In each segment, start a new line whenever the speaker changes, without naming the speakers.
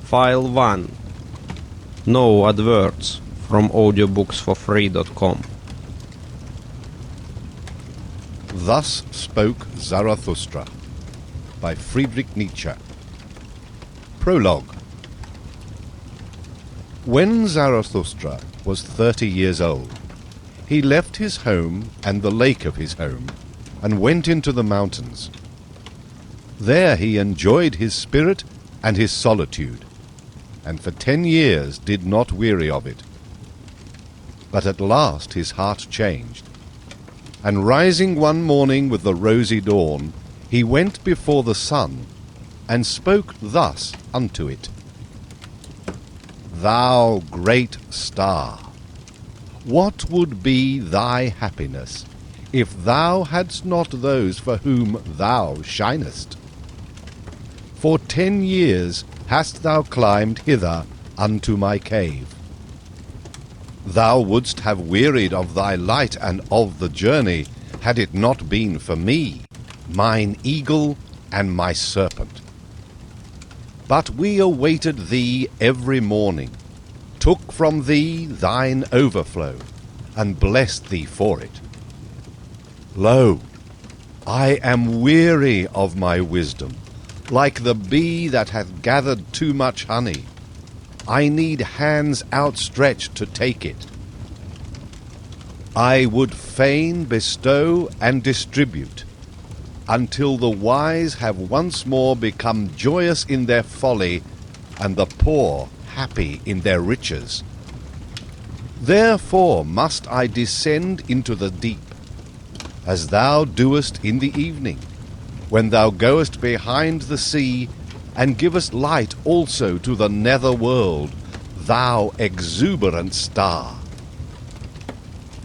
File 1. No adverts from audiobooksforfree.com.
Thus Spoke Zarathustra by Friedrich Nietzsche. Prologue. When Zarathustra was 30 years old, he left his home and the lake of his home, and went into the mountains. There he enjoyed his spirit and his solitude, and for 10 years did not weary of it. But at last his heart changed, and rising one morning with the rosy dawn, he went before the sun, and spoke thus unto it: Thou great star, what would be thy happiness, if thou hadst not those for whom thou shinest? For 10 years hast thou climbed hither unto my cave. Thou wouldst have wearied of thy light and of the journey, had it not been for me, mine eagle and my serpent. But we awaited thee every morning, took from thee thine overflow, and blessed thee for it. Lo, I am weary of my wisdom, like the bee that hath gathered too much honey. I need hands outstretched to take it. I would fain bestow and distribute, until the wise have once more become joyous in their folly, and the poor happy in their riches. Therefore must I descend into the deep, as thou doest in the evening, when thou goest behind the sea, and givest light also to the nether world, thou exuberant star.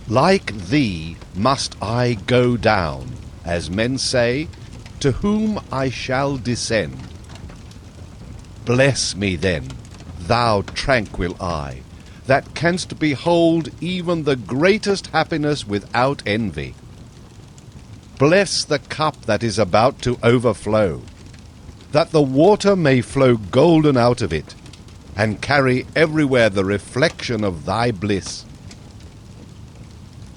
Like thee must I go down, as men say, to whom I shall descend. Bless me then, thou tranquil eye, that canst behold even the greatest happiness without envy. Bless the cup that is about to overflow, that the water may flow golden out of it, and carry everywhere the reflection of thy bliss.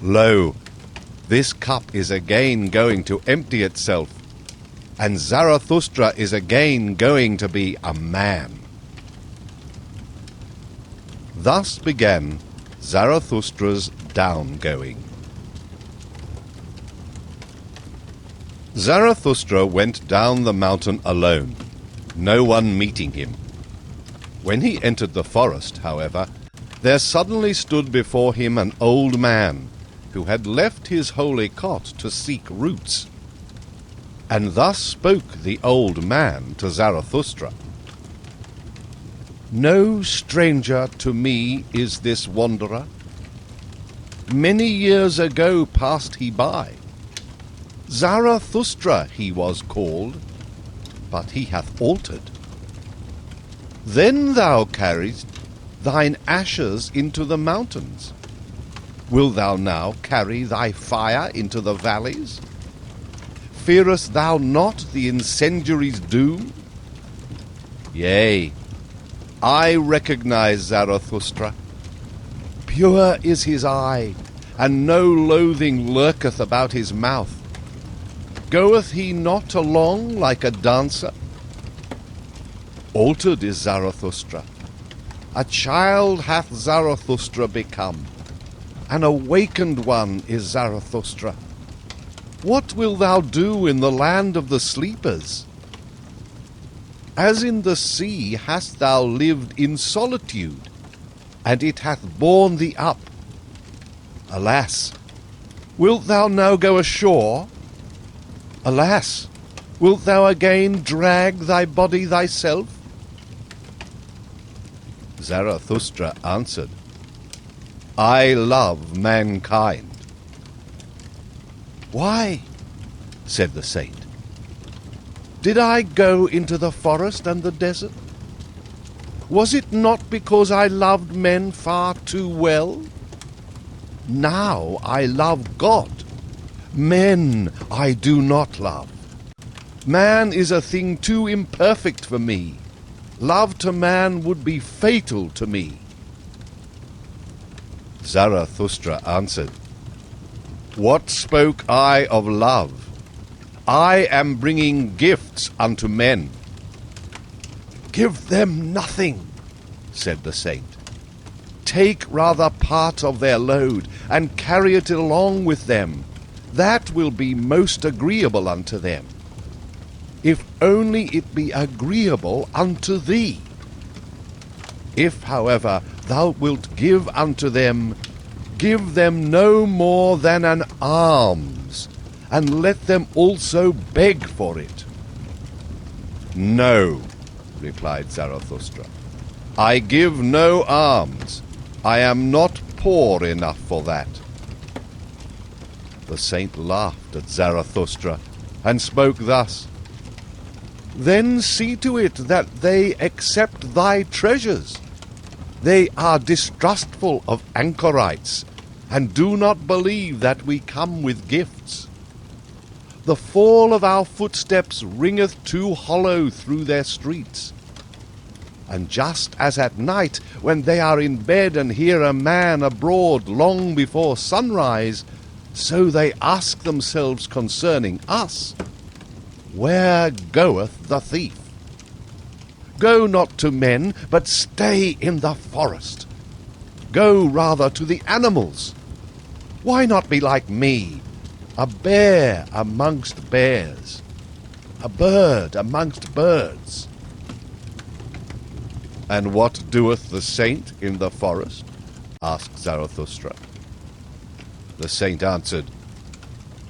Lo, this cup is again going to empty itself, and Zarathustra is again going to be a man. Thus began Zarathustra's down-going. Zarathustra went down the mountain alone, no one meeting him. When he entered the forest, however, there suddenly stood before him an old man, who had left his holy cot to seek roots. And thus spoke the old man to Zarathustra: No stranger to me is this wanderer. Many years ago passed he by. Zarathustra he was called, but he hath altered. Then thou carriest thine ashes into the mountains. Wilt thou now carry thy fire into the valleys? Fearest thou not the incendiary's doom? Yea, I recognize Zarathustra. Pure is his eye, and no loathing lurketh about his mouth. Goeth he not along like a dancer? Altered is Zarathustra. A child hath Zarathustra become. An awakened one is Zarathustra. What wilt thou do in the land of the sleepers? As in the sea hast thou lived in solitude, and it hath borne thee up. Alas, wilt thou now go ashore? Alas, wilt thou again drag thy body thyself? Zarathustra answered, I love mankind. Why, said the saint, did I go into the forest and the desert? Was it not because I loved men far too well? Now I love God. Men I do not love. Man is a thing too imperfect for me. Love to man would be fatal to me. Zarathustra answered, What spoke I of love? I am bringing gifts unto men. Give them nothing, said the saint. Take rather part of their load, and carry it along with them. That will be most agreeable unto them, if only it be agreeable unto thee. If, however, thou wilt give unto them, give them no more than an alms, and let them also beg for it. No, replied Zarathustra, I give no alms. I am not poor enough for that. The saint laughed at Zarathustra, and spoke thus, Then see to it that they accept thy treasures. They are distrustful of anchorites, and do not believe that we come with gifts. The fall of our footsteps ringeth too hollow through their streets. And just as at night, when they are in bed and hear a man abroad long before sunrise, so they ask themselves concerning us, Where goeth the thief? Go not to men, but stay in the forest. Go rather to the animals. Why not be like me, a bear amongst bears, a bird amongst birds? And what doeth the saint in the forest? Asked Zarathustra. The saint answered,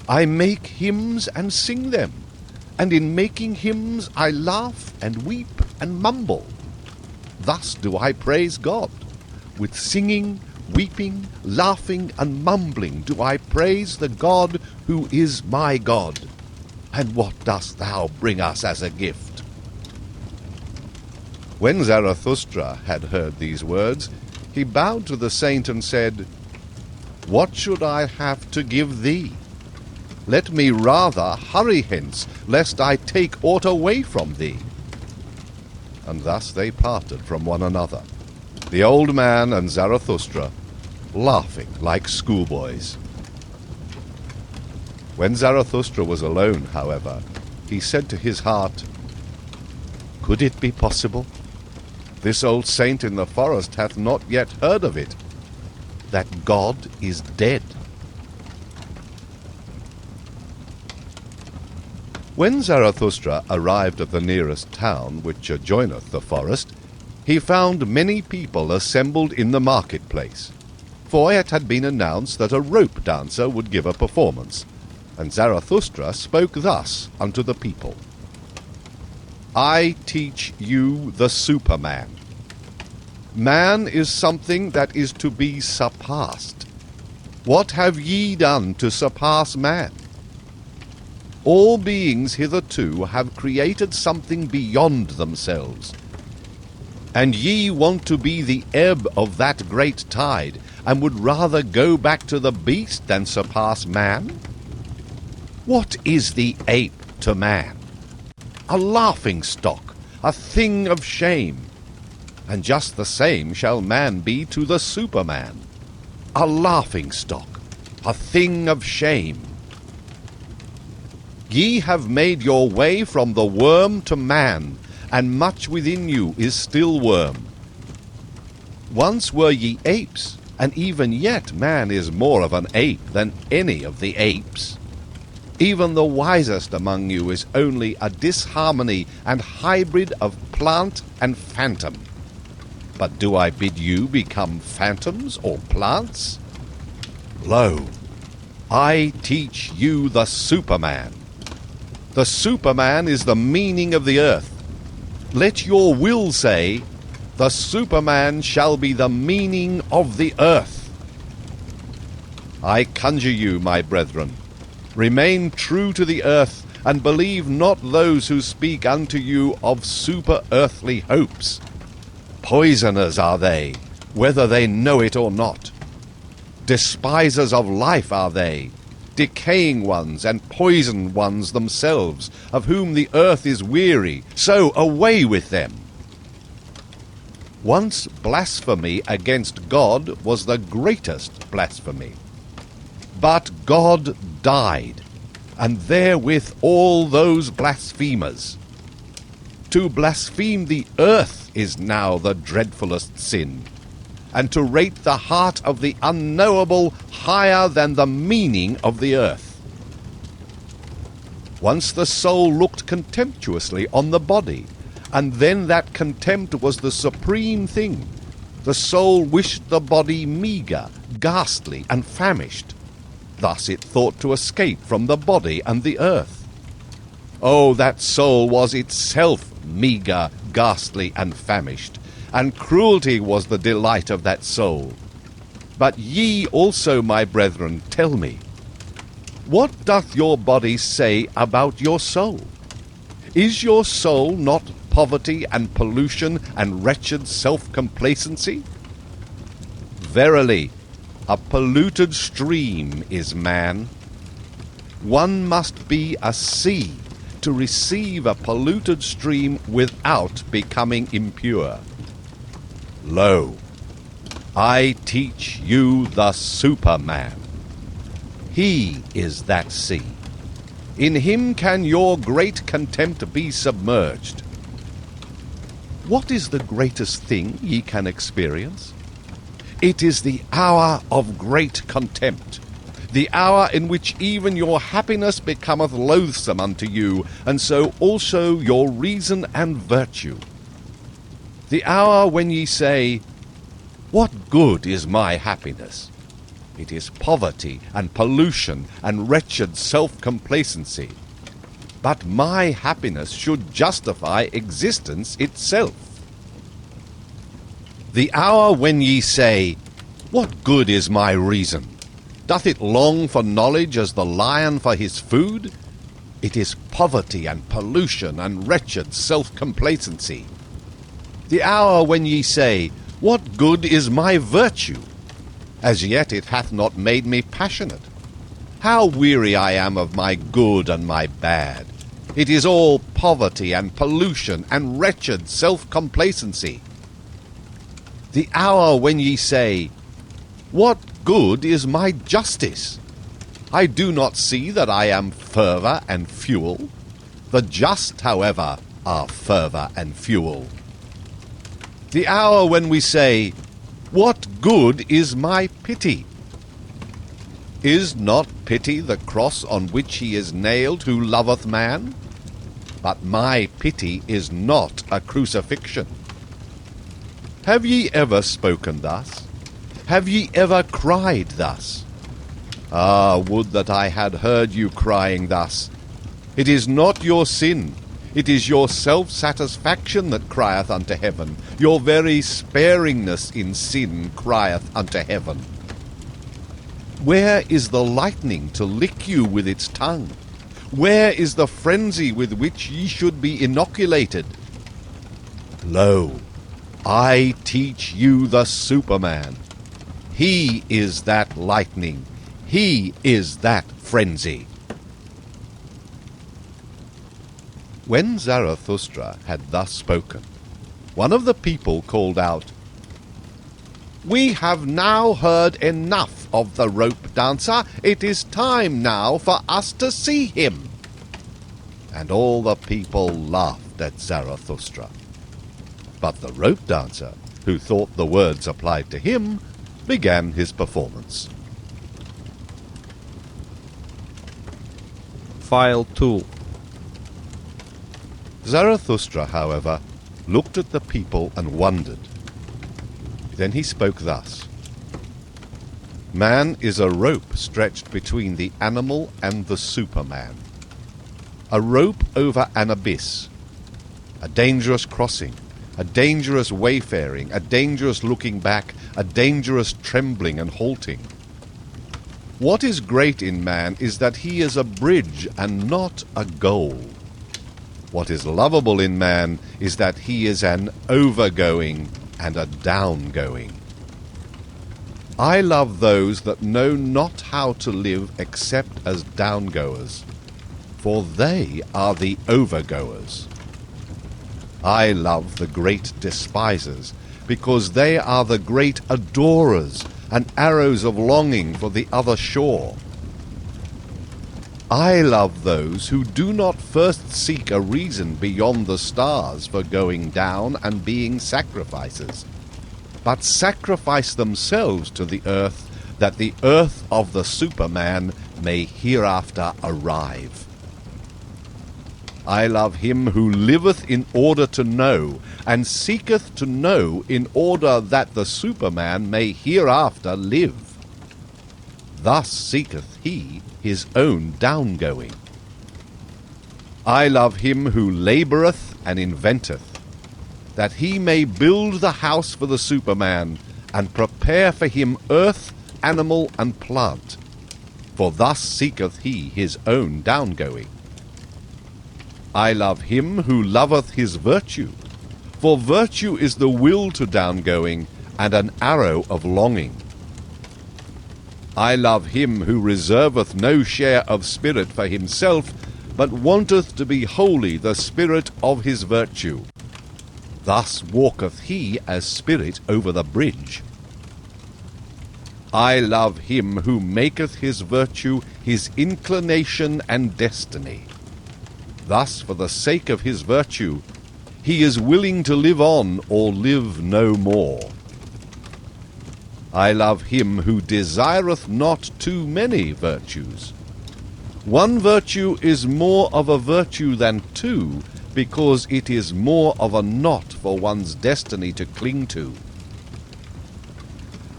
I make hymns and sing them, and in making hymns I laugh and weep and mumble. Thus do I praise God. With singing, weeping, laughing, and mumbling do I praise the God who is my God. And what dost thou bring us as a gift? When Zarathustra had heard these words, he bowed to the saint and said, What should I have to give thee? Let me rather hurry hence, lest I take aught away from thee. And thus they parted from one another, the old man and Zarathustra, laughing like schoolboys. When Zarathustra was alone, however, he said to his heart, Could it be possible? This old saint in the forest hath not yet heard of it, that God is dead. When Zarathustra arrived at the nearest town which adjoineth the forest, he found many people assembled in the marketplace, for it had been announced that a rope dancer would give a performance, and Zarathustra spoke thus unto the people, I teach you the Superman. Man is something that is to be surpassed. What have ye done to surpass man? All beings hitherto have created something beyond themselves. And ye want to be the ebb of that great tide, and would rather go back to the beast than surpass man? What is the ape to man? A laughing-stock, a thing of shame. And just the same shall man be to the Superman, a laughing-stock, a thing of shame. Ye have made your way from the worm to man, and much within you is still worm. Once were ye apes, and even yet man is more of an ape than any of the apes. Even the wisest among you is only a disharmony and hybrid of plant and phantom. But do I bid you become phantoms or plants? Lo, I teach you the Superman. The Superman is the meaning of the earth. Let your will say, the Superman shall be the meaning of the earth. I conjure you, my brethren, remain true to the earth, and believe not those who speak unto you of super-earthly hopes. Poisoners are they, whether they know it or not. Despisers of life are they, decaying ones and poisoned ones themselves, of whom the earth is weary, so away with them. Once blasphemy against God was the greatest blasphemy. But God died, and therewith all those blasphemers. To blaspheme the earth is now the dreadfulest sin, and to rate the heart of the unknowable higher than the meaning of the earth. Once the soul looked contemptuously on the body, and then that contempt was the supreme thing. The soul wished the body meagre, ghastly, and famished. Thus it thought to escape from the body and the earth. Oh, that soul was itself meagre, ghastly, and famished, and cruelty was the delight of that soul. But ye also, my brethren, tell me, what doth your body say about your soul? Is your soul not poverty and pollution and wretched self-complacency? Verily, a polluted stream is man. One must be a sea to receive a polluted stream without becoming impure. Lo, I teach you the Superman. He is that sea. In him can your great contempt be submerged. What is the greatest thing ye can experience? It is the hour of great contempt, the hour in which even your happiness becometh loathsome unto you, and so also your reason and virtue. The hour when ye say, what good is my happiness? It is poverty and pollution and wretched self-complacency. But my happiness should justify existence itself. The hour when ye say, what good is my reason? Doth it long for knowledge as the lion for his food? It is poverty and pollution and wretched self-complacency. The hour when ye say, what good is my virtue? As yet it hath not made me passionate. How weary I am of my good and my bad! It is all poverty and pollution and wretched self-complacency. The hour when ye say, what good is my justice? I do not see that I am fervour and fuel. The just, however, are fervour and fuel. The hour when we say, what good is my pity? Is not pity the cross on which he is nailed who loveth man? But my pity is not a crucifixion. Have ye ever spoken thus? Have ye ever cried thus? Ah, would that I had heard you crying thus! It is not your sin, it is your self-satisfaction that crieth unto heaven. Your very sparingness in sin crieth unto heaven. Where is the lightning to lick you with its tongue? Where is the frenzy with which ye should be inoculated? Lo, I teach you the Superman. He is that lightning. He is that frenzy. When Zarathustra had thus spoken, one of the people called out, we have now heard enough of the rope dancer. It is time now for us to see him. And all the people laughed at Zarathustra. But the rope dancer, who thought the words applied to him, began his performance.
File 2.
Zarathustra, however, looked at the people and wondered. Then he spoke thus. Man is a rope stretched between the animal and the Superman. A rope over an abyss. A dangerous crossing. A dangerous wayfaring. A dangerous looking back. A dangerous trembling and halting. What is great in man is that he is a bridge and not a goal. What is lovable in man is that he is an overgoing and a downgoing. I love those that know not how to live except as downgoers, for they are the overgoers. I love the great despisers, because they are the great adorers and arrows of longing for the other shore. I love those who do not first seek a reason beyond the stars for going down and being sacrifices, but sacrifice themselves to the earth, that the earth of the Superman may hereafter arrive. I love him who liveth in order to know, and seeketh to know in order that the Superman may hereafter live. Thus seeketh he his own downgoing. I love him who laboureth and inventeth, that he may build the house for the Superman, and prepare for him earth, animal, and plant, for thus seeketh he his own downgoing. I love him who loveth his virtue, for virtue is the will to downgoing, and an arrow of longing. I love him who reserveth no share of spirit for himself, but wanteth to be wholly the spirit of his virtue. Thus walketh he as spirit over the bridge. I love him who maketh his virtue his inclination and destiny. Thus, for the sake of his virtue, he is willing to live on or live no more. I love him who desireth not too many virtues. One virtue is more of a virtue than two, because it is more of a knot for one's destiny to cling to.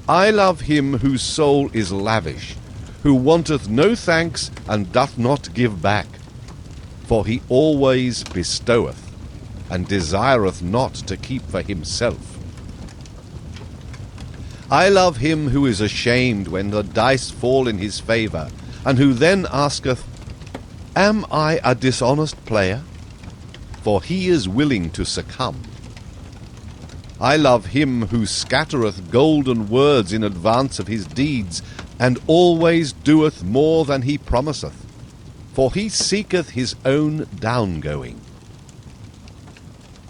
I love him whose soul is lavish, who wanteth no thanks and doth not give back, for he always bestoweth, and desireth not to keep for himself. I love him who is ashamed when the dice fall in his favour, and who then asketh, Am I a dishonest player? For he is willing to succumb. I love him who scattereth golden words in advance of his deeds, and always doeth more than he promiseth, for he seeketh his own downgoing.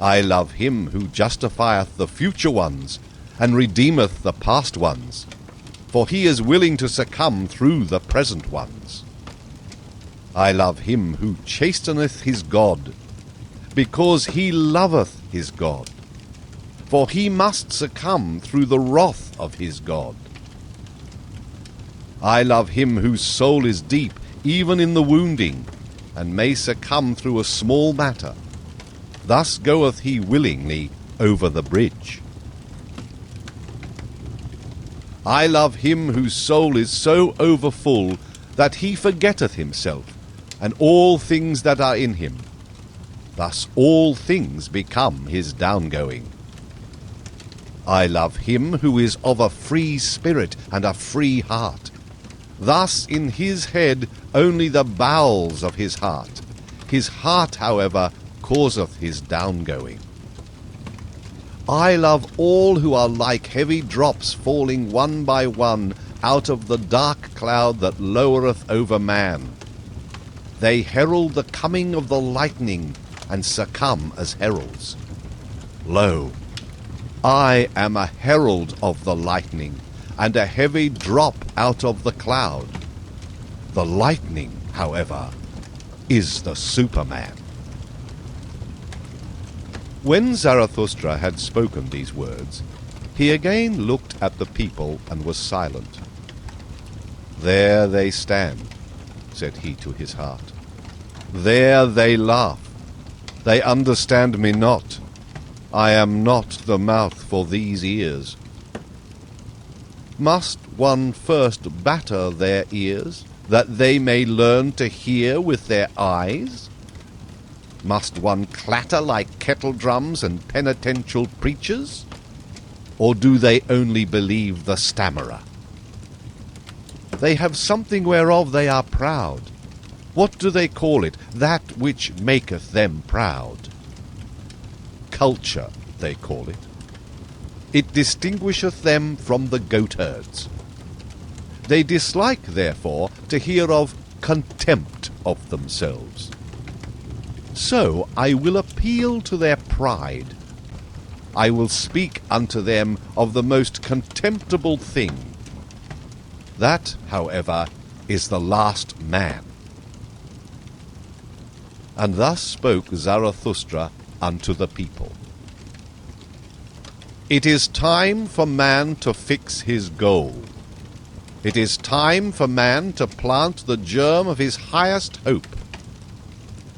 I love him who justifieth the future ones, and redeemeth the past ones, for he is willing to succumb through the present ones. I love him who chasteneth his God, because he loveth his God, for he must succumb through the wrath of his God. I love him whose soul is deep, even in the wounding, and may succumb through a small matter. Thus goeth he willingly over the bridge. I love him whose soul is so overfull that he forgetteth himself, and all things that are in him. Thus all things become his downgoing. I love him who is of a free spirit and a free heart. Thus in his head only the bowels of his heart. His heart, however, causeth his downgoing. I love all who are like heavy drops falling one by one out of the dark cloud that lowereth over man. They herald the coming of the lightning, and succumb as heralds. Lo, I am a herald of the lightning, and a heavy drop out of the cloud. The lightning, however, is the Superman. When Zarathustra had spoken these words, he again looked at the people and was silent. There they stand, said he to his heart. There they laugh. They understand me not. I am not the mouth for these ears. Must one first batter their ears, that they may learn to hear with their eyes? Must one clatter like kettle drums and penitential preachers? Or do they only believe the stammerer? They have something whereof they are proud. What do they call it, that which maketh them proud? Culture, they call it. It distinguisheth them from the goatherds. They dislike, therefore, to hear of contempt of themselves. So I will appeal to their pride. I will speak unto them of the most contemptible thing. That, however, is the last man. And thus spoke Zarathustra unto the people. It is time for man to fix his goal. It is time for man to plant the germ of his highest hope.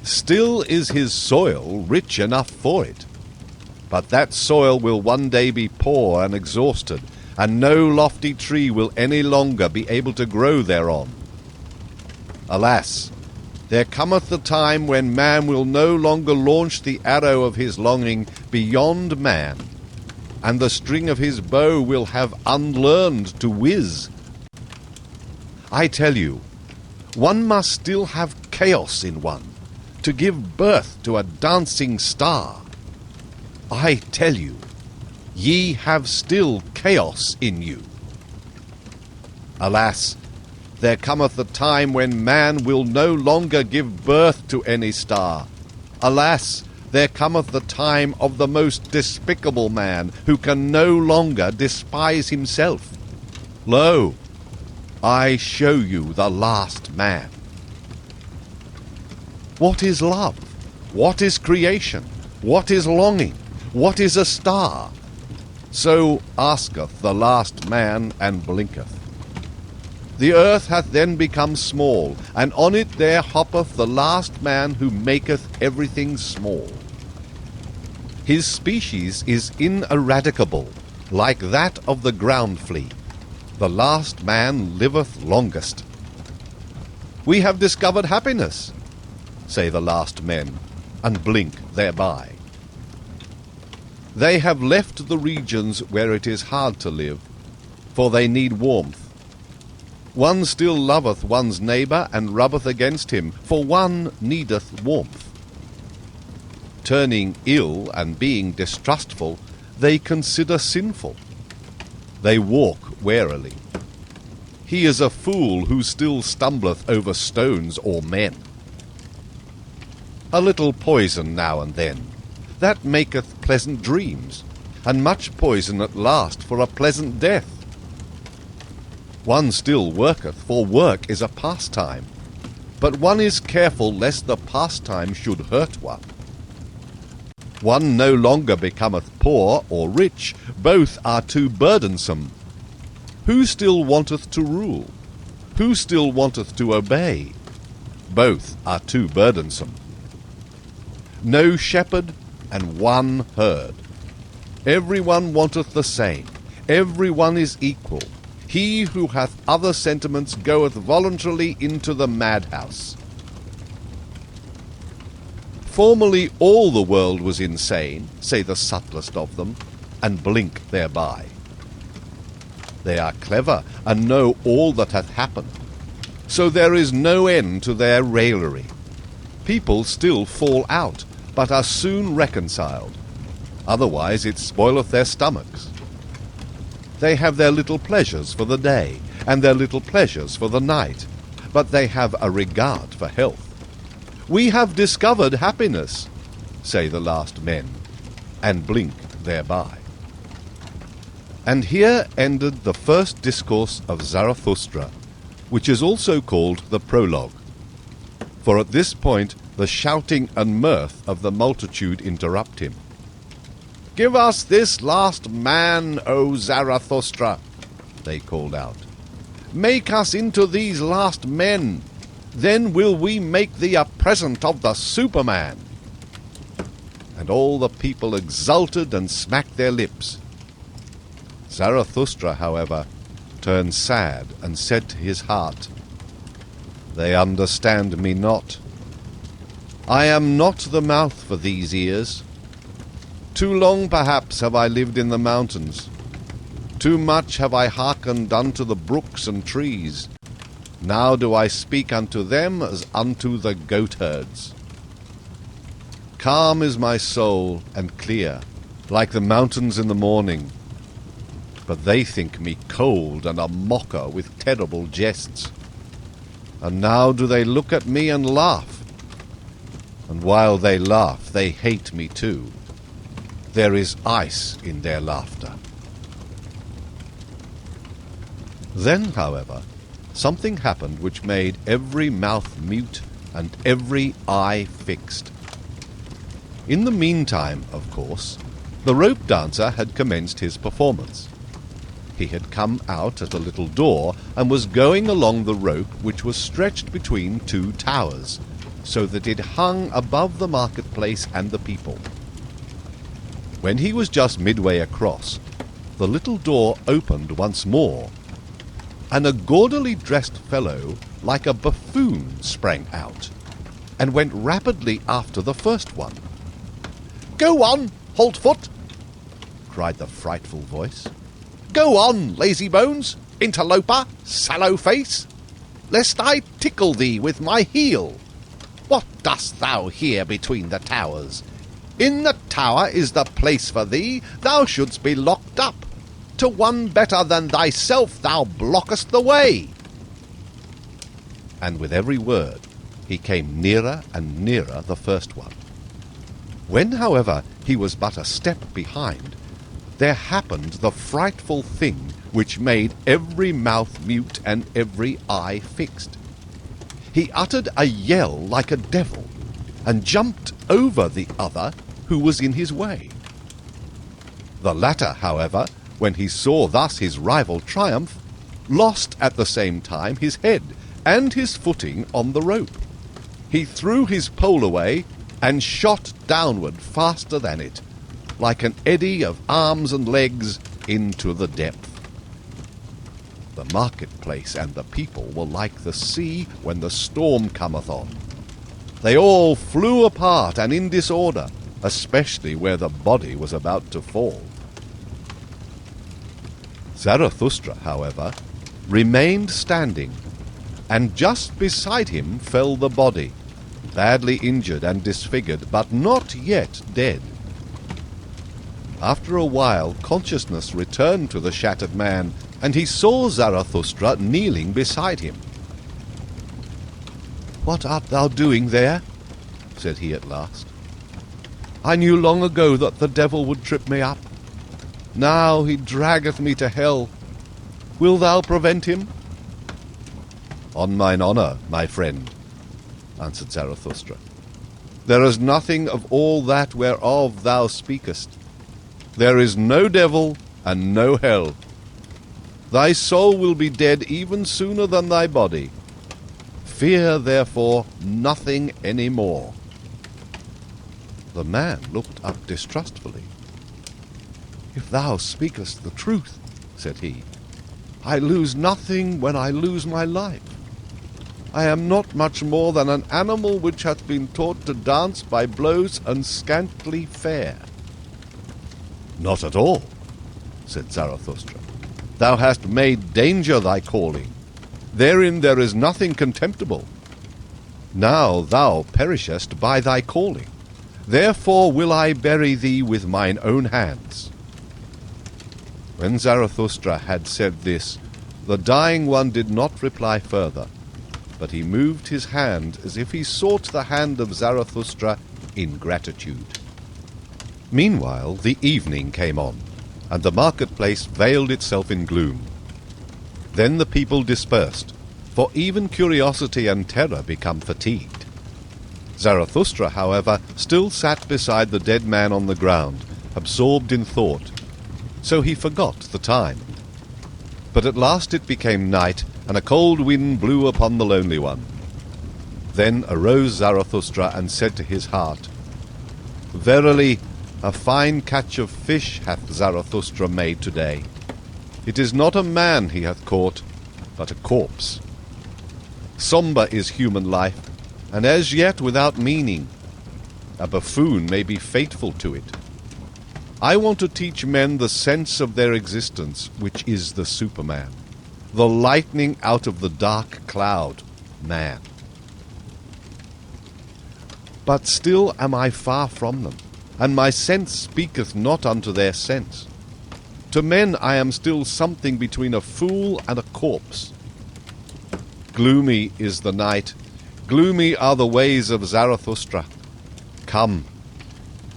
Still is his soil rich enough for it, but that soil will one day be poor and exhausted, and no lofty tree will any longer be able to grow thereon. Alas, there cometh the time when man will no longer launch the arrow of his longing beyond man, and the string of his bow will have unlearned to whiz. I tell you, one must still have chaos in one, to give birth to a dancing star. I tell you, ye have still chaos in you. Alas, there cometh the time when man will no longer give birth to any star. Alas, there cometh the time of the most despicable man, who can no longer despise himself. Lo, I show you the last man. What is love? What is creation? What is longing? What is a star? So asketh the last man, and blinketh. The earth hath then become small, and on it there hoppeth the last man, who maketh everything small. His species is ineradicable, like that of the ground flea. The last man liveth longest. We have discovered happiness, say the last men, and blink thereby. They have left the regions where it is hard to live, for they need warmth. One still loveth one's neighbour, and rubbeth against him, for one needeth warmth. Turning ill and being distrustful, they consider sinful. They walk warily. He is a fool who still stumbleth over stones or men. A little poison now and then, that maketh pleasant dreams, and much poison at last for a pleasant death. One still worketh, for work is a pastime, but one is careful lest the pastime should hurt one. One no longer becometh poor or rich, both are too burdensome. Who still wanteth to rule? Who still wanteth to obey? Both are too burdensome. No shepherd, and one herd. Every one wanteth the same, every one is equal. He who hath other sentiments goeth voluntarily into the madhouse. Formerly all the world was insane, say the subtlest of them, and blink thereby. They are clever, and know all that hath happened, so there is no end to their raillery. People still fall out, but are soon reconciled. Otherwise it spoileth their stomachs. They have their little pleasures for the day, and their little pleasures for the night, but they have a regard for health. We have discovered happiness, say the last men, and blink thereby. And here ended the first discourse of Zarathustra, which is also called the prologue. For at this point the shouting and mirth of the multitude interrupt him. "Give us this last man, O Zarathustra," they called out. "Make us into these last men. Then will we make thee a present of the Superman." And all the people exulted and smacked their lips. Zarathustra, however, turned sad and said to his heart, "They understand me not. I am not the mouth for these ears. Too long perhaps have I lived in the mountains. Too much have I hearkened unto the brooks and trees. Now do I speak unto them as unto the goatherds. Calm is my soul, and clear, like the mountains in the morning. But they think me cold and a mocker with terrible jests. And now do they look at me and laugh. and while they laugh, they hate me too. There is ice in their laughter. Then, however, something happened which made every mouth mute and every eye fixed. In the meantime, of course, the rope dancer had commenced his performance. He had come out at a little door and was going along the rope which was stretched between two towers, so that it hung above the marketplace and the people. When he was just midway across, the little door opened once more, and a gaudily dressed fellow like a buffoon sprang out, and went rapidly after the first one. "Go on, Holtfoot!" cried the frightful voice. "Go on, lazybones, interloper, sallow face, lest I tickle thee with my heel. What dost thou here between the towers? In the tower is the place for thee. Thou shouldst be locked up. To one better than thyself thou blockest the way." And with every word he came nearer and nearer the first one. When, however, he was but a step behind, there happened the frightful thing which made every mouth mute and every eye fixed. He uttered a yell like a devil, and jumped over the other who was in his way. The latter, however, when he saw thus his rival triumph, lost at the same time his head and his footing on the rope. He threw his pole away, and shot downward faster than it, like an eddy of arms and legs into the depth. The marketplace and the people were like the sea when the storm cometh on. They all flew apart and in disorder, especially where the body was about to fall. Zarathustra, however, remained standing, and just beside him fell the body, badly injured and disfigured, but not yet dead. After a while, consciousness returned to the shattered man, and he saw Zarathustra kneeling beside him. "What art thou doing there?" said he at last. "I knew long ago that the devil would trip me up. Now he draggeth me to hell. Wilt thou prevent him?" "On mine honour, my friend," answered Zarathustra, "there is nothing of all that whereof thou speakest. There is no devil and no hell. Thy soul will be dead even sooner than thy body. Fear, therefore, nothing any more." The man looked up distrustfully. "If thou speakest the truth," said he, "I lose nothing when I lose my life. I am not much more than an animal which hath been taught to dance by blows and scantly fare." "Not at all," said Zarathustra. "Thou hast made danger thy calling. Therein there is nothing contemptible. Now thou perishest by thy calling. Therefore will I bury thee with mine own hands." When Zarathustra had said this, the dying one did not reply further, but he moved his hand as if he sought the hand of Zarathustra in gratitude. Meanwhile the evening came on, and the marketplace veiled itself in gloom. Then the people dispersed, for even curiosity and terror become fatigued. Zarathustra, however, still sat beside the dead man on the ground, absorbed in thought, so he forgot the time. But at last it became night, and a cold wind blew upon the lonely one. Then arose Zarathustra and said to his heart, "Verily, a fine catch of fish hath Zarathustra made today. It is not a man he hath caught, but a corpse. Sombre is human life, and as yet without meaning. A buffoon may be faithful to it. I want to teach men the sense of their existence, which is the Superman, the lightning out of the dark cloud, man. But still am I far from them, and my sense speaketh not unto their sense. To men I am still something between a fool and a corpse. Gloomy is the night, gloomy are the ways of Zarathustra, Come,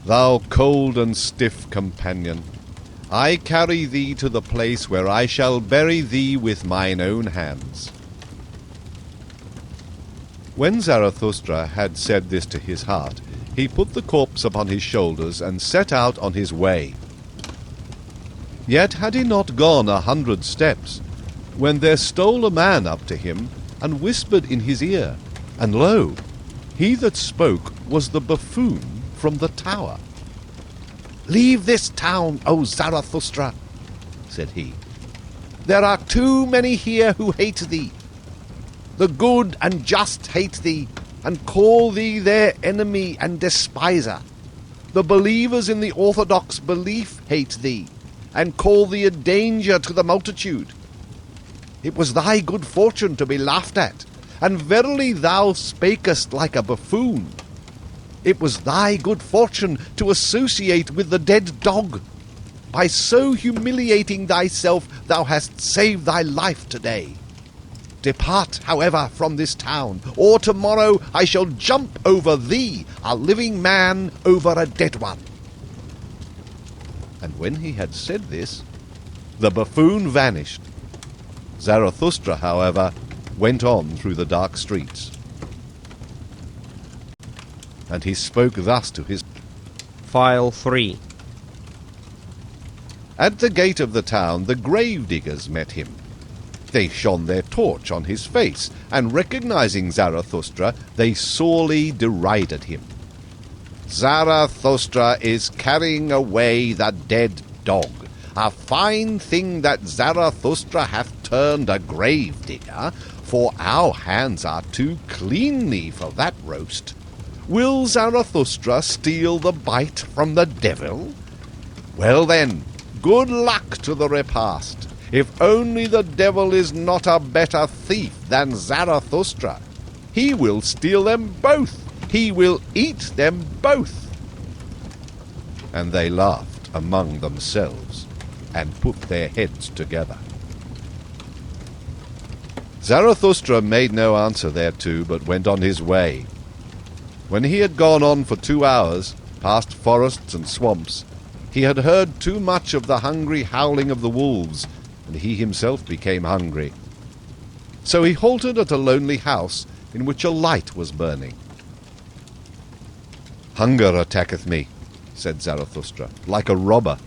thou cold and stiff companion, I carry thee to the place where I shall bury thee with mine own hands. When Zarathustra had said this to his heart, he put the corpse upon his shoulders and set out on his way. Yet had he not gone 100 steps, when there stole a man up to him, and whispered in his ear, and lo, he that spoke was the buffoon from the tower. "Leave this town, O Zarathustra," said he. "There are too many here who hate thee. The good and just hate thee, and call thee their enemy and despiser. The believers in the orthodox belief hate thee, and call thee a danger to the multitude. It was thy good fortune to be laughed at, and verily thou spakest like a buffoon. It was thy good fortune to associate with the dead dog. By so humiliating thyself thou hast saved thy life today. Depart, however, from this town, or tomorrow I shall jump over thee, a living man over a dead one." And when he had said this, the buffoon vanished. Zarathustra, however, went on through the dark streets. And he spoke thus to his...
File 3.
At the gate of the town the grave-diggers met him. They shone their torch on his face, and recognizing Zarathustra, they sorely derided him. "Zarathustra is carrying away the dead dog. A fine thing that Zarathustra hath turned a grave-digger, for our hands are too cleanly for that roast. Will Zarathustra steal the bite from the devil? Well then, good luck to the repast. If only the devil is not a better thief than Zarathustra. He will steal them both. He will eat them both." And they laughed among themselves, and put their heads together. Zarathustra made no answer thereto, but went on his way. When he had gone on for 2 hours, past forests and swamps, he had heard too much of the hungry howling of the wolves, and he himself became hungry. So he halted at a lonely house in which a light was burning. "Hunger attacketh me," said Zarathustra, "like a robber.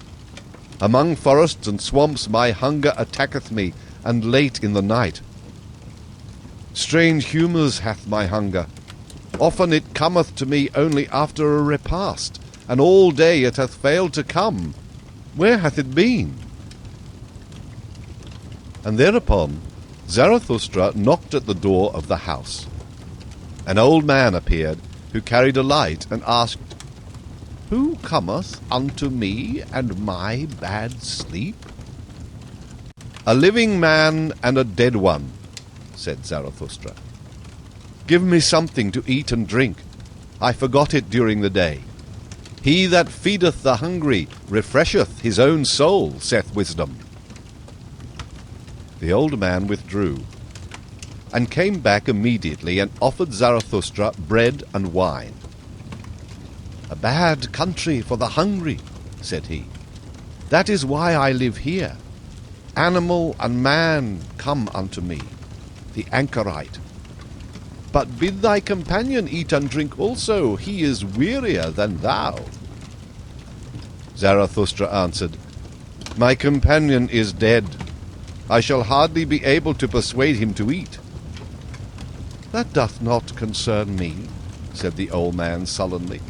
Among forests and swamps my hunger attacketh me, and late in the night. Strange humours hath my hunger. Often it cometh to me only after a repast, and all day it hath failed to come. Where hath it been?" And thereupon Zarathustra knocked at the door of the house. An old man appeared, who carried a light, and asked, "Who cometh unto me and my bad sleep?" "A living man and a dead one," said Zarathustra. "Give me something to eat and drink. I forgot it during the day. He that feedeth the hungry refresheth his own soul, saith wisdom." The old man withdrew, and came back immediately, and offered Zarathustra bread and wine. "A bad country for the hungry," said he. "That is why I live here. Animal and man come unto me, the anchorite. But bid thy companion eat and drink also. He is wearier than thou." Zarathustra answered, "My companion is dead. I shall hardly be able to persuade him to eat." "That doth not concern me," said the old man sullenly.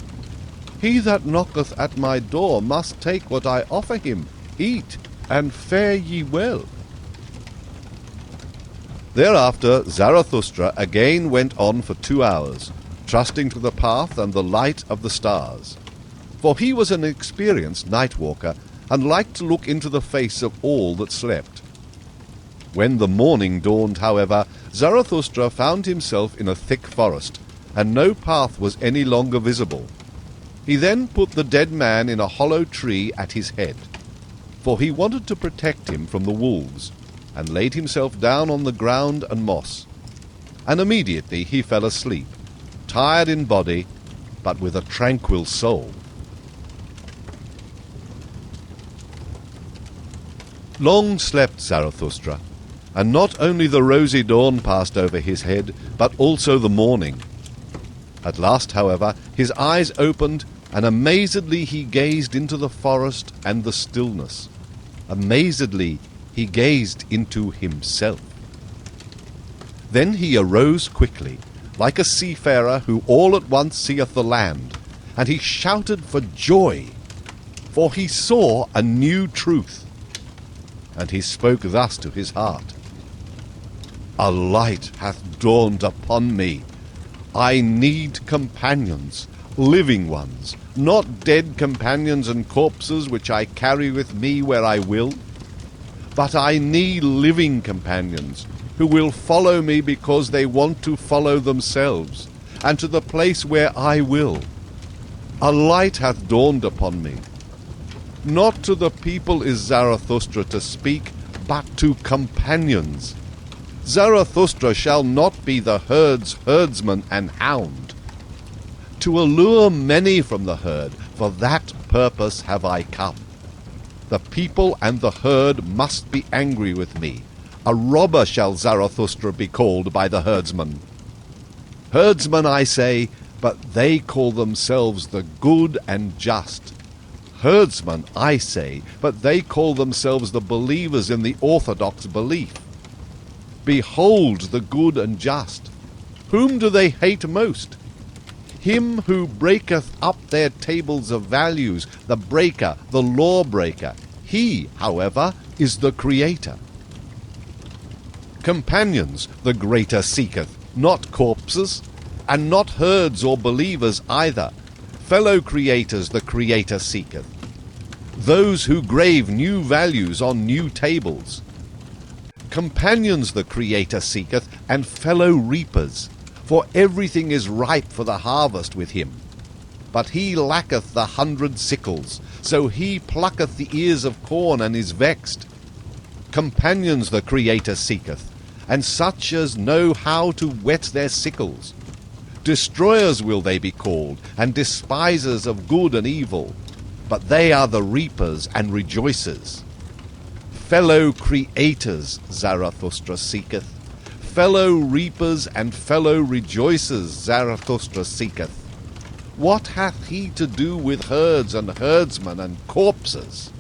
"He that knocketh at my door must take what I offer him. Eat, and fare ye well." Thereafter Zarathustra again went on for 2 hours, trusting to the path and the light of the stars. For he was an experienced night-walker, and liked to look into the face of all that slept. When the morning dawned, however, Zarathustra found himself in a thick forest, and no path was any longer visible. He then put the dead man in a hollow tree at his head, for he wanted to protect him from the wolves, and laid himself down on the ground and moss. And immediately he fell asleep, tired in body, but with a tranquil soul. Long slept Zarathustra, and not only the rosy dawn passed over his head, but also the morning. At last, however, his eyes opened, and amazedly he gazed into the forest and the stillness. Amazedly he gazed into himself. Then he arose quickly, like a seafarer who all at once seeth the land, and he shouted for joy, for he saw a new truth. And he spoke thus to his heart: A light hath dawned upon me. I need companions, living ones, not dead companions and corpses which I carry with me where I will. But I need living companions, who will follow me because they want to follow themselves, and to the place where I will. A light hath dawned upon me. Not to the people is Zarathustra to speak, but to companions. Zarathustra shall not be the herd's herdsman and hound. To allure many from the herd, for that purpose have I come. The people and the herd must be angry with me. A robber shall Zarathustra be called by the herdsman. Herdsmen, I say, but they call themselves the good and just. Herdsmen, I say, but they call themselves the believers in the orthodox belief. Behold the good and just. Whom do they hate most? Him who breaketh up their tables of values, the breaker, the lawbreaker. He, however, is the Creator. Companions the greater seeketh, not corpses, and not herds or believers either. Fellow creators the Creator seeketh. Those who grave new values on new tables. Companions the Creator seeketh, and fellow reapers, for everything is ripe for the harvest with him. But he lacketh the 100 sickles, so he plucketh the ears of corn and is vexed. Companions the Creator seeketh, and such as know how to whet their sickles. Destroyers will they be called, and despisers of good and evil, but they are the reapers and rejoicers. Fellow creators Zarathustra seeketh, fellow reapers and fellow rejoicers Zarathustra seeketh. What hath he to do with herds and herdsmen and corpses?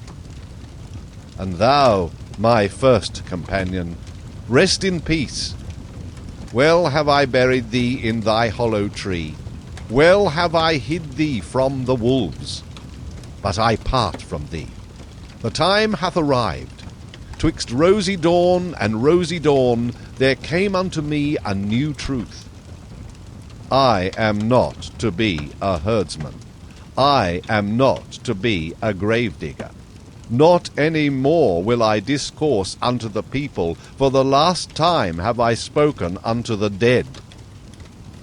And thou, my first companion, rest in peace. Well have I buried thee in thy hollow tree. Well have I hid thee from the wolves. But I part from thee. The time hath arrived. Twixt rosy dawn and rosy dawn there came unto me a new truth. I am not to be a herdsman. I am not to be a gravedigger. Not any more will I discourse unto the people, for the last time have I spoken unto the dead.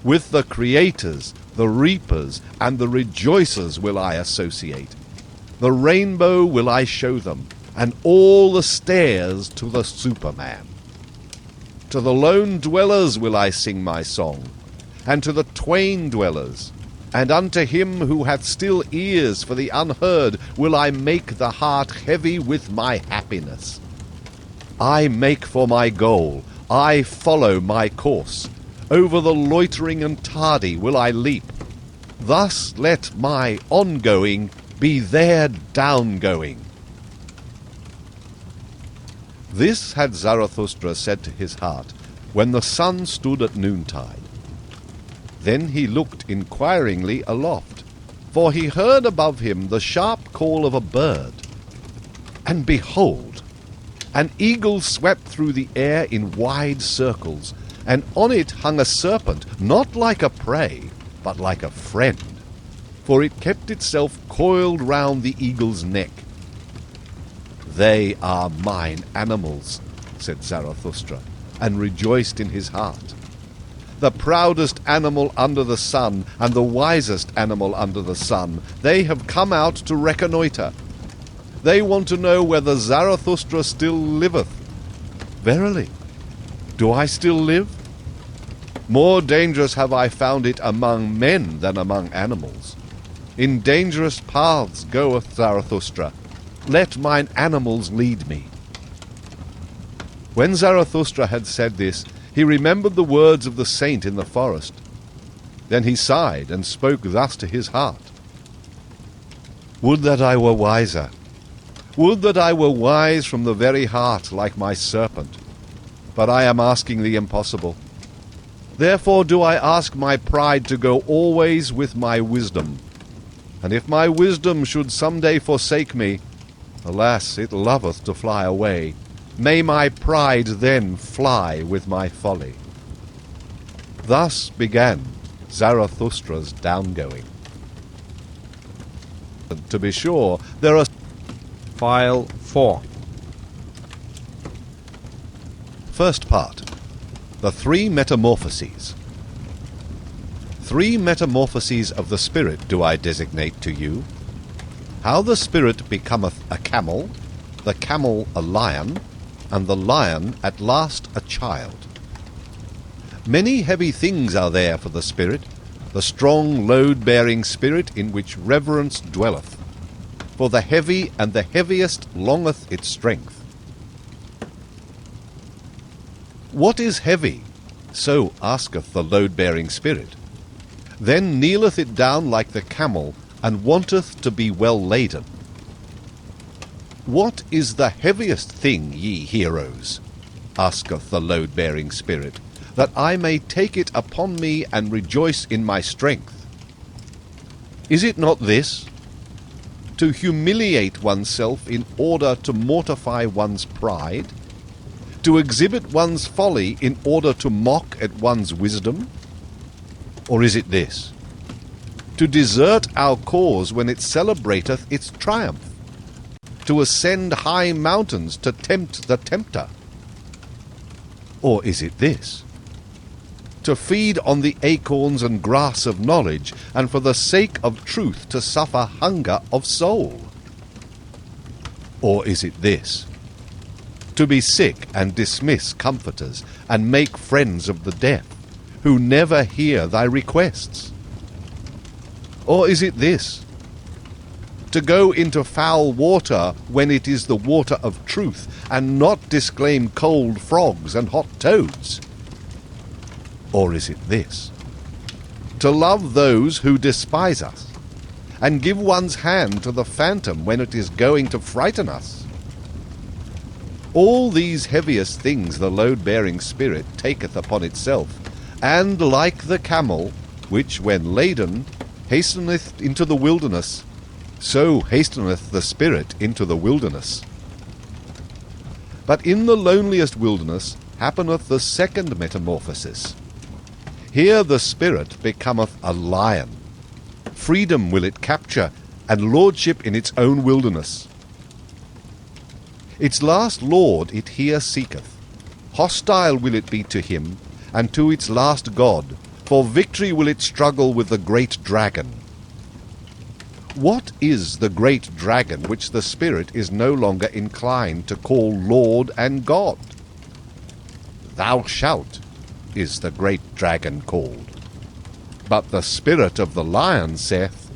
With the creators, the reapers, and the rejoicers will I associate. The rainbow will I show them, and all the stairs to the Superman. To the lone dwellers will I sing my song, and to the twain dwellers, and unto him who hath still ears for the unheard will I make the heart heavy with my happiness. I make for my goal, I follow my course. Over the loitering and tardy will I leap. Thus let my ongoing be their downgoing. This had Zarathustra said to his heart, when the sun stood at noontide. Then he looked inquiringly aloft, for he heard above him the sharp call of a bird. And behold, an eagle swept through the air in wide circles, and on it hung a serpent, not like a prey, but like a friend, for it kept itself coiled round the eagle's neck. They are mine animals, said Zarathustra, and rejoiced in his heart. The proudest animal under the sun, and the wisest animal under the sun, they have come out to reconnoitre. They want to know whether Zarathustra still liveth. Verily, do I still live? More dangerous have I found it among men than among animals. In dangerous paths goeth Zarathustra. Let mine animals lead me. When Zarathustra had said this, he remembered the words of the saint in the forest. Then he sighed and spoke thus to his heart. Would that I were wiser. Would that I were wise from the very heart like my serpent. But I am asking the impossible. Therefore do I ask my pride to go always with my wisdom. And if my wisdom should some day forsake me, alas, it loveth to fly away. May my pride then fly with my folly. Thus began Zarathustra's downgoing. To be sure, there are...
File 4.
First part. The three metamorphoses. Three metamorphoses of the spirit do I designate to you. How the spirit becometh a camel, the camel a lion, and the lion at last a child. Many heavy things are there for the spirit, the strong load-bearing spirit in which reverence dwelleth. For the heavy and the heaviest longeth its strength. What is heavy? So asketh the load-bearing spirit. Then kneeleth it down like the camel, and wanteth to be well laden. What is the heaviest thing, ye heroes? Asketh the load-bearing spirit, that I may take it upon me and rejoice in my strength. Is it not this? To humiliate oneself in order to mortify one's pride? To exhibit one's folly in order to mock at one's wisdom? Or is it this? To desert our cause when it celebrateth its triumph? To ascend high mountains to tempt the tempter? Or is it this? To feed on the acorns and grass of knowledge, and for the sake of truth to suffer hunger of soul? Or is it this? To be sick and dismiss comforters, and make friends of the deaf, who never hear thy requests? Or is it this? To go into foul water when it is the water of truth, and not disclaim cold frogs and hot toads? Or is it this? To love those who despise us, and give one's hand to the phantom when it is going to frighten us? All these heaviest things the load-bearing spirit taketh upon itself, and like the camel, which, when laden, hasteneth into the wilderness, so hasteneth the spirit into the wilderness. But in the loneliest wilderness happeneth the second metamorphosis. Here the spirit becometh a lion. Freedom will it capture, and lordship in its own wilderness. Its last lord it here seeketh. Hostile will it be to him, and to its last god, for victory will it struggle with the great dragon. What is the great dragon which the spirit is no longer inclined to call Lord and God? Thou shalt is the great dragon called. But the spirit of the lion saith,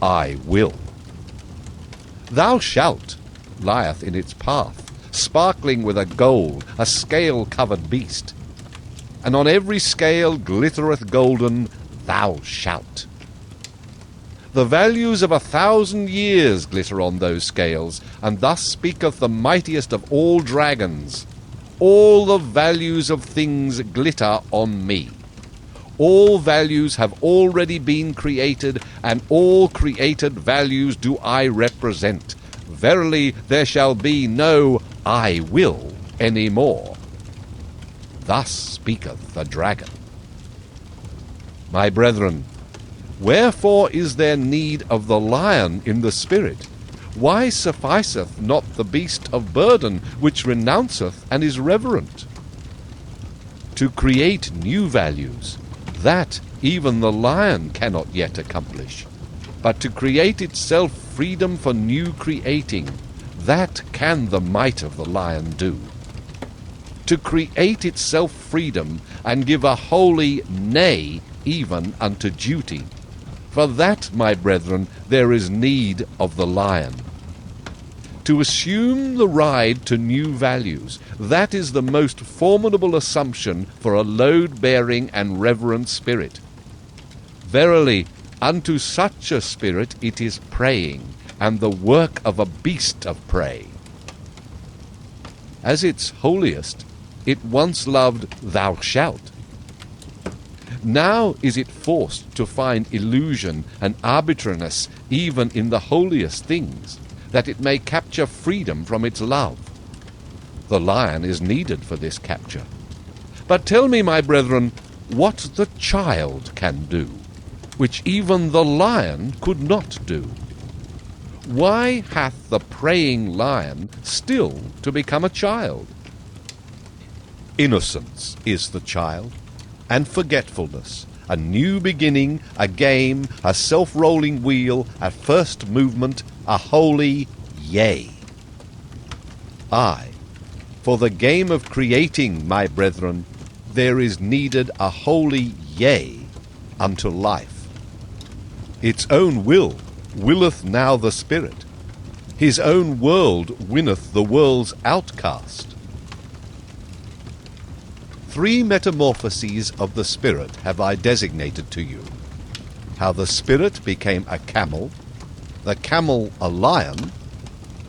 I will. Thou shalt lieth in its path, sparkling with a gold, a scale-covered beast. And on every scale glittereth golden, thou shalt. The values of 1,000 years glitter on those scales, and thus speaketh the mightiest of all dragons. All the values of things glitter on me. All values have already been created, and all created values do I represent. Verily, there shall be no I will any more. Thus speaketh the dragon. My brethren, wherefore is there need of the lion in the spirit? Why sufficeth not the beast of burden, which renounceth and is reverent? To create new values, that even the lion cannot yet accomplish. But to create itself freedom for new creating, that can the might of the lion do. to create itself freedom, and give a holy nay even unto duty. For that, my brethren, there is need of the lion. To assume the ride to new values, that is the most formidable assumption for a load-bearing and reverent spirit. Verily, unto such a spirit it is praying, and the work of a beast of prey. As its holiest, it once loved thou shalt. Now is it forced to find illusion and arbitrariness even in the holiest things, that it may capture freedom from its love. The lion is needed for this capture. But tell me, my brethren, what the child can do, which even the lion could not do. Why hath the praying lion still to become a child? Innocence is the child, and forgetfulness, a new beginning, a game, a self-rolling wheel, a first movement, a holy yea. Aye, for the game of creating, my brethren, there is needed a holy yea unto life. Its own will willeth now the spirit. His own world winneth the world's outcast. 3 metamorphoses of the spirit have I designated to you. How the spirit became a camel, the camel a lion,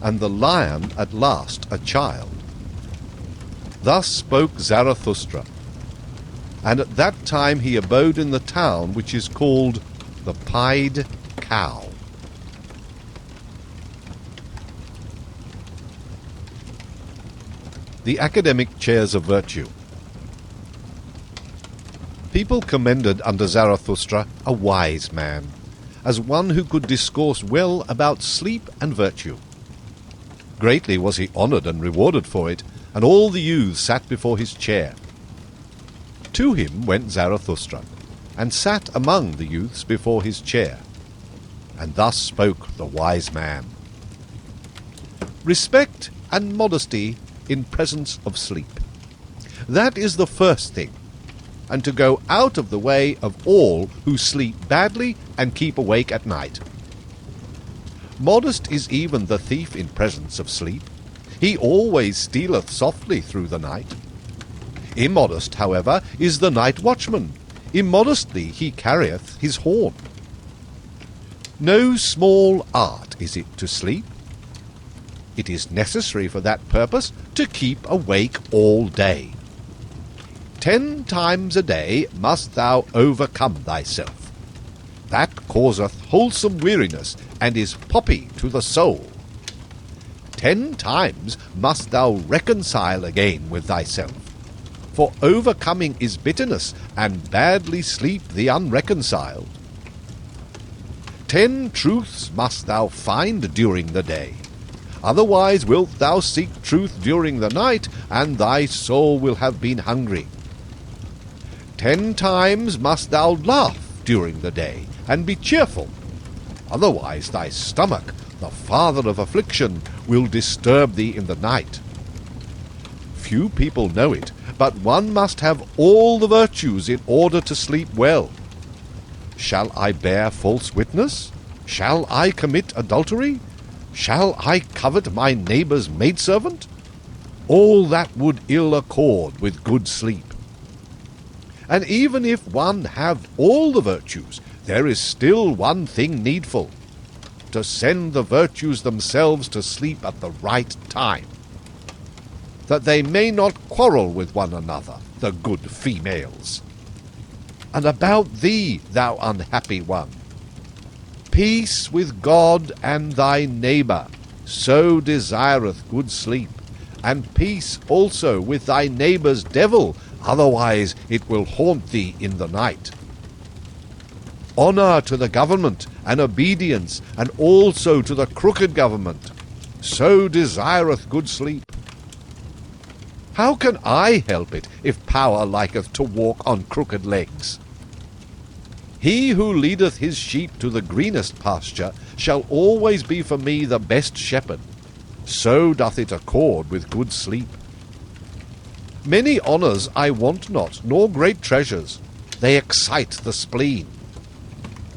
and the lion at last a child. Thus spoke Zarathustra, and at that time he abode in the town which is called the Pied Cow. The academic chairs of virtue. People commended under Zarathustra a wise man, as one who could discourse well about sleep and virtue. Greatly was he honoured and rewarded for it, and all the youths sat before his chair. To him went Zarathustra, and sat among the youths before his chair. And thus spoke the wise man. Respect and modesty in presence of sleep. That is the first thing, and to go out of the way of all who sleep badly and keep awake at night. Modest is even the thief in presence of sleep. He always stealeth softly through the night. Immodest, however, is the night watchman. Immodestly he carrieth his horn. No small art is it to sleep. It is necessary for that purpose to keep awake all day. 10 times a day must thou overcome thyself. That causeth wholesome weariness, and is poppy to the soul. 10 times must thou reconcile again with thyself. For overcoming is bitterness, and badly sleep the unreconciled. 10 truths must thou find during the day. Otherwise wilt thou seek truth during the night, and thy soul will have been hungry. 10 times must thou laugh during the day, and be cheerful. Otherwise thy stomach, the father of affliction, will disturb thee in the night. Few people know it, but one must have all the virtues in order to sleep well. Shall I bear false witness? Shall I commit adultery? Shall I covet my neighbour's maidservant? All that would ill accord with good sleep. And even if one have all the virtues, there is still one thing needful: to send the virtues themselves to sleep at the right time, that they may not quarrel with one another, the good females. And about thee, thou unhappy one, peace with God and thy neighbour, so desireth good sleep, and peace also with thy neighbour's devil, otherwise it will haunt thee in the night. Honour to the government, and obedience, and also to the crooked government, so desireth good sleep. How can I help it, if power liketh to walk on crooked legs? He who leadeth his sheep to the greenest pasture shall always be for me the best shepherd. So doth it accord with good sleep. Many honours I want not, nor great treasures. They excite the spleen.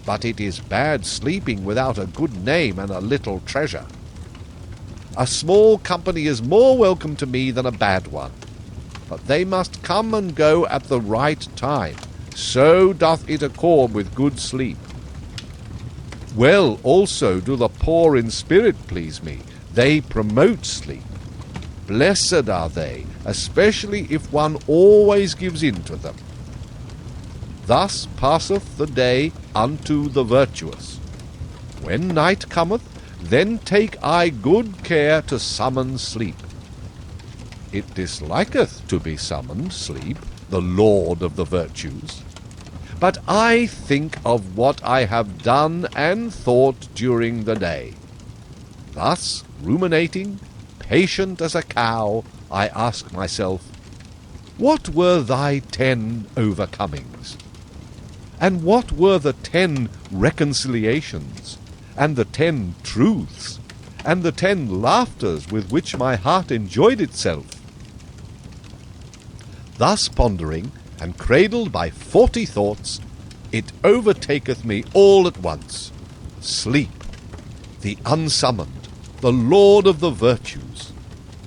But it is bad sleeping without a good name and a little treasure. A small company is more welcome to me than a bad one. But they must come and go at the right time. So doth it accord with good sleep. Well also do the poor in spirit please me. They promote sleep. Blessed are they, especially if one always gives in to them. Thus passeth the day unto the virtuous. When night cometh, then take I good care to summon sleep. It disliketh to be summoned, sleep, the lord of the virtues. But I think of what I have done and thought during the day. Thus, ruminating, patient as a cow, I ask myself, what were thy 10 overcomings? And what were the 10 reconciliations, and the 10 truths, and the 10 laughters with which my heart enjoyed itself? Thus pondering, and cradled by 40 thoughts, it overtaketh me all at once. Sleep, the unsummoned, the lord of the virtues.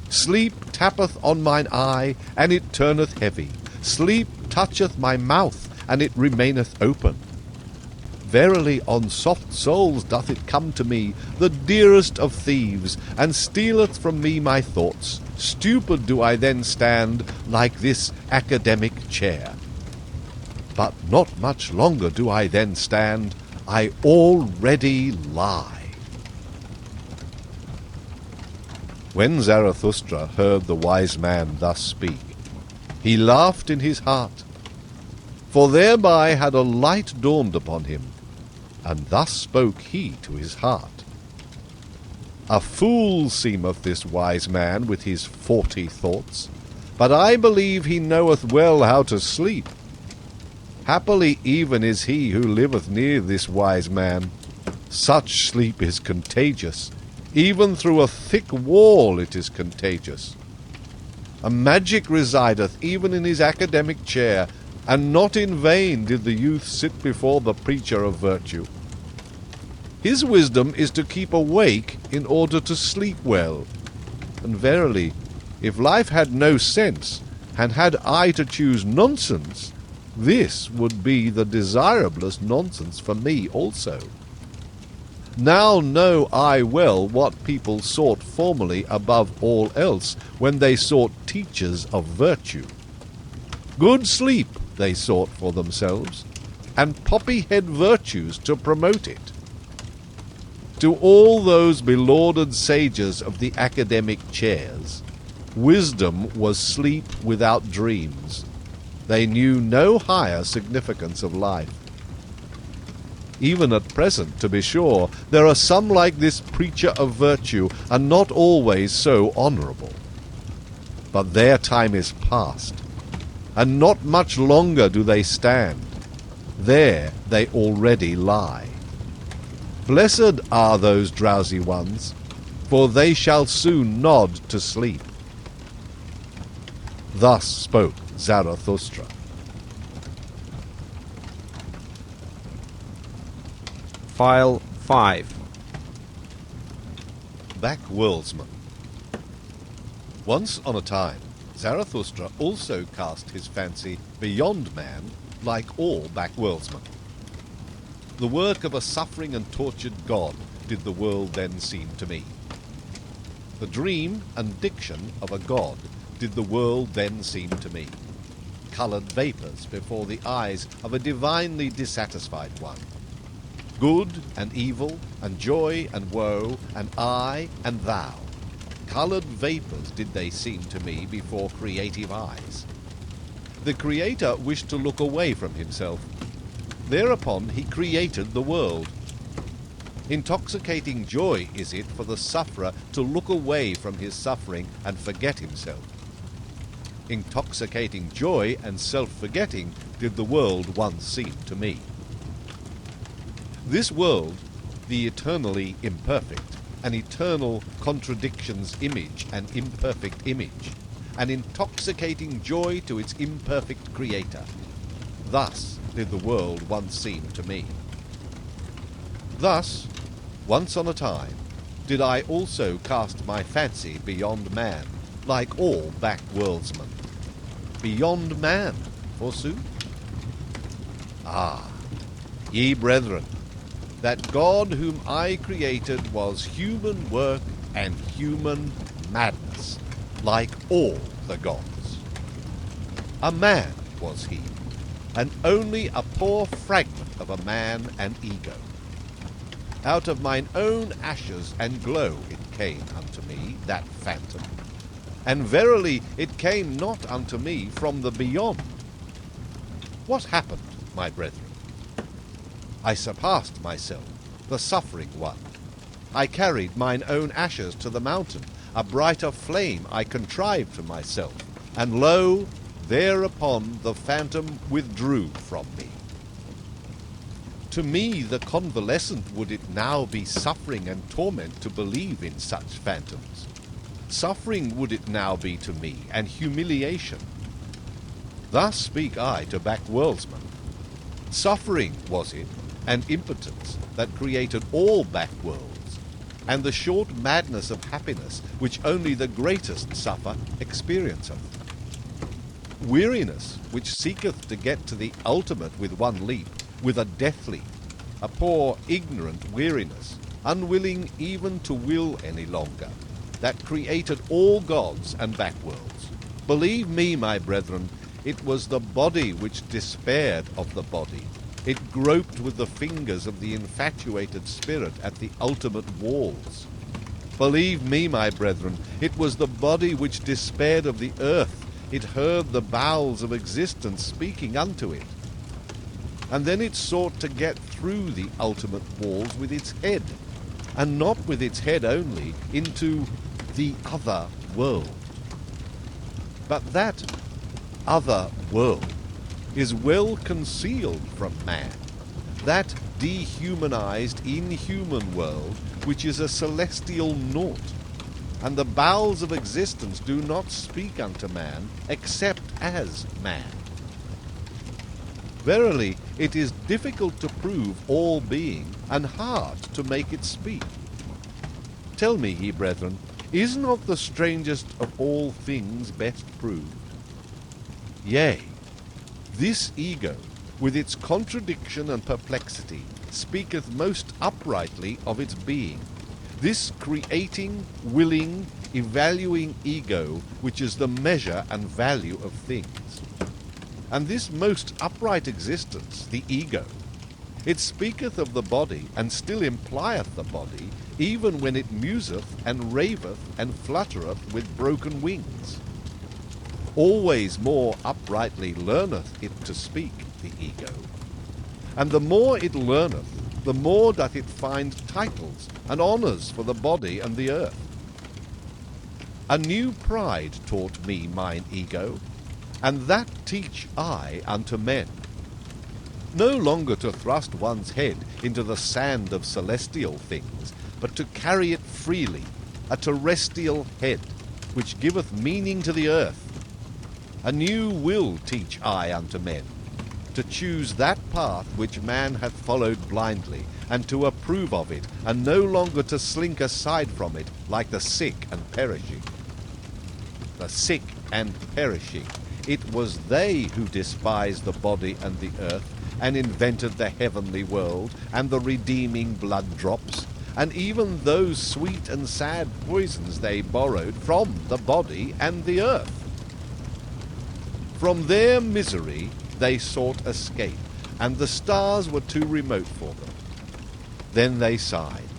Sleep tappeth on mine eye, and it turneth heavy. Sleep toucheth my mouth, and it remaineth open. Verily on soft souls doth it come to me, the dearest of thieves, and stealeth from me my thoughts. Stupid do I then stand, like this academic chair. But not much longer do I then stand, I already lie. When Zarathustra heard the wise man thus speak, he laughed in his heart, for thereby had a light dawned upon him, and thus spoke he to his heart. A fool seemeth this wise man with his 40 thoughts, but I believe he knoweth well how to sleep. Happily even is he who liveth near this wise man. Such sleep is contagious. Even through a thick wall it is contagious. A magic resideth even in his academic chair, and not in vain did the youth sit before the preacher of virtue. His wisdom is to keep awake in order to sleep well. And verily, if life had no sense, and had I to choose nonsense, this would be the desirablest nonsense for me also. Now know I well what people sought formerly above all else when they sought teachers of virtue. Good sleep they sought for themselves, and poppy-head virtues to promote it. To all those belauded sages of the academic chairs, wisdom was sleep without dreams. They knew no higher significance of life. Even at present, to be sure, there are some like this preacher of virtue, and not always so honourable. But their time is past, and not much longer do they stand. There they already lie. Blessed are those drowsy ones, for they shall soon nod to sleep. Thus spoke Zarathustra.
File 5.
Backworldsman. Once on a time, Zarathustra also cast his fancy beyond man, like all backworldsmen. The work of a suffering and tortured god did the world then seem to me. The dream and diction of a god did the world then seem to me. Coloured vapours before the eyes of a divinely dissatisfied one. Good and evil, and joy and woe, and I and thou. Coloured vapours did they seem to me before creative eyes. The Creator wished to look away from himself. Thereupon he created the world. Intoxicating joy is it for the sufferer to look away from his suffering and forget himself. Intoxicating joy and self-forgetting did the world once seem to me. This world, the eternally imperfect, an eternal contradictions image and imperfect image, an intoxicating joy to its imperfect creator. Thus did the world once seem to me. Thus, once on a time, did I also cast my fancy beyond man, like all back-worldsmen. Beyond man, forsooth? Ah, ye brethren, that God whom I created was human work and human madness, like all the gods. A man was he, and only a poor fragment of a man and ego. Out of mine own ashes and glow it came unto me, that phantom. And verily it came not unto me from the beyond. What happened, my brethren? I surpassed myself, the suffering one. I carried mine own ashes to the mountain, a brighter flame I contrived for myself, and lo, thereupon the phantom withdrew from me. To me, the convalescent, would it now be suffering and torment to believe in such phantoms? Suffering would it now be to me, and humiliation. Thus speak I to back-worldsmen. Suffering was it, and impotence, that created all back-worlds, and the short madness of happiness which only the greatest suffer experienceth. Weariness, which seeketh to get to the ultimate with one leap, with a death leap, a poor ignorant weariness, unwilling even to will any longer, that created all gods and backworlds. Believe me, my brethren, it was the body which despaired of the body. It groped with the fingers of the infatuated spirit at the ultimate walls. Believe me, my brethren, it was the body which despaired of the earth. It heard the bowels of existence speaking unto it. And then it sought to get through the ultimate walls with its head, and not with its head only, into the other world. But that other world is well concealed from man, that dehumanized, inhuman world which is a celestial naught, and the bowels of existence do not speak unto man except as man. Verily, it is difficult to prove all being, and hard to make it speak. Tell me, ye brethren, is not the strangest of all things best proved? Yea, this ego, with its contradiction and perplexity, speaketh most uprightly of its being, this creating, willing, evaluating ego, which is the measure and value of things. And this most upright existence, the ego, it speaketh of the body, and still implieth the body, even when it museth, and raveth, and fluttereth with broken wings. Always more uprightly learneth it to speak, the ego. And the more it learneth, the more doth it find titles and honours for the body and the earth. A new pride taught me mine ego, and that teach I unto men. No longer to thrust one's head into the sand of celestial things, but to carry it freely, a terrestrial head, which giveth meaning to the earth. A new will teach I unto men, to choose that path which man hath followed blindly, and to approve of it, and no longer to slink aside from it like the sick and perishing. The sick and perishing, it was they who despised the body and the earth, and invented the heavenly world, and the redeeming blood drops, and even those sweet and sad poisons they borrowed from the body and the earth. From their misery they sought escape, and the stars were too remote for them. Then they sighed,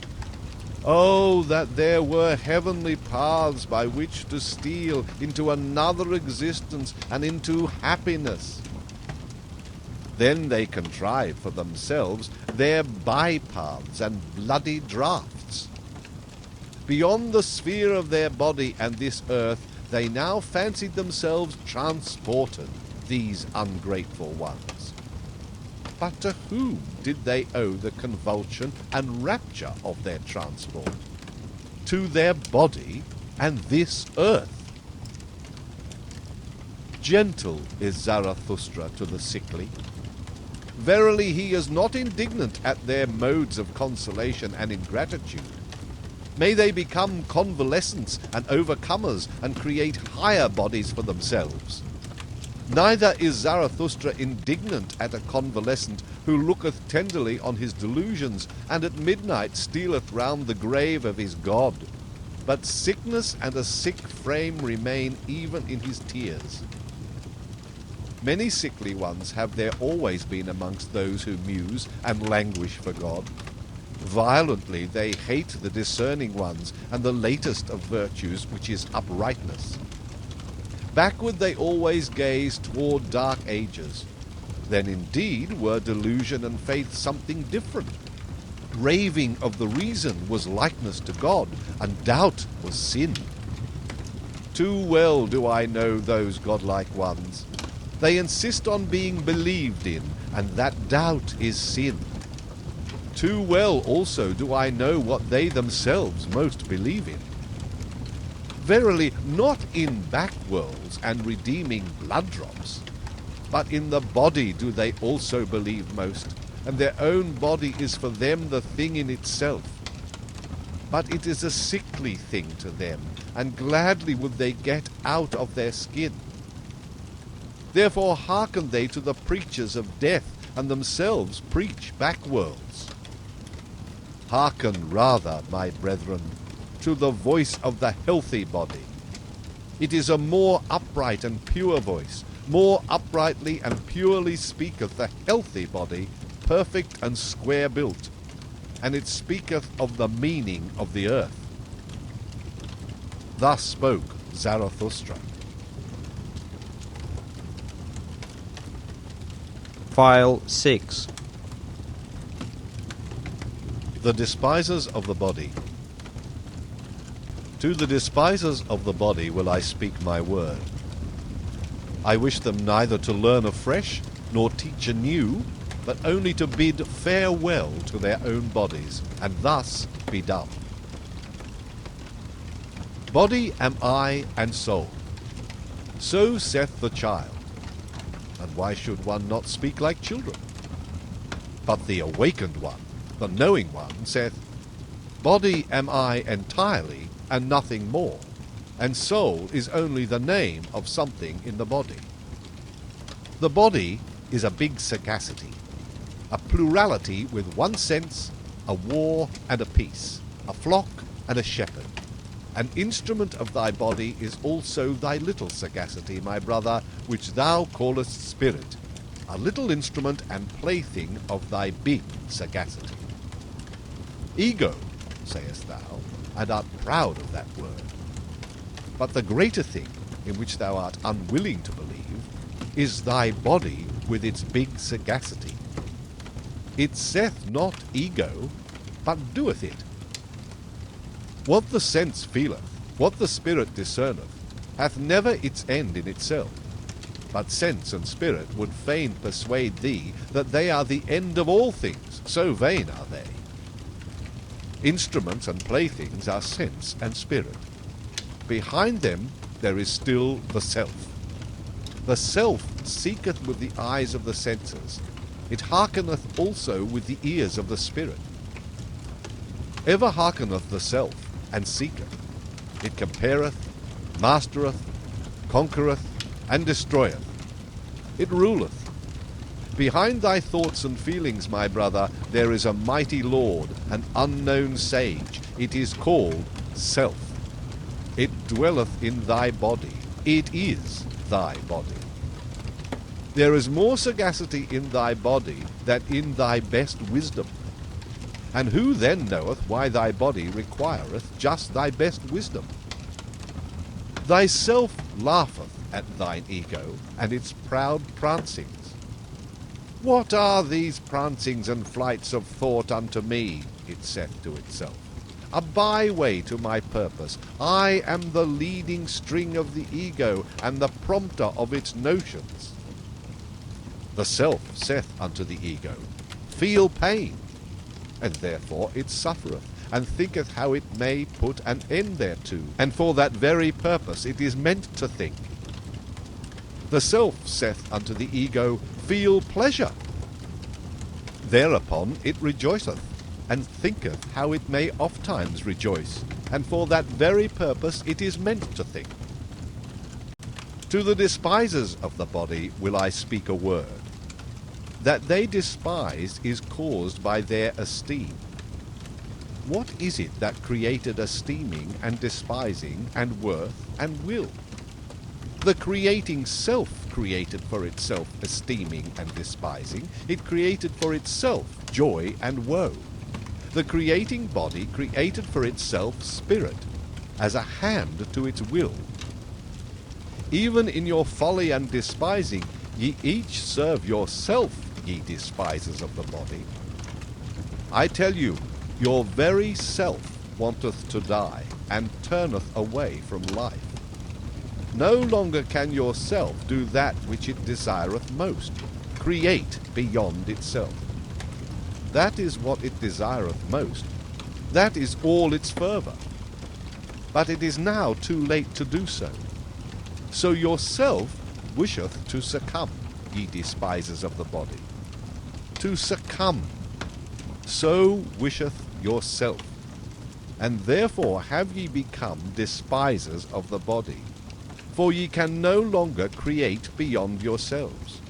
"Oh, that there were heavenly paths by which to steal into another existence and into happiness." Then they contrived for themselves their bypaths and bloody draughts. Beyond the sphere of their body and this earth, they now fancied themselves transported, these ungrateful ones. But to whom did they owe the convulsion and rapture of their transport? To their body and this earth. Gentle is Zarathustra to the sickly. Verily he is not indignant at their modes of consolation and ingratitude. May they become convalescents and overcomers and create higher bodies for themselves. Neither is Zarathustra indignant at a convalescent who looketh tenderly on his delusions, and at midnight stealeth round the grave of his God. But sickness and a sick frame remain even in his tears. Many sickly ones have there always been amongst those who muse and languish for God. Violently they hate the discerning ones and the latest of virtues, which is uprightness. Backward they always gaze toward dark ages. Then indeed were delusion and faith something different. Raving of the reason was likeness to God, and doubt was sin. Too well do I know those godlike ones. They insist on being believed in, and that doubt is sin. Too well also do I know what they themselves most believe in. Verily, not in back-worlds and redeeming blood drops, but in the body do they also believe most, and their own body is for them the thing in itself. But it is a sickly thing to them, and gladly would they get out of their skin. Therefore hearken they to the preachers of death, and themselves preach back-worlds. Hearken rather, my brethren, to the voice of the healthy body. It is a more upright and pure voice. More uprightly and purely speaketh the healthy body, perfect and square built, and it speaketh of the meaning of the earth. Thus spoke Zarathustra.
File 6.
The despisers of the body. To the despisers of the body will I speak my word. I wish them neither to learn afresh, nor teach anew, but only to bid farewell to their own bodies, and thus be dumb. Body am I, and soul. So saith the child. And why should one not speak like children? But the awakened one, the knowing one, saith, Body am I entirely, and nothing more, and soul is only the name of something in the body. The body is a big sagacity, a plurality with one sense, a war and a peace, a flock and a shepherd. An instrument of thy body is also thy little sagacity, my brother, which thou callest spirit, a little instrument and plaything of thy big sagacity. Ego, sayest thou, and art proud of that word. But the greater thing, in which thou art unwilling to believe, is thy body with its big sagacity. It saith not ego, but doeth it. What the sense feeleth, what the spirit discerneth, hath never its end in itself. But sense and spirit would fain persuade thee that they are the end of all things, so vain are they. Instruments and playthings are sense and spirit. Behind them there is still the self. The self seeketh with the eyes of the senses. It hearkeneth also with the ears of the spirit. Ever hearkeneth the self, and seeketh. It compareth, mastereth, conquereth, and destroyeth. It ruleth. Behind thy thoughts and feelings, my brother, there is a mighty lord, an unknown sage. It is called self. It dwelleth in thy body. It is thy body. There is more sagacity in thy body than in thy best wisdom. And who then knoweth why thy body requireth just thy best wisdom? Thyself laugheth at thine ego and its proud prancings. What are these prancings and flights of thought unto me? It saith to itself. A byway to my purpose. I am the leading string of the ego, and the prompter of its notions. The self saith unto the ego, Feel pain, and therefore it suffereth, and thinketh how it may put an end thereto, and for that very purpose it is meant to think. The self saith unto the ego, Feel pleasure. Thereupon it rejoiceth, and thinketh how it may ofttimes rejoice, and for that very purpose it is meant to think. To the despisers of the body will I speak a word. That they despise is caused by their esteem. What is it that created esteeming and despising and worth and will? The creating self created for itself esteeming and despising. It created for itself joy and woe. The creating body created for itself spirit, as a hand to its will. Even in your folly and despising, ye each serve yourself, ye despisers of the body. I tell you, your very self wanteth to die, and turneth away from life. No longer can your self do that which it desireth most, create beyond itself. That is what it desireth most. That is all its fervour. But it is now too late to do so. So yourself wisheth to succumb, ye despisers of the body. To succumb. So wisheth yourself. And therefore have ye become despisers of the body. For ye can no longer create beyond yourselves.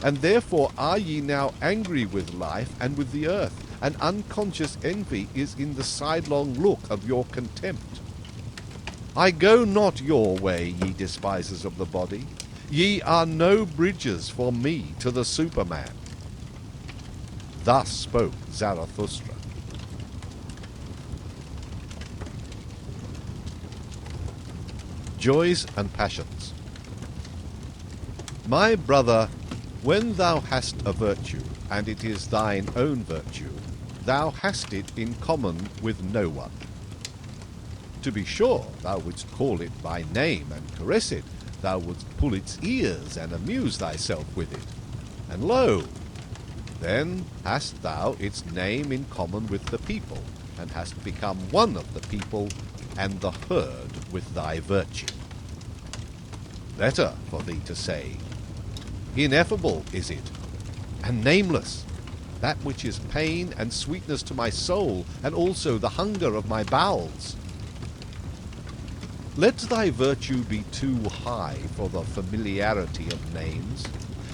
And therefore are ye now angry with life and with the earth, and unconscious envy is in the sidelong look of your contempt. I go not your way, ye despisers of the body. Ye are no bridges for me to the Superman. Thus spoke Zarathustra. Joys and Passions. My brother, when thou hast a virtue, and it is thine own virtue, thou hast it in common with no one. To be sure, thou wouldst call it by name and caress it, thou wouldst pull its ears and amuse thyself with it. And lo, then hast thou its name in common with the people, and hast become one of the people, and the herd with thy virtue. Better for thee to say, Ineffable is it, and nameless, that which is pain and sweetness to my soul, and also the hunger of my bowels. Let thy virtue be too high for the familiarity of names,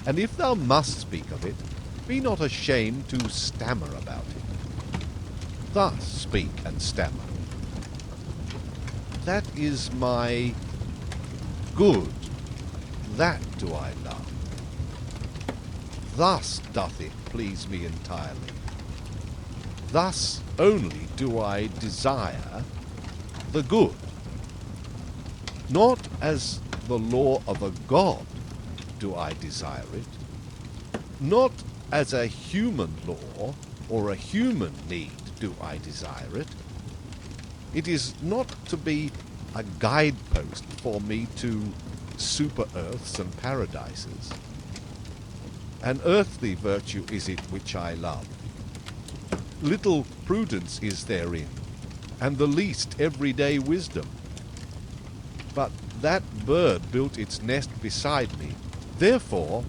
and if thou must speak of it, be not ashamed to stammer about it. Thus speak and stammer. That is my good, that do I love. Thus doth it please me entirely. Thus only do I desire the good. Not as the law of a god do I desire it. Not as a human law or a human need do I desire it. It is not to be a guidepost for me to super-earths and paradises. An earthly virtue is it which I love. Little prudence is therein, and the least everyday wisdom. But that bird built its nest beside me, therefore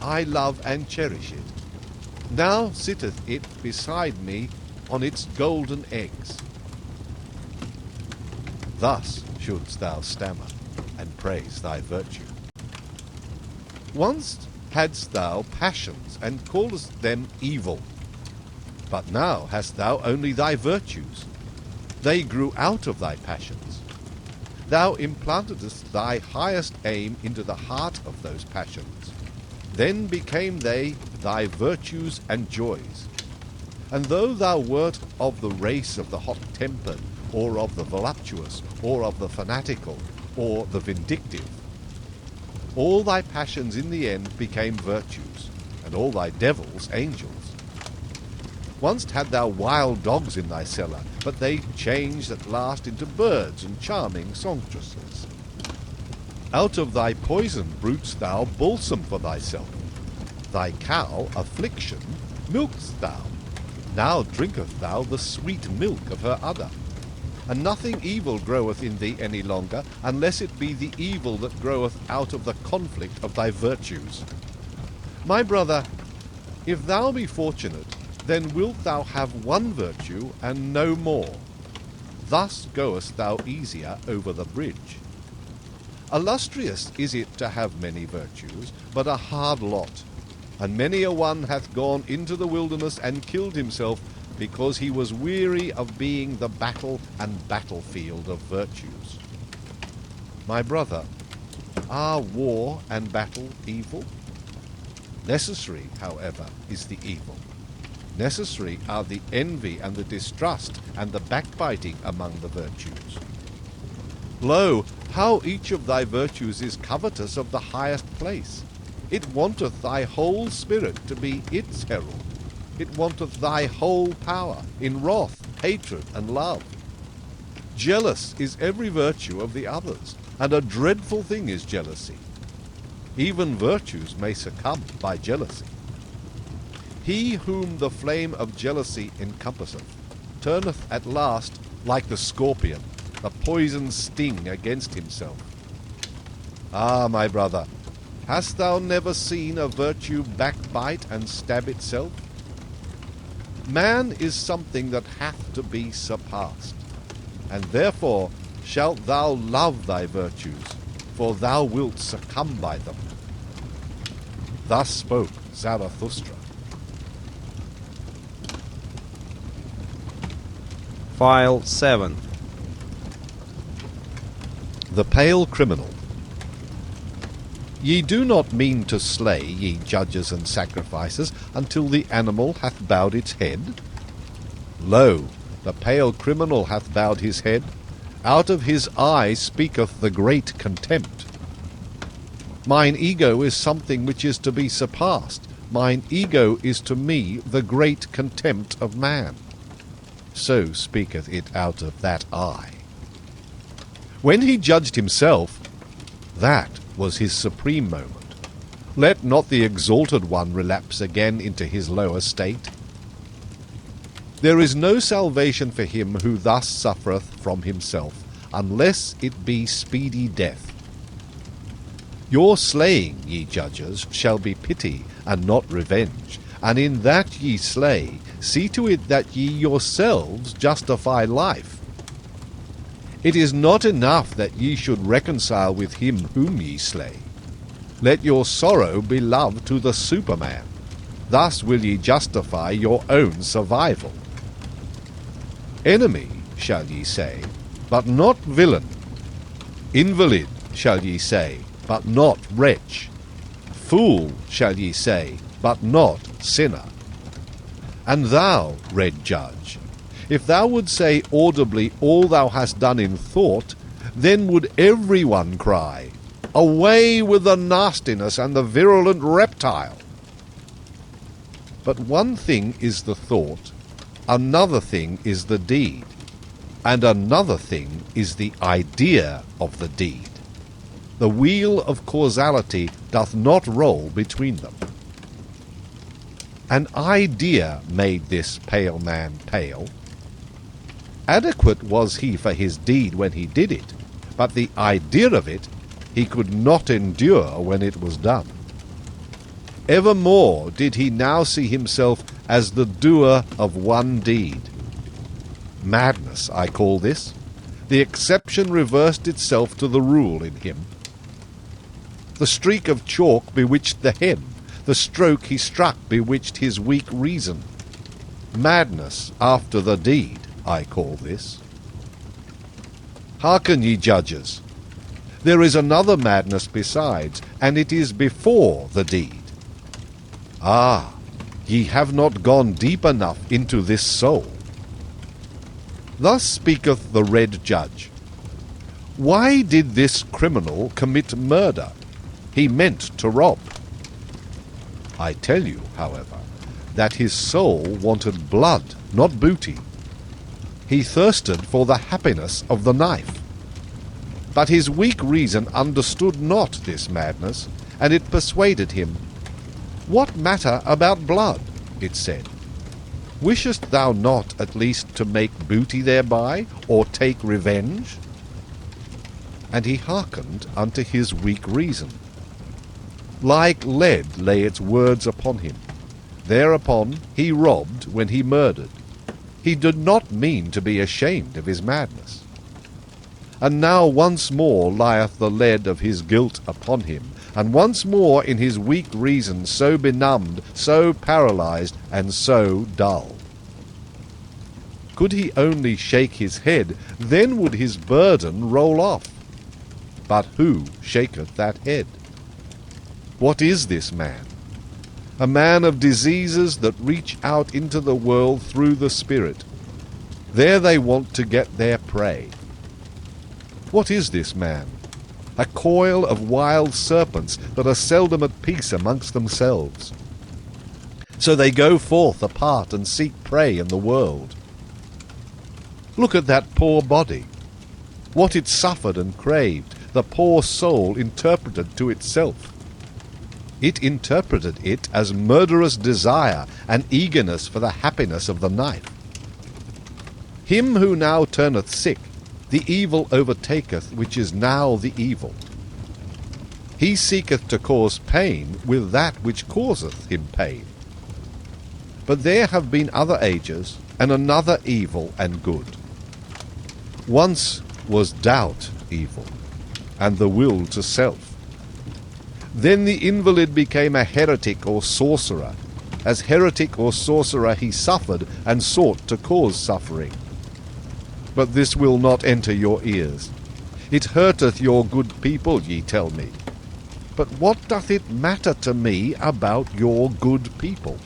I love and cherish it. Now sitteth it beside me on its golden eggs. Thus shouldst thou stammer, and praise thy virtue. Once hadst thou passions, and callest them evil. But now hast thou only thy virtues. They grew out of thy passions. Thou implantedst thy highest aim into the heart of those passions. Then became they thy virtues and joys. And though thou wert of the race of the hot-tempered, or of the voluptuous, or of the fanatical, or the vindictive, all thy passions in the end became virtues, and all thy devils angels. Once had thou wild dogs in thy cellar, but they changed at last into birds and charming songstresses. Out of thy poison brewedst thou balsam for thyself. Thy cow, affliction, milk'st thou. Now drinketh thou the sweet milk of her udder. and nothing evil groweth in thee any longer, unless it be the evil that groweth out of the conflict of thy virtues. My brother, if thou be fortunate, then wilt thou have one virtue and no more. Thus goest thou easier over the bridge. Illustrious is it to have many virtues, but a hard lot. And many a one hath gone into the wilderness and killed himself, because he was weary of being the battle and battlefield of virtues. My brother, are war and battle evil? Necessary, however, is the evil. Necessary are the envy and the distrust and the backbiting among the virtues. Lo, how each of thy virtues is covetous of the highest place! It wanteth thy whole spirit to be its herald. It wanteth thy whole power in wrath, hatred, and love. Jealous is every virtue of the others, and a dreadful thing is jealousy. Even virtues may succumb by jealousy. He whom the flame of jealousy encompasseth turneth at last like the scorpion, the poisoned sting against himself. Ah, my brother, hast thou never seen a virtue backbite and stab itself? Man is something that hath to be surpassed, and therefore shalt thou love thy virtues, for thou wilt succumb by them. Thus spoke Zarathustra.
File 7.
The Pale Criminal. Ye do not mean to slay, ye judges and sacrificers, until the animal hath bowed its head? Lo, the pale criminal hath bowed his head. Out of his eye speaketh the great contempt. Mine ego is something which is to be surpassed. Mine ego is to me the great contempt of man. So speaketh it out of that eye. When he judged himself, that was his supreme moment. Let not the exalted one relapse again into his lower state. There is no salvation for him who thus suffereth from himself, unless it be speedy death. Your slaying, ye judges, shall be pity, and not revenge, and in that ye slay, see to it that ye yourselves justify life. It is not enough that ye should reconcile with him whom ye slay. Let your sorrow be love to the Superman. Thus will ye justify your own survival. Enemy, shall ye say, but not villain. Invalid, shall ye say, but not wretch. Fool, shall ye say, but not sinner. And thou, red judge, if thou would say audibly all thou hast done in thought, then would every one cry, Away with the nastiness and the virulent reptile! But one thing is the thought, another thing is the deed, and another thing is the idea of the deed. The wheel of causality doth not roll between them. An idea made this pale man pale. Adequate was he for his deed when he did it, but the idea of it he could not endure when it was done. Evermore did he now see himself as the doer of one deed. Madness, I call this. The exception reversed itself to the rule in him. The streak of chalk bewitched the hem, the stroke he struck bewitched his weak reason. Madness after the deed, I call this. Hearken, ye judges. There is another madness besides, and it is before the deed. Ah, ye have not gone deep enough into this soul. Thus speaketh the red judge. Why did this criminal commit murder? He meant to rob. I tell you, however, that his soul wanted blood, not booty. He thirsted for the happiness of the knife. But his weak reason understood not this madness, and it persuaded him. What matter about blood? It said. Wishest thou not at least to make booty thereby, or take revenge? And he hearkened unto his weak reason. Like lead lay its words upon him. Thereupon he robbed when he murdered. He did not mean to be ashamed of his madness. And now once more lieth the lead of his guilt upon him, and once more in his weak reason so benumbed, so paralyzed, and so dull. Could he only shake his head, then would his burden roll off. But who shaketh that head? What is this man? A man of diseases that reach out into the world through the spirit. There they want to get their prey. What is this man? A coil of wild serpents that are seldom at peace amongst themselves. So they go forth apart and seek prey in the world. Look at that poor body. What it suffered and craved, the poor soul interpreted to itself. It interpreted it as murderous desire and eagerness for the happiness of the knife. Him who now turneth sick, the evil overtaketh which is now the evil. He seeketh to cause pain with that which causeth him pain. But there have been other ages, and another evil and good. Once was doubt evil, and the will to self. Then the invalid became a heretic or sorcerer. As heretic or sorcerer he suffered and sought to cause suffering. But this will not enter your ears. It hurteth your good people, ye tell me. But what doth it matter to me about your good people?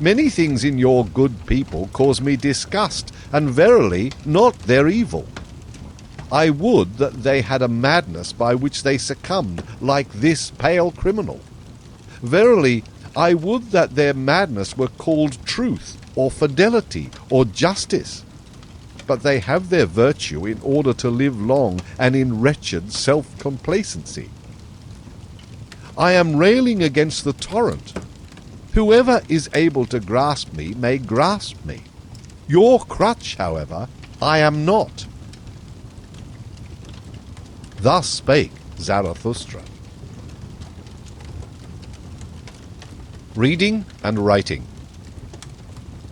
Many things in your good people cause me disgust, and verily not their evil. I would that they had a madness by which they succumbed, like this pale criminal. Verily, I would that their madness were called truth, or fidelity, or justice. But they have their virtue in order to live long, and in wretched self-complacency. I am railing against the torrent. Whoever is able to grasp me may grasp me. Your crutch, however, I am not. Thus spake Zarathustra. Reading and writing.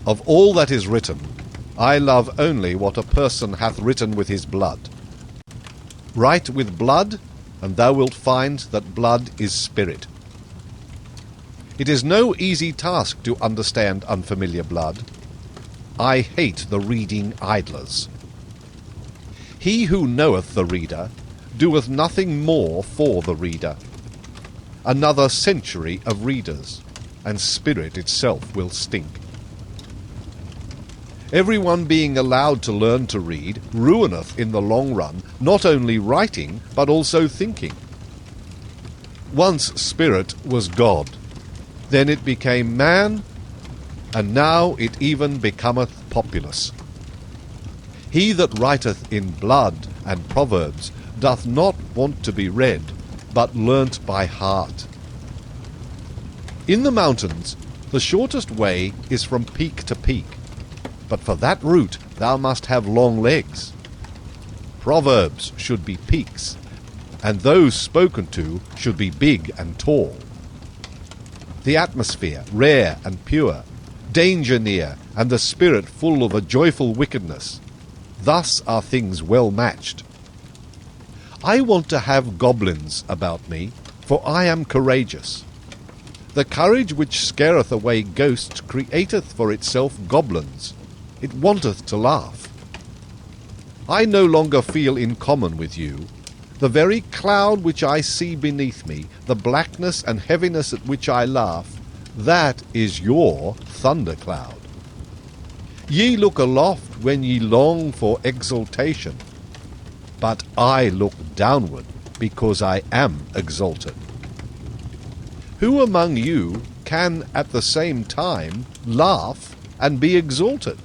Of all that is written, I love only what a person hath written with his blood. Write with blood, and thou wilt find that blood is spirit. It is no easy task to understand unfamiliar blood. I hate the reading idlers. He who knoweth the reader doeth nothing more for the reader. Another century of readers, and spirit itself will stink. Everyone being allowed to learn to read ruineth in the long run not only writing, but also thinking. Once spirit was God, then it became man, and now it even becometh populace. He that writeth in blood and proverbs doth not want to be read, but learnt by heart. In the mountains the shortest way is from peak to peak, but for that route thou must have long legs. Proverbs should be peaks, and those spoken to should be big and tall. The atmosphere rare and pure, danger near, and the spirit full of a joyful wickedness. Thus are things well matched. I want to have goblins about me, for I am courageous. The courage which scareth away ghosts createth for itself goblins. It wanteth to laugh. I no longer feel in common with you. The very cloud which I see beneath me, the blackness and heaviness at which I laugh, that is your thundercloud. Ye look aloft when ye long for exaltation, but I look downward because I am exalted. Who among you can at the same time laugh and be exalted?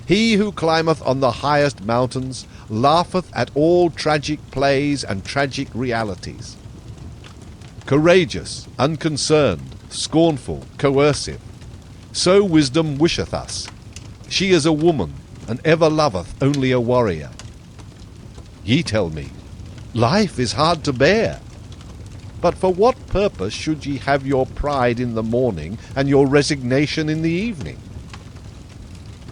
He who climbeth on the highest mountains laugheth at all tragic plays and tragic realities. Courageous, unconcerned, scornful, coercive, So wisdom wisheth us. She is a woman, and ever loveth only a warrior. Ye tell me, life is hard to bear. But for what purpose should ye have your pride in the morning, and your resignation in the evening?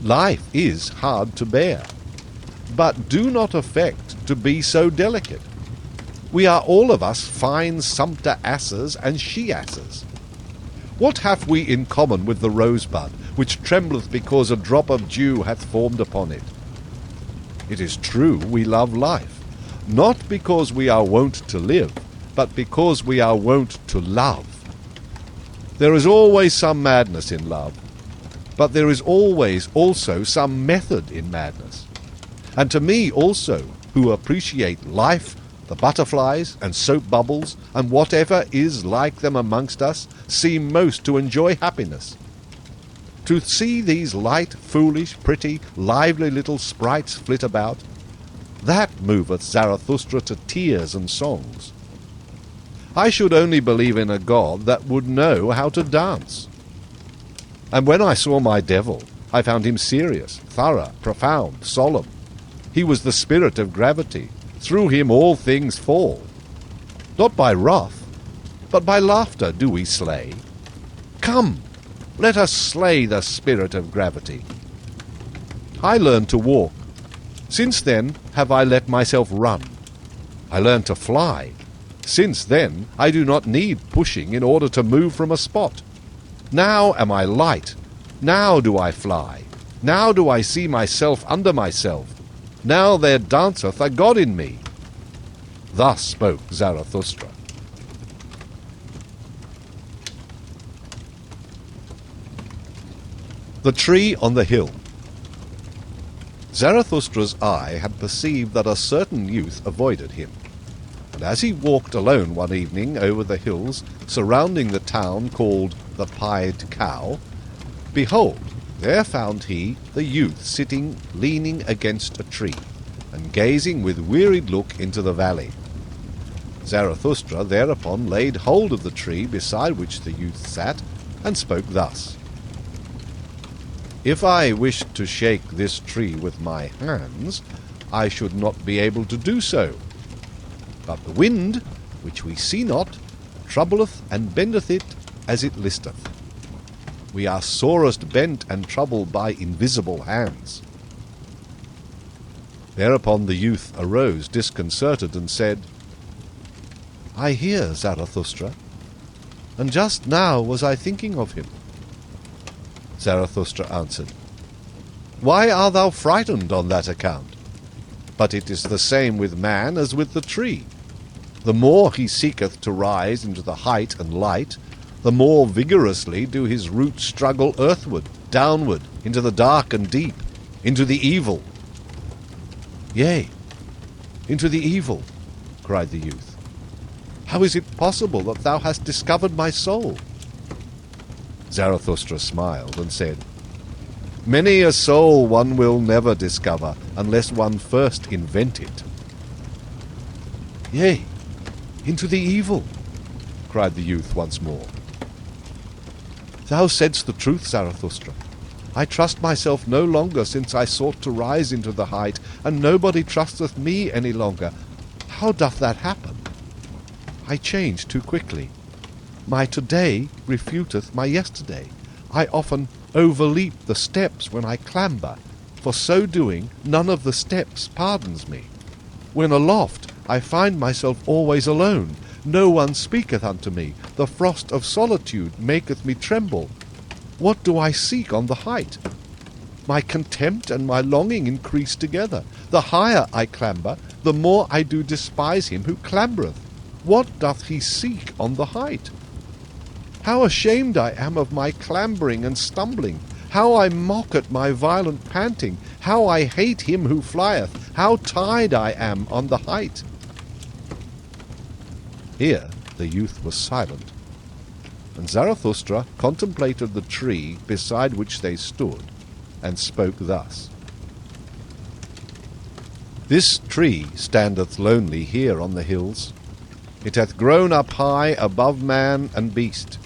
Life is hard to bear, but do not affect to be so delicate. We are all of us fine sumpter asses and she-asses. What have we in common with the rosebud, which trembleth because a drop of dew hath formed upon it? It is true we love life, not because we are wont to live, but because we are wont to love. There is always some madness in love, but there is always also some method in madness. And to me also, who appreciate life, the butterflies and soap bubbles, and whatever is like them amongst us, seem most to enjoy happiness. To see these light, foolish, pretty, lively little sprites flit about, that moveth Zarathustra to tears and songs. I should only believe in a God that would know how to dance. And when I saw my devil, I found him serious, thorough, profound, solemn. He was the spirit of gravity. Through him all things fall. Not by wrath, but by laughter do we slay. Come, let us slay the spirit of gravity. I learned to walk. Since then have I let myself run. I learned to fly. Since then I do not need pushing in order to move from a spot. Now am I light. Now do I fly. Now do I see myself under myself. Now there danceth a God in me. Thus spoke Zarathustra. The Tree on the Hill. Zarathustra's eye had perceived that a certain youth avoided him, and as he walked alone one evening over the hills surrounding the town called the Pied Cow, behold, there found he the youth sitting leaning against a tree, and gazing with wearied look into the valley. Zarathustra thereupon laid hold of the tree beside which the youth sat, and spoke thus. If I wished to shake this tree with my hands, I should not be able to do so. But the wind, which we see not, troubleth and bendeth it as it listeth. We are sorest bent and troubled by invisible hands. Thereupon the youth arose disconcerted and said, I hear Zarathustra, and just now was I thinking of him. Zarathustra answered, Why art thou frightened on that account? But it is the same with man as with the tree. The more he seeketh to rise into the height and light, the more vigorously do his roots struggle earthward, downward, into the dark and deep, into the evil. Yea, into the evil, cried the youth. How is it possible that thou hast discovered my soul? Zarathustra smiled and said, Many a soul one will never discover unless one first invent it. Yea, into the evil, cried the youth once more. Thou saidst the truth, Zarathustra. I trust myself no longer since I sought to rise into the height, and nobody trusteth me any longer. How doth that happen? I change too quickly. My today refuteth my yesterday. I often overleap the steps when I clamber. For so doing, none of the steps pardons me. When aloft, I find myself always alone. No one speaketh unto me. The frost of solitude maketh me tremble. What do I seek on the height? My contempt and my longing increase together. The higher I clamber, the more I do despise him who clambereth. What doth he seek on the height? How ashamed I am of my clambering and stumbling! How I mock at my violent panting! How I hate him who flieth! How tied I am on the height! Here the youth was silent, and Zarathustra contemplated the tree beside which they stood, and spoke thus. This tree standeth lonely here on the hills. It hath grown up high above man and beast,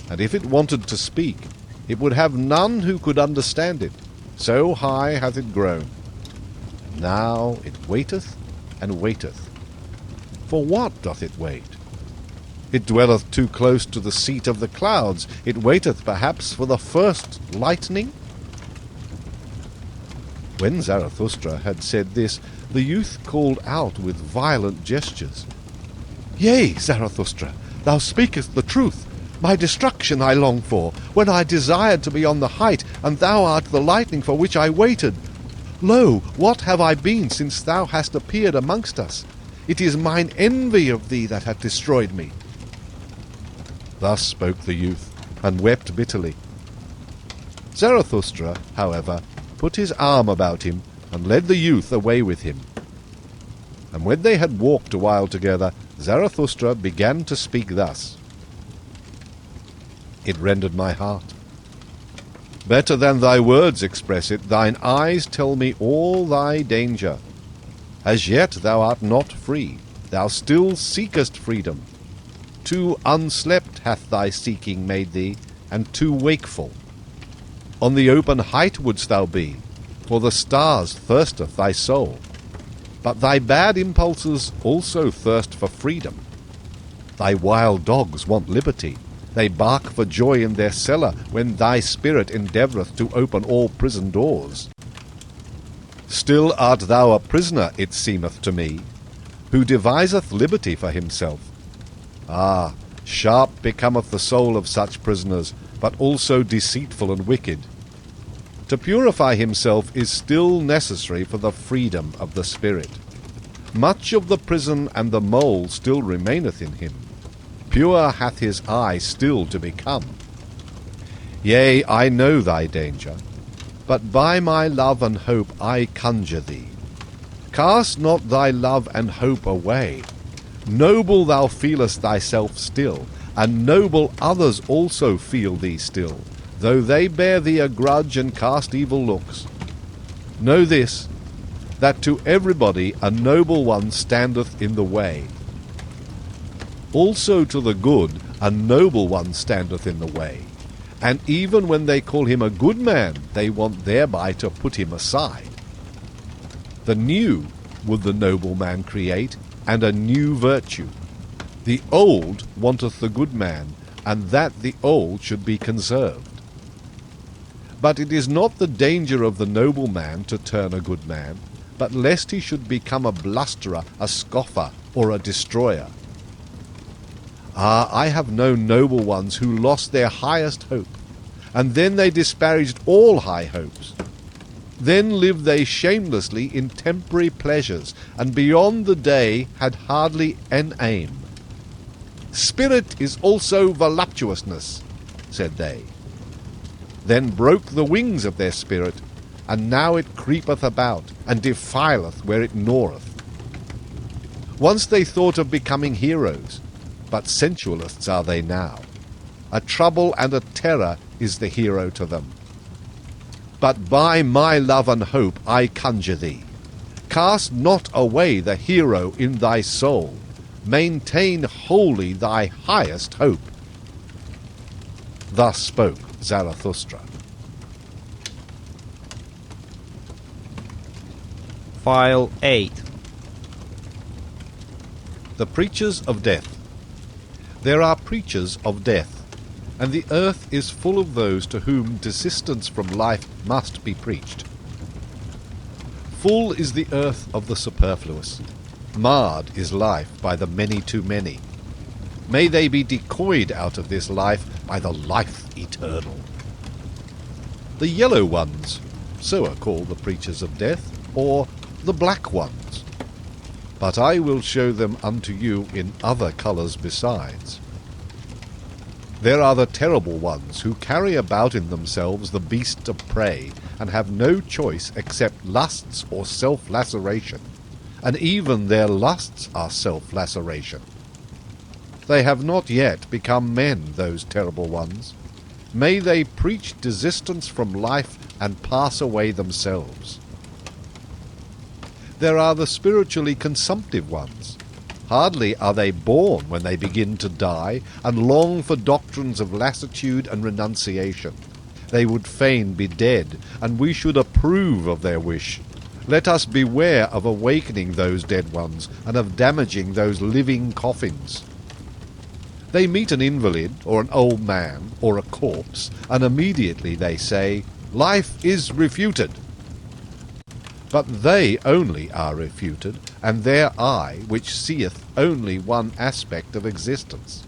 and if it wanted to speak, It would have none who could understand it, so high hath it grown. Now it waiteth and waiteth. For what doth it wait? It dwelleth too close to the seat of the clouds. It waiteth perhaps for the first lightning. When Zarathustra had said this, the youth called out with violent gestures, Yea, Zarathustra, thou speakest the truth. My destruction I long for, when I desired to be on the height, and thou art the lightning for which I waited. Lo, what have I been since thou hast appeared amongst us? It is mine envy of thee that hath destroyed me. Thus spoke the youth, and wept bitterly. Zarathustra, however, put his arm about him, and led the youth away with him. And when they had walked a while together, Zarathustra began to speak thus. It rendered my heart. Better than thy words express it, thine eyes tell me all thy danger. As yet thou art not free, thou still seekest freedom. Too unslept hath thy seeking made thee, and too wakeful. On the open height wouldst thou be, for the stars thirsteth thy soul. But thy bad impulses also thirst for freedom. Thy wild dogs want liberty. They bark for joy in their cellar when thy spirit endeavoureth to open all prison doors. Still art thou a prisoner, it seemeth to me, who deviseth liberty for himself. Ah, sharp becometh the soul of such prisoners, but also deceitful and wicked. To purify himself is still necessary for the freedom of the spirit. Much of the prison and the mole still remaineth in him. Pure hath his eye still to become. Yea, I know thy danger, but by my love and hope I conjure thee. Cast not thy love and hope away. Noble thou feelest thyself still, and noble others also feel thee still, though they bear thee a grudge and cast evil looks. Know this, that to everybody a noble one standeth in the way. Also to the good a noble one standeth in the way, and even when they call him a good man, they want thereby to put him aside. The new would the noble man create, and a new virtue. The old wanteth the good man, and that the old should be conserved. But it is not the danger of the noble man to turn a good man, but lest he should become a blusterer, a scoffer, or a destroyer. Ah, I have known noble ones who lost their highest hope, and then they disparaged all high hopes. Then lived they shamelessly in temporary pleasures, and beyond the day had hardly an aim. Spirit is also voluptuousness, said they. Then broke the wings of their spirit, and now it creepeth about, and defileth where it gnaweth. Once they thought of becoming heroes, but sensualists are they now. A trouble and a terror is the hero to them. But by my love and hope I conjure thee, cast not away the hero in thy soul, maintain wholly thy highest hope. Thus spoke Zarathustra.
File 8.
The preachers of death. There are preachers of death, and the earth is full of those to whom desistance from life must be preached. Full is the earth of the superfluous. Marred is life by the many too many. May they be decoyed out of this life by the life eternal. The yellow ones, so are called the preachers of death, or the black ones. But I will show them unto you in other colours besides. There are the terrible ones who carry about in themselves the beast of prey, and have no choice except lusts or self-laceration, and even their lusts are self-laceration. They have not yet become men, those terrible ones. May they preach desistance from life and pass away themselves. There are the spiritually consumptive ones. Hardly are they born when they begin to die, and long for doctrines of lassitude and renunciation. They would fain be dead, and we should approve of their wish. Let us beware of awakening those dead ones, and of damaging those living coffins. They meet an invalid, or an old man, or a corpse, and immediately they say, "Life is refuted." But they only are refuted, and their eye, which seeth only one aspect of existence.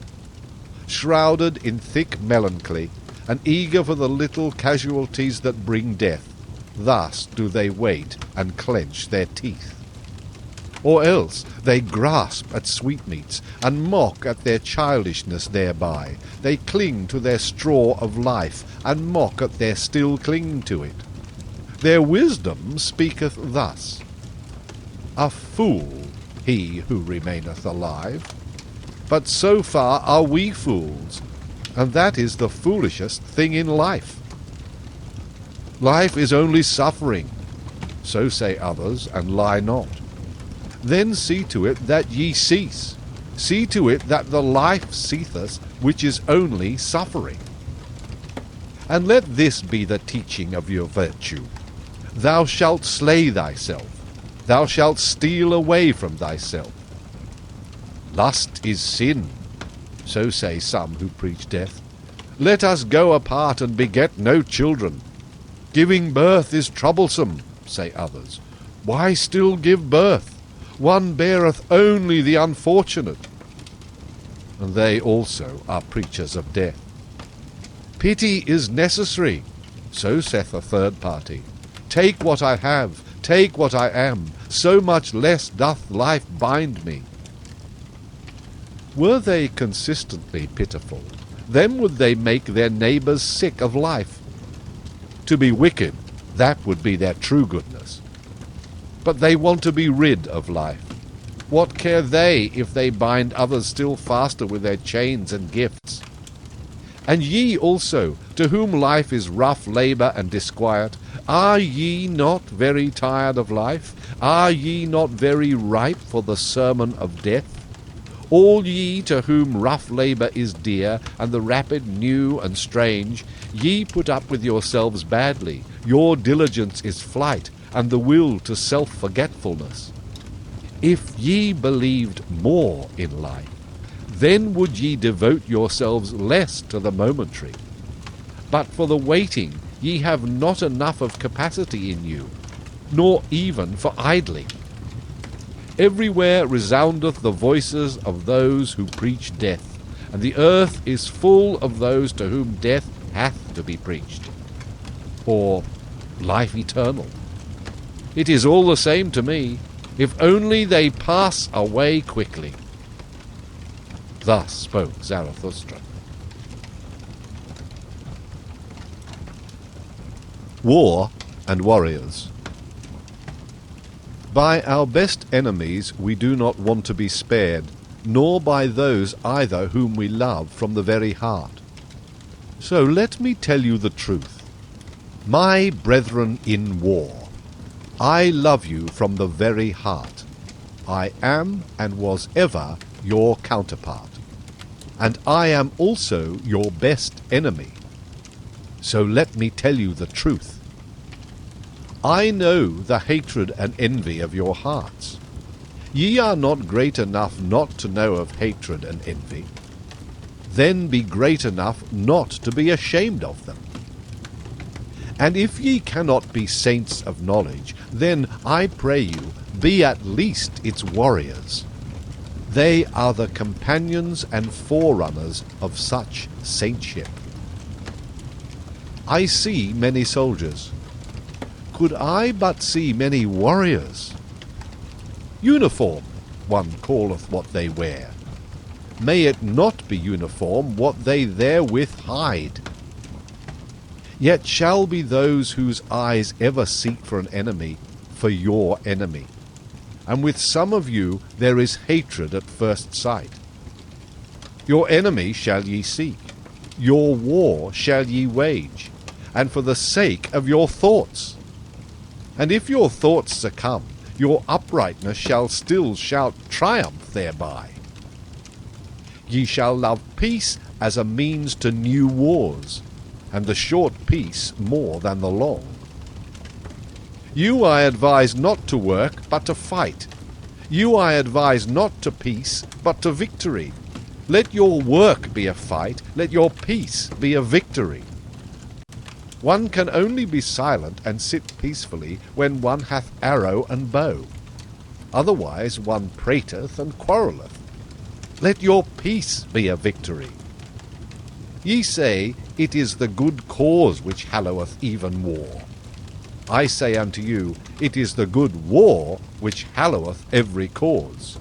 Shrouded in thick melancholy, and eager for the little casualties that bring death, thus do they wait and clench their teeth. Or else they grasp at sweetmeats, and mock at their childishness thereby. They cling to their straw of life, and mock at their still clinging to it. Their wisdom speaketh thus: "A fool he who remaineth alive." But so far are we fools, and that is the foolishest thing in life. Life is only suffering, so say others, and lie not. Then see to it that ye cease. See to it that the life ceaseth which is only suffering. And let this be the teaching of your virtue: thou shalt slay thyself, thou shalt steal away from thyself. Lust is sin, so say some who preach death. Let us go apart and beget no children. Giving birth is troublesome, say others. Why still give birth? One beareth only the unfortunate. And they also are preachers of death. Pity is necessary, so saith a third party. Take what I have, take what I am, so much less doth life bind me. Were they consistently pitiful, then would they make their neighbours sick of life. To be wicked, that would be their true goodness. But they want to be rid of life. What care they if they bind others still faster with their chains and gifts? And ye also, to whom life is rough labour and disquiet, are ye not very tired of life? Are ye not very ripe for the sermon of death? All ye to whom rough labour is dear, and the rapid new and strange, ye put up with yourselves badly. Your diligence is flight, and the will to self-forgetfulness. If ye believed more in life, then would ye devote yourselves less to the momentary. But for the waiting ye have not enough of capacity in you, nor even for idling. Everywhere resoundeth the voices of those who preach death, and the earth is full of those to whom death hath to be preached, or life eternal. It is all the same to me, if only they pass away quickly. Thus spoke Zarathustra. War and Warriors. By our best enemies we do not want to be spared, nor by those either whom we love from the very heart. So let me tell you the truth. My brethren in war, I love you from the very heart. I am and was ever your counterpart, and I am also your best enemy. So let me tell you the truth. I know the hatred and envy of your hearts. Ye are not great enough not to know of hatred and envy. Then be great enough not to be ashamed of them. And if ye cannot be saints of knowledge, then, I pray you, be at least its warriors. They are the companions and forerunners of such saintship. I see many soldiers. Could I but see many warriors? Uniform, one calleth what they wear. May it not be uniform what they therewith hide. Yet shall be those whose eyes ever seek for an enemy, for your enemy. And with some of you there is hatred at first sight. Your enemy shall ye seek, your war shall ye wage, and for the sake of your thoughts. And if your thoughts succumb, your uprightness shall still shout triumph thereby. Ye shall love peace as a means to new wars, and the short peace more than the long. You I advise not to work, but to fight. You I advise not to peace, but to victory. Let your work be a fight, let your peace be a victory. One can only be silent and sit peacefully when one hath arrow and bow. Otherwise one prateth and quarrelleth. Let your peace be a victory. Ye say, it is the good cause which halloweth even war. I say unto you, it is the good war which halloweth every cause.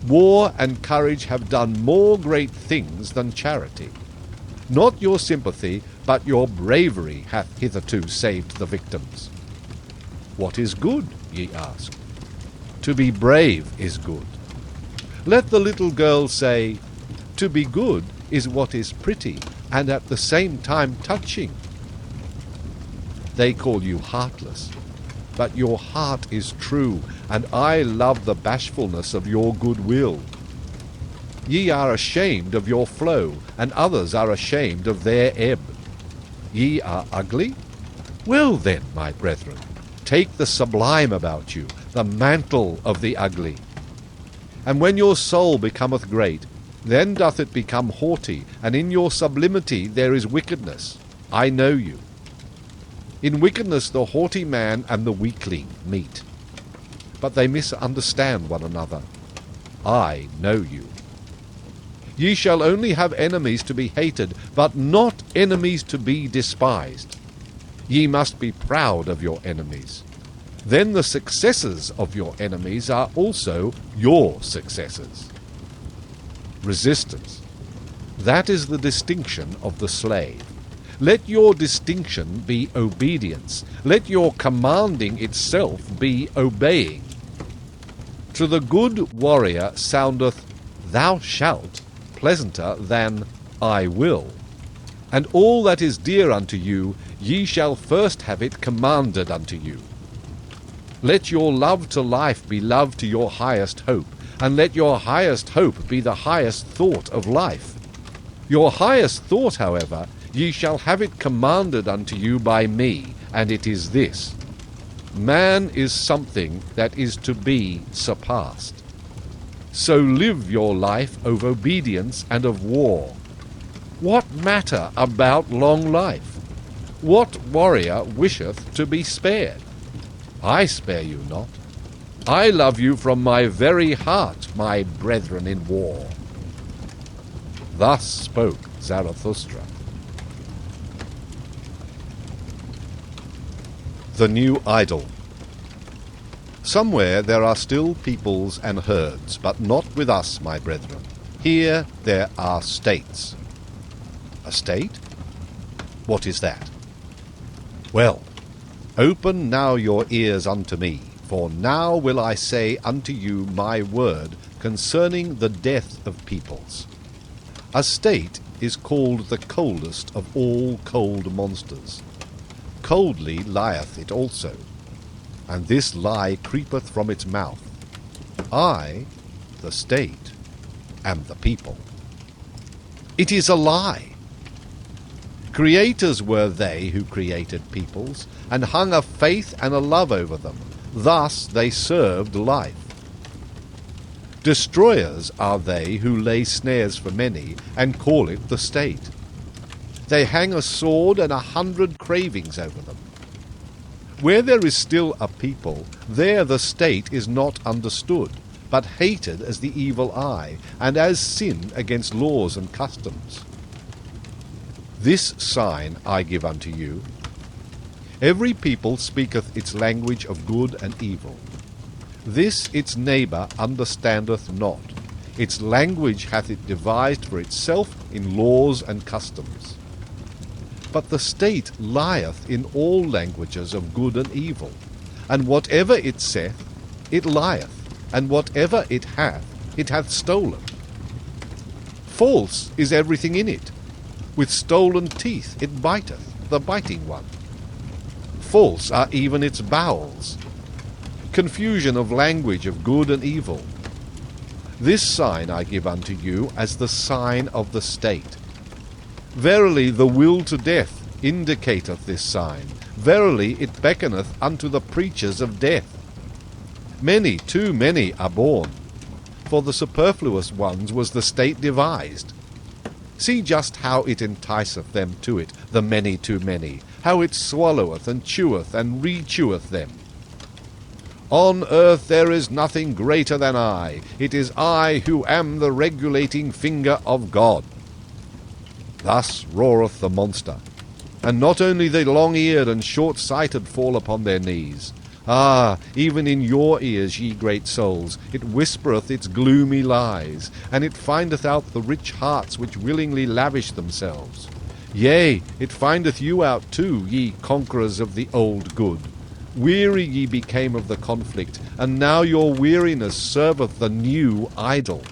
War and courage have done more great things than charity. Not your sympathy, but your bravery hath hitherto saved the victims. What is good, ye ask? To be brave is good. Let the little girl say, to be good is what is pretty, and at the same time touching. They call you heartless, but your heart is true, and I love the bashfulness of your good will. Ye are ashamed of your flow, and others are ashamed of their ebb. Ye are ugly? Well then, my brethren, take the sublime about you, the mantle of the ugly. And when your soul becometh great, then doth it become haughty, and in your sublimity there is wickedness. I know you. In wickedness the haughty man and the weakling meet, but they misunderstand one another. I know you. Ye shall only have enemies to be hated, but not enemies to be despised. Ye must be proud of your enemies. Then the successes of your enemies are also your successes. Resistance. That is the distinction of the slave. Let your distinction be obedience. Let your commanding itself be obeying. To the good warrior soundeth, "Thou shalt," pleasanter than "I will." And all that is dear unto you, ye shall first have it commanded unto you. Let your love to life be love to your highest hope, and let your highest hope be the highest thought of life. Your highest thought, however, ye shall have it commanded unto you by me, and it is this: man is something that is to be surpassed. So live your life of obedience and of war. What matter about long life? What warrior wisheth to be spared? I spare you not. I love you from my very heart, my brethren in war. Thus spoke Zarathustra. The new idol. Somewhere there are still peoples and herds, but not with us, my brethren. Here there are states. A state? What is that? Well, open now your ears unto me, for now will I say unto you my word concerning the death of peoples. A state is called the coldest of all cold monsters. Coldly lieth it also, and this lie creepeth from its mouth. I, the state, am the people. It is a lie. Creators were they who created peoples, and hung a faith and a love over them. Thus they served life. Destroyers are they who lay snares for many, and call it the state. They hang a sword and 100 cravings over them. Where there is still a people, there the state is not understood, but hated as the evil eye, and as sin against laws and customs. This sign I give unto you: every people speaketh its language of good and evil. This its neighbour understandeth not. Its language hath it devised for itself in laws and customs. But the state lieth in all languages of good and evil, and whatever it saith, it lieth, and whatever it hath stolen. False is everything in it. With stolen teeth it biteth, the biting one. False are even its bowels. Confusion of language of good and evil. This sign I give unto you as the sign of the state. Verily the will to death indicateth this sign. Verily it beckoneth unto the preachers of death. Many, too many, are born. For the superfluous ones was the state devised. See just how it enticeth them to it, the many too many, how it swalloweth and cheweth and re-cheweth them. On earth there is nothing greater than I. It is I who am the regulating finger of God. Thus roareth the monster. And not only the long-eared and short-sighted fall upon their knees. Ah, even in your ears, ye great souls, it whispereth its gloomy lies, and it findeth out the rich hearts which willingly lavish themselves. Yea, it findeth you out too, ye conquerors of the old good. Weary ye became of the conflict, and now your weariness serveth the new idol.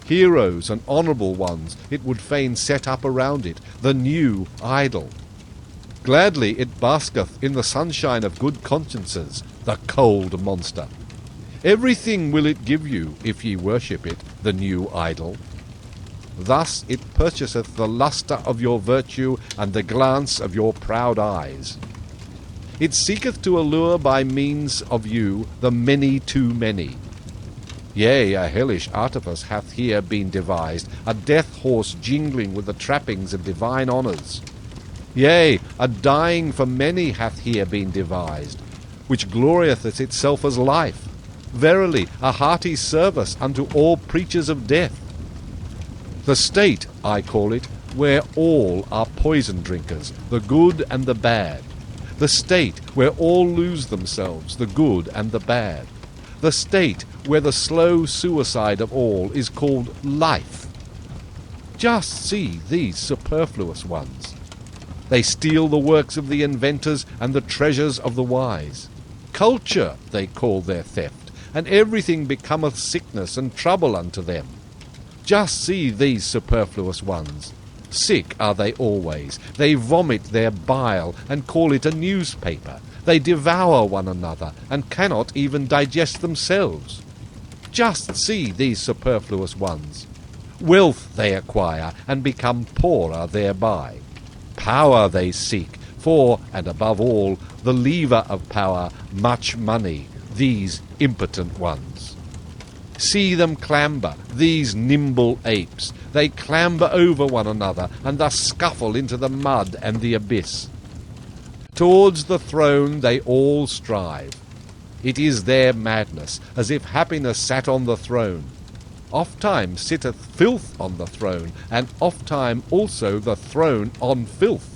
Heroes and honourable ones it would fain set up around it, the new idol. Gladly it basketh in the sunshine of good consciences, the cold monster. Everything will it give you, if ye worship it, the new idol. Thus it purchaseth the lustre of your virtue and the glance of your proud eyes. It seeketh to allure by means of you the many too many. Yea, a hellish artifice hath here been devised, a death horse jingling with the trappings of divine honours. Yea, a dying for many hath here been devised, which glorieth at itself as life. Verily, a hearty service unto all preachers of death. The state, I call it, where all are poison drinkers, the good and the bad. The state where all lose themselves, the good and the bad. The state where the slow suicide of all is called life. Just see these superfluous ones. They steal the works of the inventors and the treasures of the wise. Culture they call their theft, and everything becometh sickness and trouble unto them. Just see these superfluous ones. Sick are they always. They vomit their bile and call it a newspaper. They devour one another and cannot even digest themselves. Just see these superfluous ones. Wealth they acquire and become poorer thereby. Power they seek, for, and above all, the lever of power, much money, these impotent ones. See them clamber, these nimble apes. They clamber over one another, and thus scuffle into the mud and the abyss. Towards the throne they all strive. It is their madness, as if happiness sat on the throne. Oft-time sitteth filth on the throne, and oft-time also the throne on filth.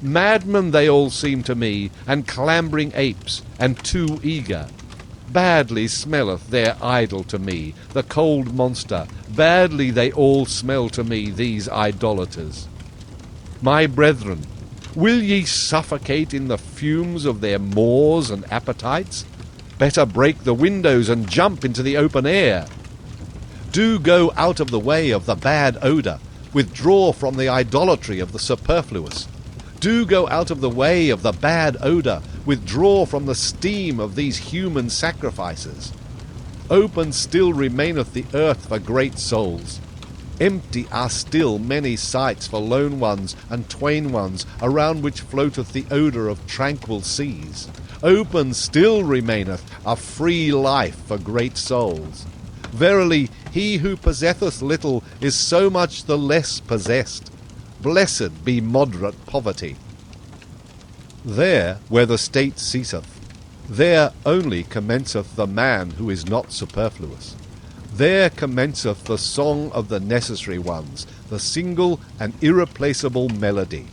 Madmen they all seem to me, and clambering apes, and too eager. Badly smelleth their idol to me, the cold monster. Badly they all smell to me, these idolaters. My brethren, will ye suffocate in the fumes of their maws and appetites? Better break the windows and jump into the open air. Do go out of the way of the bad odour, withdraw from the idolatry of the superfluous. Do go out of the way of the bad odour, withdraw from the steam of these human sacrifices. Open still remaineth the earth for great souls. Empty are still many sites for lone ones and twain ones, around which floateth the odour of tranquil seas. Open still remaineth a free life for great souls. Verily, he who possesseth little is so much the less possessed. Blessed be moderate poverty. There where the state ceaseth, there only commenceth the man who is not superfluous. There commenceth the song of the necessary ones, the single and irreplaceable melody.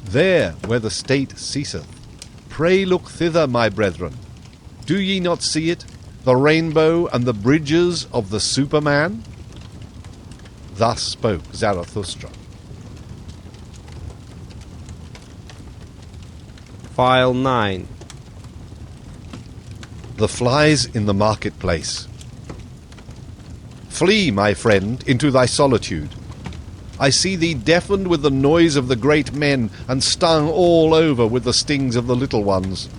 There where the state ceaseth. Pray look thither, my brethren. Do ye not see it, the rainbow and the bridges of the Superman? Thus spoke Zarathustra.
File 9.
The flies in the marketplace. Flee, my friend, into thy solitude. I see thee deafened with the noise of the great men, and stung all over with the stings of the little ones.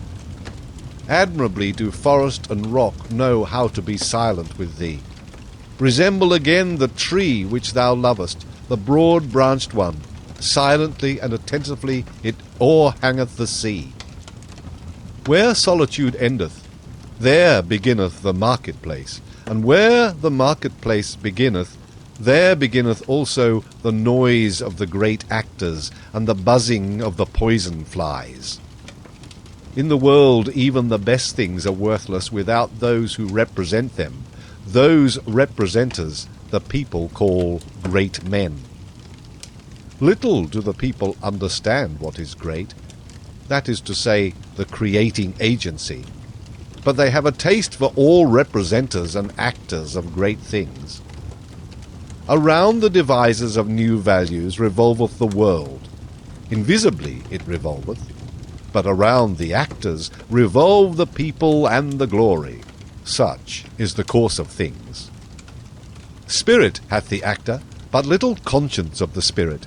Admirably do forest and rock know how to be silent with thee. Resemble again the tree which thou lovest, the broad-branched one, silently and attentively it o'erhangeth the sea. Where solitude endeth, there beginneth the marketplace, and where the marketplace beginneth, there beginneth also the noise of the great actors and the buzzing of the poison flies. In the world even the best things are worthless without those who represent them. Those representers the people call great men. Little do the people understand what is great, that is to say, the creating agency, but they have a taste for all representers and actors of great things. Around the devisers of new values revolveth the world. Invisibly it revolveth, but around the actors revolve the people and the glory. Such is the course of things. Spirit hath the actor, but little conscience of the spirit.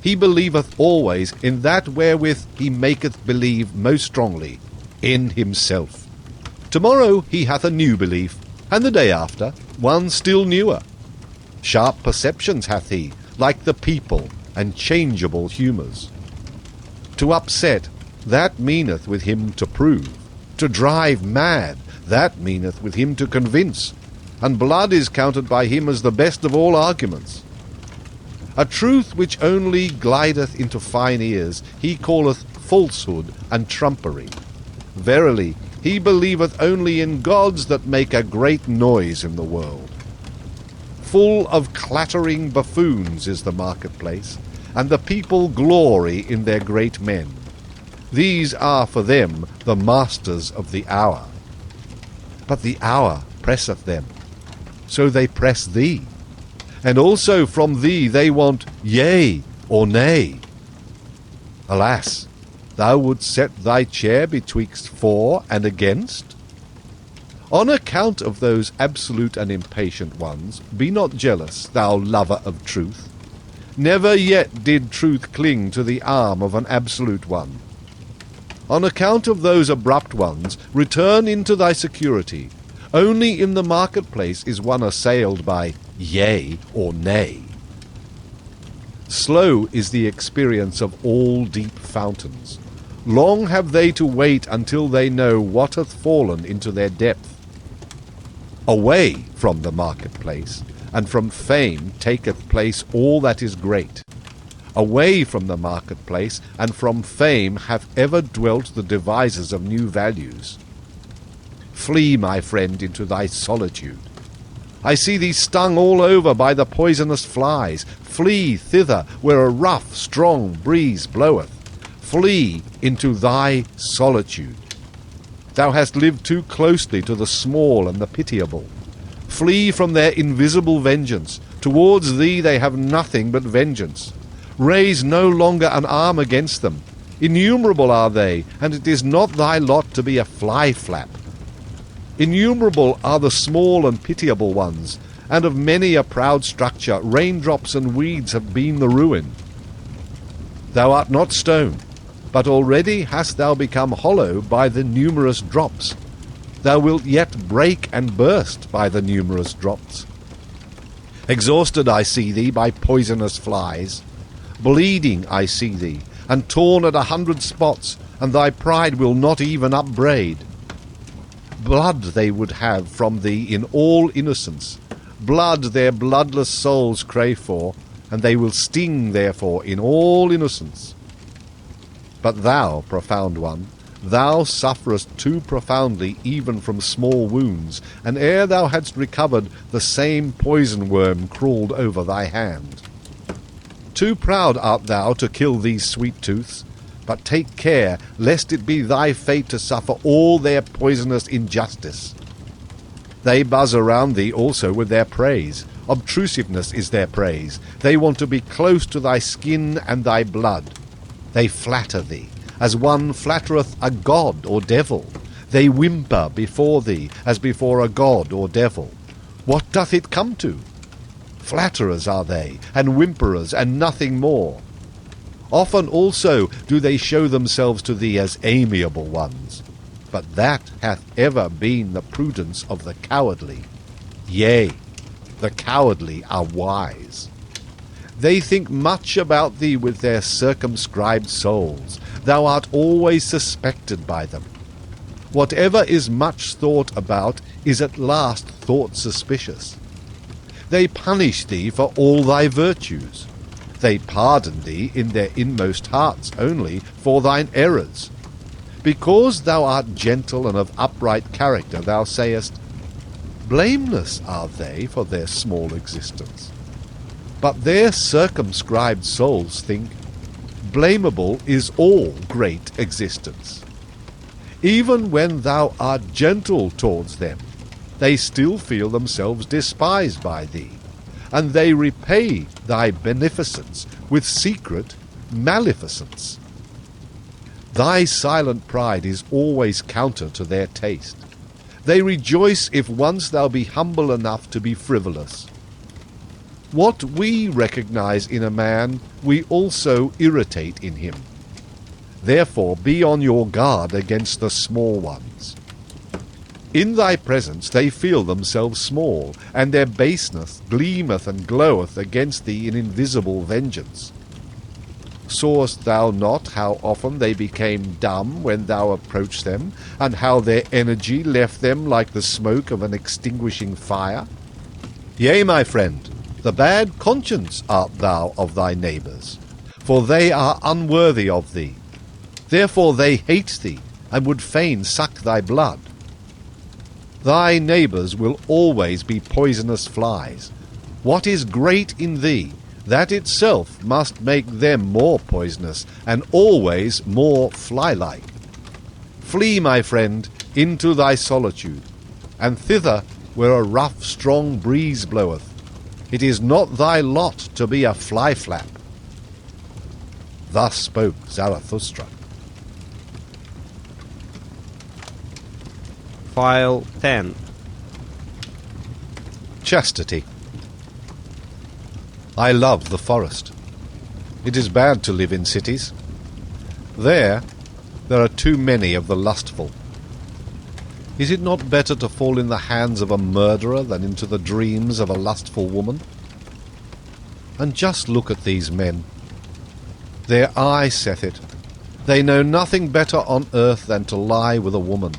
He believeth always in that wherewith he maketh believe most strongly, in himself. Tomorrow he hath a new belief, and the day after one still newer. Sharp perceptions hath he, like the people, and changeable humours. To upset, that meaneth with him to prove. To drive mad, that meaneth with him to convince. And blood is counted by him as the best of all arguments. A truth which only glideth into fine ears he calleth falsehood and trumpery. Verily, he believeth only in gods that make a great noise in the world. Full of clattering buffoons is the marketplace, and the people glory in their great men. These are for them the masters of the hour. But the hour presseth them, so they press thee, and also from thee they want yea or nay. Alas, thou wouldst set thy chair betwixt for and against? On account of those absolute and impatient ones, be not jealous, thou lover of truth. Never yet did truth cling to the arm of an absolute one. On account of those abrupt ones, return into thy security. Only in the marketplace is one assailed by yea or nay. Slow is the experience of all deep fountains. Long have they to wait until they know what hath fallen into their depth. Away from the marketplace, and from fame taketh place all that is great. Away from the marketplace, and from fame hath ever dwelt the devisers of new values. Flee, my friend, into thy solitude. I see thee stung all over by the poisonous flies. Flee thither where a rough, strong breeze bloweth. Flee into thy solitude. Thou hast lived too closely to the small and the pitiable. Flee from their invisible vengeance. Towards thee they have nothing but vengeance. Raise no longer an arm against them. Innumerable are they, and it is not thy lot to be a fly-flap. Innumerable are the small and pitiable ones, and of many a proud structure raindrops and weeds have been the ruin. Thou art not stone, but already hast thou become hollow by the numerous drops. Thou wilt yet break and burst by the numerous drops. Exhausted I see thee by poisonous flies. Bleeding I see thee, and torn at 100 spots, and thy pride will not even upbraid. Blood they would have from thee in all innocence. Blood their bloodless souls crave for, and they will sting therefore in all innocence. But thou, profound one, thou sufferest too profoundly even from small wounds, and ere thou hadst recovered, the same poison worm crawled over thy hand. Too proud art thou to kill these sweet tooths, but take care lest it be thy fate to suffer all their poisonous injustice. They buzz around thee also with their praise. Obtrusiveness is their praise. They want to be close to thy skin and thy blood. They flatter thee, as one flattereth a god or devil. They whimper before thee, as before a god or devil. What doth it come to? Flatterers are they, and whimperers, and nothing more. Often also do they show themselves to thee as amiable ones. But that hath ever been the prudence of the cowardly. Yea, the cowardly are wise. They think much about thee with their circumscribed souls. Thou art always suspected by them. Whatever is much thought about is at last thought suspicious. They punish thee for all thy virtues. They pardon thee in their inmost hearts only for thine errors. Because thou art gentle and of upright character, thou sayest, blameless are they for their small existence. But their circumscribed souls think, blamable is all great existence. Even when thou art gentle towards them, they still feel themselves despised by thee, and they repay thy beneficence with secret maleficence. Thy silent pride is always counter to their taste. They rejoice if once thou be humble enough to be frivolous. What we recognize in a man, we also irritate in him. Therefore be on your guard against the small ones. In thy presence they feel themselves small, and their baseness gleameth and gloweth against thee in invisible vengeance. Sawest thou not how often they became dumb when thou approached them, and how their energy left them like the smoke of an extinguishing fire? Yea, my friend, the bad conscience art thou of thy neighbours, for they are unworthy of thee. Therefore they hate thee, and would fain suck thy blood. Thy neighbours will always be poisonous flies. What is great in thee, that itself must make them more poisonous, and always more fly-like. Flee, my friend, into thy solitude, and thither where a rough strong breeze bloweth. It is not thy lot to be a fly-flap. Thus spoke Zarathustra.
File 10.
Chastity. I love the forest. It is bad to live in cities. There are too many of the lustful. Is it not better to fall in the hands of a murderer than into the dreams of a lustful woman? And just look at these men. Their eye saith it. They know nothing better on earth than to lie with a woman.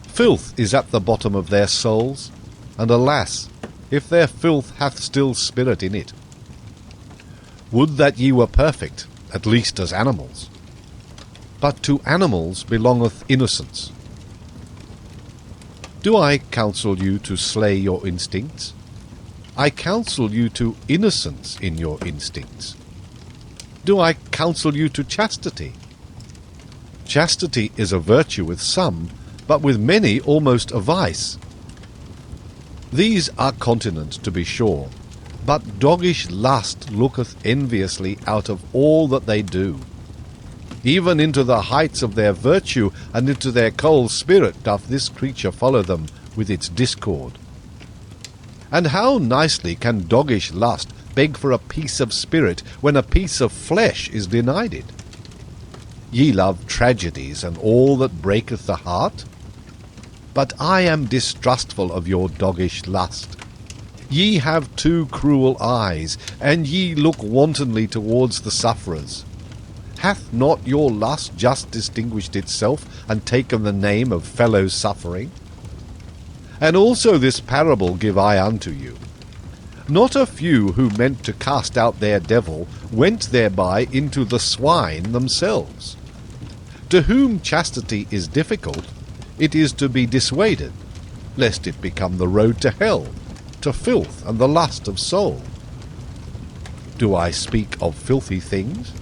Filth is at the bottom of their souls, and alas, if their filth hath still spirit in it. Would that ye were perfect, at least as animals. But to animals belongeth innocence. Do I counsel you to slay your instincts? I counsel you to innocence in your instincts. Do I counsel you to chastity? Chastity is a virtue with some, but with many almost a vice. These are continent, to be sure, but doggish lust looketh enviously out of all that they do. Even into the heights of their virtue and into their cold spirit doth this creature follow them with its discord. And how nicely can doggish lust beg for a piece of spirit when a piece of flesh is denied it? Ye love tragedies and all that breaketh the heart? But I am distrustful of your doggish lust. Ye have too cruel eyes, and ye look wantonly towards the sufferers. Hath not your lust just distinguished itself, and taken the name of fellow suffering? And also this parable give I unto you. Not a few who meant to cast out their devil went thereby into the swine themselves. To whom chastity is difficult, it is to be dissuaded, lest it become the road to hell, to filth and the lust of soul. Do I speak of filthy things?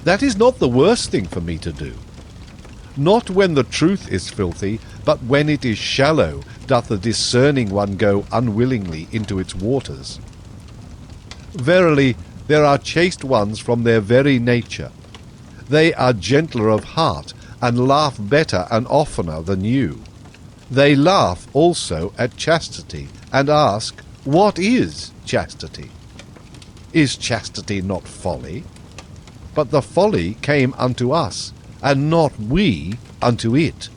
That is not the worst thing for me to do. Not when the truth is filthy, but when it is shallow, doth the discerning one go unwillingly into its waters. Verily, there are chaste ones from their very nature. They are gentler of heart, and laugh better and oftener than you. They laugh also at chastity, and ask, what is chastity? Is chastity not folly? But the folly came unto us, and not we unto it.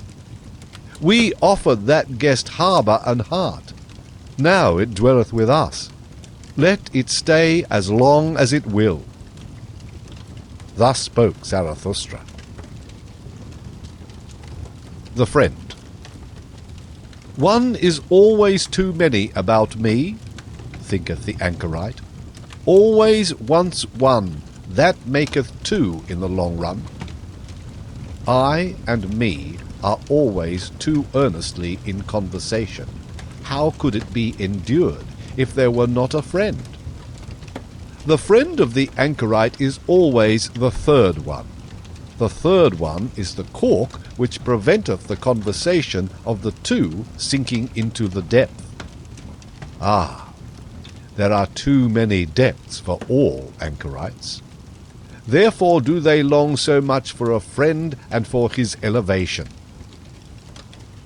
We offered that guest harbour and heart. Now it dwelleth with us. Let it stay as long as it will. Thus spoke Zarathustra. The Friend. One is always too many about me, thinketh the anchorite. Always once one, that maketh two in the long run. I and me are always too earnestly in conversation. How could it be endured if there were not a friend? The friend of the anchorite is always the third one. The third one is the cork which preventeth the conversation of the two sinking into the depth. Ah, there are too many depths for all anchorites. Therefore do they long so much for a friend and for his elevation.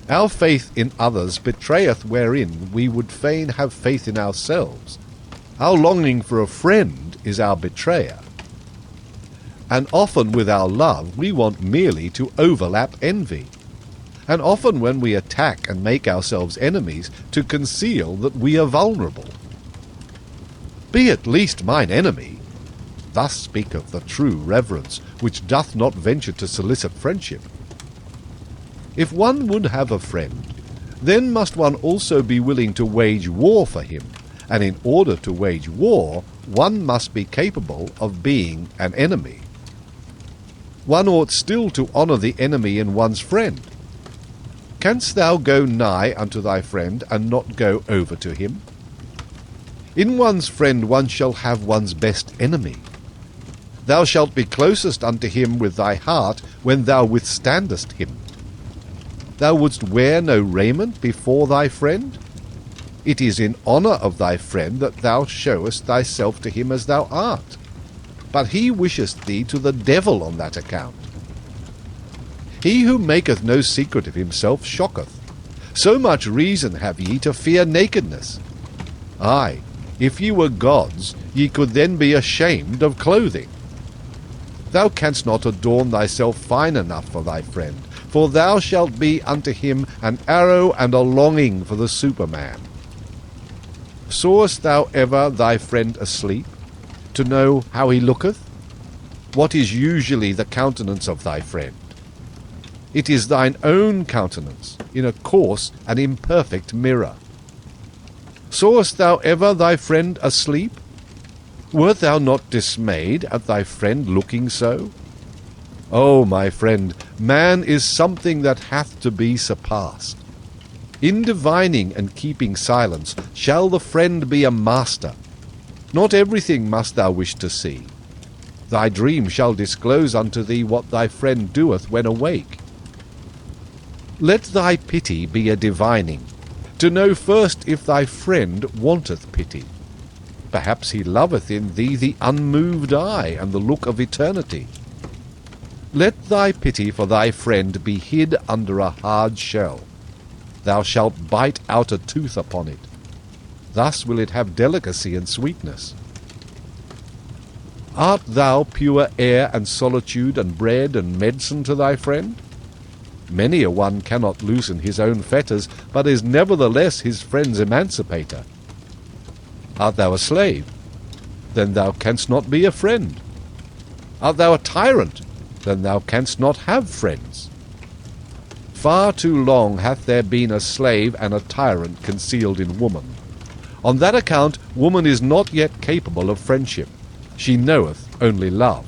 Our faith in others betrayeth wherein we would fain have faith in ourselves. Our longing for a friend is our betrayer. And often with our love we want merely to overlap envy. And often when we attack and make ourselves enemies, to conceal that we are vulnerable. Be at least mine enemy. Thus speaketh the true reverence, which doth not venture to solicit friendship. If one would have a friend, then must one also be willing to wage war for him, and in order to wage war, one must be capable of being an enemy. One ought still to honour the enemy in one's friend. Canst thou go nigh unto thy friend, and not go over to him? In one's friend one shall have one's best enemy. Thou shalt be closest unto him with thy heart when thou withstandest him. Thou wouldst wear no raiment before thy friend? It is in honour of thy friend that thou showest thyself to him as thou art. But he wisheth thee to the devil on that account. He who maketh no secret of himself shocketh. So much reason have ye to fear nakedness. Ay, if ye were gods, ye could then be ashamed of clothing. Thou canst not adorn thyself fine enough for thy friend, for thou shalt be unto him an arrow and a longing for the Superman. Sawest thou ever thy friend asleep, to know how he looketh? What is usually the countenance of thy friend? It is thine own countenance, in a coarse and imperfect mirror. Sawest thou ever thy friend asleep? Wert thou not dismayed at thy friend looking so? O my friend, man is something that hath to be surpassed. In divining and keeping silence shall the friend be a master. Not everything must thou wish to see. Thy dream shall disclose unto thee what thy friend doeth when awake. Let thy pity be a divining, to know first if thy friend wanteth pity. Perhaps he loveth in thee the unmoved eye and the look of eternity. Let thy pity for thy friend be hid under a hard shell. Thou shalt bite out a tooth upon it. Thus will it have delicacy and sweetness. Art thou pure air and solitude and bread and medicine to thy friend? Many a one cannot loosen his own fetters, but is nevertheless his friend's emancipator. Art thou a slave? Then thou canst not be a friend. Art thou a tyrant? Then thou canst not have friends. Far too long hath there been a slave and a tyrant concealed in woman. On that account woman is not yet capable of friendship. She knoweth only love.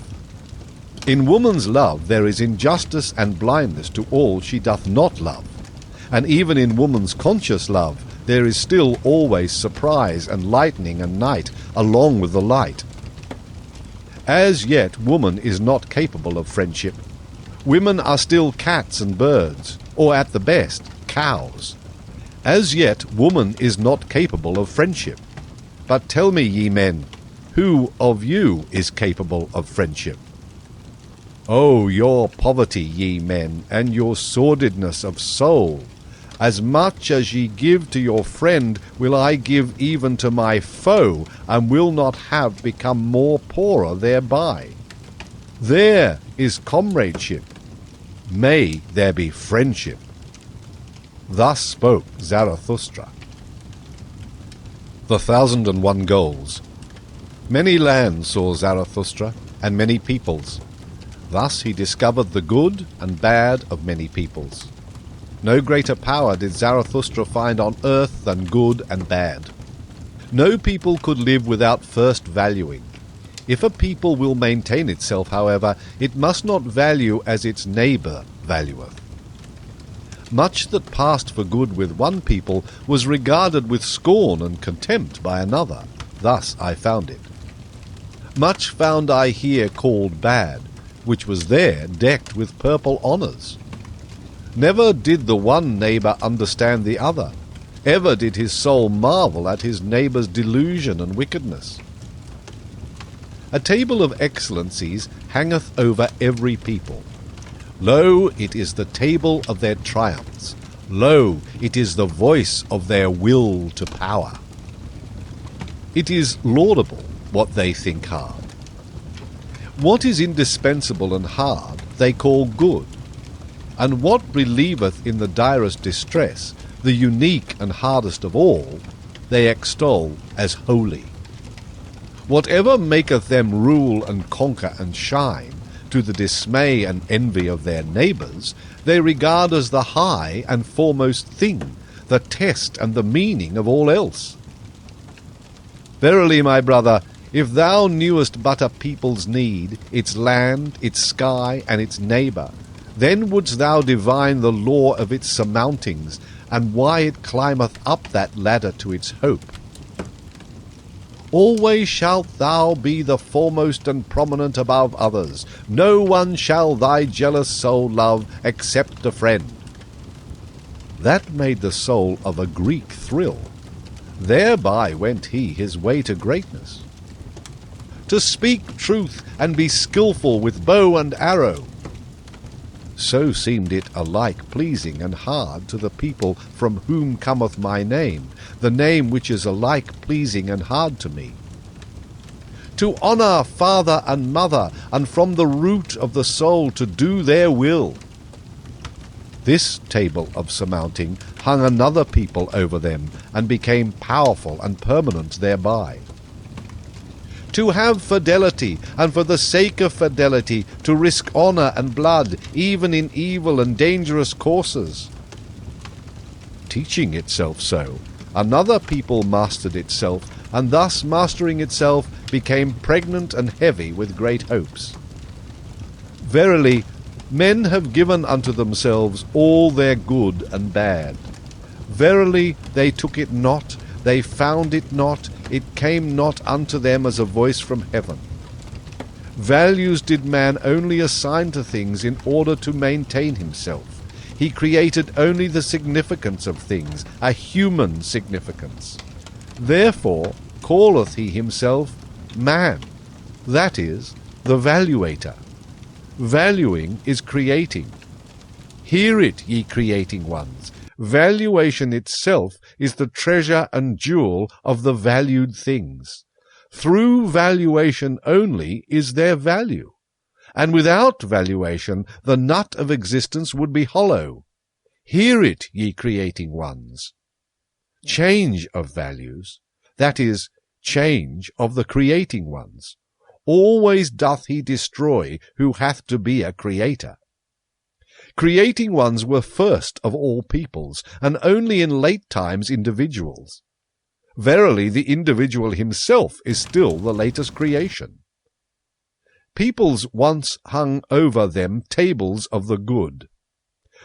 In woman's love there is injustice and blindness to all she doth not love. And even in woman's conscious love there is still always surprise and lightning and night along with the light. As yet woman is not capable of friendship. Women are still cats and birds, or at the best, cows. As yet woman is not capable of friendship. But tell me, ye men, who of you is capable of friendship? O your poverty, ye men, and your sordidness of soul! As much as ye give to your friend will I give even to my foe, and will not have become more poorer thereby. There is comradeship. May there be friendship. Thus spoke Zarathustra. The 1001 Goals. Many lands saw Zarathustra, and many peoples. Thus he discovered the good and bad of many peoples. No greater power did Zarathustra find on earth than good and bad. No people could live without first valuing. If a people will maintain itself, however, it must not value as its neighbour valueth. Much that passed for good with one people was regarded with scorn and contempt by another. Thus I found it. Much found I here called bad, which was there decked with purple honours. Never did the one neighbour understand the other. Ever did his soul marvel at his neighbour's delusion and wickedness. A table of excellencies hangeth over every people. Lo, it is the table of their triumphs. Lo, it is the voice of their will to power. It is laudable what they think hard. What is indispensable and hard they call good, and what relieveth in the direst distress, the unique and hardest of all, they extol as holy. Whatever maketh them rule and conquer and shine, to the dismay and envy of their neighbours, they regard as the high and foremost thing, the test and the meaning of all else. Verily, my brother, if thou knewest but a people's need, its land, its sky, and its neighbour, then wouldst thou divine the law of its surmountings, and why it climbeth up that ladder to its hope. Always shalt thou be the foremost and prominent above others. No one shall thy jealous soul love except a friend. That made the soul of a Greek thrill. Thereby went he his way to greatness. To speak truth and be skilful with bow and arrow. So seemed it alike pleasing and hard to the people from whom cometh my name, the name which is alike pleasing and hard to me. To honour father and mother, and from the root of the soul to do their will. This table of surmounting hung another people over them, and became powerful and permanent thereby. To have fidelity, and for the sake of fidelity to risk honour and blood, even in evil and dangerous courses. Teaching itself so, another people mastered itself, and thus mastering itself became pregnant and heavy with great hopes. Verily, men have given unto themselves all their good and bad. Verily, they took it not, they found it not, it came not unto them as a voice from heaven. Values did man only assign to things in order to maintain himself. He created only the significance of things, a human significance. Therefore calleth he himself man, that is, the valuator. Valuing is creating. Hear it, ye creating ones. Valuation itself is the treasure and jewel of the valued things. Through valuation only is there value, and without valuation the nut of existence would be hollow. Hear it, ye creating ones. Change of values, that is, change of the creating ones, always doth he destroy who hath to be a creator. Creating ones were first of all peoples, and only in late times individuals. Verily, the individual himself is still the latest creation. Peoples once hung over them tables of the good.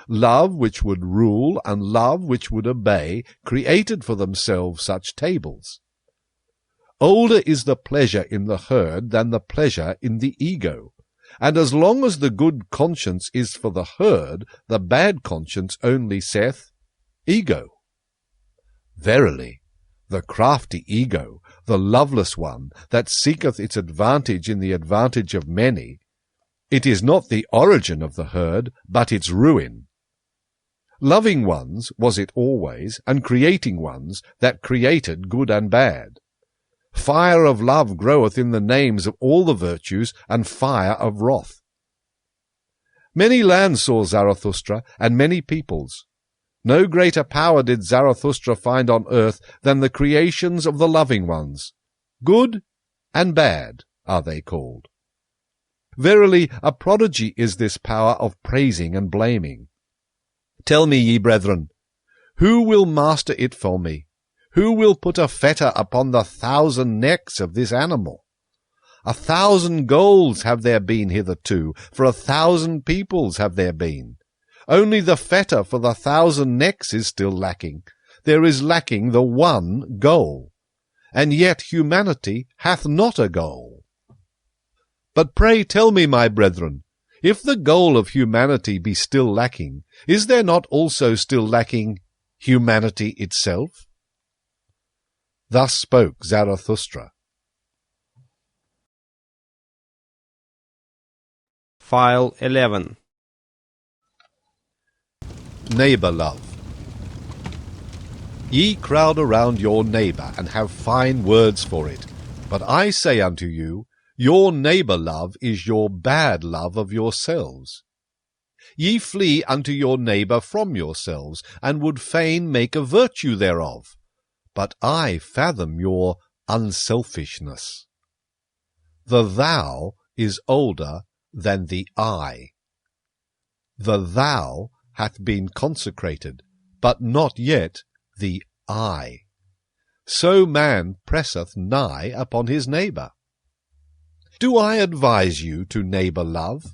Love which would rule and love which would obey created for themselves such tables. Older is the pleasure in the herd than the pleasure in the ego. And as long as the good conscience is for the herd, the bad conscience only saith, ego. Verily, the crafty ego, the loveless one, that seeketh its advantage in the advantage of many, it is not the origin of the herd, but its ruin. Loving ones was it always, and creating ones that created good and bad. Fire of love groweth in the names of all the virtues, and fire of wrath. Many lands saw Zarathustra, and many peoples. No greater power did Zarathustra find on earth than the creations of the loving ones. Good and bad are they called. Verily, a prodigy is this power of praising and blaming. Tell me, ye brethren, who will master it for me? Who will put a fetter upon the 1,000 necks of this animal? 1,000 goals have there been hitherto, for 1,000 peoples have there been. Only the fetter for the 1,000 necks is still lacking. There is lacking the one goal. And yet humanity hath not a goal. But pray tell me, my brethren, if the goal of humanity be still lacking, is there not also still lacking humanity itself? Thus spoke Zarathustra.
File 11.
Neighbour love. Ye crowd around your neighbour, and have fine words for it. But I say unto you, your neighbour love is your bad love of yourselves. Ye flee unto your neighbour from yourselves, and would fain make a virtue thereof. But I fathom your unselfishness. The thou is older than the I. The thou hath been consecrated, but not yet the I. So man presseth nigh upon his neighbour. Do I advise you to neighbour love?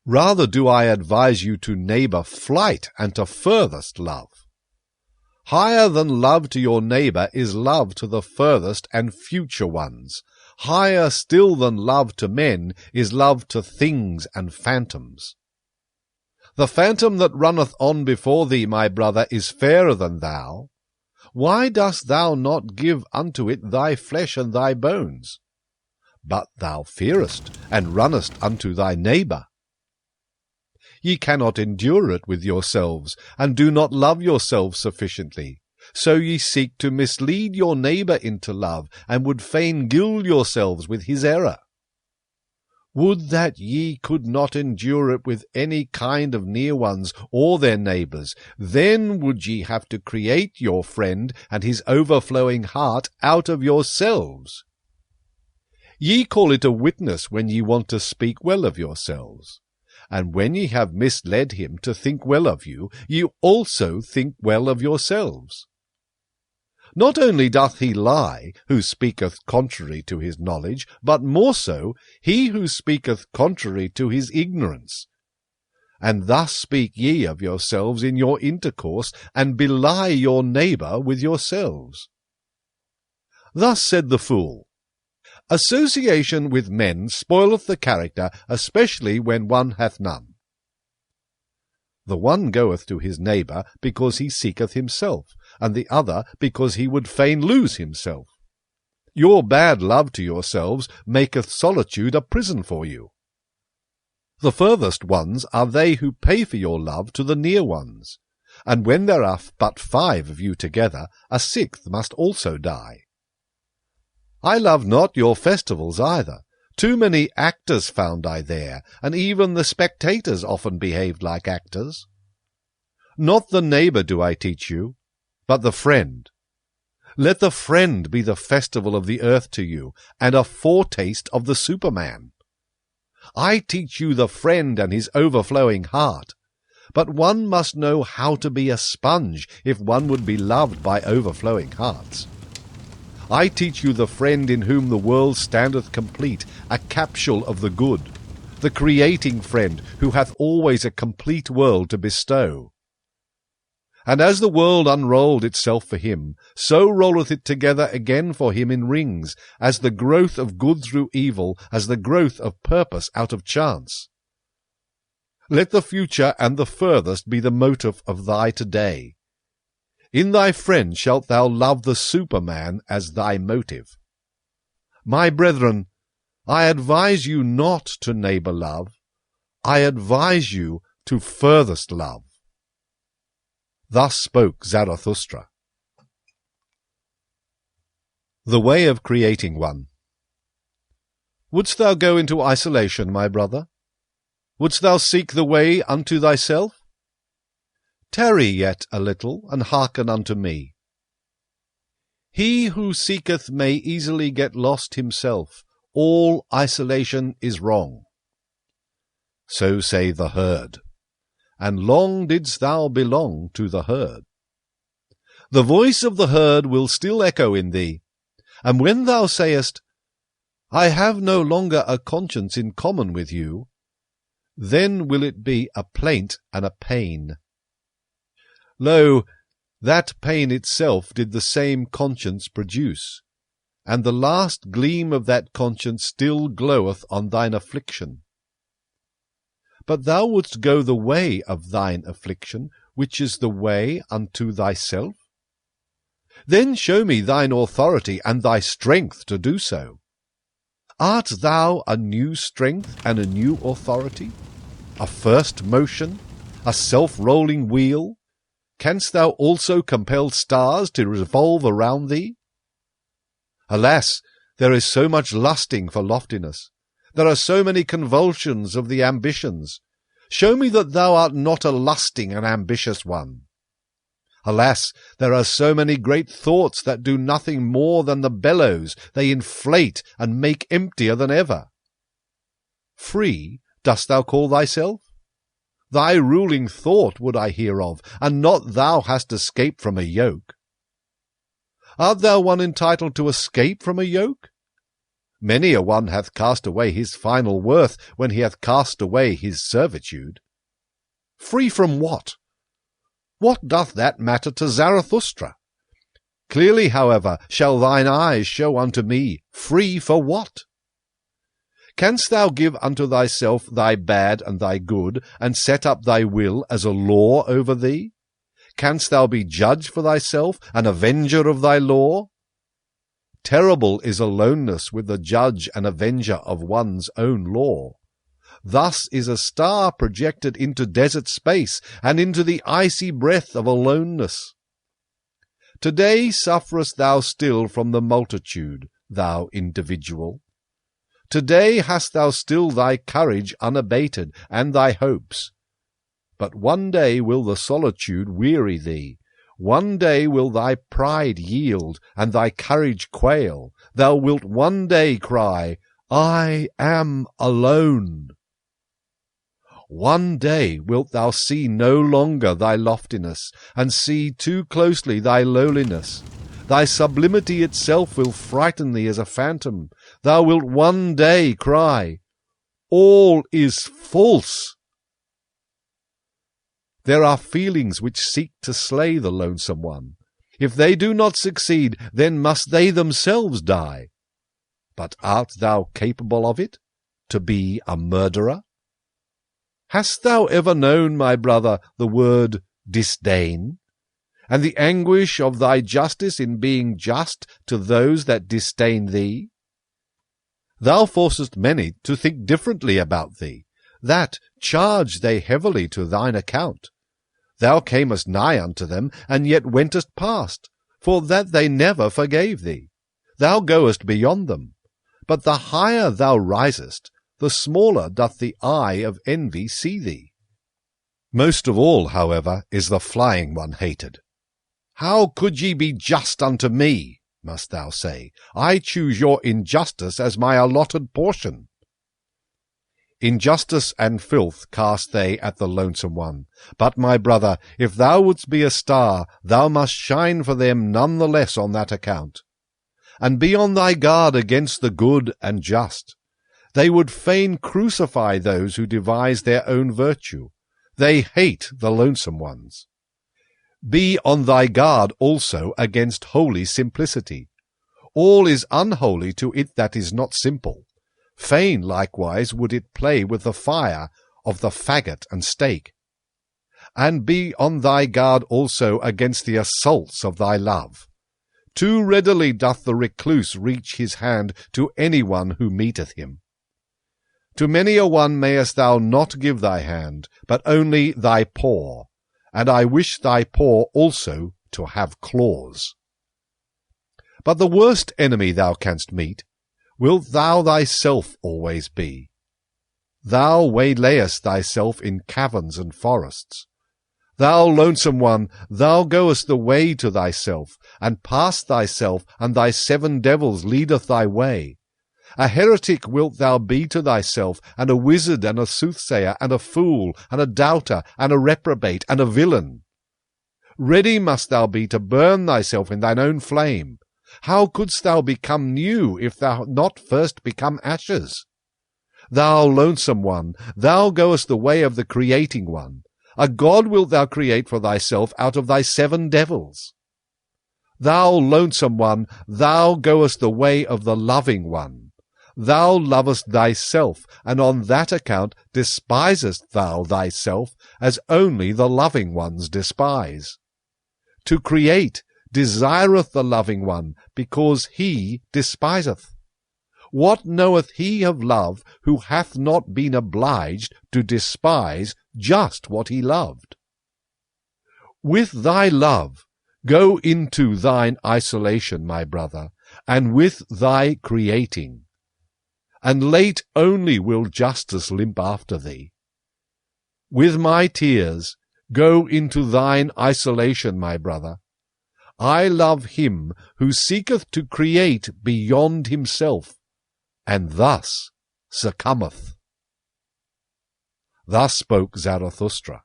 Rather do I advise you to neighbour flight and to furthest love. Higher than love to your neighbour is love to the furthest and future ones. Higher still than love to men is love to things and phantoms. The phantom that runneth on before thee, my brother, is fairer than thou. Why dost thou not give unto it thy flesh and thy bones? But thou fearest, and runnest unto thy neighbour. Ye cannot endure it with yourselves, and do not love yourselves sufficiently. So ye seek to mislead your neighbour into love, and would fain gild yourselves with his error. Would that ye could not endure it with any kind of near ones or their neighbours, then would ye have to create your friend and his overflowing heart out of yourselves. Ye call it a witness when ye want to speak well of yourselves. And when ye have misled him to think well of you, ye also think well of yourselves. Not only doth he lie, who speaketh contrary to his knowledge, but more so, he who speaketh contrary to his ignorance. And thus speak ye of yourselves in your intercourse, and belie your neighbour with yourselves. Thus said the fool, Association with men spoileth the character, especially when one hath none. The one goeth to his neighbour because he seeketh himself, and the other because he would fain lose himself. Your bad love to yourselves maketh solitude a prison for you. The furthest ones are they who pay for your love to the near ones, and when there are but 5 of you together, a 6th must also die. I love not your festivals either. Too many actors found I there, and even the spectators often behaved like actors. Not the neighbour do I teach you, but the friend. Let the friend be the festival of the earth to you, and a foretaste of the Superman. I teach you the friend and his overflowing heart, but one must know how to be a sponge if one would be loved by overflowing hearts. I teach you the friend in whom the world standeth complete, a capsule of the good, the creating friend who hath always a complete world to bestow. And as the world unrolled itself for him, so rolleth it together again for him in rings, as the growth of good through evil, as the growth of purpose out of chance. Let the future and the furthest be the motive of thy today. In thy friend shalt thou love the Superman as thy motive. My brethren, I advise you not to neighbour love. I advise you to furthest love. Thus spoke Zarathustra. The way of creating one. Wouldst thou go into isolation, my brother? Wouldst thou seek the way unto thyself? Tarry yet a little, and hearken unto me. He who seeketh may easily get lost himself. All isolation is wrong. So say the herd, and long didst thou belong to the herd. The voice of the herd will still echo in thee, and when thou sayest, I have no longer a conscience in common with you, then will it be a plaint and a pain. Lo, that pain itself did the same conscience produce, and the last gleam of that conscience still gloweth on thine affliction. But thou wouldst go the way of thine affliction, which is the way unto thyself? Then show me thine authority and thy strength to do so. Art thou a new strength and a new authority? A first motion? A self-rolling wheel? Canst thou also compel stars to revolve around thee? Alas, there is so much lusting for loftiness. There are so many convulsions of the ambitions. Show me that thou art not a lusting and ambitious one. Alas, there are so many great thoughts that do nothing more than the bellows they inflate and make emptier than ever. Free dost thou call thyself? Thy ruling thought would I hear of, and not thou hast escaped from a yoke. Art thou one entitled to escape from a yoke? Many a one hath cast away his final worth when he hath cast away his servitude. Free from what? What doth that matter to Zarathustra? Clearly, however, shall thine eyes show unto me, free for what? Canst thou give unto thyself thy bad and thy good, and set up thy will as a law over thee? Canst thou be judge for thyself, and avenger of thy law? Terrible is aloneness with the judge and avenger of one's own law. Thus is a star projected into desert space, and into the icy breath of aloneness. Today sufferest thou still from the multitude, thou individual. Today hast thou still thy courage unabated, and thy hopes. But one day will the solitude weary thee. One day will thy pride yield, and thy courage quail. Thou wilt one day cry, I am alone. One day wilt thou see no longer thy loftiness, and see too closely thy lowliness. Thy sublimity itself will frighten thee as a phantom. Thou wilt one day cry, all is false. There are feelings which seek to slay the lonesome one. If they do not succeed, then must they themselves die. But art thou capable of it, to be a murderer? Hast thou ever known, my brother, the word disdain, and the anguish of thy justice in being just to those that disdain thee? Thou forcest many to think differently about thee, that charge they heavily to thine account. Thou camest nigh unto them, and yet wentest past, for that they never forgave thee. Thou goest beyond them. But the higher thou risest, the smaller doth the eye of envy see thee. Most of all, however, is the flying one hated. How could ye be just unto me, must thou say? I choose your injustice as my allotted portion. Injustice and filth cast they at the lonesome one. But, my brother, if thou wouldst be a star, thou must shine for them none the less on that account. And be on thy guard against the good and just. They would fain crucify those who devise their own virtue. They hate the lonesome ones. Be on thy guard also against holy simplicity. All is unholy to it that is not simple. Fain likewise would it play with the fire of the faggot and stake. And be on thy guard also against the assaults of thy love. Too readily doth the recluse reach his hand to any one who meeteth him. To many a one mayest thou not give thy hand, but only thy paw, and I wish thy paw also to have claws. But the worst enemy thou canst meet, wilt thou thyself always be. Thou waylayest thyself in caverns and forests. Thou lonesome one, thou goest the way to thyself, and past thyself, and thy 7 devils leadeth thy way. A heretic wilt thou be to thyself, and a wizard, and a soothsayer, and a fool, and a doubter, and a reprobate, and a villain. Ready must thou be to burn thyself in thine own flame. How couldst thou become new if thou not first become ashes? Thou lonesome one, thou goest the way of the creating one. A god wilt thou create for thyself out of thy 7 devils. Thou lonesome one, thou goest the way of the loving one. Thou lovest thyself, and on that account despisest thou thyself, as only the loving ones despise. To create desireth the loving one, because he despiseth. What knoweth he of love, who hath not been obliged to despise just what he loved? With thy love go into thine isolation, my brother, and with thy creating. And late only will justice limp after thee. With my tears go into thine isolation, my brother. I love him who seeketh to create beyond himself, and thus succumbeth. Thus spoke Zarathustra.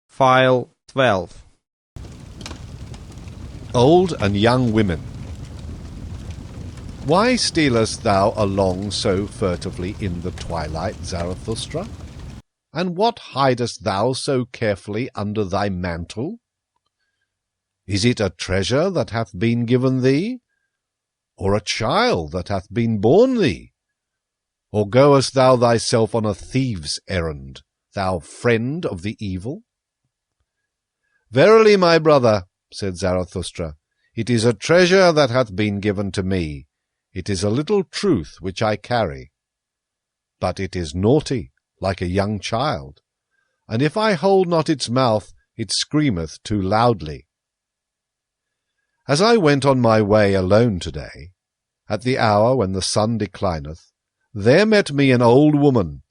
File 12.
Old and young women. Why stealest thou along so furtively in the twilight, Zarathustra? And what hidest thou so carefully under thy mantle? Is it a treasure that hath been given thee? Or a child that hath been born thee? Or goest thou thyself on a thief's errand, thou friend of the evil? Verily, my brother, said Zarathustra, it is a treasure that hath been given to me. It is a little truth which I carry. But it is naughty, like a young child, and if I hold not its mouth, it screameth too loudly. As I went on my way alone today, at the hour when the sun declineth, there met me an old woman,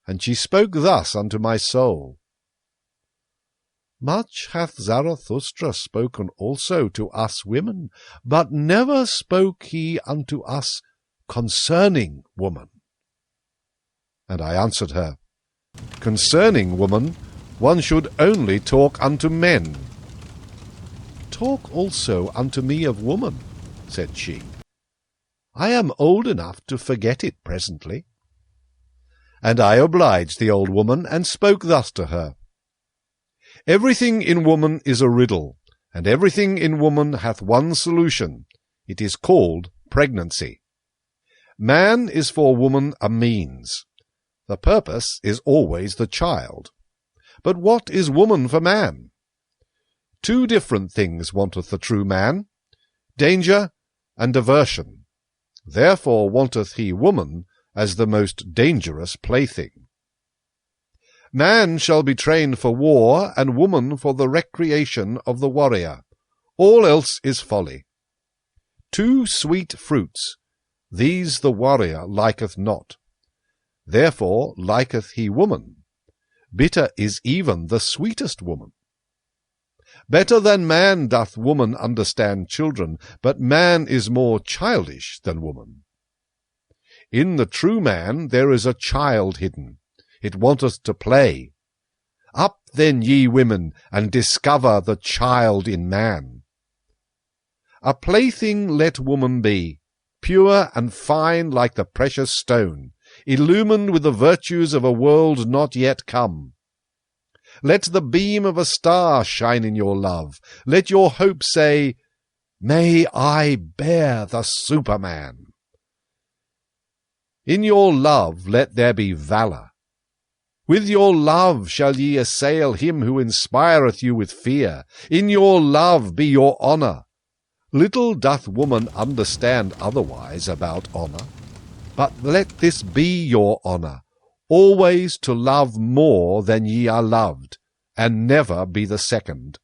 and she spoke thus unto my soul. Much hath Zarathustra spoken also to us women, but never spoke he unto us concerning woman. And I answered her, Concerning woman, one should only talk unto men. Talk also unto me of woman, said she. I am old enough to forget it presently. And I obliged the old woman, and spoke thus to her. Everything in woman is a riddle, and everything in woman hath one solution. It is called pregnancy. Man is for woman a means. The purpose is always the child. But what is woman for man? 2 different things wanteth the true man, danger and diversion. Therefore wanteth he woman as the most dangerous plaything. Man shall be trained for war, and woman for the recreation of the warrior. All else is folly. 2 sweet fruits, these the warrior liketh not. Therefore liketh he woman. Bitter is even the sweetest woman. Better than man doth woman understand children, but man is more childish than woman. In the true man there is a child hidden. It wanteth to play. Up then, ye women, and discover the child in man. A plaything let woman be, pure and fine like the precious stone, illumined with the virtues of a world not yet come. Let the beam of a star shine in your love. Let your hope say, May I bear the Superman. In your love let there be valour. With your love shall ye assail him who inspireth you with fear. In your love be your honour. Little doth woman understand otherwise about honour. But let this be your honour, always to love more than ye are loved, and never be the second.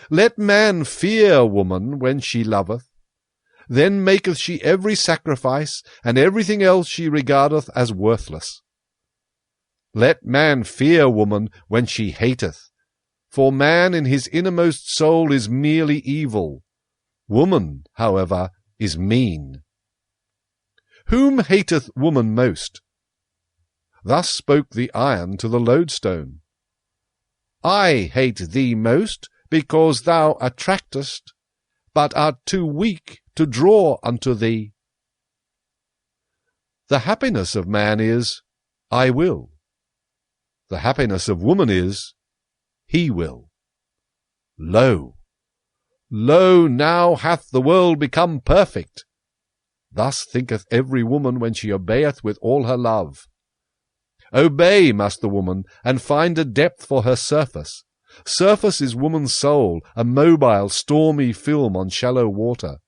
Let man fear woman when she loveth. Then maketh she every sacrifice, and everything else she regardeth as worthless. Let man fear woman when she hateth, for man in his innermost soul is merely evil. Woman, however, is mean. Whom hateth woman most? Thus spoke the iron to the lodestone. I hate thee most, because thou attractest, but art too weak to draw unto thee. The happiness of man is, I will. The happiness of woman is, he will. Lo! Lo, now hath the world become perfect. Thus thinketh every woman when she obeyeth with all her love. Obey must the woman, and find a depth for her surface. Surface is woman's soul, a mobile, stormy film on shallow water.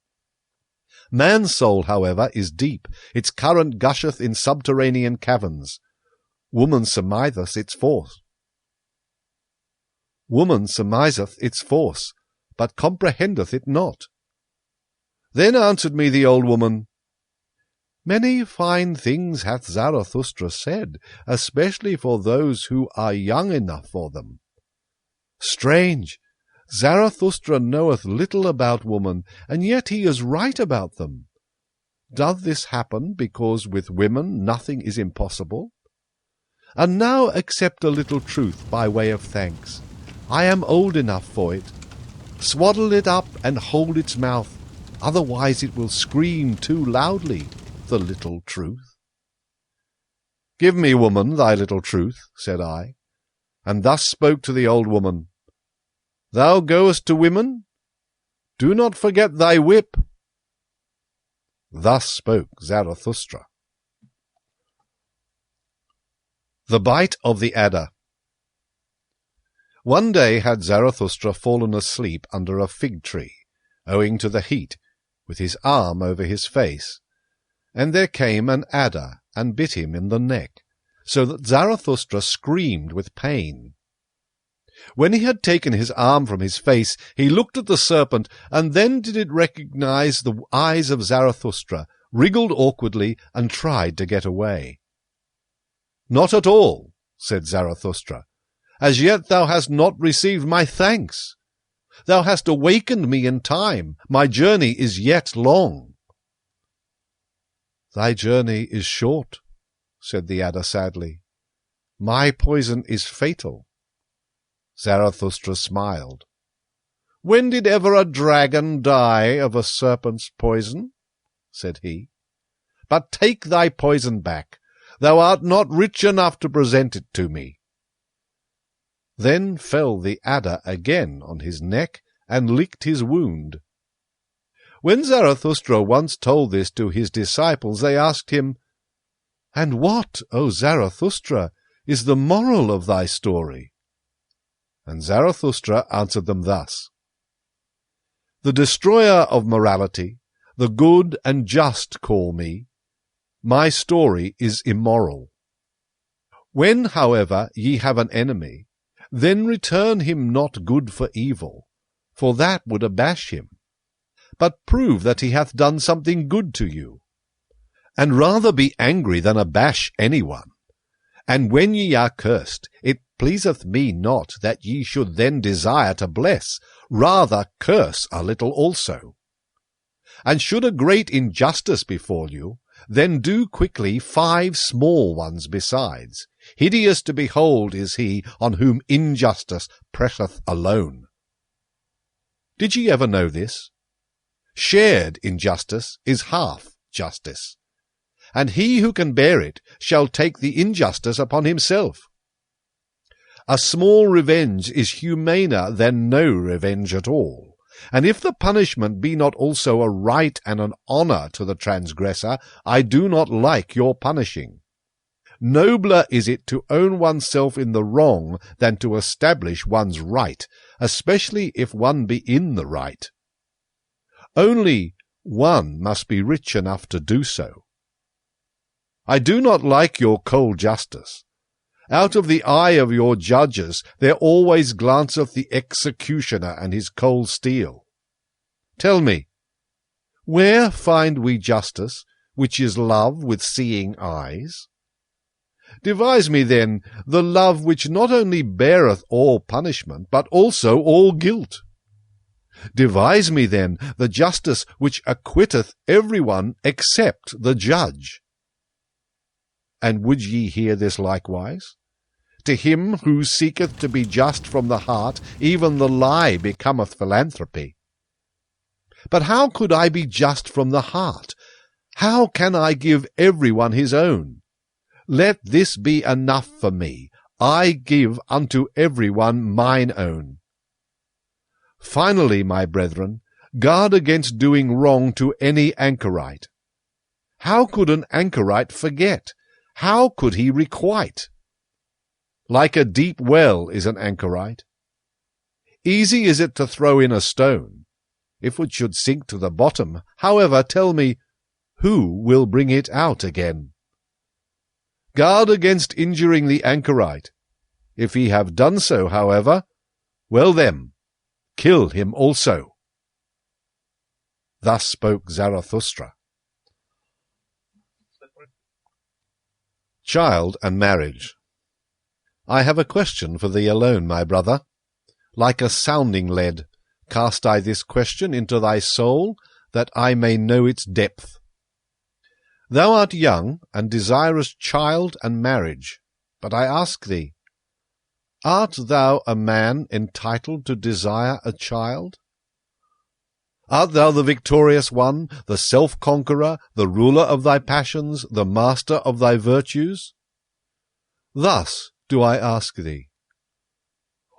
Man's soul, however, is deep. Its current gusheth in subterranean caverns. Woman surmiseth its force. Woman surmiseth its force, but comprehendeth it not. Then answered me the old woman, Many fine things hath Zarathustra said, especially for those who are young enough for them. Strange! Zarathustra knoweth little about woman, and yet he is right about them. Doth this happen because with women nothing is impossible? And now accept a little truth by way of thanks. I am old enough for it. Swaddle it up and hold its mouth, otherwise it will scream too loudly, the little truth. Give me, woman, thy little truth, said I, and thus spoke to the old woman. Thou goest to women? Do not forget thy whip. Thus spoke Zarathustra. The Bite of the Adder. One day had Zarathustra fallen asleep under a fig tree, owing to the heat, with his arm over his face, and there came an adder and bit him in the neck, so that Zarathustra screamed with pain. When he had taken his arm from his face, he looked at the serpent, and then did it recognize the eyes of Zarathustra, wriggled awkwardly, and tried to get away. Not at all, said Zarathustra. As yet thou hast not received my thanks. Thou hast awakened me in time. My journey is yet long. Thy journey is short, said the adder sadly. My poison is fatal. Zarathustra smiled. When did ever a dragon die of a serpent's poison? Said he. But take thy poison back. Thou art not rich enough to present it to me. Then fell the adder again on his neck and licked his wound. When Zarathustra once told this to his disciples, they asked him, And what, O Zarathustra, is the moral of thy story? And Zarathustra answered them thus. The destroyer of morality, the good and just call me. My story is immoral. When, however, ye have an enemy, then return him not good for evil, for that would abash him, but prove that he hath done something good to you. And rather be angry than abash anyone. And when ye are cursed, it pleaseth me not that ye should then desire to bless, rather curse a little also. And should a great injustice befall you, then do quickly 5 small ones besides. Hideous to behold is he on whom injustice presseth alone. Did ye ever know this? Shared injustice is half justice, and he who can bear it shall take the injustice upon himself. A small revenge is humaner than no revenge at all. And if the punishment be not also a right and an honour to the transgressor, I do not like your punishing. Nobler is it to own oneself in the wrong than to establish one's right, especially if one be in the right. Only one must be rich enough to do so. I do not like your cold justice. Out of the eye of your judges there always glanceth the executioner and his cold steel. Tell me, where find we justice, which is love with seeing eyes? Devise me then the love which not only beareth all punishment, but also all guilt. Devise me then the justice which acquitteth every one except the judge. And would ye hear this likewise? To him who seeketh to be just from the heart, even the lie becometh philanthropy. But how could I be just from the heart? How can I give every one his own? Let this be enough for me. I give unto every one mine own. Finally, my brethren, guard against doing wrong to any anchorite. How could an anchorite forget? How could he requite? Like a deep well is an anchorite. Easy is it to throw in a stone. If it should sink to the bottom, however, tell me, who will bring it out again? Guard against injuring the anchorite. If he have done so, however, well then, kill him also. Thus spoke Zarathustra. Child and marriage. I have a question for thee alone, my brother. Like a sounding lead, cast I this question into thy soul, that I may know its depth. Thou art young, and desirest child and marriage. But I ask thee, art thou a man entitled to desire a child? Art thou the victorious one, the self-conqueror, the ruler of thy passions, the master of thy virtues? Thus do I ask thee.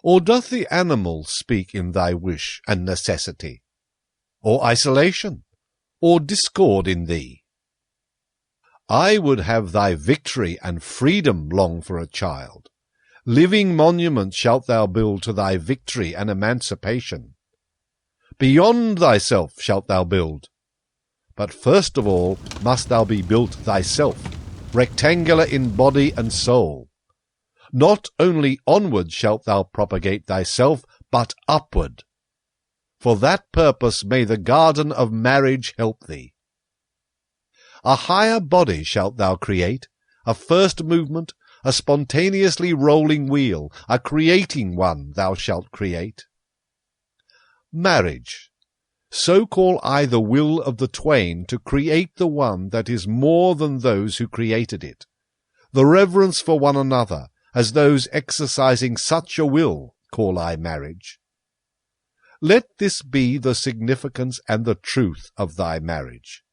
Or doth the animal speak in thy wish and necessity? Or isolation? Or discord in thee? I would have thy victory and freedom long for a child. Living monuments shalt thou build to thy victory and emancipation. Beyond thyself shalt thou build. But first of all must thou be built thyself, rectangular in body and soul. Not only onward shalt thou propagate thyself, but upward. For that purpose may the garden of marriage help thee. A higher body shalt thou create, a first movement, a spontaneously rolling wheel, a creating one thou shalt create. Marriage. So call I the will of the twain to create the one that is more than those who created it, the reverence for one another, as those exercising such a will call I marriage. Let this be the significance and the truth of thy marriage.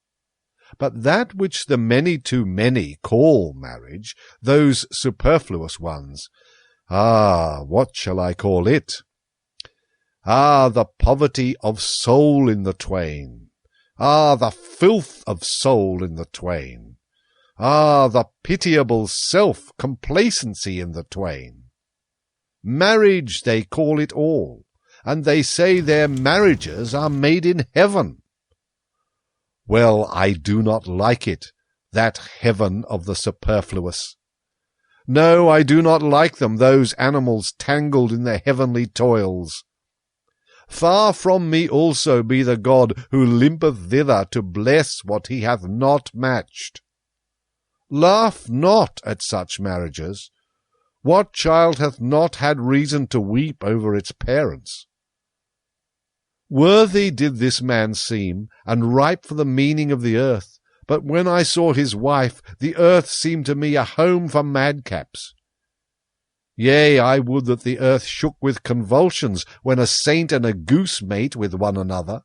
But that which the many to many call marriage, those superfluous ones, what shall I call it? The poverty of soul in the twain. The filth of soul in the twain. The pitiable self-complacency in the twain. Marriage they call it all, and they say their marriages are made in heaven. Well, I do not like it, that heaven of the superfluous. No, I do not like them, those animals tangled in their heavenly toils. Far from me also be the God who limpeth thither to bless what he hath not matched. Laugh not at such marriages. What child hath not had reason to weep over its parents? Worthy did this man seem, and ripe for the meaning of the earth, but when I saw his wife, the earth seemed to me a home for madcaps. Yea, I would that the earth shook with convulsions when a saint and a goose mate with one another.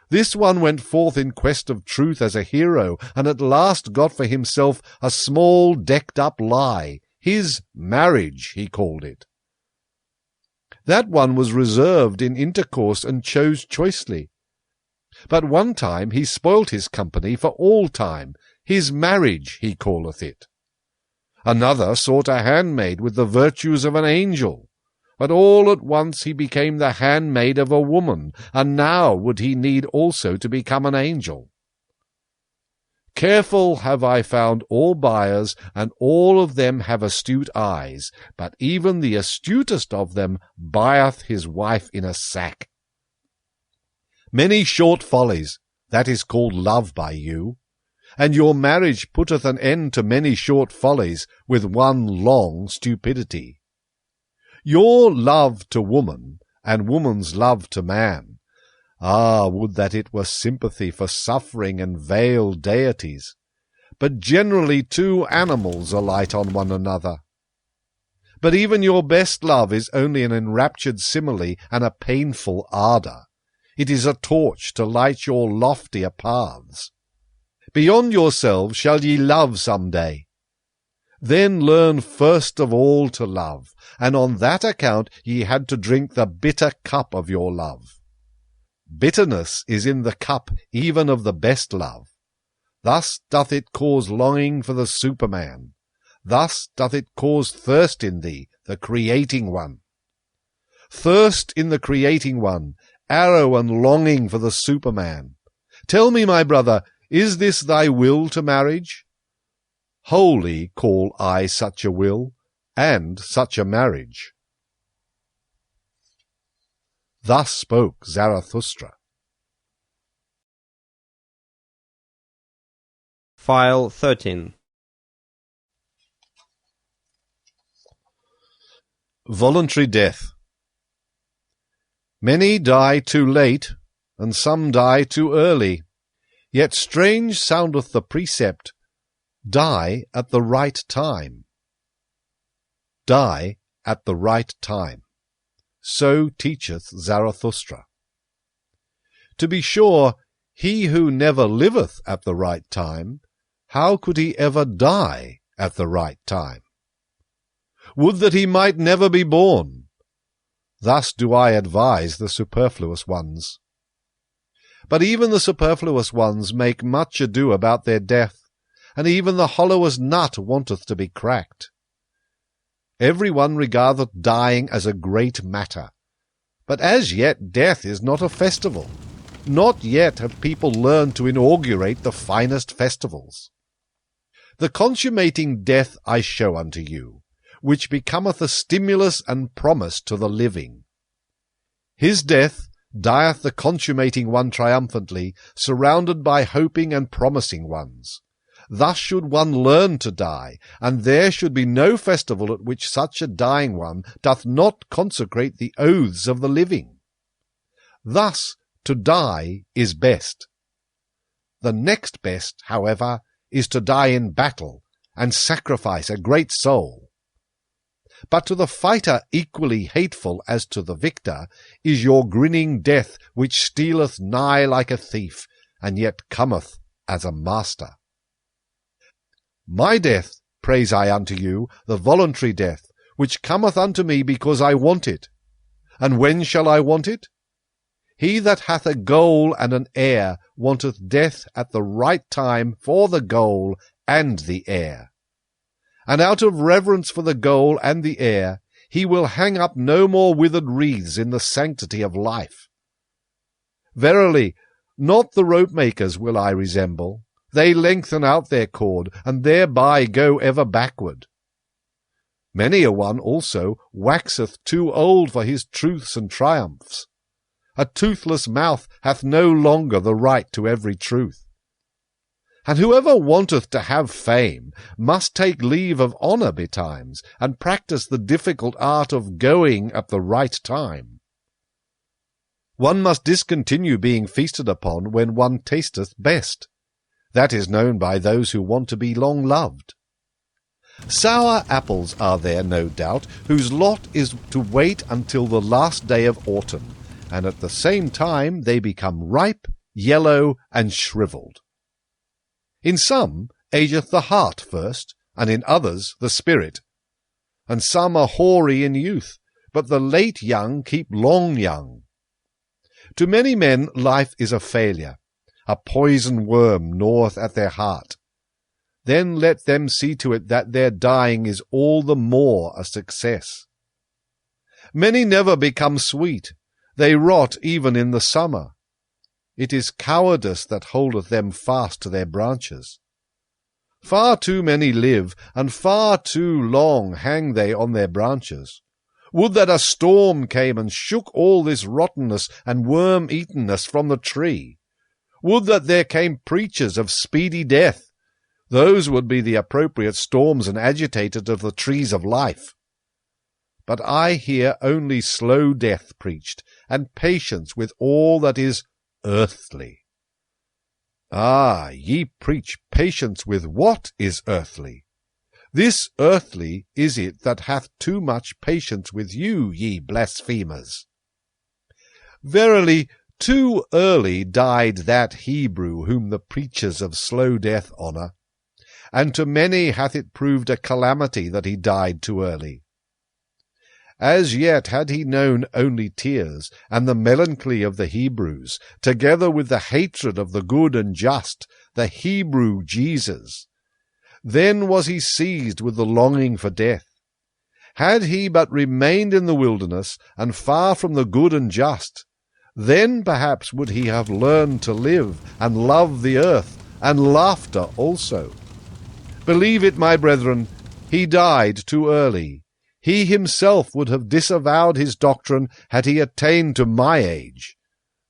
This one went forth in quest of truth as a hero, and at last got for himself a small decked-up lie. His marriage, he called it. That one was reserved in intercourse and chose choicely. But one time he spoilt his company for all time. His marriage, he calleth it. Another sought a handmaid with the virtues of an angel. But all at once he became the handmaid of a woman, and now would he need also to become an angel. Careful have I found all buyers, and all of them have astute eyes, but even the astutest of them buyeth his wife in a sack. Many short follies, that is called love by you, and your marriage putteth an end to many short follies with one long stupidity. Your love to woman, and woman's love to man, would that it were sympathy for suffering and veiled deities, but generally two animals alight on one another. But even your best love is only an enraptured simile and a painful ardour. It is a torch to light your loftier paths. Beyond yourselves shall ye love some day. Then learn first of all to love, and on that account ye had to drink the bitter cup of your love. Bitterness is in the cup even of the best love. Thus doth it cause longing for the Superman. Thus doth it cause thirst in thee, the creating one. Thirst in the creating one, arrow and longing for the Superman. Tell me, my brother, is this thy will to marriage? Holy call I such a will, and such a marriage. Thus spoke Zarathustra.
File 13.
Voluntary death. Many die too late, and some die too early. Yet strange soundeth the precept, die at the right time. Die at the right time. So teacheth Zarathustra. To be sure, he who never liveth at the right time, how could he ever die at the right time? Would that he might never be born. Thus do I advise the superfluous ones. But even the superfluous ones make much ado about their death, and even the hollowest nut wanteth to be cracked. Every one regardeth dying as a great matter, but as yet death is not a festival. Not yet have people learned to inaugurate the finest festivals. The consummating death I show unto you, which becometh a stimulus and promise to the living. His death dieth the consummating one triumphantly, surrounded by hoping and promising ones. Thus should one learn to die, and there should be no festival at which such a dying one doth not consecrate the oaths of the living. Thus to die is best. The next best, however, is to die in battle, and sacrifice a great soul. But to the fighter equally hateful as to the victor is your grinning death, which stealeth nigh like a thief, and yet cometh as a master. My death praise I unto you, the voluntary death, which cometh unto me because I want it. And when shall I want it? He that hath a goal and an heir wanteth death at the right time for the goal and the heir. And out of reverence for the goal and the heir, he will hang up no more withered wreaths in the sanctity of life. Verily, not the rope-makers will I resemble. They lengthen out their cord, and thereby go ever backward. Many a one also waxeth too old for his truths and triumphs. A toothless mouth hath no longer the right to every truth. And whoever wanteth to have fame must take leave of honour betimes, and practise the difficult art of going at the right time. One must discontinue being feasted upon when one tasteth best. That is known by those who want to be long loved. Sour apples are there, no doubt, whose lot is to wait until the last day of autumn, and at the same time they become ripe, yellow, and shrivelled. In some ageth the heart first, and in others the spirit. And some are hoary in youth, but the late young keep long young. To many men life is a failure. A poison worm gnaweth at their heart. Then let them see to it that their dying is all the more a success. Many never become sweet. They rot even in the summer. It is cowardice that holdeth them fast to their branches. Far too many live, and far too long hang they on their branches. Would that a storm came and shook all this rottenness and worm-eatenness from the tree. Would that there came preachers of speedy death, Those would be the appropriate storms and agitators of the trees of life. But I hear only slow death preached, and patience with all that is earthly. Ah, ye preach patience with what is earthly? This earthly is it that hath too much patience with you, ye blasphemers. Verily, too early died that Hebrew whom the preachers of slow death honour, and to many hath it proved a calamity that he died too early. As yet had he known only tears, and the melancholy of the Hebrews, together with the hatred of the good and just, the Hebrew Jesus. Then was he seized with the longing for death. Had he but remained in the wilderness, and far from the good and just, then perhaps would he have learned to live, and love the earth, and laughter also. Believe it, my brethren, he died too early. He himself would have disavowed his doctrine had he attained to my age.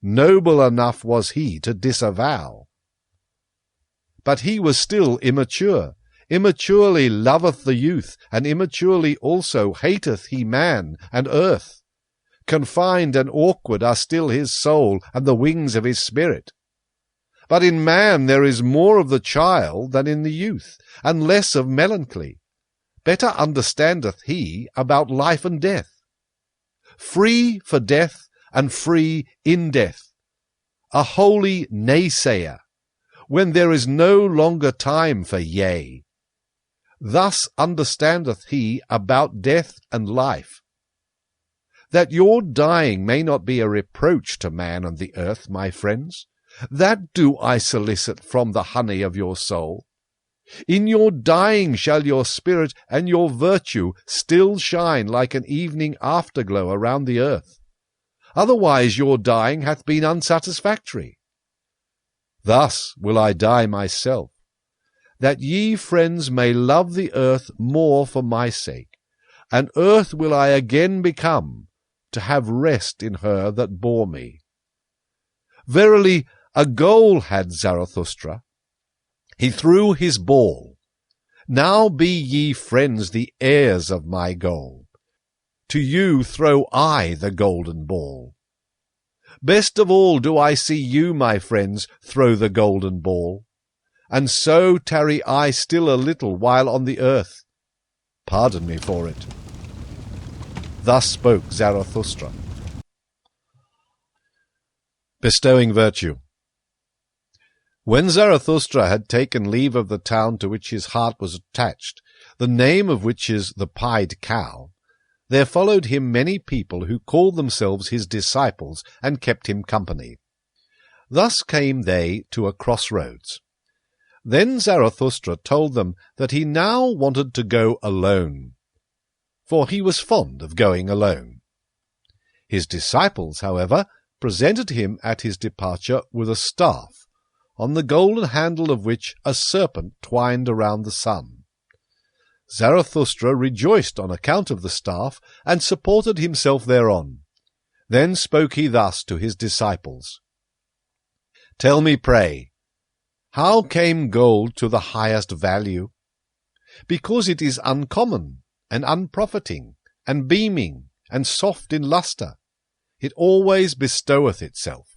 Noble enough was he to disavow. But he was still immature. Immaturely loveth the youth, and immaturely also hateth he man and earth. Confined and awkward are still his soul and the wings of his spirit. But in man there is more of the child than in the youth, and less of melancholy. Better understandeth he about life and death. Free for death, and free in death. A holy naysayer, when there is no longer time for yea. Thus understandeth he about death and life. That your dying may not be a reproach to man and the earth, my friends, that do I solicit from the honey of your soul. In your dying shall your spirit and your virtue still shine like an evening afterglow around the earth. Otherwise your dying hath been unsatisfactory. Thus will I die myself, that ye, friends, may love the earth more for my sake, and earth will I again become, to have rest in her that bore me. Verily, a goal had Zarathustra. He threw his ball. Now be ye, friends, the heirs of my goal. To you throw I the golden ball. Best of all do I see you, my friends, throw the golden ball. And so tarry I still a little while on the earth. Pardon me for it. Thus spoke Zarathustra. Bestowing virtue. When Zarathustra had taken leave of the town to which his heart was attached, the name of which is the Pied Cow, there followed him many people who called themselves his disciples and kept him company. Thus came they to a crossroads. Then Zarathustra told them that he now wanted to go alone, for he was fond of going alone. His disciples, however, presented him at his departure with a staff, on the golden handle of which a serpent twined around the sun. Zarathustra rejoiced on account of the staff, and supported himself thereon. Then spoke he thus to his disciples. Tell me, pray, how came gold to the highest value? Because it is uncommon, and unprofiting, and beaming, and soft in lustre. It always bestoweth itself.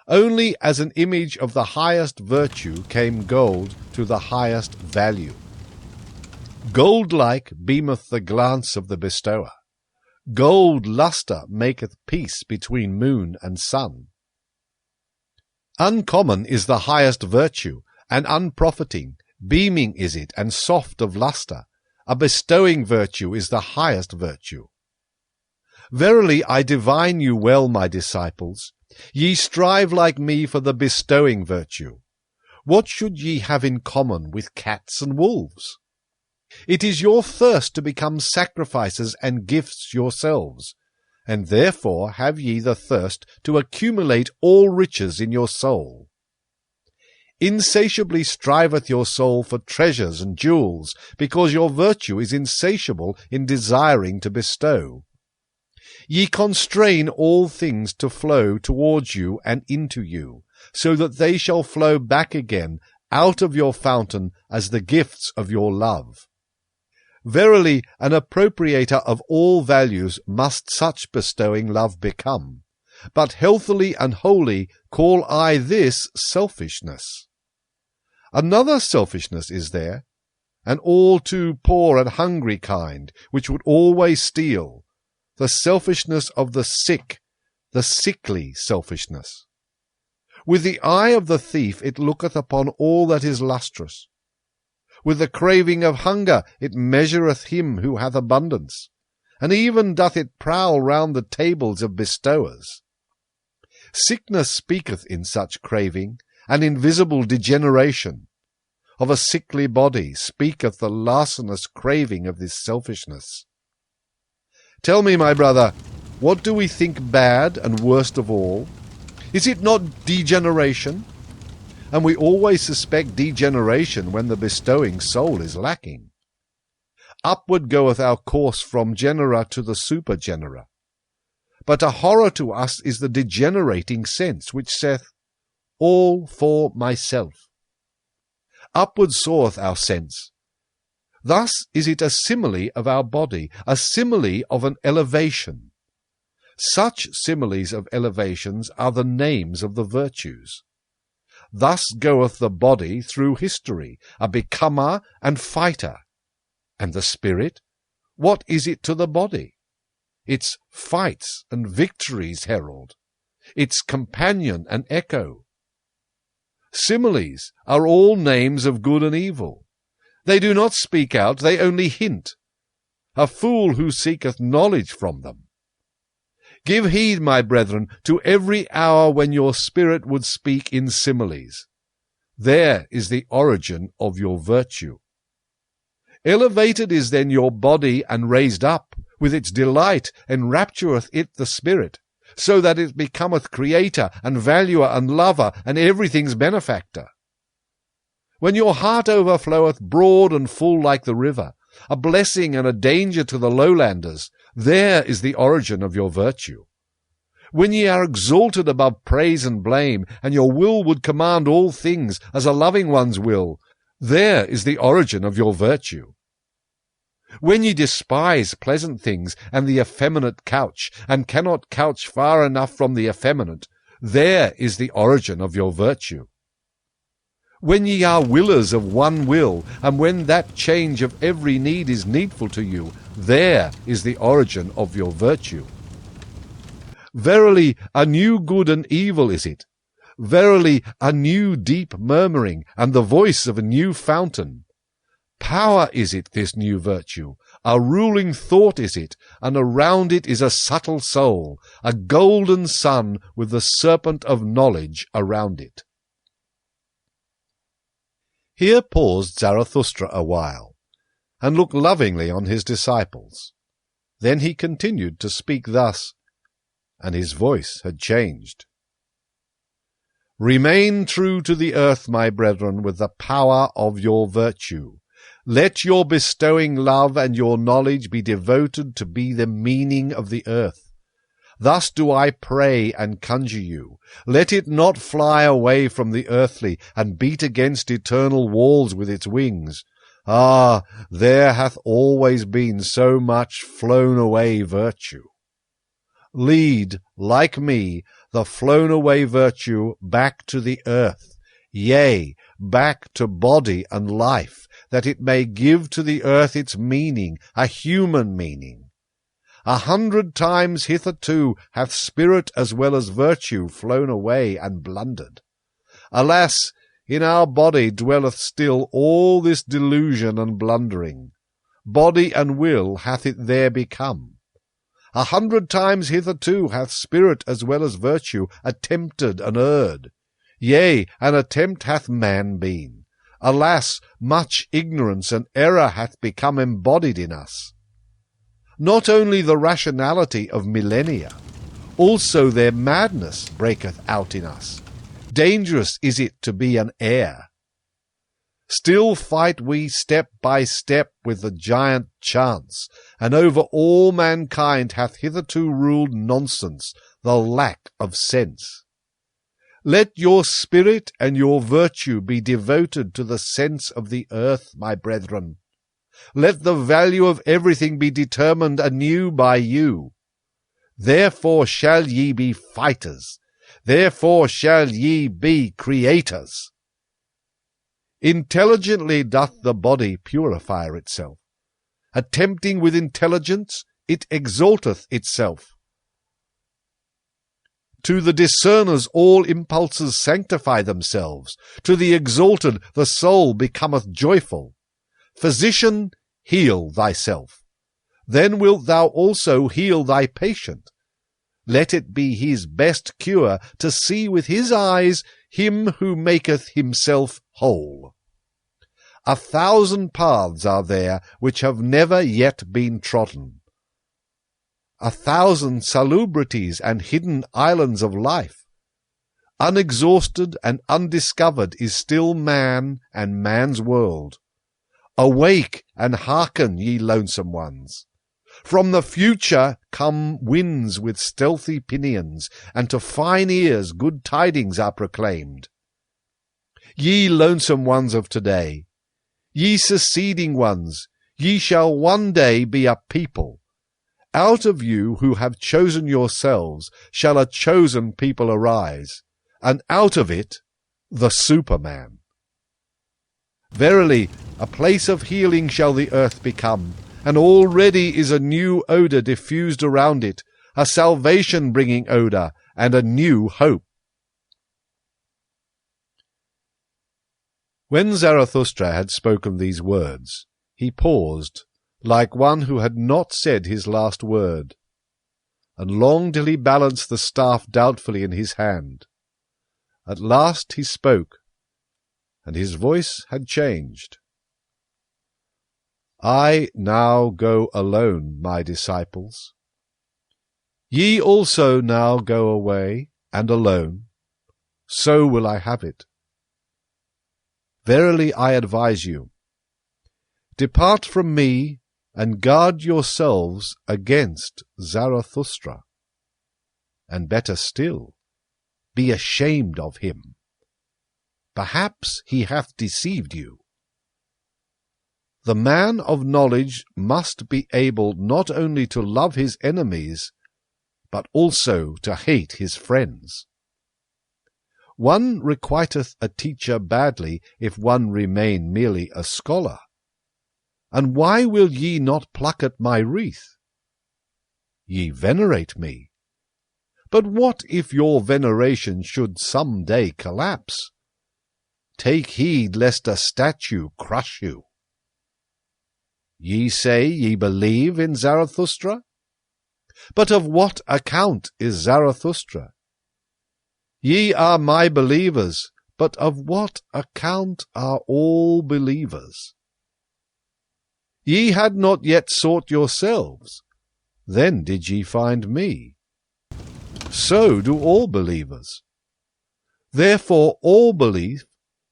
Only as an image of the highest virtue came gold to the highest value. Gold-like beameth the glance of the bestower. Gold lustre maketh peace between moon and sun. Uncommon is the highest virtue, and unprofiting, beaming is it, and soft of lustre. A bestowing virtue is the highest virtue. Verily I divine you well, my disciples. Ye strive like me for the bestowing virtue. What should ye have in common with cats and wolves? It is your thirst to become sacrifices and gifts yourselves, and therefore have ye the thirst to accumulate all riches in your soul. Insatiably striveth your soul for treasures and jewels, because your virtue is insatiable in desiring to bestow. Ye constrain all things to flow towards you and into you, so that they shall flow back again out of your fountain as the gifts of your love. Verily, an appropriator of all values must such bestowing love become. But healthily and wholly call I this selfishness. Another selfishness is there, an all too poor and hungry kind, which would always steal, the selfishness of the sick, the sickly selfishness. With the eye of the thief it looketh upon all that is lustrous. With the craving of hunger it measureth him who hath abundance, and even doth it prowl round the tables of bestowers. Sickness speaketh in such craving, an invisible degeneration. Of a sickly body speaketh the larcenous craving of this selfishness. Tell me, my brother, what do we think bad and worst of all? Is it not degeneration? And we always suspect degeneration when the bestowing soul is lacking. Upward goeth our course from genera to the supergenera. But a horror to us is the degenerating sense, which saith, all for myself. Upward soareth our sense. Thus is it a simile of our body, a simile of an elevation. Such similes of elevations are the names of the virtues. Thus goeth the body through history, a becomer and fighter. And the spirit, what is it to the body? Its fights and victories herald, its companion and echo. Similes are all names of good and evil. They do not speak out, they only hint. A fool who seeketh knowledge from them. Give heed, my brethren, to every hour when your spirit would speak in similes. There is the origin of your virtue. Elevated is then your body and raised up, with its delight enraptureth it the spirit, so that it becometh creator and valuer and lover and everything's benefactor. When your heart overfloweth broad and full like the river, a blessing and a danger to the lowlanders, there is the origin of your virtue. When ye are exalted above praise and blame, and your will would command all things as a loving one's will, there is the origin of your virtue. When ye despise pleasant things and the effeminate couch, and cannot couch far enough from the effeminate, there is the origin of your virtue. When ye are willers of one will, and when that change of every need is needful to you, there is the origin of your virtue. Verily, a new good and evil is it. Verily, a new deep murmuring, and the voice of a new fountain. Power is it, this new virtue, a ruling thought is it, and around it is a subtle soul, a golden sun with the serpent of knowledge around it. Here paused Zarathustra a while, and looked lovingly on his disciples. Then he continued to speak thus, and his voice had changed. Remain true to the earth, my brethren, with the power of your virtue. Let your bestowing love and your knowledge be devoted to be the meaning of the earth. Thus do I pray and conjure you. Let it not fly away from the earthly, and beat against eternal walls with its wings. Ah, there hath always been so much flown away virtue. Lead, like me, the flown away virtue back to the earth, yea, back to body and life, that it may give to the earth its meaning, a human meaning. 100 times hitherto hath spirit as well as virtue flown away and blundered. Alas, in our body dwelleth still all this delusion and blundering. Body and will hath it there become. 100 times hitherto hath spirit as well as virtue attempted and erred. Yea, an attempt hath man been. Alas, much ignorance and error hath become embodied in us. Not only the rationality of millennia, also their madness breaketh out in us. Dangerous is it to be an heir. Still fight we step by step with the giant chance, and over all mankind hath hitherto ruled nonsense, the lack of sense. Let your spirit and your virtue be devoted to the sense of the earth, my brethren. Let the value of everything be determined anew by you. Therefore shall ye be fighters. Therefore shall ye be creators. Intelligently doth the body purify itself. Attempting with intelligence, it exalteth itself. To the discerners all impulses sanctify themselves. To the exalted the soul becometh joyful. Physician, heal thyself. Then wilt thou also heal thy patient. Let it be his best cure to see with his eyes him who maketh himself whole. 1,000 paths are there which have never yet been trodden. 1,000 salubrities and hidden islands of life. Unexhausted and undiscovered is still man and man's world. Awake and hearken, ye lonesome ones. From the future come winds with stealthy pinions, and to fine ears good tidings are proclaimed. Ye lonesome ones of today, ye seceding ones, ye shall one day be a people. Out of you who have chosen yourselves shall a chosen people arise, and out of it the Superman. Verily, a place of healing shall the earth become, and already is a new odour diffused around it, a salvation-bringing odour, and a new hope. When Zarathustra had spoken these words, he paused, like one who had not said his last word, and longed till he balanced the staff doubtfully in his hand. At last he spoke, and his voice had changed. I now go alone, my disciples. Ye also now go away, and alone. So will I have it. Verily I advise you, depart from me, and guard yourselves against Zarathustra. And better still, be ashamed of him. Perhaps he hath deceived you. The man of knowledge must be able not only to love his enemies, but also to hate his friends. One requiteth a teacher badly if one remain merely a scholar. And why will ye not pluck at my wreath? Ye venerate me. But what if your veneration should some day collapse? Take heed lest a statue crush you. Ye say ye believe in Zarathustra? But of what account is Zarathustra? Ye are my believers, but of what account are all believers? Ye had not yet sought yourselves, then did ye find me. So do all believers. Therefore all belief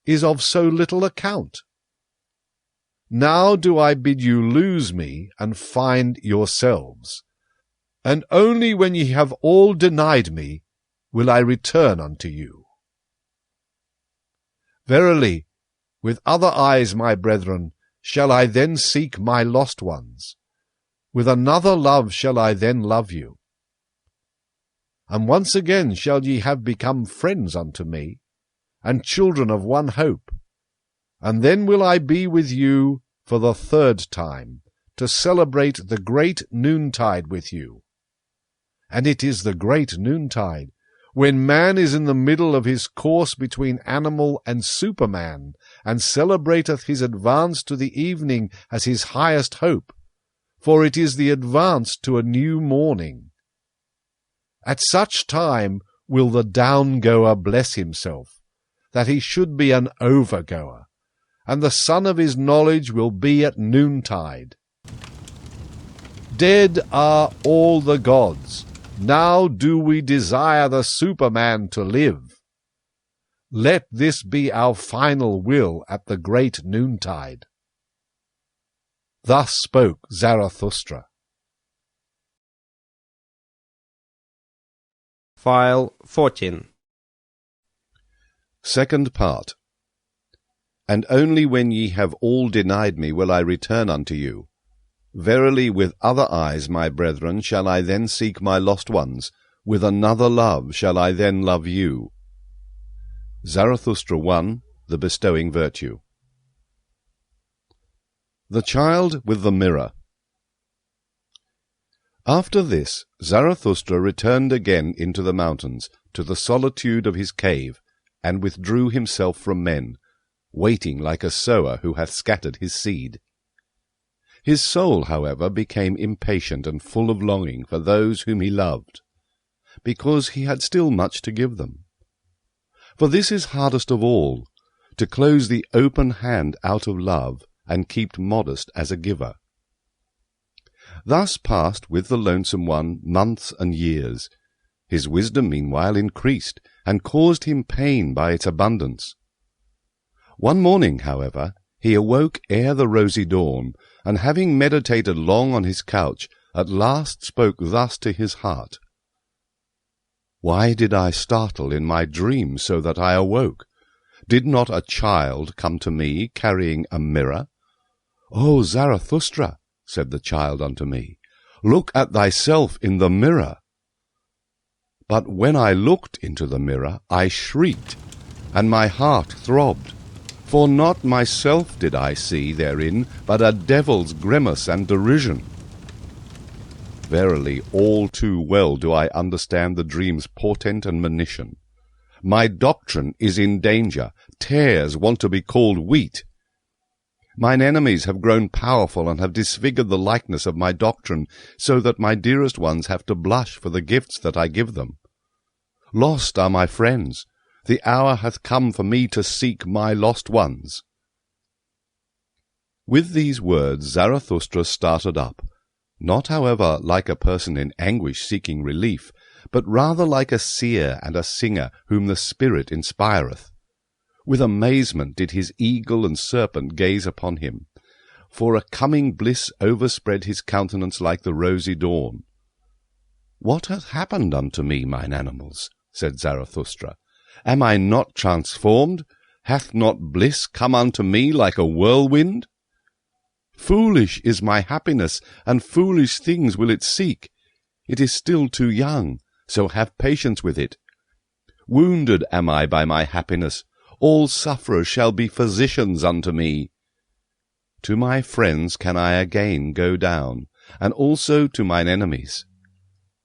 is of so little account. Now do I bid you lose me and find yourselves, and only when ye have all denied me will I return unto you. Verily, with other eyes, my brethren, shall I then seek my lost ones. With another love shall I then love you. And once again shall ye have become friends unto me, and children of one hope. And then will I be with you for the third time, to celebrate the great noontide with you. And it is the great noontide, when man is in the middle of his course between animal and Superman, and celebrateth his advance to the evening as his highest hope, for it is the advance to a new morning. At such time will the down-goer bless himself, that he should be an over-goer, and the sun of his knowledge will be at noontide. Dead are all the gods. Now do we desire the Superman to live. Let this be our final will at the great noontide. Thus spoke Zarathustra.
File 14.
Second part. And only when ye have all denied me will I return unto you. Verily with other eyes, my brethren, shall I then seek my lost ones, with another love shall I then love you. Zarathustra 1, The Bestowing Virtue. The Child with the Mirror. After this, Zarathustra returned again into the mountains, to the solitude of his cave, and withdrew himself from men, waiting like a sower who hath scattered his seed. His soul, however, became impatient and full of longing for those whom he loved, because he had still much to give them. For this is hardest of all, to close the open hand out of love, and keep modest as a giver. Thus passed with the lonesome one months and years. His wisdom meanwhile increased, and caused him pain by its abundance. One morning, however, he awoke ere the rosy dawn, and having meditated long on his couch, at last spoke thus to his heart. Why did I startle in my dream so that I awoke? Did not a child come to me carrying a mirror? O Zarathustra, said the child unto me, look at thyself in the mirror. But when I looked into the mirror, I shrieked, and my heart throbbed, for not myself did I see therein, but a devil's grimace and derision. Verily, all too well do I understand the dream's portent and monition. My doctrine is in danger, tares want to be called wheat. Mine enemies have grown powerful and have disfigured the likeness of my doctrine, so that my dearest ones have to blush for the gifts that I give them. Lost are my friends. The hour hath come for me to seek my lost ones. With these words Zarathustra started up, not, however, like a person in anguish seeking relief, but rather like a seer and a singer whom the Spirit inspireth. With amazement did his eagle and serpent gaze upon him, for a coming bliss overspread his countenance like the rosy dawn. What hath happened unto me, mine animals? Said Zarathustra. Am I not transformed? Hath not bliss come unto me like a whirlwind? Foolish is my happiness, and foolish things will it seek. It is still too young, so have patience with it. Wounded am I by my happiness. All sufferers shall be physicians unto me. To my friends can I again go down, and also to mine enemies.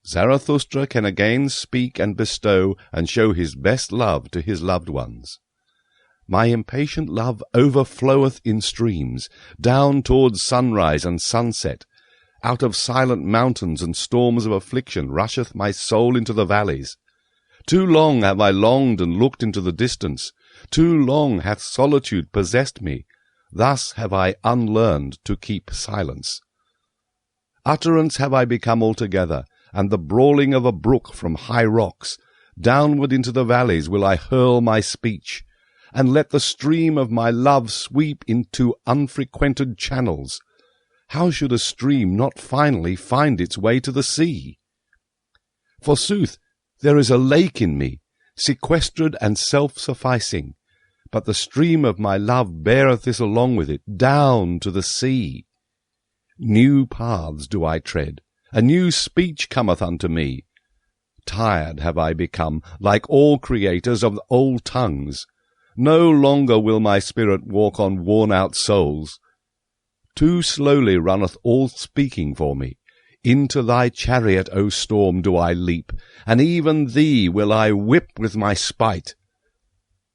Zarathustra can again speak and bestow, and show his best love to his loved ones. My impatient love overfloweth in streams, down towards sunrise and sunset. Out of silent mountains and storms of affliction rusheth my soul into the valleys. Too long have I longed and looked into the distance. Too long hath solitude possessed me. Thus have I unlearned to keep silence. Utterance have I become altogether, and the brawling of a brook from high rocks. Downward into the valleys will I hurl my speech, and let the stream of my love sweep into unfrequented channels. How should a stream not finally find its way to the sea? Forsooth, there is a lake in me, sequestered and self-sufficing, but the stream of my love beareth this along with it, down to the sea. New paths do I tread, a new speech cometh unto me. Tired have I become, like all creators of old tongues. No longer will my spirit walk on worn-out souls. Too slowly runneth all speaking for me. Into thy chariot, O storm, do I leap, and even thee will I whip with my spite.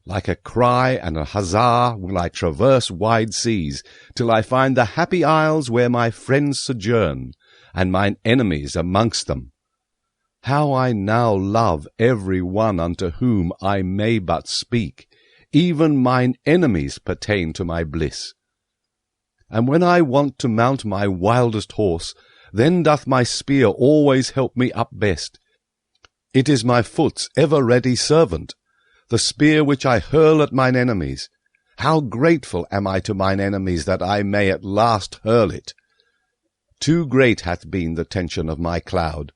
Like a cry and a huzzah will I traverse wide seas, till I find the happy isles where my friends sojourn, and mine enemies amongst them. How I now love every one unto whom I may but speak. Even mine enemies pertain to my bliss. And when I want to mount my wildest horse, then doth my spear always help me up best. It is my foot's ever-ready servant, the spear which I hurl at mine enemies. How grateful am I to mine enemies that I may at last hurl it! Too great hath been the tension of my cloud.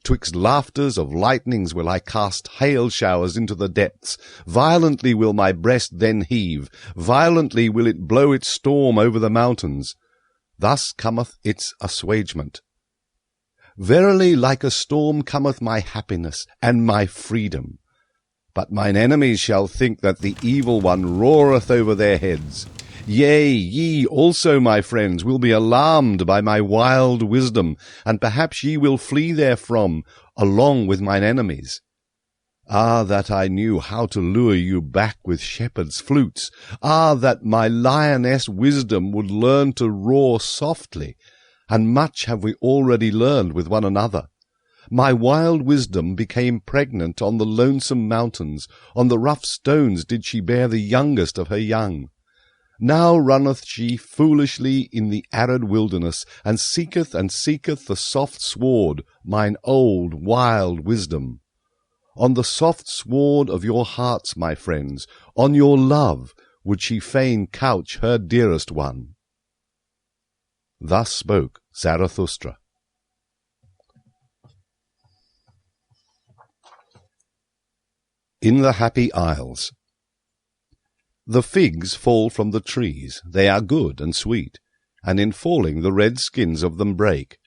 'Twixt laughters of lightnings will I cast hail showers into the depths. Violently will my breast then heave, violently will it blow its storm over the mountains. Thus cometh its assuagement. Verily, like a storm cometh my happiness and my freedom. But mine enemies shall think that the evil one roareth over their heads. Yea, ye also, my friends, will be alarmed by my wild wisdom, and perhaps ye will flee therefrom, along with mine enemies. Ah, that I knew how to lure you back with shepherds' flutes! Ah, that my lioness wisdom would learn to roar softly! And much have we already learned with one another. My wild wisdom became pregnant on the lonesome mountains, on the rough stones did she bear the youngest of her young. Now runneth she foolishly in the arid wilderness, and seeketh the soft sward, mine old wild wisdom. On the soft sward of your hearts, my friends, on your love, would she fain couch her dearest one. Thus spoke Zarathustra. In the Happy Isles. The figs fall from the trees, they are good and sweet, and in falling the red skins of them break.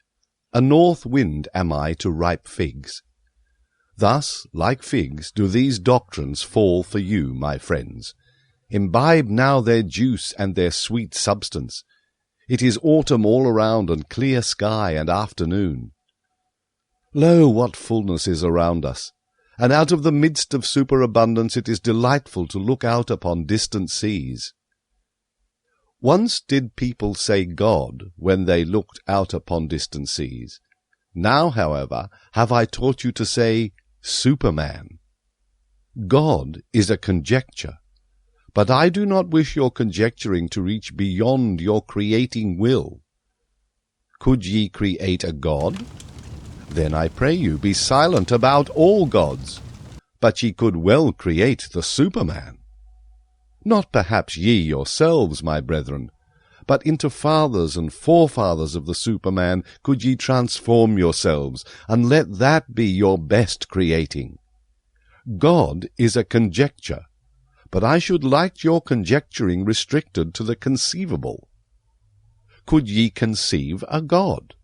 A north wind am I to ripe figs. Thus, like figs, do these doctrines fall for you, my friends. Imbibe now their juice and their sweet substance. It is autumn all around, and clear sky and afternoon. Lo, what fullness is around us! And out of the midst of superabundance it is delightful to look out upon distant seas. Once did people say God when they looked out upon distant seas. Now, however, have I taught you to say Superman. God is a conjecture, but I do not wish your conjecturing to reach beyond your creating will. Could ye create a God? Then I pray you be silent about all gods. But ye could well create the Superman. Not perhaps ye yourselves, my brethren, but into fathers and forefathers of the Superman could ye transform yourselves, and let that be your best creating. God is a conjecture, but I should like your conjecturing restricted to the conceivable. Could ye conceive a God?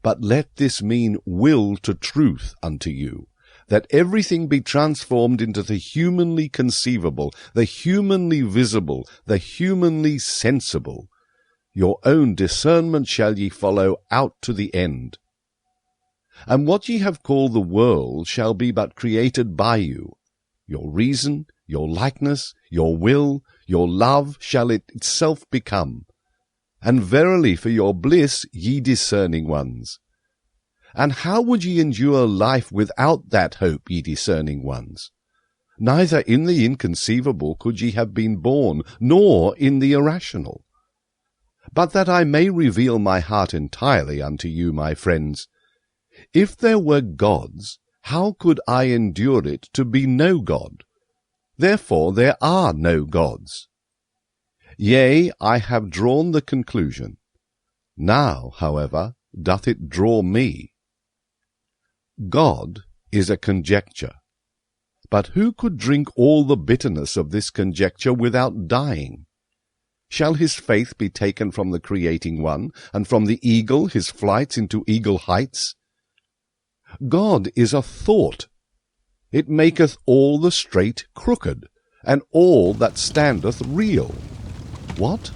But let this mean will to truth unto you, that everything be transformed into the humanly conceivable, the humanly visible, the humanly sensible. Your own discernment shall ye follow out to the end. And what ye have called the world shall be but created by you. Your reason, your likeness, your will, your love shall it itself become. And verily for your bliss, ye discerning ones. And how would ye endure life without that hope, ye discerning ones? Neither in the inconceivable could ye have been born, nor in the irrational. But that I may reveal my heart entirely unto you, my friends, if there were gods, how could I endure it to be no God? Therefore there are no gods. Yea, I have drawn the conclusion. Now, however, doth it draw me. God is a conjecture. But who could drink all the bitterness of this conjecture without dying? Shall his faith be taken from the creating one, and from the eagle his flights into eagle heights? God is a thought. It maketh all the straight crooked, and all that standeth real. What?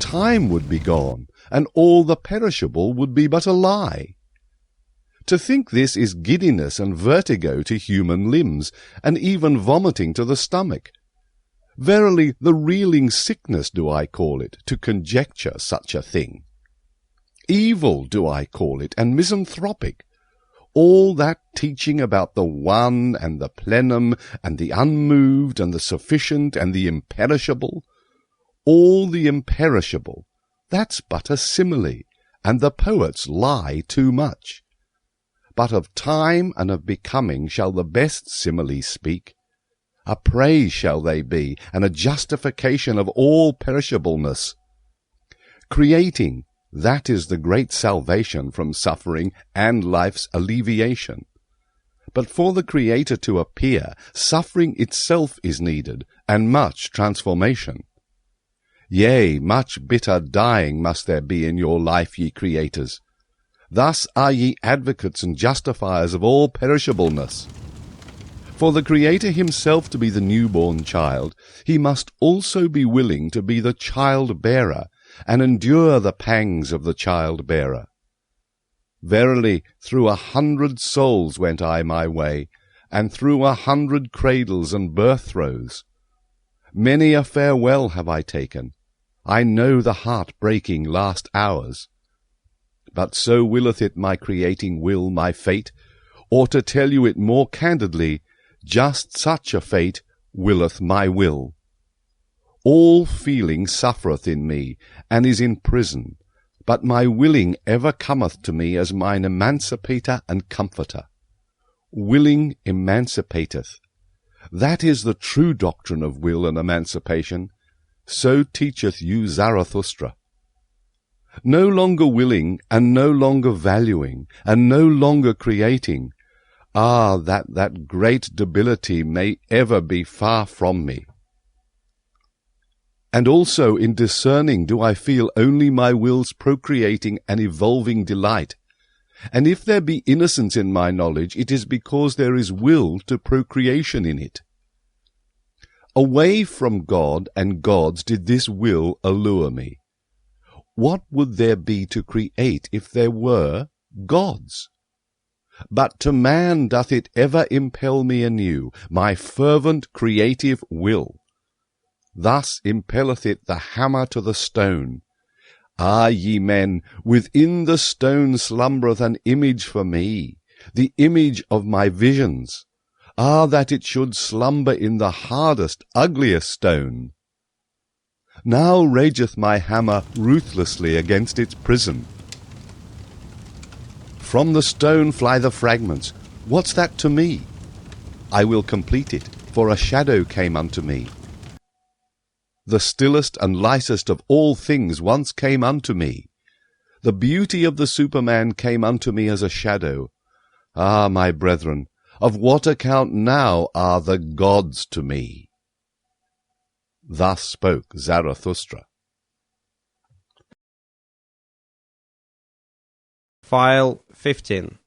Time would be gone, and all the perishable would be but a lie. To think this is giddiness and vertigo to human limbs, and even vomiting to the stomach. Verily, the reeling sickness do I call it, to conjecture such a thing. Evil do I call it, and misanthropic. All that teaching about the one and the plenum, and the unmoved, and the sufficient, and the imperishable, all the imperishable, that's but a simile, and the poets lie too much. But of time and of becoming shall the best simile speak. A praise shall they be, and a justification of all perishableness. Creating, That is the great salvation from suffering and life's alleviation. But for the Creator to appear, suffering itself is needed, and much transformation. Yea, much bitter dying must there be in your life, ye creators. Thus are ye advocates and justifiers of all perishableness. For the Creator himself to be the newborn child, he must also be willing to be the child-bearer, and endure the pangs of the child-bearer. Verily, through 100 souls went I my way, and through 100 cradles and birth-throes. Many a farewell have I taken. I know the heart-breaking last hours. But so willeth it my creating will, my fate, or to tell you it more candidly, just such a fate willeth my will. All feeling suffereth in me, and is in prison, but my willing ever cometh to me as mine emancipator and comforter. Willing emancipateth. That is the true doctrine of will and emancipation. So teacheth you Zarathustra. No longer willing, and no longer valuing, and no longer creating, that great debility may ever be far from me. And also in discerning do I feel only my will's procreating and evolving delight. And if there be innocence in my knowledge, it is because there is will to procreation in it. Away from God and gods did this will allure me. What would there be to create if there were gods? But to man doth it ever impel me anew, my fervent creative will. Thus impelleth it the hammer to the stone. Ah, ye men, within the stone slumbereth an image for me, the image of my visions. Ah, that it should slumber in the hardest, ugliest stone. Now rageth my hammer ruthlessly against its prison. From the stone fly the fragments. What's that to me? I will complete it, for a shadow came unto me. The stillest and lightest of all things once came unto me. The beauty of the Superman came unto me as a shadow. Ah, my brethren, of what account now are the gods to me? Thus spoke Zarathustra.
File 15.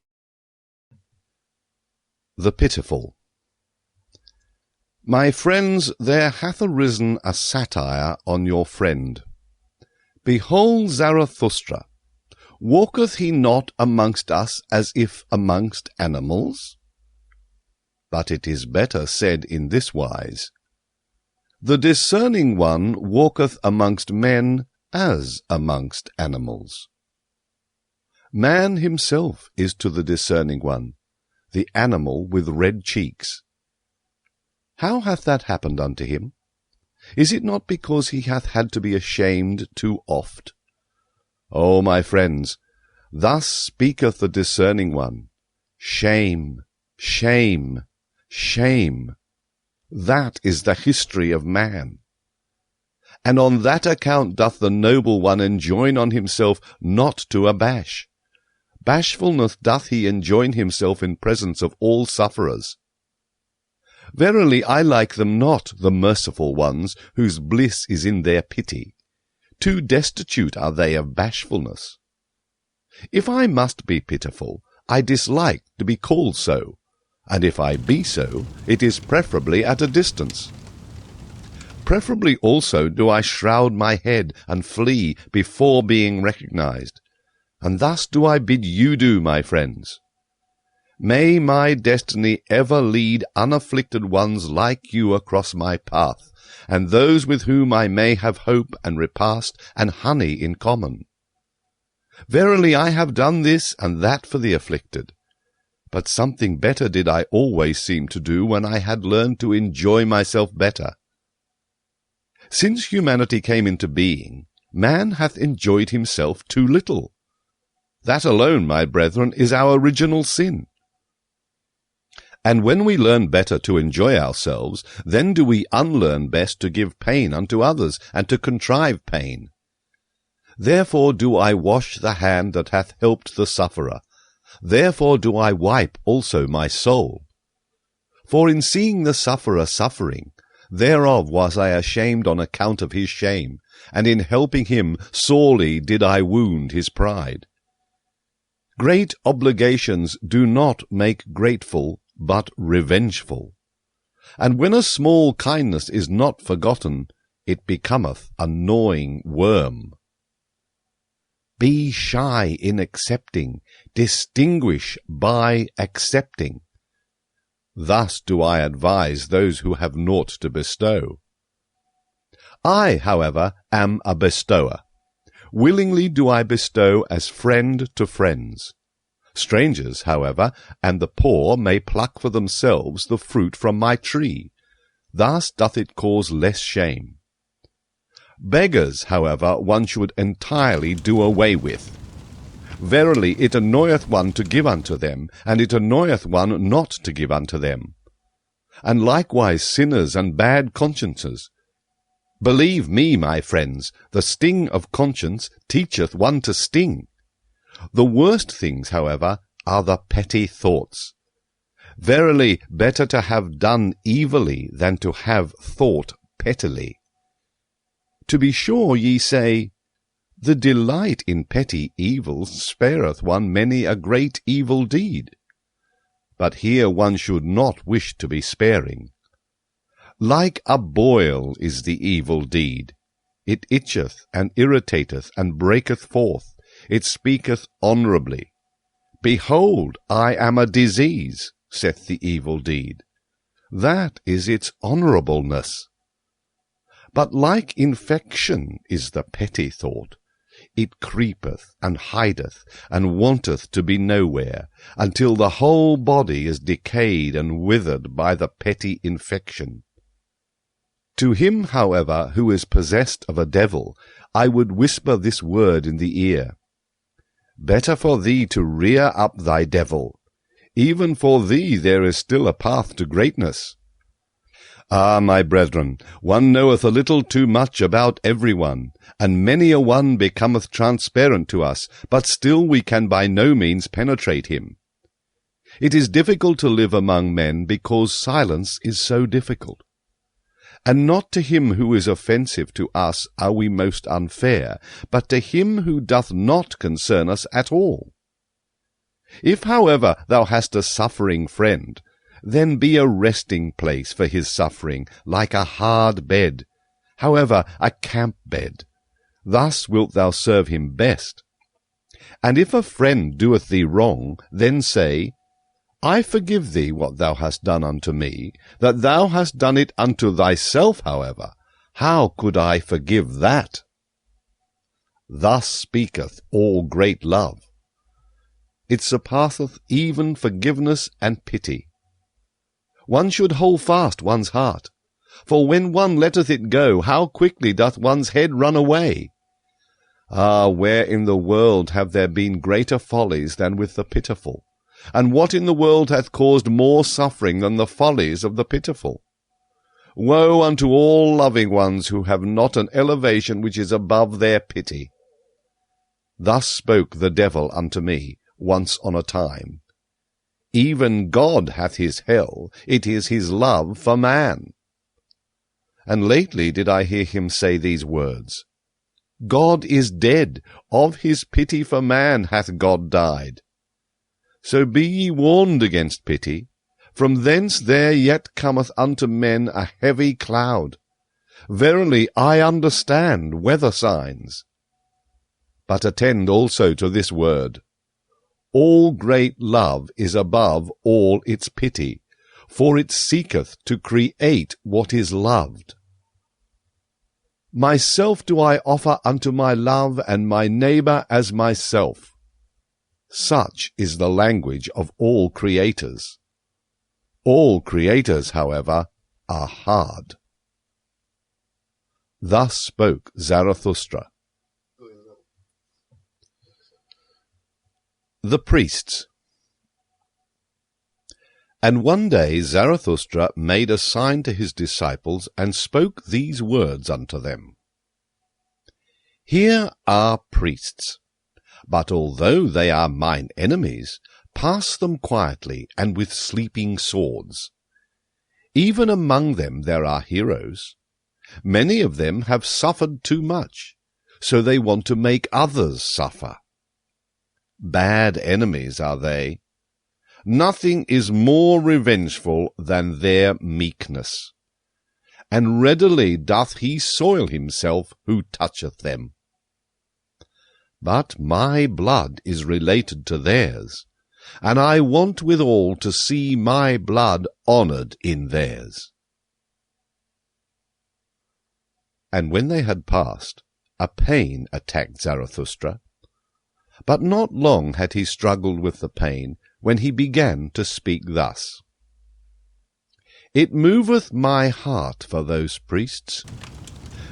The Pitiful. My friends, there hath arisen a satire on your friend. Behold Zarathustra. Walketh he not amongst us as if amongst animals? But it is better said in this wise. The discerning one walketh amongst men as amongst animals. Man himself is to the discerning one, the animal with red cheeks. How hath that happened unto him? Is it not because he hath had to be ashamed too oft? O my friends, thus speaketh the discerning one. Shame, shame, shame. That is the history of man. And on that account doth the noble one enjoin on himself not to abash. Bashfulness doth he enjoin himself in presence of all sufferers. Verily I like them not, the merciful ones, whose bliss is in their pity. Too destitute are they of bashfulness. If I must be pitiful, I dislike to be called so, and if I be so, it is preferably at a distance. Preferably also do I shroud my head and flee before being recognized, and thus do I bid you do, my friends. May my destiny ever lead unafflicted ones like you across my path, and those with whom I may have hope and repast and honey in common. Verily I have done this and that for the afflicted, but something better did I always seem to do when I had learned to enjoy myself better. Since humanity came into being, man hath enjoyed himself too little. That alone, my brethren, is our original sin. And when we learn better to enjoy ourselves, then do we unlearn best to give pain unto others, and to contrive pain. Therefore do I wash the hand that hath helped the sufferer. Therefore do I wipe also my soul. For in seeing the sufferer suffering, thereof was I ashamed on account of his shame, and in helping him sorely did I wound his pride. Great obligations do not make grateful, but revengeful. And when a small kindness is not forgotten, it becometh a gnawing worm. Be shy in accepting, distinguish by accepting. Thus do I advise those who have naught to bestow. I, however, am a bestower. Willingly do I bestow as friend to friends. Strangers, however, and the poor may pluck for themselves the fruit from my tree. Thus doth it cause less shame. Beggars, however, one should entirely do away with. Verily it annoyeth one to give unto them, and it annoyeth one not to give unto them. And likewise sinners and bad consciences. Believe me, my friends, the sting of conscience teacheth one to sting. The worst things, however, are the petty thoughts. Verily, better to have done evilly than to have thought pettily. To be sure ye say, the delight in petty evils spareth one many a great evil deed. But here one should not wish to be sparing. Like a boil is the evil deed. It itcheth and irritateth and breaketh forth. It speaketh honourably. Behold, I am a disease, saith the evil deed. That is its honourableness. But like infection is the petty thought. It creepeth and hideth, and wanteth to be nowhere, until the whole body is decayed and withered by the petty infection. To him, however, who is possessed of a devil, I would whisper this word in the ear. Better for thee to rear up thy devil. Even for thee there is still a path to greatness. Ah, my brethren, one knoweth a little too much about every one, and many a one becometh transparent to us, but still we can by no means penetrate him. It is difficult to live among men because silence is so difficult. And not to him who is offensive to us are we most unfair, but to him who doth not concern us at all. If, however, thou hast a suffering friend, then be a resting place for his suffering, like a hard bed, however, a camp bed. Thus wilt thou serve him best. And if a friend doeth thee wrong, then say, I forgive thee what thou hast done unto me. That thou hast done it unto thyself, however, how could I forgive that? Thus speaketh all great love. It surpasseth even forgiveness and pity. One should hold fast one's heart, for when one letteth it go, how quickly doth one's head run away. Ah, where in the world have there been greater follies than with the pitiful? And what in the world hath caused more suffering than the follies of the pitiful? Woe unto all loving ones who have not an elevation which is above their pity. Thus spoke the devil unto me once on a time. Even God hath his hell, it is his love for man. And lately did I hear him say these words, God is dead, of his pity for man hath God died. So be ye warned against pity. From thence there yet cometh unto men a heavy cloud. Verily I understand weather signs. But attend also to this word. All great love is above all its pity, for it seeketh to create what is loved. Myself do I offer unto my love, and my neighbour as myself. Such is the language of all creators. All creators, however, are hard. Thus spoke Zarathustra. The Priests. And one day Zarathustra made a sign to his disciples, and spoke these words unto them. Here are priests, but although they are mine enemies, pass them quietly and with sleeping swords. Even among them there are heroes. Many of them have suffered too much, so they want to make others suffer. Bad enemies are they. Nothing is more revengeful than their meekness, and readily doth he soil himself who toucheth them. But my blood is related to theirs, and I want withal to see my blood honoured in theirs. And when they had passed, a pain attacked Zarathustra, but not long had he struggled with the pain, when he began to speak thus. It moveth my heart for those priests.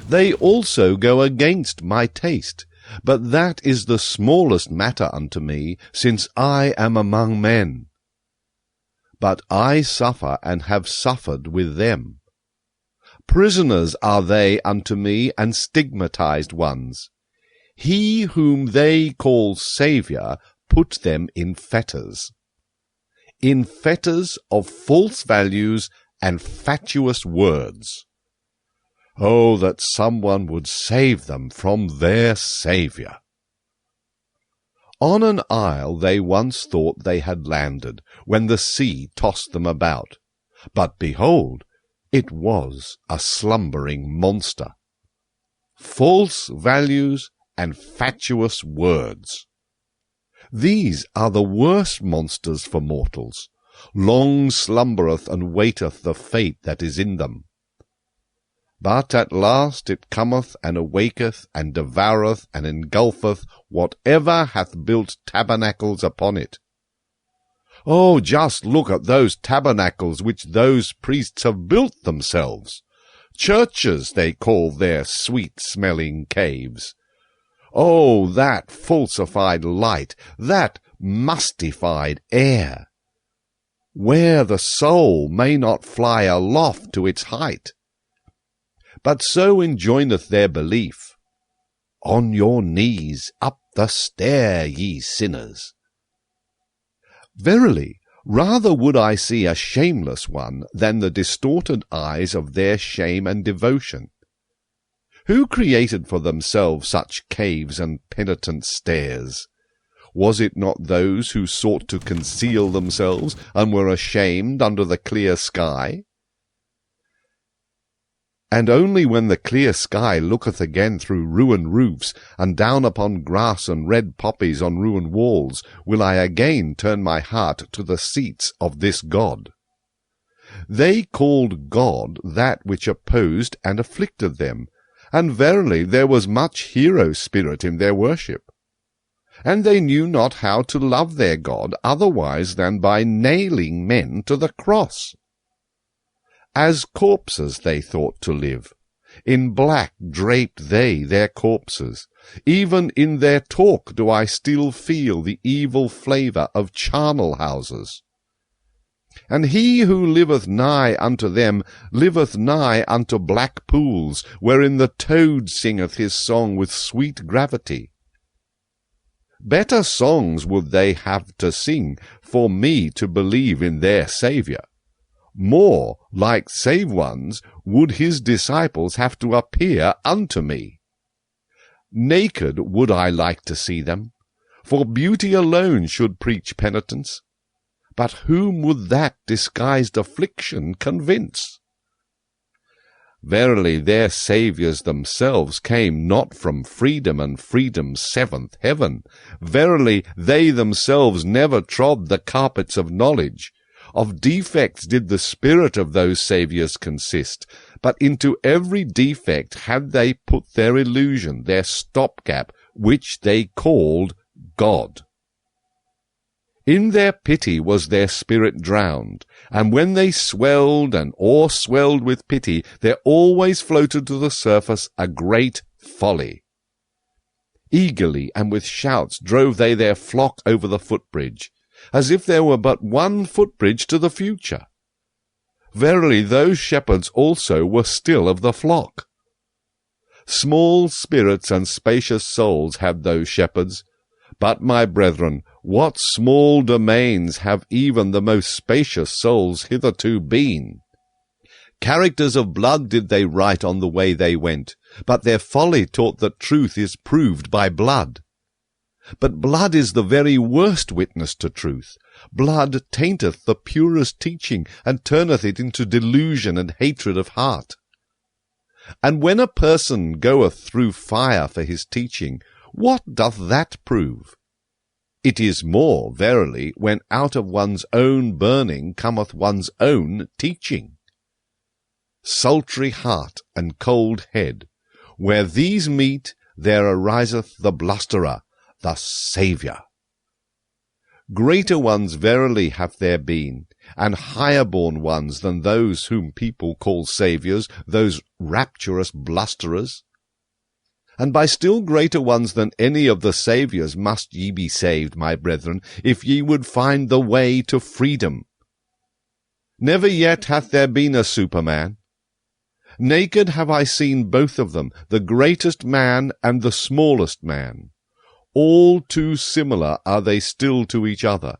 They also go against my taste, but that is the smallest matter unto me, since I am among men. But I suffer and have suffered with them. Prisoners are they unto me, and stigmatized ones. He whom they call Saviour put them in fetters of false values and fatuous words. Oh, that someone would save them from their Saviour! On an isle they once thought they had landed, when the sea tossed them about. But behold, it was a slumbering monster. False values and fatuous words. These are the worst monsters for mortals. Long slumbereth and waiteth the fate that is in them. But at last it cometh and awaketh, and devoureth and engulfeth whatever hath built tabernacles upon it. Oh, just look at those tabernacles which those priests have built themselves. Churches they call their sweet-smelling caves. Oh, that falsified light, that mustified air, where the soul may not fly aloft to its height. But so enjoineth their belief. On your knees up the stair, ye sinners. Verily, rather would I see a shameless one than the distorted eyes of their shame and devotion. Who created for themselves such caves and penitent stairs? Was it not those who sought to conceal themselves, and were ashamed under the clear sky? And only when the clear sky looketh again through ruined roofs, and down upon grass and red poppies on ruined walls, will I again turn my heart to the seats of this God. They called God that which opposed and afflicted them, and verily there was much hero spirit in their worship. And they knew not how to love their God otherwise than by nailing men to the cross. As corpses they thought to live. In black draped they their corpses. Even in their talk do I still feel the evil flavour of charnel houses. And he who liveth nigh unto them liveth nigh unto black pools, wherein the toad singeth his song with sweet gravity. Better songs would they have to sing for me to believe in their Saviour. More like save ones would his disciples have to appear unto me. Naked would I like to see them, for beauty alone should preach penitence. But whom would that disguised affliction convince? Verily their Saviours themselves came not from freedom and freedom's seventh heaven. Verily they themselves never trod the carpets of knowledge. Of defects did the spirit of those Saviours consist, but into every defect had they put their illusion, their stopgap, which they called God. In their pity was their spirit drowned, and when they swelled and o'erswelled with pity, there always floated to the surface a great folly. Eagerly and with shouts drove they their flock over the footbridge, as if there were but one footbridge to the future. Verily those shepherds also were still of the flock. Small spirits and spacious souls have those shepherds. But, my brethren, what small domains have even the most spacious souls hitherto been? Characters of blood did they write on the way they went, but their folly taught that truth is proved by blood. But blood is the very worst witness to truth. Blood tainteth the purest teaching, and turneth it into delusion and hatred of heart. And when a person goeth through fire for his teaching, what doth that prove? It is more, verily, when out of one's own burning cometh one's own teaching. Sultry heart and cold head, where these meet, there ariseth the blusterer, the Saviour. Greater ones verily have there been, and higher-born ones than those whom people call saviours, those rapturous blusterers. And by still greater ones than any of the saviours must ye be saved, my brethren, if ye would find the way to freedom. Never yet hath there been a Superman. Naked have I seen both of them, the greatest man and the smallest man. All too similar are they still to each other.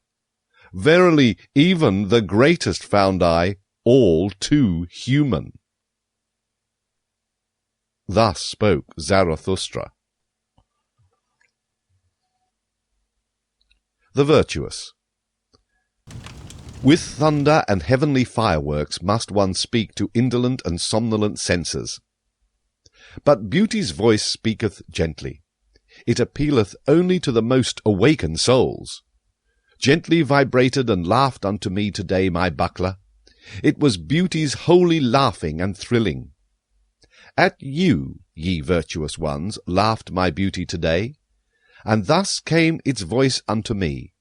Verily, even the greatest found I all too human. Thus spoke Zarathustra. The virtuous. With thunder and heavenly fireworks must one speak to indolent and somnolent senses. But beauty's voice speaketh gently. It appealeth only to the most awakened souls. Gently vibrated and laughed unto me today my buckler. It was beauty's holy laughing and thrilling. At you, ye virtuous ones, laughed my beauty today, and thus came its voice unto me.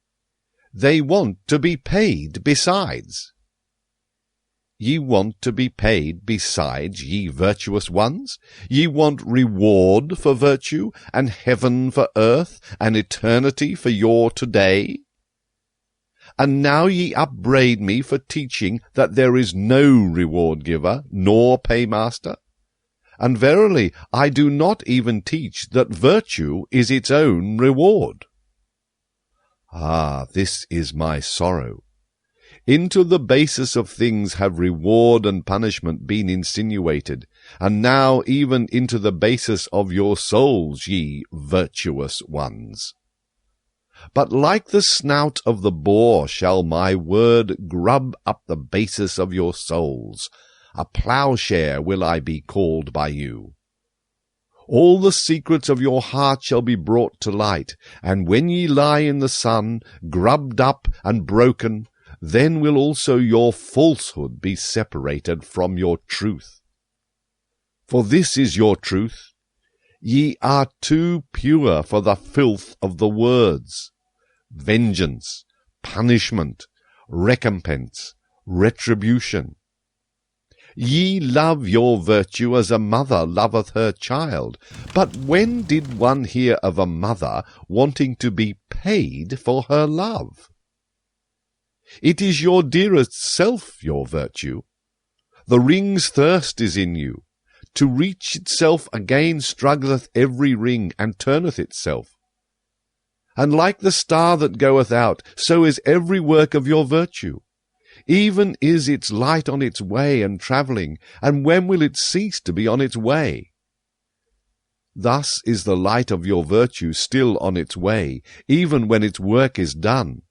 They want to be paid besides. Ye want to be paid besides, ye virtuous ones? Ye want reward for virtue, and heaven for earth, and eternity for your today? And now ye upbraid me for teaching that there is no reward-giver, nor paymaster? And verily, I do not even teach that virtue is its own reward. Ah, this is my sorrow. Into the basis of things have reward and punishment been insinuated, and now even into the basis of your souls, ye virtuous ones. But like the snout of the boar shall my word grub up the basis of your souls. A ploughshare will I be called by you. All the secrets of your heart shall be brought to light, and when ye lie in the sun, grubbed up and broken, then will also your falsehood be separated from your truth. For this is your truth. Ye are too pure for the filth of the words. Vengeance, punishment, recompense, retribution. Ye love your virtue as a mother loveth her child. But when did one hear of a mother wanting to be paid for her love? It is your dearest self, your virtue. The ring's thirst is in you. To reach itself again struggleth every ring, and turneth itself. And like the star that goeth out, so is every work of your virtue. Even is its light on its way and travelling, and when will it cease to be on its way? Thus is the light of your virtue still on its way, even when its work is done.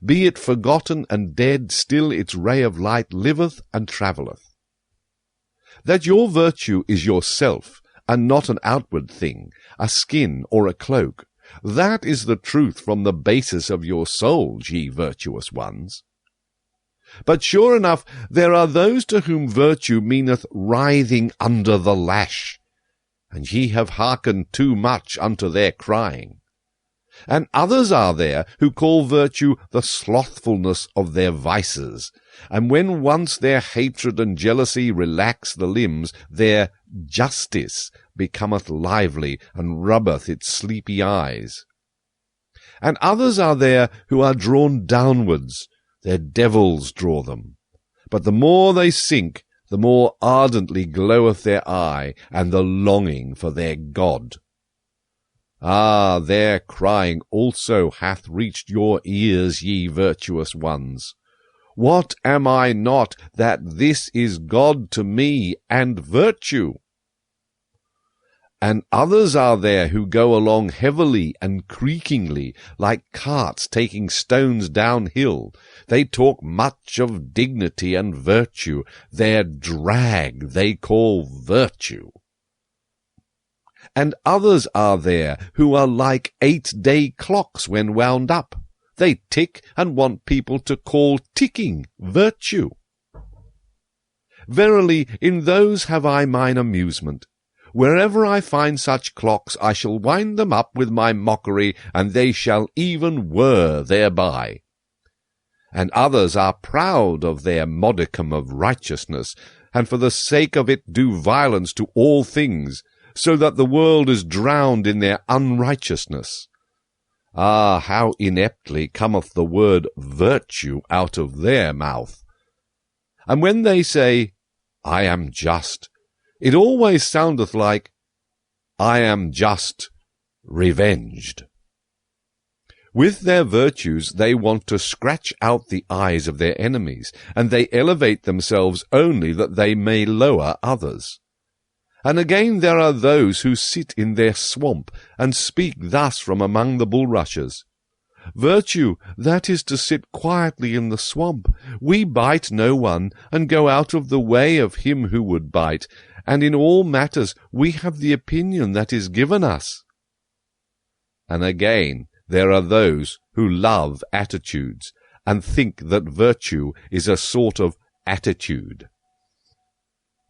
Be it forgotten and dead, still its ray of light liveth and travelleth. That your virtue is yourself, and not an outward thing, a skin or a cloak, that is the truth from the basis of your souls, ye virtuous ones. But sure enough, there are those to whom virtue meaneth writhing under the lash, and ye have hearkened too much unto their crying. And others are there who call virtue the slothfulness of their vices, and when once their hatred and jealousy relax the limbs, their justice becometh lively, and rubbeth its sleepy eyes. And others are there who are drawn downwards, their devils draw them. But the more they sink, the more ardently gloweth their eye, and the longing for their God. Ah, their crying also hath reached your ears, ye virtuous ones. What am I not, that this is God to me, and virtue? And others are there who go along heavily and creakingly, like carts taking stones downhill. They talk much of dignity and virtue. Their drag they call virtue. And others are there who are like 8-day clocks when wound up. They tick and want people to call ticking virtue. Verily, in those have I mine amusement. Wherever I find such clocks, I shall wind them up with my mockery, and they shall even whir thereby. And others are proud of their modicum of righteousness, and for the sake of it do violence to all things, so that the world is drowned in their unrighteousness. Ah, how ineptly cometh the word virtue out of their mouth! And when they say, I am just, it always soundeth like, I am just revenged. With their virtues they want to scratch out the eyes of their enemies, and they elevate themselves only that they may lower others. And again there are those who sit in their swamp, and speak thus from among the bulrushes. Virtue, that is to sit quietly in the swamp. We bite no one, and go out of the way of him who would bite, and in all matters we have the opinion that is given us. And again there are those who love attitudes, and think that virtue is a sort of attitude.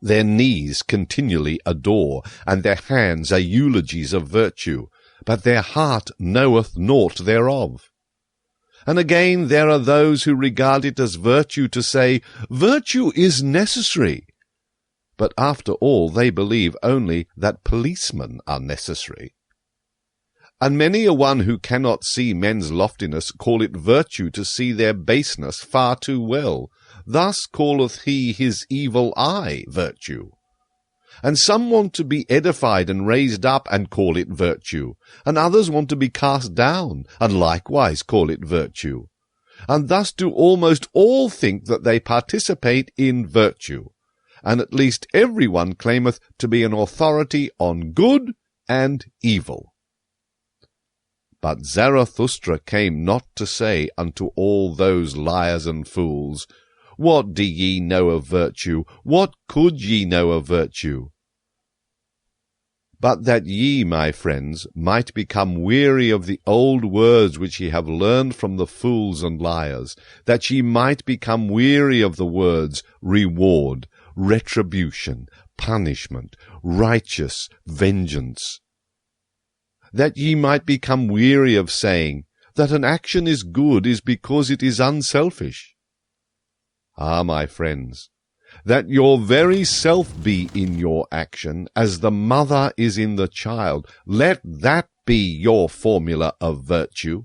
Their knees continually adore, and their hands are eulogies of virtue, but their heart knoweth naught thereof. And again there are those who regard it as virtue to say, virtue is necessary. But after all they believe only that policemen are necessary. And many a one who cannot see men's loftiness call it virtue to see their baseness far too well. Thus calleth he his evil eye virtue. And some want to be edified and raised up, and call it virtue, and others want to be cast down, and likewise call it virtue. And thus do almost all think that they participate in virtue, and at least every one claimeth to be an authority on good and evil. But Zarathustra came not to say unto all those liars and fools, What do ye know of virtue? What could ye know of virtue? But that ye, my friends, might become weary of the old words which ye have learned from the fools and liars, that ye might become weary of the words reward, retribution, punishment, righteous, vengeance, that ye might become weary of saying that an action is good is because it is unselfish. Ah, my friends, that your very self be in your action, as the mother is in the child, let that be your formula of virtue.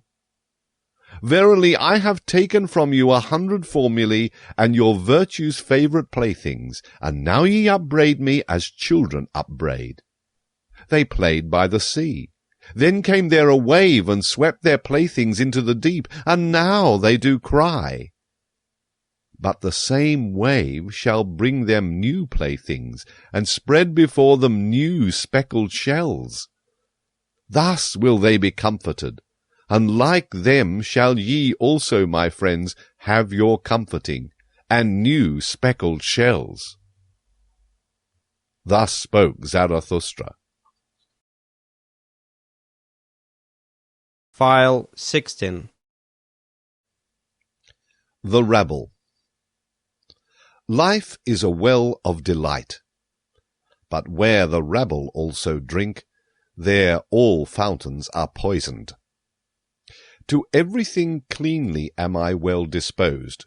Verily, I have taken from you 100 formulae, and your virtue's favourite playthings, and now ye upbraid me as children upbraid. They played by the sea. Then came there a wave, and swept their playthings into the deep, and now they do cry. But the same wave shall bring them new playthings, and spread before them new speckled shells. Thus will they be comforted, and like them shall ye also, my friends, have your comforting, and new speckled shells. Thus spoke Zarathustra.
File 16.
The Rebel. Life is a well of delight, but where the rabble also drink, there all fountains are poisoned. To everything cleanly am I well disposed,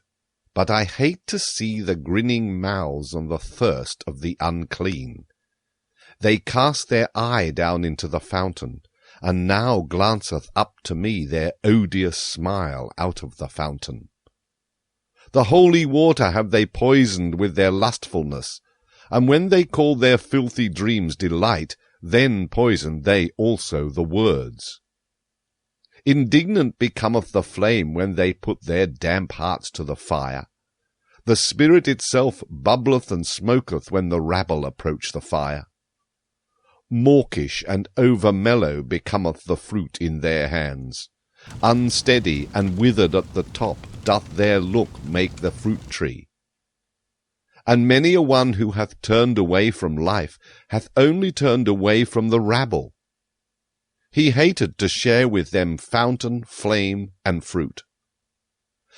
but I hate to see the grinning mouths and the thirst of the unclean. They cast their eye down into the fountain, and now glanceth up to me their odious smile out of the fountain. The holy water have they poisoned with their lustfulness, and when they call their filthy dreams delight, then poison they also the words. Indignant becometh the flame when they put their damp hearts to the fire. The spirit itself bubbleth and smoketh when the rabble approach the fire. Mawkish and over-mellow becometh the fruit in their hands. Unsteady and withered at the top doth their look make the fruit tree. And many a one who hath turned away from life hath only turned away from the rabble. He hated to share with them fountain, flame, and fruit.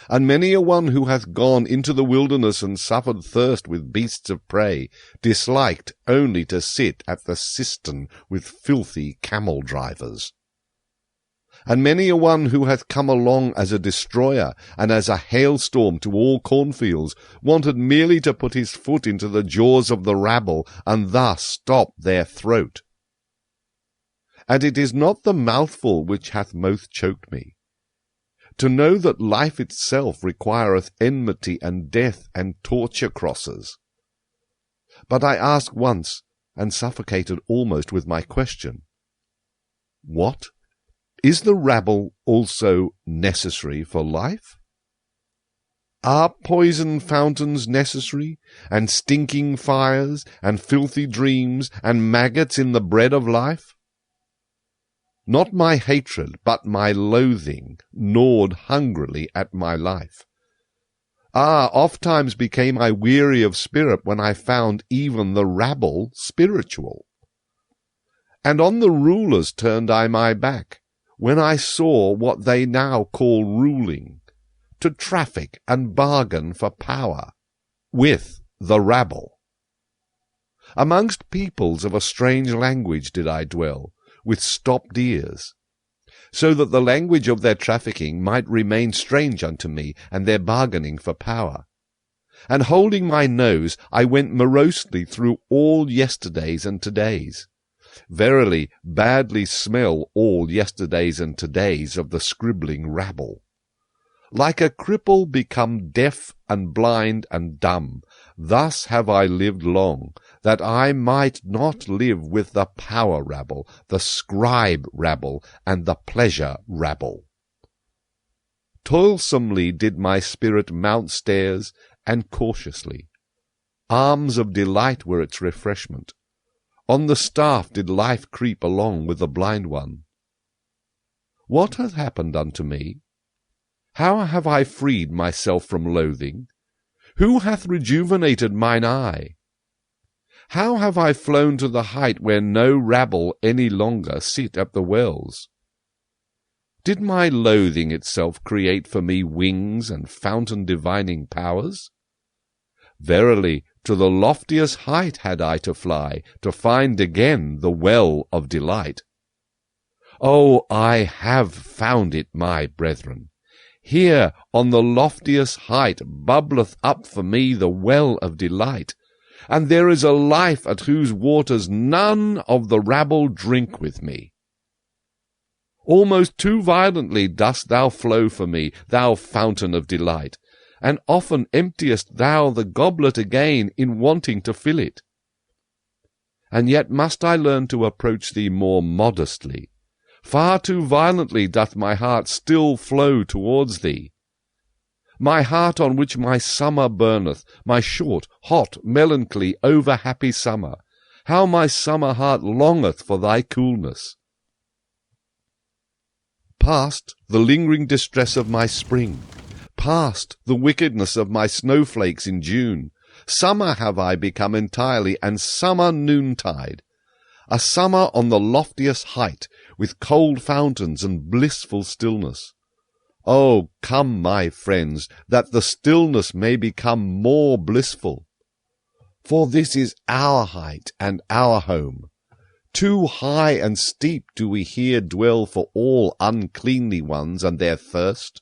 And many a one who hath gone into the wilderness and suffered thirst with beasts of prey disliked only to sit at the cistern with filthy camel-drivers. And many a one who hath come along as a destroyer and as a hailstorm to all cornfields wanted merely to put his foot into the jaws of the rabble and thus stop their throat. And it is not the mouthful which hath most choked me. To know that life itself requireth enmity and death and torture crosses. But I asked once, and suffocated almost with my question, what? Is the rabble also necessary for life? Are poison fountains necessary, and stinking fires, and filthy dreams, and maggots in the bread of life? Not my hatred, but my loathing, gnawed hungrily at my life. Ofttimes became I weary of spirit when I found even the rabble spiritual. And on the rulers turned I my back, when I saw what they now call ruling, to traffic and bargain for power with the rabble. Amongst peoples of a strange language did I dwell, with stopped ears, so that the language of their trafficking might remain strange unto me, and their bargaining for power. And holding my nose, I went morosely through all yesterdays and todays. Verily, badly smell all yesterdays and todays of the scribbling rabble. Like a cripple become deaf and blind and dumb, thus have I lived long, that I might not live with the power rabble, the scribe rabble, and the pleasure rabble. Toilsomely did my spirit mount stairs, and cautiously. Arms of delight were its refreshment. On the staff did life creep along with the blind one. What hath happened unto me? How have I freed myself from loathing? Who hath rejuvenated mine eye? How have I flown to the height where no rabble any longer sit at the wells? Did my loathing itself create for me wings and fountain-divining powers? Verily, to the loftiest height had I to fly, to find again the well of delight. Oh, I have found it, my brethren. Here on the loftiest height bubbleth up for me the well of delight, and there is a life at whose waters none of the rabble drink with me. Almost too violently dost thou flow for me, thou fountain of delight, and often emptiest thou the goblet again in wanting to fill it. And yet must I learn to approach thee more modestly. Far too violently doth my heart still flow towards thee. My heart on which my summer burneth, my short, hot, melancholy, over-happy summer, how my summer heart longeth for thy coolness. Past the lingering distress of my spring, past the wickedness of my snowflakes in June, summer have I become entirely, and summer noontide, a summer on the loftiest height, with cold fountains and blissful stillness. Oh, come, my friends, that the stillness may become more blissful. For this is our height and our home. Too high and steep do we here dwell for all uncleanly ones and their thirst.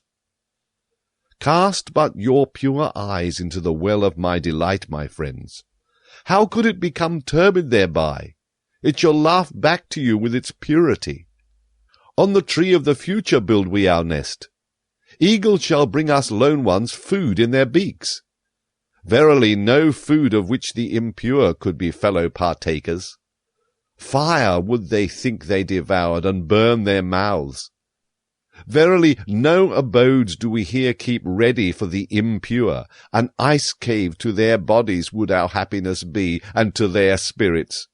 Cast but your pure eyes into the well of my delight, my friends. How could it become turbid thereby? It shall laugh back to you with its purity. On the tree of the future build we our nest. Eagles shall bring us lone ones food in their beaks. Verily no food of which the impure could be fellow partakers. Fire would they think they devoured, and burn their mouths. Verily no abodes do we here keep ready for the impure. An ice cave to their bodies would our happiness be, and to their spirits.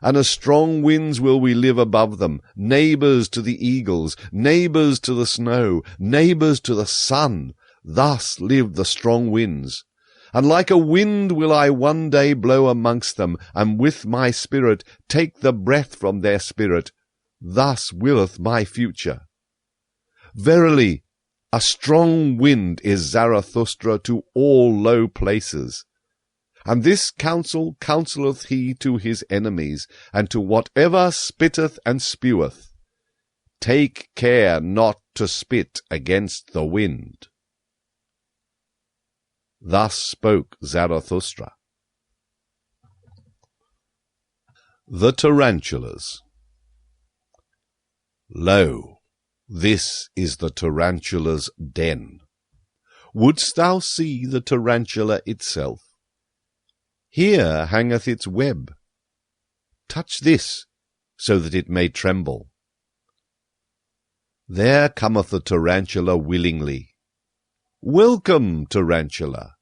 And a strong winds will we live above them, neighbours to the eagles, neighbours to the snow, neighbours to the sun. Thus live the strong winds. And like a wind will I one day blow amongst them, and with my spirit take the breath from their spirit. Thus willeth my future. Verily, a strong wind is Zarathustra to all low places. And this counsel counselleth he to his enemies, and to whatever spitteth and speweth. Take care not to spit against the wind. Thus spoke Zarathustra. The Tarantulas. Lo, this is the tarantula's den. Wouldst thou see the tarantula itself? Here hangeth its web. Touch this, so that it may tremble. There cometh the tarantula willingly. Welcome, tarantula!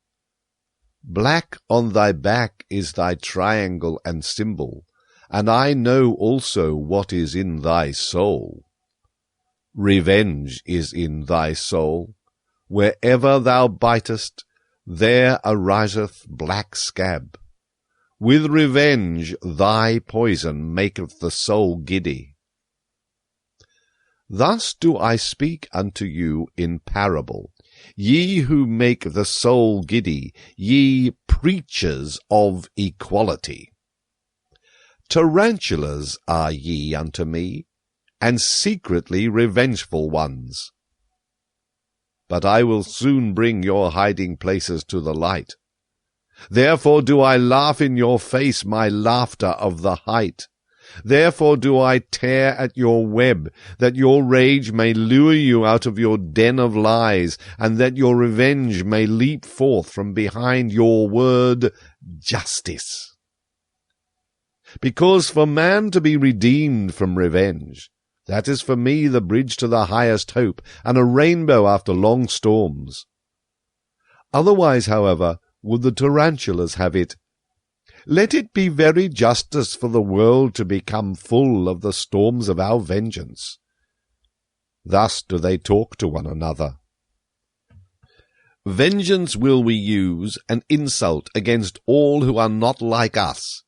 Black on thy back is thy triangle and symbol, and I know also what is in thy soul. Revenge is in thy soul. Wherever thou bitest, there ariseth black scab. With revenge thy poison maketh the soul giddy. Thus do I speak unto you in parable, ye who make the soul giddy, ye preachers of equality. Tarantulas are ye unto me, and secretly revengeful ones. But I will soon bring your hiding places to the light. Therefore do I laugh in your face my laughter of the height. Therefore do I tear at your web, that your rage may lure you out of your den of lies, and that your revenge may leap forth from behind your word, justice. Because for man to be redeemed from revenge, that is for me the bridge to the highest hope, and a rainbow after long storms. Otherwise, however, would the tarantulas have it, let it be very justice for the world to become full of the storms of our vengeance. Thus do they talk to one another. Vengeance will we use, and insult against all who are not like us.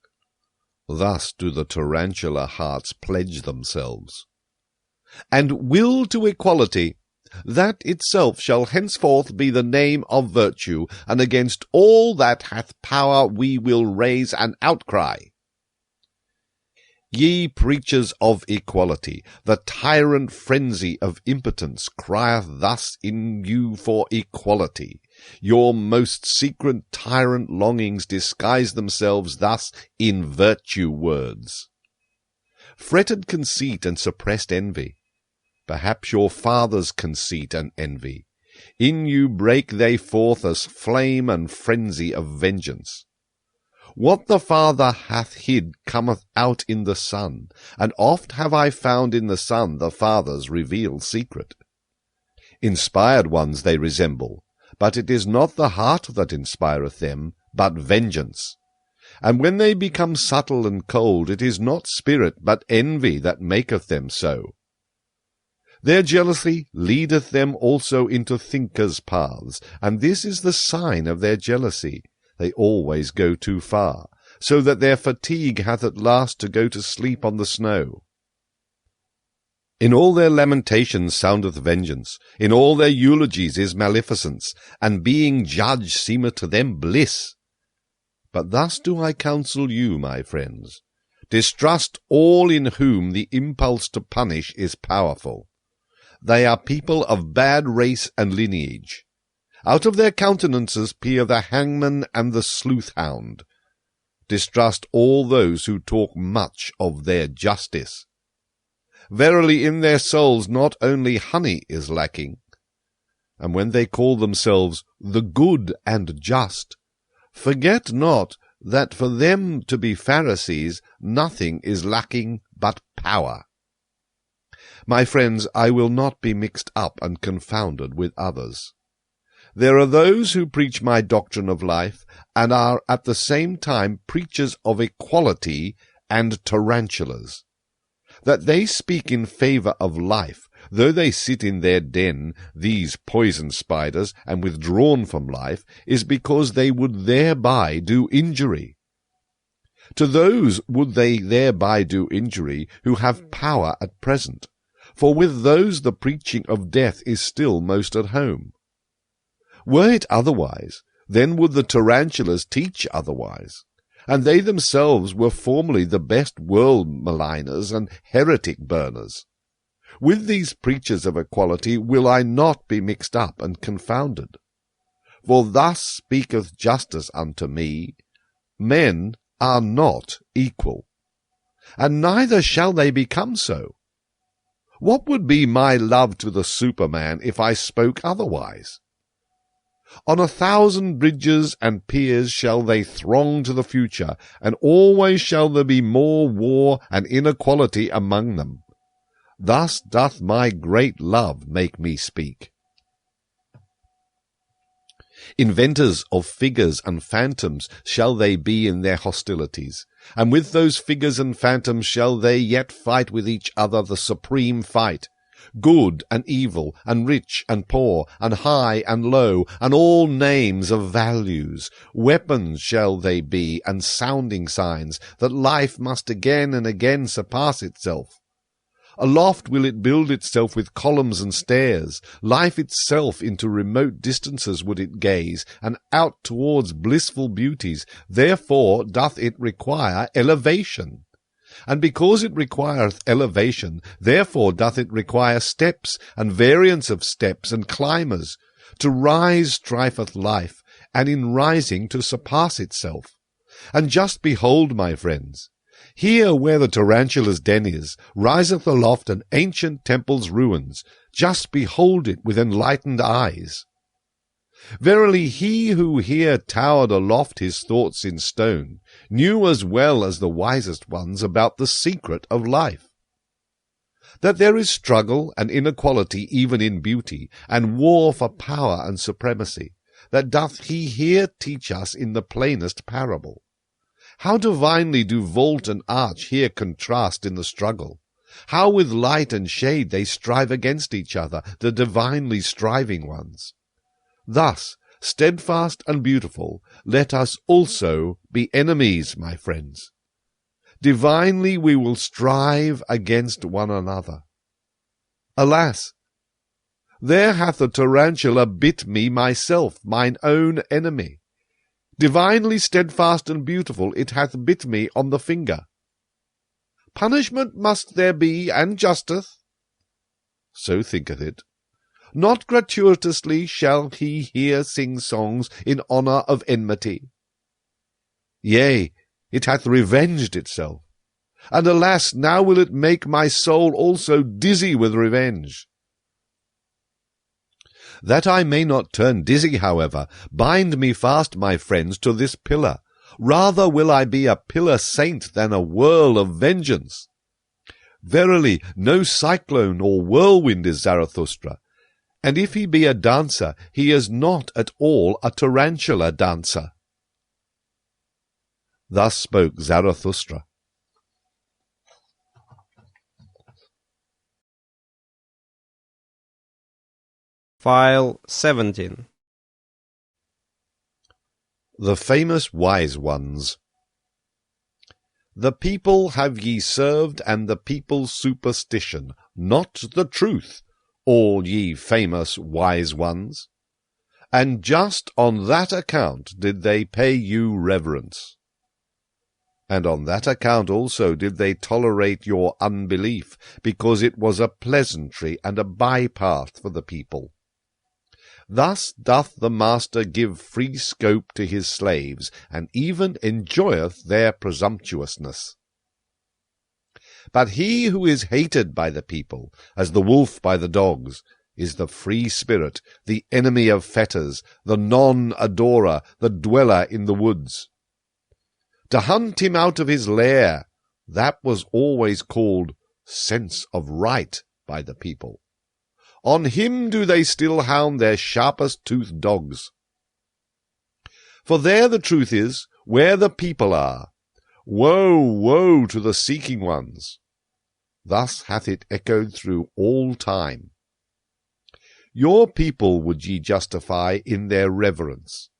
Thus do the tarantula hearts pledge themselves. And will to equality, that itself shall henceforth be the name of virtue, and against all that hath power we will raise an outcry. Ye preachers of equality, the tyrant frenzy of impotence crieth thus in you for equality. Your most secret tyrant longings disguise themselves thus in virtue words. Fretted conceit and suppressed envy, perhaps your father's conceit and envy, in you break they forth as flame and frenzy of vengeance. What the Father hath hid cometh out in the Son, and oft have I found in the Son the Father's revealed secret. Inspired ones they resemble, but it is not the heart that inspireth them, but vengeance. And when they become subtle and cold, it is not spirit, but envy that maketh them so. Their jealousy leadeth them also into thinkers' paths, and this is the sign of their jealousy. They always go too far, so that their fatigue hath at last to go to sleep on the snow. In all their lamentations soundeth vengeance, in all their eulogies is maleficence, and being judged seemeth to them bliss. But thus do I counsel you, my friends, distrust all in whom the impulse to punish is powerful. They are people of bad race and lineage. Out of their countenances peer the hangman and the sleuth-hound. Distrust all those who talk much of their justice. Verily in their souls not only honey is lacking, and when they call themselves the good and just, forget not that for them to be Pharisees nothing is lacking but power. My friends, I will not be mixed up and confounded with others. There are those who preach my doctrine of life, and are at the same time preachers of equality and tarantulas. That they speak in favour of life, though they sit in their den, these poison spiders, and withdrawn from life, is because they would thereby do injury. To those would they thereby do injury who have power at present, for with those the preaching of death is still most at home. Were it otherwise, then would the tarantulas teach otherwise, and they themselves were formerly the best world maligners and heretic burners. With these preachers of equality will I not be mixed up and confounded. For thus speaketh justice unto me, men are not equal, and neither shall they become so. What would be my love to the Superman if I spoke otherwise? On 1,000 bridges and piers shall they throng to the future, and always shall there be more war and inequality among them. Thus doth my great love make me speak. Inventors of figures and phantoms shall they be in their hostilities, and with those figures and phantoms shall they yet fight with each other the supreme fight. Good and evil, and rich and poor, and high and low, and all names of values. Weapons shall they be, and sounding signs, that life must again and again surpass itself. Aloft will it build itself with columns and stairs. Life itself into remote distances would it gaze, and out towards blissful beauties. Therefore doth it require elevation. And because it requireth elevation, therefore doth it require steps, and variance of steps, and climbers. To rise striveth life, and in rising to surpass itself. And just behold, my friends, here where the tarantula's den is, riseth aloft an ancient temple's ruins. Just behold it with enlightened eyes. Verily he who here towered aloft his thoughts in stone knew as well as the wisest ones about the secret of life. That there is struggle and inequality even in beauty, and war for power and supremacy, that doth he here teach us in the plainest parable. How divinely do vault and arch here contrast in the struggle! How with light and shade they strive against each other, the divinely striving ones! Thus, steadfast and beautiful, let us also be enemies, my friends. Divinely we will strive against one another. Alas! There hath the tarantula bit me myself, mine own enemy. Divinely steadfast and beautiful, it hath bit me on the finger. Punishment must there be, and justice. So thinketh it. Not gratuitously shall he here sing songs in honour of enmity. Yea, it hath revenged itself, and alas, now will it make my soul also dizzy with revenge. That I may not turn dizzy, however, bind me fast, my friends, to this pillar. Rather will I be a pillar saint than a whirl of vengeance. Verily, no cyclone or whirlwind is Zarathustra, and if he be a dancer, he is not at all a tarantula dancer. Thus spoke Zarathustra.
File 17.
The famous wise ones. The people have ye served, and the people's superstition, not the truth, all ye famous wise ones. And just on that account did they pay you reverence. And on that account also did they tolerate your unbelief, because it was a pleasantry and a bypath for the people. Thus doth the master give free scope to his slaves, and even enjoyeth their presumptuousness. But he who is hated by the people, as the wolf by the dogs, is the free spirit, the enemy of fetters, the non-adorer, the dweller in the woods. To hunt him out of his lair, that was always called sense of right by the people. On him do they still hound their sharpest-toothed dogs. For there the truth is, where the people are, woe, woe to the seeking ones. Thus hath it echoed through all time. Your people would ye justify in their reverence.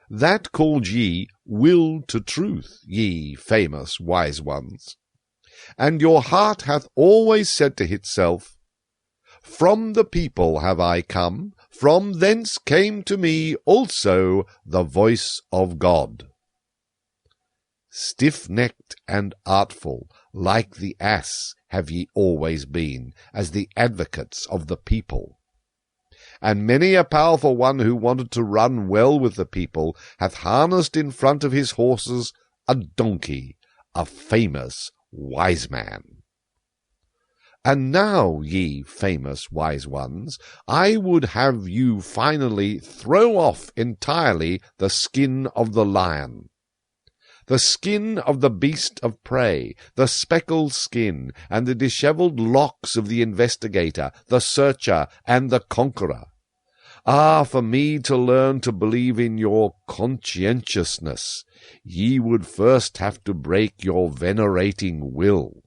That called ye will to truth, ye famous wise ones. And your heart hath always said to itself, From the people have I come, from thence came to me also the voice of God. Stiff-necked and artful, like the ass, have ye always been, as the advocates of the people. And many a powerful one who wanted to run well with the people hath harnessed in front of his horses a donkey, a famous wise man. And now, ye famous wise ones, I would have you finally throw off entirely the skin of the lion, the skin of the beast of prey, the speckled skin, and the dishevelled locks of the investigator, the searcher, and the conqueror. Ah, for me to learn to believe in your conscientiousness, ye would first have to break your venerating will.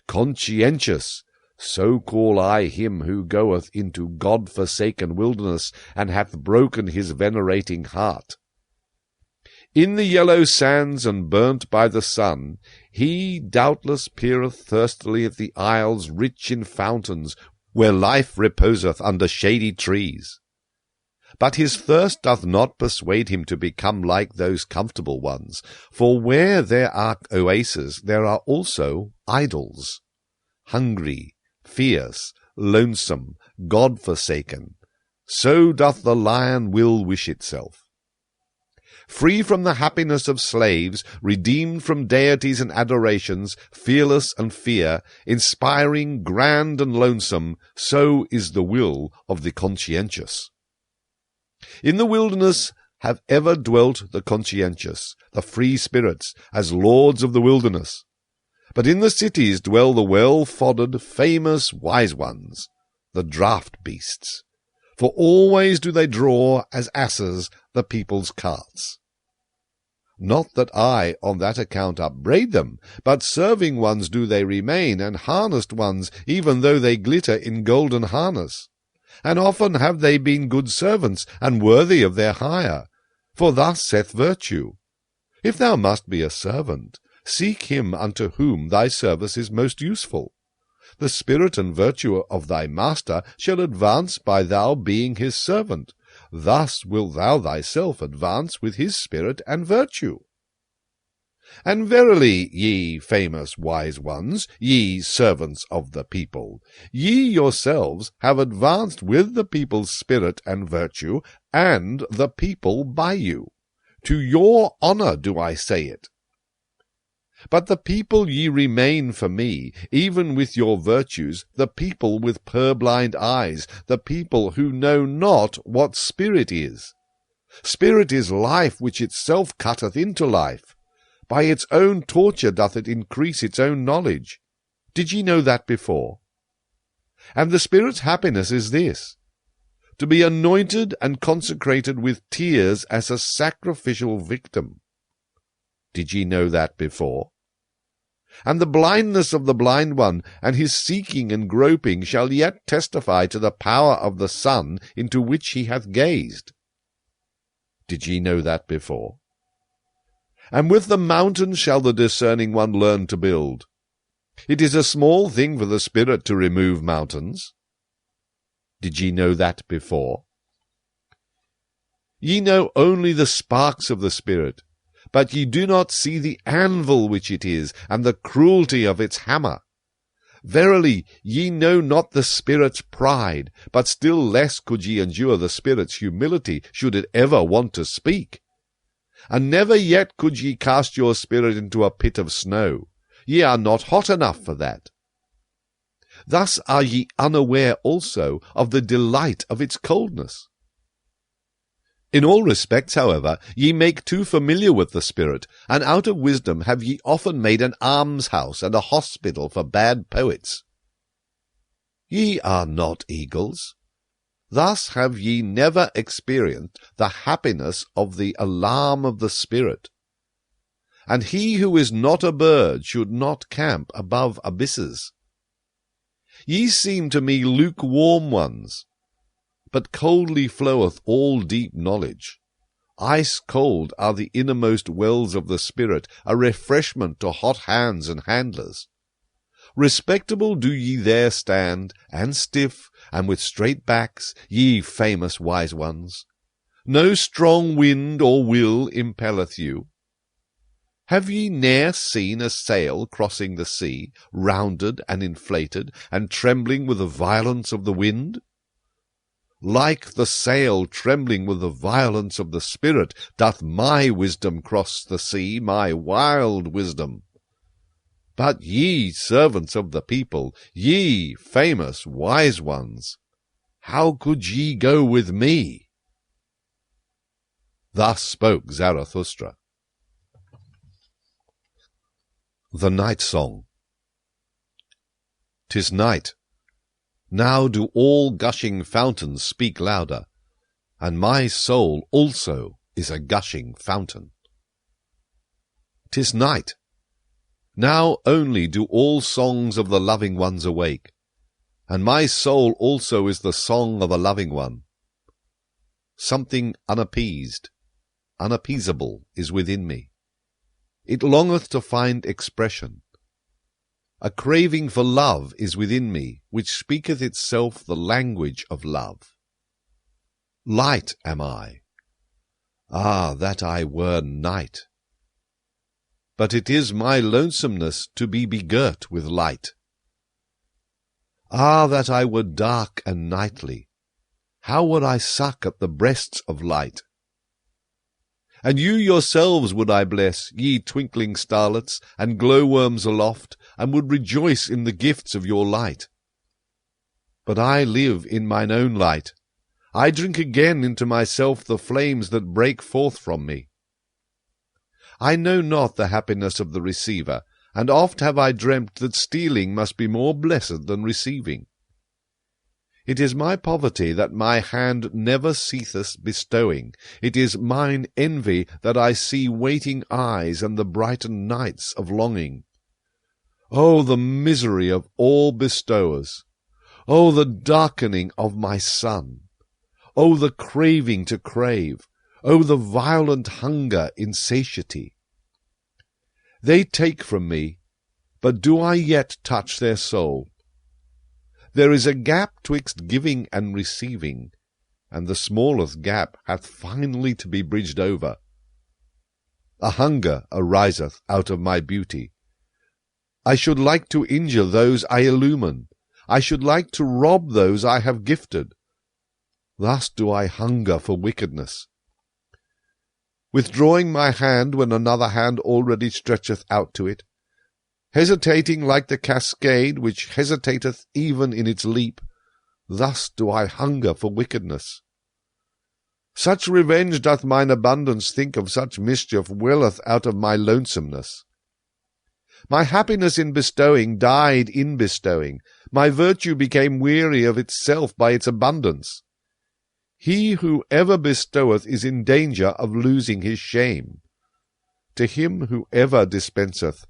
Conscientious, so call I him who goeth into God-forsaken wilderness, and hath broken his venerating heart. In the yellow sands and burnt by the sun, he doubtless peereth thirstily at the isles rich in fountains, where life reposeth under shady trees. But his thirst doth not persuade him to become like those comfortable ones, for where there are oases there are also idols. Hungry, fierce, lonesome, God-forsaken, so doth the lion will wish itself. Free from the happiness of slaves, redeemed from deities and adorations, fearless and fear, inspiring, grand and lonesome, so is the will of the conscientious. In the wilderness have ever dwelt the conscientious, the free spirits, as lords of the wilderness. But in the cities dwell the well-foddered, famous wise ones, the draught beasts. For always do they draw, as asses, the people's carts. Not that I on that account upbraid them, but serving ones do they remain, and harnessed ones, even though they glitter in golden harness. And often have they been good servants, and worthy of their hire. For thus saith virtue, If thou must be a servant, seek him unto whom thy service is most useful. The spirit and virtue of thy master shall advance by thou being his servant. Thus wilt thou thyself advance with his spirit and virtue. And verily, ye famous wise ones, ye servants of the people, ye yourselves have advanced with the people's spirit and virtue, and the people by you. To your honour do I say it. But the people ye remain for me, even with your virtues, the people with purblind eyes, the people who know not what spirit is. Spirit is life which itself cutteth into life. By its own torture doth it increase its own knowledge. Did ye know that before? And the spirit's happiness is this, to be anointed and consecrated with tears as a sacrificial victim. Did ye know that before? And the blindness of the blind one, and his seeking and groping, shall yet testify to the power of the sun into which he hath gazed. Did ye know that before? And with the mountains shall the discerning one learn to build. It is a small thing for the spirit to remove mountains. Did ye know that before? Ye know only the sparks of the spirit, but ye do not see the anvil which it is, and the cruelty of its hammer. Verily, ye know not the spirit's pride, but still less could ye endure the spirit's humility, should it ever want to speak. And never yet could ye cast your spirit into a pit of snow. Ye are not hot enough for that. Thus are ye unaware also of the delight of its coldness. In all respects, however, ye make too familiar with the spirit, and out of wisdom have ye often made an almshouse and a hospital for bad poets. Ye are not eagles. Thus have ye never experienced the happiness of the alarm of the spirit. And he who is not a bird should not camp above abysses. Ye seem to me lukewarm ones, but coldly floweth all deep knowledge. Ice cold are the innermost wells of the spirit, a refreshment to hot hands and handlers. Respectable do ye there stand, and stiff, and with straight backs, ye famous wise ones. No strong wind or will impelleth you. Have ye ne'er seen a sail crossing the sea, rounded and inflated, and trembling with the violence of the wind? Like the sail trembling with the violence of the spirit, doth my wisdom cross the sea, my wild wisdom. But ye servants of the people, ye famous wise ones, how could ye go with me? Thus spoke Zarathustra. The Night Song. 'Tis night. Now do all gushing fountains speak louder, and my soul also is a gushing fountain. 'Tis night. Now only do all songs of the loving ones awake, and my soul also is the song of a loving one. Something unappeased, unappeasable is within me. It longeth to find expression. A craving for love is within me, which speaketh itself the language of love. Light am I. Ah, that I were night! But it is my lonesomeness to be begirt with light. Ah, that I were dark and nightly! How would I suck at the breasts of light! And you yourselves would I bless, ye twinkling starlets, and glowworms aloft, and would rejoice in the gifts of your light. But I live in mine own light. I drink again into myself the flames that break forth from me. I know not the happiness of the receiver, and oft have I dreamt that stealing must be more blessed than receiving. It is my poverty that my hand never ceaseth bestowing. It is mine envy that I see waiting eyes and the brightened nights of longing. Oh, the misery of all bestowers! Oh, the darkening of my sun! Oh, the craving to crave! Oh, the violent hunger in satiety! They take from me, but do I yet touch their soul? There is a gap twixt giving and receiving, and the smallest gap hath finally to be bridged over. A hunger ariseth out of my beauty. I should like to injure those I illumine. I should like to rob those I have gifted. Thus do I hunger for wickedness. Withdrawing my hand when another hand already stretcheth out to it, hesitating like the cascade which hesitateth even in its leap, thus do I hunger for wickedness. Such revenge doth mine abundance think of, such mischief welleth out of my lonesomeness. My happiness in bestowing died in bestowing. My virtue became weary of itself by its abundance. He who ever bestoweth is in danger of losing his shame. To him who ever dispenseth,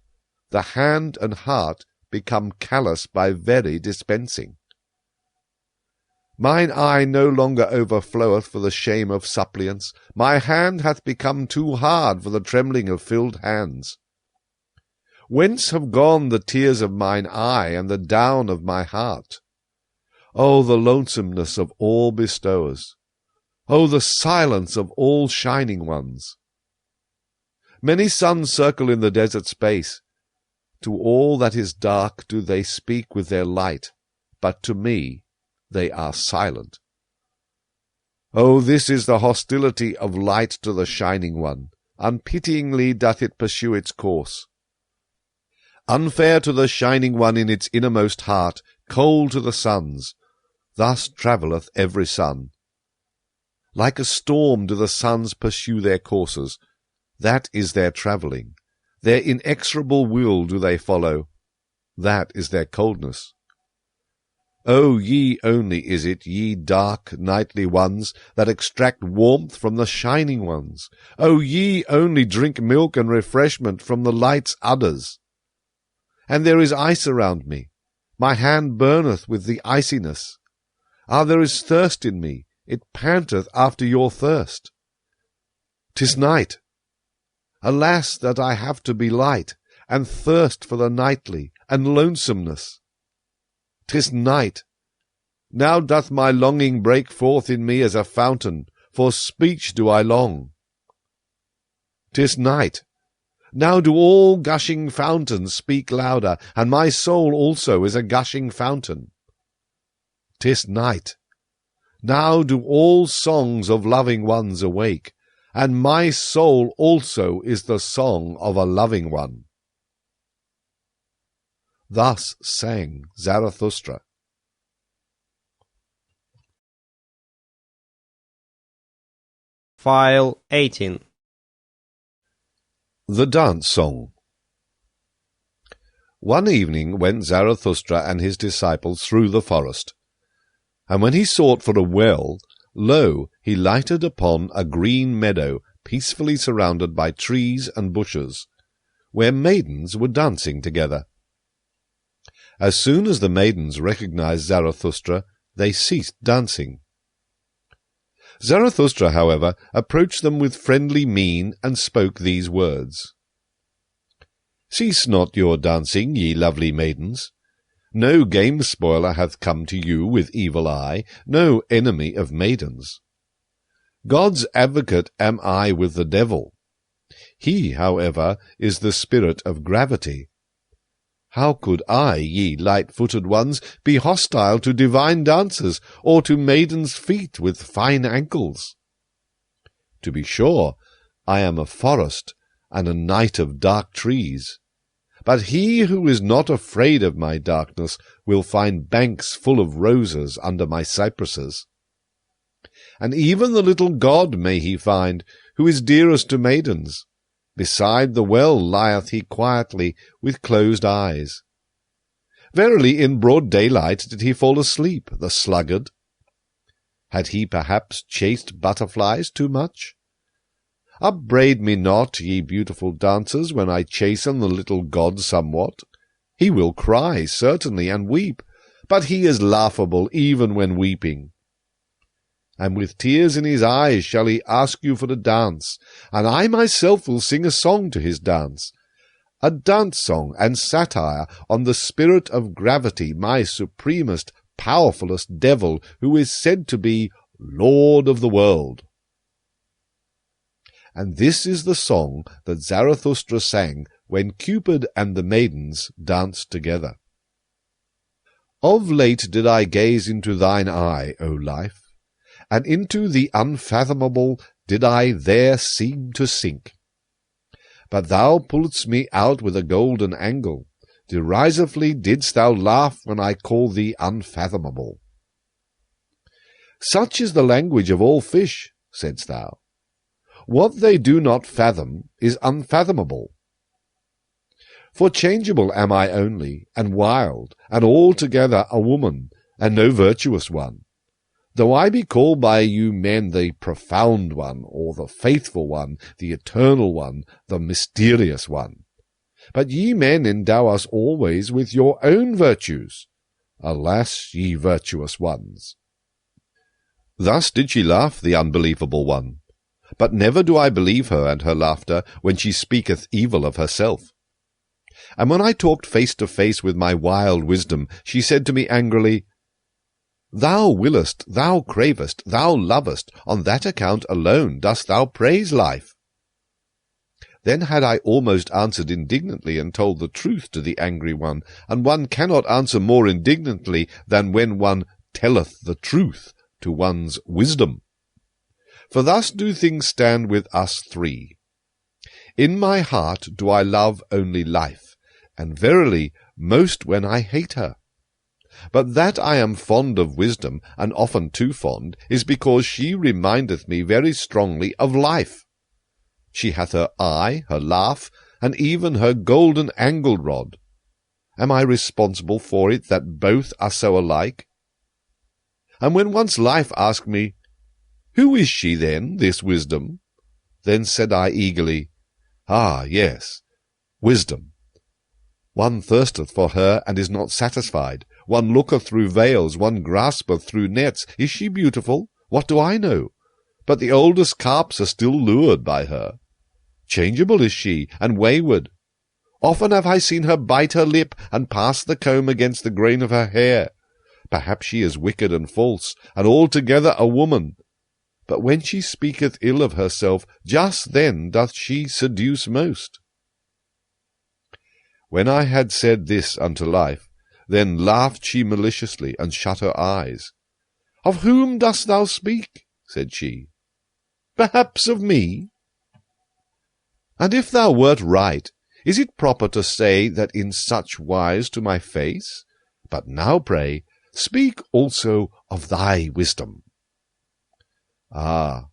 the hand and heart become callous by very dispensing. Mine eye no longer overfloweth for the shame of suppliants. My hand hath become too hard for the trembling of filled hands. Whence have gone the tears of mine eye and the down of my heart? O the lonesomeness of all bestowers! O the silence of all shining ones! Many suns circle in the desert space. To all that is dark do they speak with their light, but to me they are silent. Oh, this is the hostility of light to the shining one. Unpityingly doth it pursue its course. Unfair to the shining one in its innermost heart, cold to the suns. Thus travelleth every sun. Like a storm do the suns pursue their courses. That is their travelling. Their inexorable will do they follow. That is their coldness. O ye only is it, ye dark nightly ones, that extract warmth from the shining ones. O ye only drink milk and refreshment from the light's udders. And there is ice around me. My hand burneth with the iciness. Ah, there is thirst in me. It panteth after your thirst. 'Tis night. Alas, that I have to be light, and thirst for the nightly, and lonesomeness. 'Tis night. Now doth my longing break forth in me as a fountain, for speech do I long. 'Tis night. Now do all gushing fountains speak louder, and my soul also is a gushing fountain. 'Tis night. Now do all songs of loving ones awake, and my soul also is the song of a loving one. Thus sang Zarathustra.
File 18.
The Dance Song. One evening went Zarathustra and his disciples through the forest, and when he sought for a well, lo, he lighted upon a green meadow peacefully surrounded by trees and bushes, where maidens were dancing together. As soon as the maidens recognized Zarathustra, they ceased dancing. Zarathustra, however, approached them with friendly mien and spoke these words. Cease not your dancing, ye lovely maidens. No game-spoiler hath come to you with evil eye, no enemy of maidens. God's advocate am I with the devil. He, however, is the spirit of gravity. How could I, ye light-footed ones, be hostile to divine dancers, or to maidens' feet with fine ankles? To be sure, I am a forest, and a night of dark trees. But he who is not afraid of my darkness will find banks full of roses under my cypresses. And even the little god may he find, who is dearest to maidens. Beside the well lieth he quietly, with closed eyes. Verily, in broad daylight did he fall asleep, the sluggard. Had he perhaps chased butterflies too much? Upbraid me not, ye beautiful dancers, when I chasten the little god somewhat. He will cry, certainly, and weep, but he is laughable even when weeping. And with tears in his eyes shall he ask you for a dance, and I myself will sing a song to his dance, a dance-song and satire on the spirit of gravity, my supremest, powerfulest devil, who is said to be Lord of the world. And this is the song that Zarathustra sang when Cupid and the maidens danced together. Of late did I gaze into thine eye, O life, and into the unfathomable did I there seem to sink. But thou pulledst me out with a golden angle. Derisively didst thou laugh when I called thee unfathomable. Such is the language of all fish, saidst thou. What they do not fathom is unfathomable. For changeable am I only, and wild, and altogether a woman, and no virtuous one. Though I be called by you men the profound one, or the faithful one, the eternal one, the mysterious one. But ye men endow us always with your own virtues. Alas, ye virtuous ones! Thus did she laugh, the unbelievable one. But never do I believe her and her laughter when she speaketh evil of herself. And when I talked face to face with my wild wisdom, she said to me angrily, Thou willest, thou cravest, thou lovest, on that account alone dost thou praise life. Then had I almost answered indignantly and told the truth to the angry one, and one cannot answer more indignantly than when one telleth the truth to one's wisdom. For thus do things stand with us three. In my heart do I love only life, and verily most when I hate her. But that I am fond of wisdom, and often too fond, is because she remindeth me very strongly of life. She hath her eye, her laugh, and even her golden angle-rod. Am I responsible for it that both are so alike? And when once life asked me, Who is she then, this wisdom? Then said I eagerly, Ah, yes, wisdom. One thirsteth for her and is not satisfied. One looketh through veils, one graspeth through nets. Is she beautiful? What do I know? But the oldest carps are still lured by her. Changeable is she, and wayward. Often have I seen her bite her lip, and pass the comb against the grain of her hair. Perhaps she is wicked and false, and altogether a woman. But when she speaketh ill of herself, just then doth she seduce most. When I had said this unto life, then laughed she maliciously, and shut her eyes. Of whom dost thou speak? said she. Perhaps of me? And if thou wert right, is it proper to say that in such wise to my face? But now, pray, speak also of thy wisdom. Ah,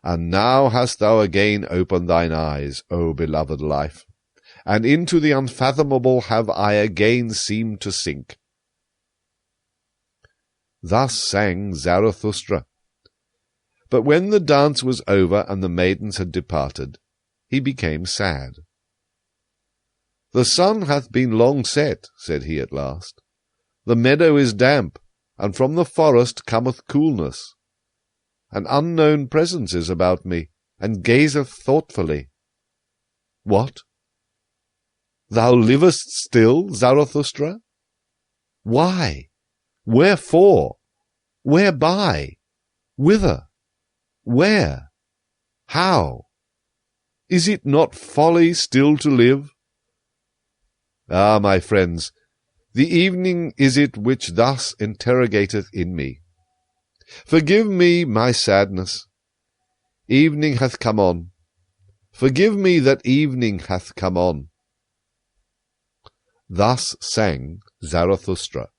and now hast thou again opened thine eyes, O beloved life, and into the unfathomable have I again seemed to sink. Thus sang Zarathustra. But when the dance was over and the maidens had departed, he became sad. The sun hath been long set, said he at last. The meadow is damp, and from the forest cometh coolness. An unknown presence is about me, and gazeth thoughtfully. What? Thou livest still, Zarathustra? Why? Wherefore? Whereby? Whither? Where? How? Is it not folly still to live? Ah, my friends, the evening is it which thus interrogateth in me. Forgive me my sadness. Evening hath come on. Forgive me that evening hath come on. Thus sang Zarathustra.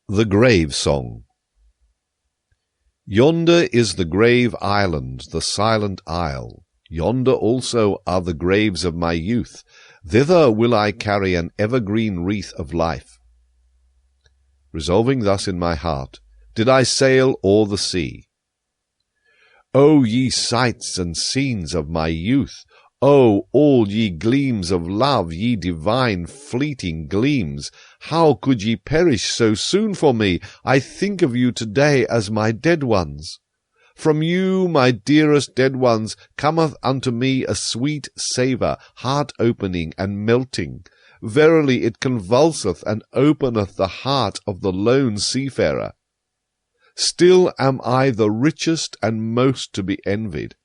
The Grave Song. Yonder is the grave island, the silent isle. Yonder also are the graves of my youth. Thither will I carry an evergreen wreath of life. Resolving thus in my heart, did I sail o'er the sea. O ye sights and scenes of my youth! O all ye gleams of love, ye divine fleeting gleams! How could ye perish so soon for me? I think of you today as my dead ones. From you, my dearest dead ones, cometh unto me a sweet savour, heart-opening and melting. Verily it convulseth and openeth the heart of the lone seafarer. Still am I the richest and most to be envied,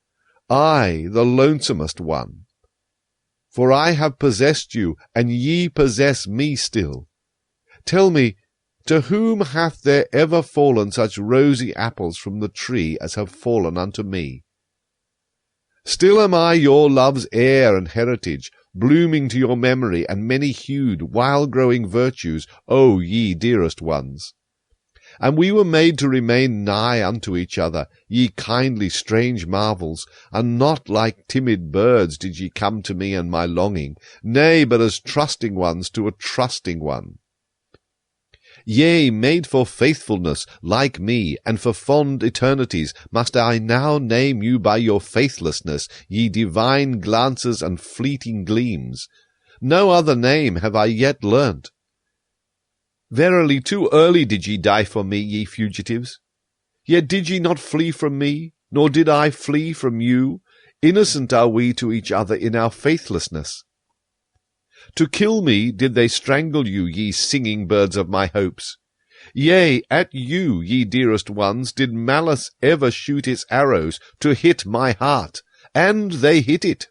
I, the lonesomest one. For I have possessed you, and ye possess me still. Tell me, to whom hath there ever fallen such rosy apples from the tree as have fallen unto me? Still am I your love's heir and heritage, blooming to your memory and many-hued, wild-growing virtues, O ye dearest ones. And we were made to remain nigh unto each other, ye kindly strange marvels, and not like timid birds did ye come to me and my longing, nay, but as trusting ones to a trusting one. Yea, made for faithfulness, like me, and for fond eternities, must I now name you by your faithlessness, ye divine glances and fleeting gleams. No other name have I yet learnt. Verily, too early did ye die for me, ye fugitives. Yet did ye not flee from me, nor did I flee from you. Innocent are we to each other in our faithlessness. To kill me did they strangle you, ye singing birds of my hopes. Yea, at you, ye dearest ones, did malice ever shoot its arrows to hit my heart, and they hit it.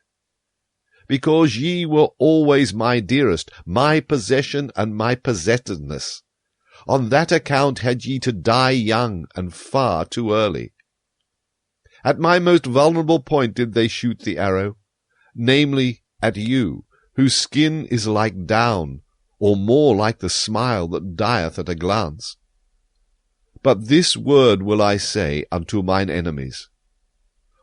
Because ye were always my dearest, my possession and my possessedness. On that account had ye to die young and far too early. At my most vulnerable point did they shoot the arrow, namely at you, whose skin is like down, or more like the smile that dieth at a glance. But this word will I say unto mine enemies.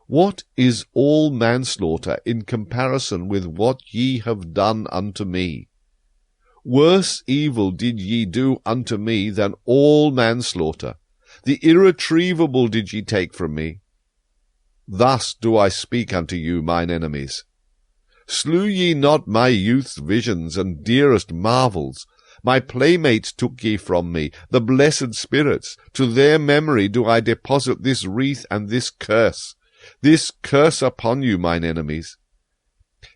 What is all manslaughter in comparison with what ye have done unto me? Worse evil did ye do unto me than all manslaughter. The irretrievable did ye take from me. Thus do I speak unto you, mine enemies. Slew ye not my youth's visions and dearest marvels? My playmates took ye from me, the blessed spirits. To their memory do I deposit this wreath and this curse upon you, mine enemies.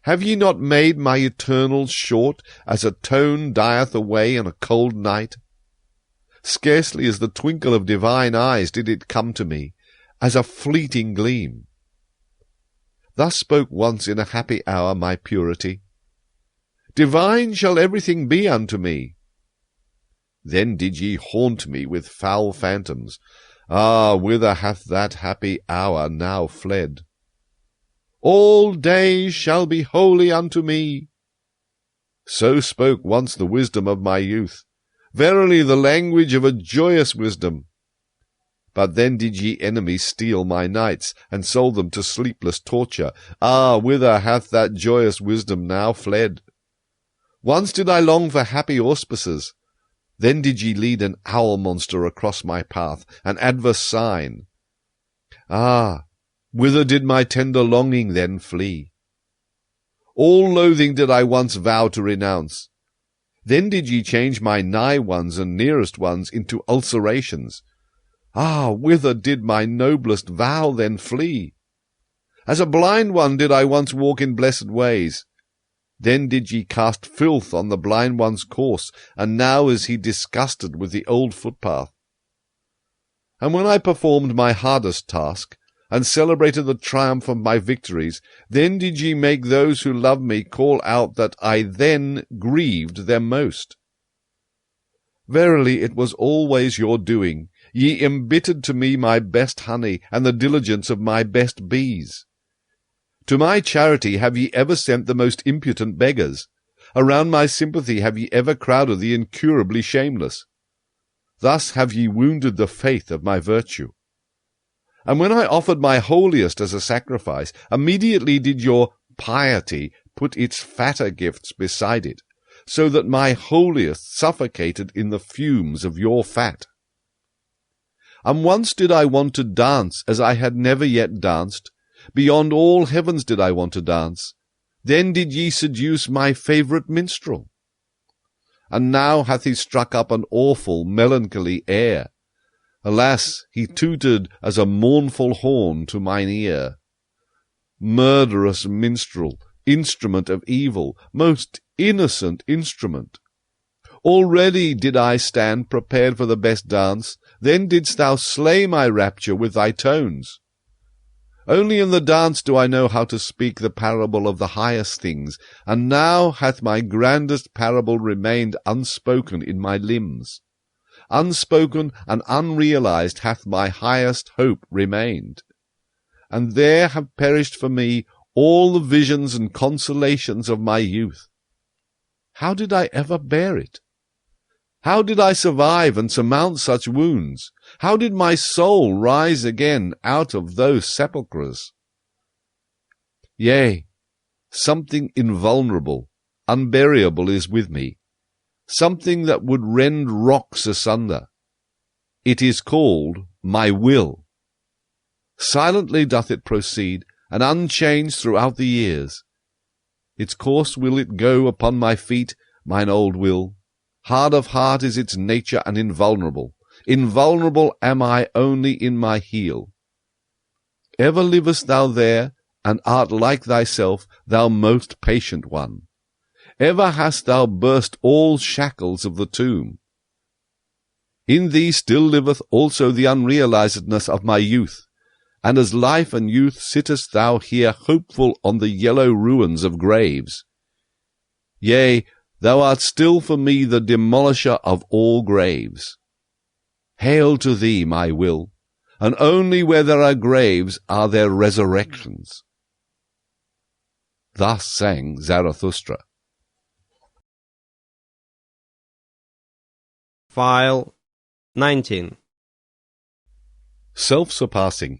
Have ye not made my eternals short, as a tone dieth away in a cold night? Scarcely as the twinkle of divine eyes did it come to me, as a fleeting gleam. Thus spoke once in a happy hour my purity. Divine shall everything be unto me. Then did ye haunt me with foul phantoms. Ah, whither hath that happy hour now fled? All days shall be holy unto me. So spoke once the wisdom of my youth, verily the language of a joyous wisdom. But then did ye enemies steal my nights, and sold them to sleepless torture. Ah, whither hath that joyous wisdom now fled? Once did I long for happy auspices. Then did ye lead an owl monster across my path, an adverse sign. Ah, whither did my tender longing then flee? All loathing did I once vow to renounce. Then did ye change my nigh ones and nearest ones into ulcerations. Ah, whither did my noblest vow then flee? As a blind one did I once walk in blessed ways. Then did ye cast filth on the blind one's course, and now is he disgusted with the old footpath. And when I performed my hardest task, and celebrated the triumph of my victories, then did ye make those who love me call out that I then grieved them most. Verily it was always your doing. Ye embittered to me my best honey, and the diligence of my best bees. To my charity have ye ever sent the most impudent beggars. Around my sympathy have ye ever crowded the incurably shameless. Thus have ye wounded the faith of my virtue. And when I offered my holiest as a sacrifice, immediately did your piety put its fatter gifts beside it, so that my holiest suffocated in the fumes of your fat. And once did I want to dance as I had never yet danced. Beyond all heavens did I want to dance. Then did ye seduce my favourite minstrel. And now hath he struck up an awful melancholy air. Alas, he tooted as a mournful horn to mine ear. Murderous minstrel, instrument of evil, most innocent instrument. Already did I stand prepared for the best dance, then didst thou slay my rapture with thy tones. Only in the dance do I know how to speak the parable of the highest things, and now hath my grandest parable remained unspoken in my limbs. Unspoken and unrealized hath my highest hope remained. And there have perished for me all the visions and consolations of my youth. How did I ever bear it? How did I survive and surmount such wounds? How did my soul rise again out of those sepulchres? Yea, something invulnerable, unburyable is with me, something that would rend rocks asunder. It is called my will. Silently doth it proceed, and unchanged throughout the years. Its course will it go upon my feet, mine old will. Hard of heart is its nature and invulnerable. Invulnerable am I only in my heel. Ever livest thou there, and art like thyself, thou most patient one. Ever hast thou burst all shackles of the tomb. In thee still liveth also the unrealizedness of my youth, and as life and youth sittest thou here hopeful on the yellow ruins of graves. Yea, thou art still for me the demolisher of all graves. Hail to thee, my will, and only where there are graves are there resurrections. Thus sang Zarathustra.
File 19.
Self-surpassing.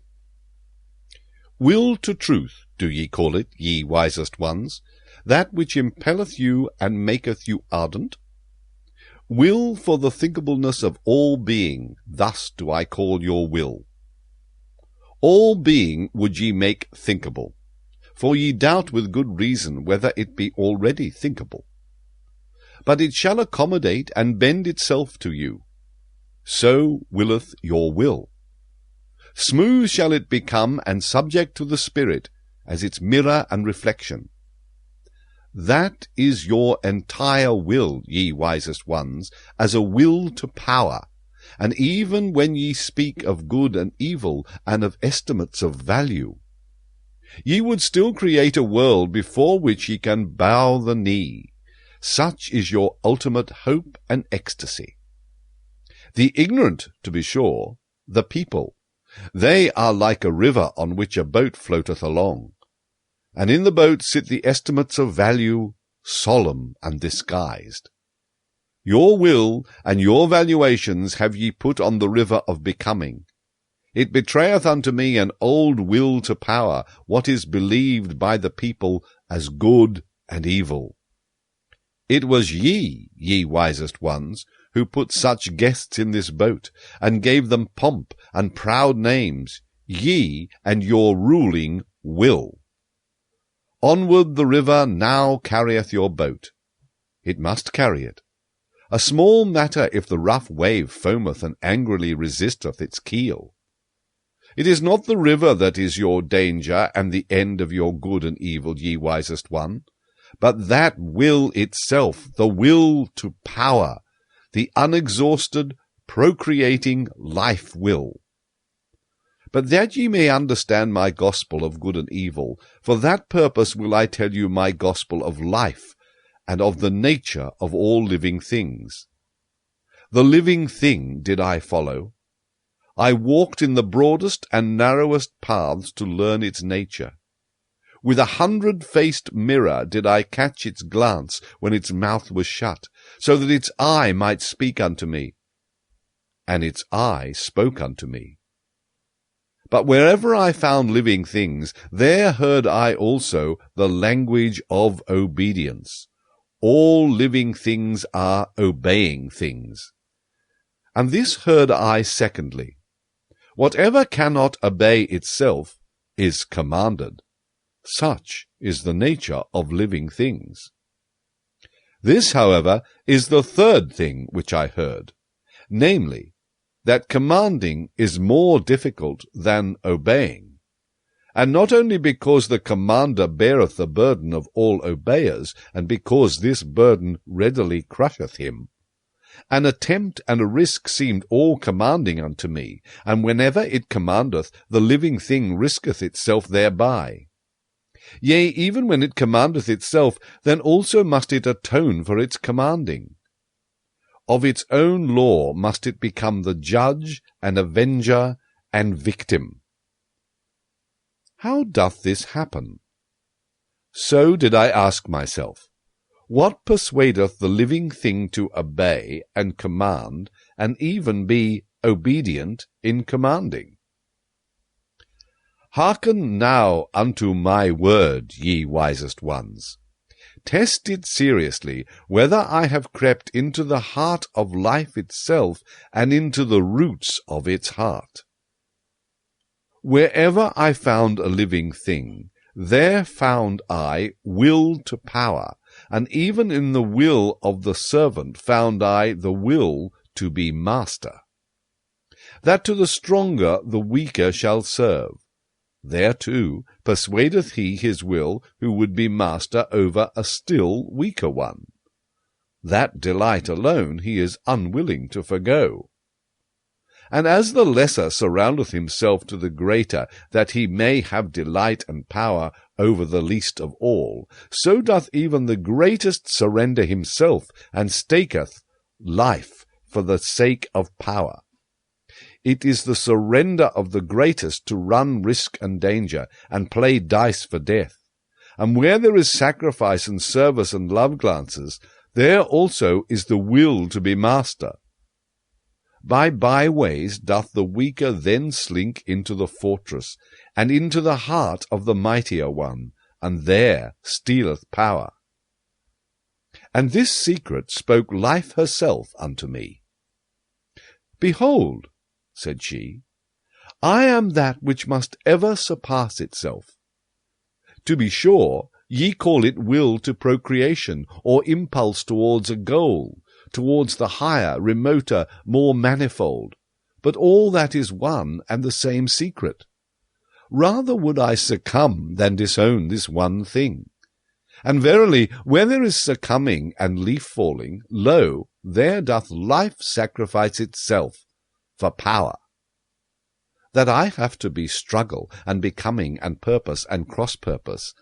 Will to truth do ye call it, ye wisest ones, that which impelleth you and maketh you ardent? Will for the thinkableness of all being, thus do I call your will. All being would ye make thinkable, for ye doubt with good reason whether it be already thinkable. But it shall accommodate and bend itself to you. So willeth your will. Smooth shall it become and subject to the spirit as its mirror and reflection. That is your entire will, ye wisest ones, as a will to power, and even when ye speak of good and evil and of estimates of value, ye would still create a world before which ye can bow the knee. Such is your ultimate hope and ecstasy. The ignorant, to be sure, the people, they are like a river on which a boat floateth along, and in the boat sit the estimates of value, solemn and disguised. Your will and your valuations have ye put on the river of becoming. It betrayeth unto me an old will to power, what is believed by the people as good and evil. It was ye, ye wisest ones, who put such guests in this boat, and gave them pomp and proud names, ye and your ruling will. Onward the river now carrieth your boat. It must carry it. A small matter if the rough wave foameth and angrily resisteth its keel. It is not the river that is your danger and the end of your good and evil, ye wisest one, but that will itself, the will to power, the unexhausted, procreating life will. But that ye may understand my gospel of good and evil, for that purpose will I tell you my gospel of life, and of the nature of all living things. The living thing did I follow. I walked in the broadest and narrowest paths to learn its nature. With 100-faced mirror did I catch its glance when its mouth was shut, so that its eye might speak unto me. And its eye spoke unto me. But wherever I found living things, there heard I also the language of obedience. All living things are obeying things. And this heard I secondly. Whatever cannot obey itself is commanded. Such is the nature of living things. This, however, is the third thing which I heard, namely, that commanding is more difficult than obeying, and not only because the commander beareth the burden of all obeyers, and because this burden readily crusheth him. An attempt and a risk seemed all commanding unto me, and whenever it commandeth, the living thing risketh itself thereby. Yea, even when it commandeth itself, then also must it atone for its commanding. Of its own law must it become the judge and avenger and victim. How doth this happen? So did I ask myself, what persuadeth the living thing to obey and command, and even be obedient in commanding? Hearken now unto my word, ye wisest ones. Test it seriously, whether I have crept into the heart of life itself, and into the roots of its heart. Wherever I found a living thing, there found I will to power, and even in the will of the servant found I the will to be master. That to the stronger the weaker shall serve. Thereto persuadeth he his will who would be master over a still weaker one. That delight alone he is unwilling to forgo. And as the lesser surroundeth himself to the greater, that he may have delight and power over the least of all, so doth even the greatest surrender himself, and staketh life for the sake of power. It is the surrender of the greatest to run risk and danger, and play dice for death. And where there is sacrifice and service and love glances, there also is the will to be master. By byways doth the weaker then slink into the fortress, and into the heart of the mightier one, and there stealeth power. And this secret spoke life herself unto me. Behold, said she, I am that which must ever surpass itself. To be sure, ye call it will to procreation, or impulse towards a goal, towards the higher, remoter, more manifold, but all that is one and the same secret. Rather would I succumb than disown this one thing. And verily, where there is succumbing and leaf-falling, lo, there doth life sacrifice itself for power. That I have to be struggle and becoming and purpose and cross-purpose,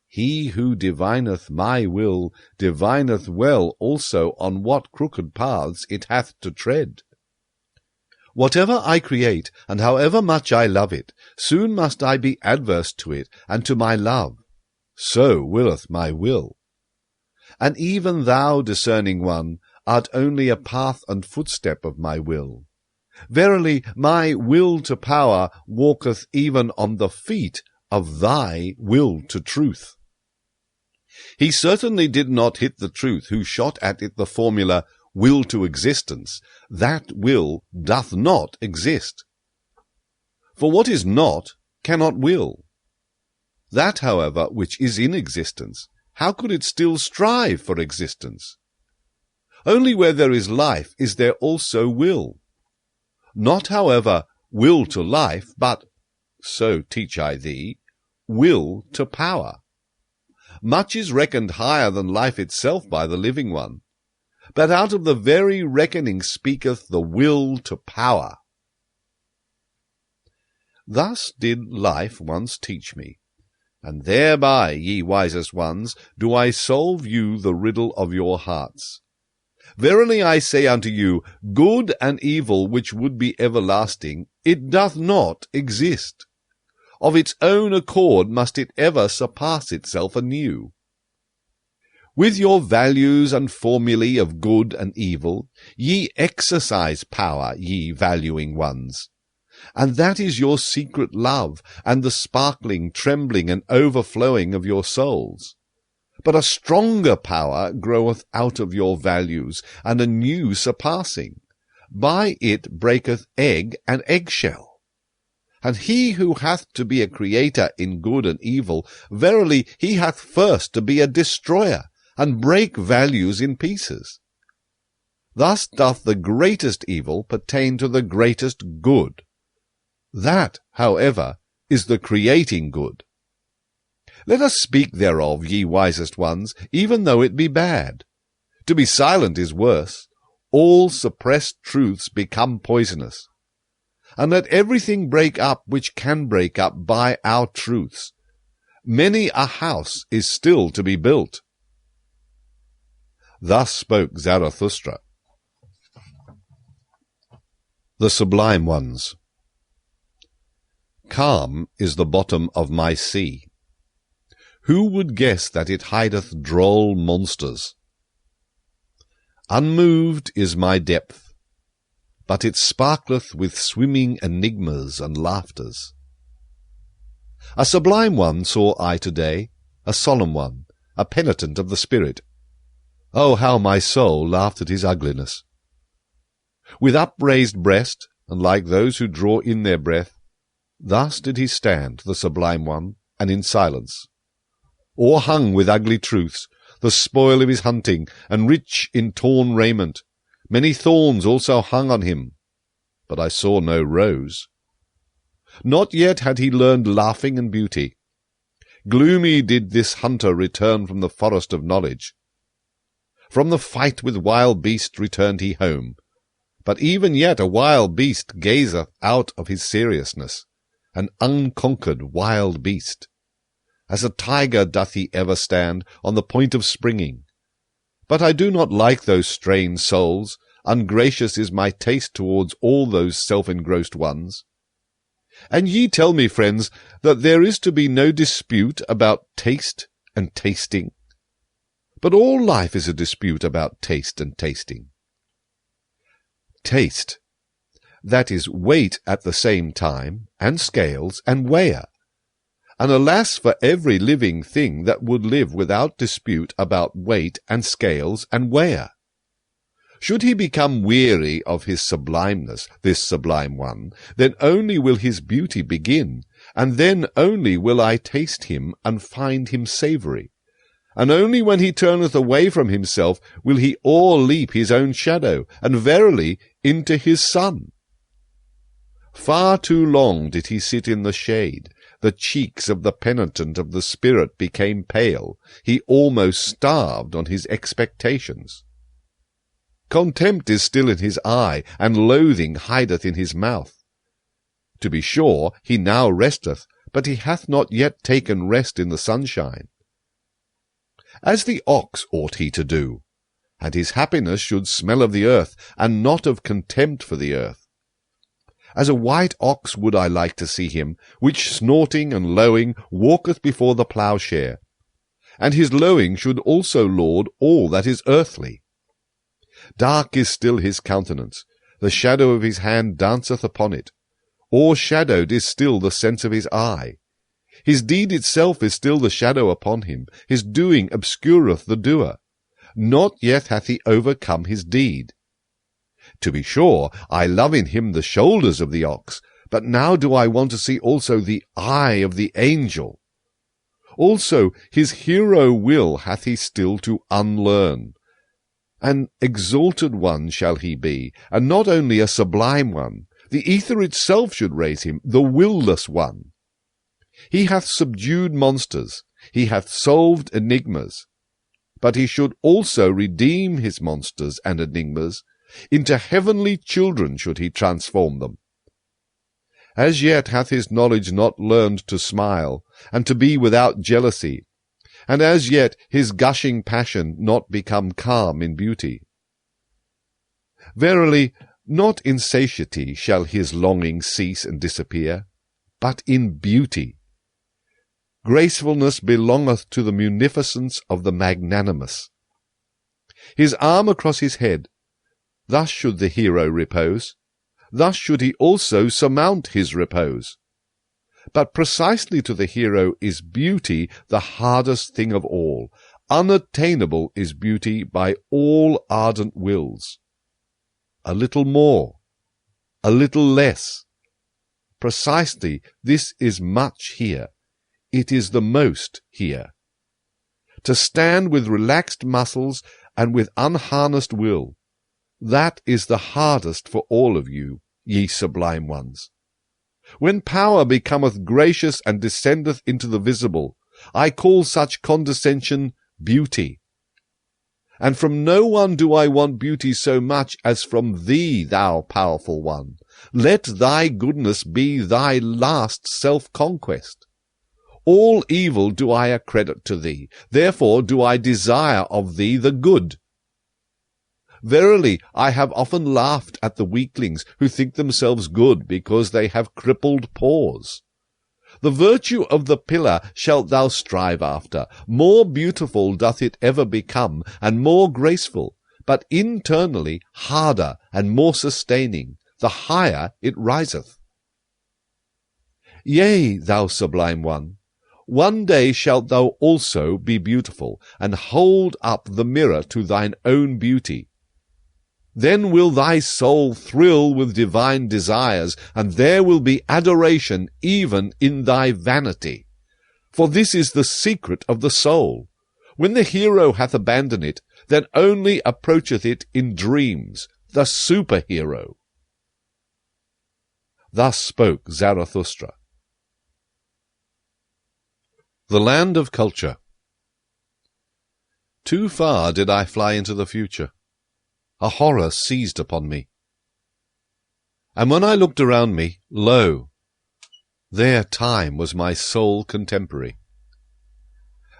he who divineth my will divineth well also on what crooked paths it hath to tread. Whatever I create, and however much I love it, soon must I be adverse to it and to my love. So willeth my will. And even thou, discerning one, art only a path and footstep of my will. Verily, my will to power walketh even on the feet of thy will to truth. He certainly did not hit the truth who shot at it the formula, will to existence. That will doth not exist. For what is not cannot will. That, however, which is in existence, how could it still strive for existence? Only where there is life is there also will. Not, however, will to life, but, so teach I thee, will to power. Much is reckoned higher than life itself by the living one, but out of the very reckoning speaketh the will to power. Thus did life once teach me, and thereby, ye wisest ones, do I solve you the riddle of your hearts. Verily I say unto you, good and evil which would be everlasting, it doth not exist. Of its own accord must it ever surpass itself anew. With your values and formulae of good and evil, ye exercise power, ye valuing ones. And that is your secret love, and the sparkling, trembling, and overflowing of your souls. But a stronger power groweth out of your values, and a new surpassing. By it breaketh egg and eggshell. And he who hath to be a creator in good and evil, verily he hath first to be a destroyer, and break values in pieces. Thus doth the greatest evil pertain to the greatest good. That, however, is the creating good. Let us speak thereof, ye wisest ones, even though it be bad. To be silent is worse. All suppressed truths become poisonous. And let everything break up which can break up by our truths. Many a house is still to be built. Thus spoke Zarathustra. The Sublime Ones. Calm is the bottom of my sea. Who would guess that it hideth droll monsters? Unmoved is my depth, but it sparkleth with swimming enigmas and laughters. A sublime one saw I today, a solemn one, a penitent of the spirit. Oh, how my soul laughed at his ugliness! With upraised breast, and like those who draw in their breath, thus did he stand, the sublime one, and in silence, o'erhung with ugly truths, the spoil of his hunting, and rich in torn raiment. Many thorns also hung on him, but I saw no rose. Not yet had he learned laughing and beauty. Gloomy did this hunter return from the forest of knowledge. From the fight with wild beast returned he home, but even yet a wild beast gazeth out of his seriousness, an unconquered wild beast. As a tiger doth he ever stand, on the point of springing. But I do not like those strained souls. Ungracious is my taste towards all those self-engrossed ones. And ye tell me, friends, that there is to be no dispute about taste and tasting. But all life is a dispute about taste and tasting. taste. That is, weight at the same time, and scales, and weigher. And alas for every living thing that would live without dispute about weight and scales and weigher. Should he become weary of his sublimeness, this sublime one, then only will his beauty begin, and then only will I taste him and find him savoury. And only when he turneth away from himself will he o'erleap his own shadow, and verily into his sun. Far too long did he sit in the shade. The cheeks of the penitent of the spirit became pale. He almost starved on his expectations. Contempt is still in his eye, and loathing hideth in his mouth. To be sure, he now resteth, but he hath not yet taken rest in the sunshine. As the ox ought he to do, and his happiness should smell of the earth, and not of contempt for the earth. As a white ox would I like to see him, which snorting and lowing walketh before the ploughshare, and his lowing should also lord all that is earthly. Dark is still his countenance, the shadow of his hand danceth upon it. O'ershadowed is still the sense of his eye. His deed itself is still the shadow upon him, his doing obscureth the doer. Not yet hath he overcome his deed. To be sure, I love in him the shoulders of the ox, but now do I want to see also the eye of the angel. Also his hero will hath he still to unlearn. An exalted one shall he be, and not only a sublime one. The ether itself should raise him, the will-less one. He hath subdued monsters, he hath solved enigmas, but he should also redeem his monsters and enigmas. Into heavenly children should he transform them. As yet hath his knowledge not learned to smile, and to be without jealousy, and as yet his gushing passion not become calm in beauty. Verily, not in satiety shall his longing cease and disappear, but in beauty. Gracefulness belongeth to the munificence of the magnanimous. His arm across his head, thus should the hero repose, thus should he also surmount his repose. But precisely to the hero is beauty the hardest thing of all. Unattainable is beauty by all ardent wills. A little more, a little less. Precisely this is much here. It is the most here. To stand with relaxed muscles and with unharnessed will, that is the hardest for all of you, ye sublime ones. When power becometh gracious and descendeth into the visible, I call such condescension beauty. And from no one do I want beauty so much as from thee, thou powerful one. Let thy goodness be thy last self-conquest. All evil do I accredit to thee, therefore do I desire of thee the good. Verily, I have often laughed at the weaklings who think themselves good because they have crippled paws. The virtue of the pillar shalt thou strive after. More beautiful doth it ever become, and more graceful, but internally harder and more sustaining, the higher it riseth. Yea, thou sublime one, one day shalt thou also be beautiful, and hold up the mirror to thine own beauty. Then will thy soul thrill with divine desires, and there will be adoration even in thy vanity. For this is the secret of the soul. When the hero hath abandoned it, then only approacheth it in dreams, the superhero. Thus spoke Zarathustra. The land of culture. Too far did I fly into the future. A horror seized upon me. And when I looked around me, lo, there time was my sole contemporary.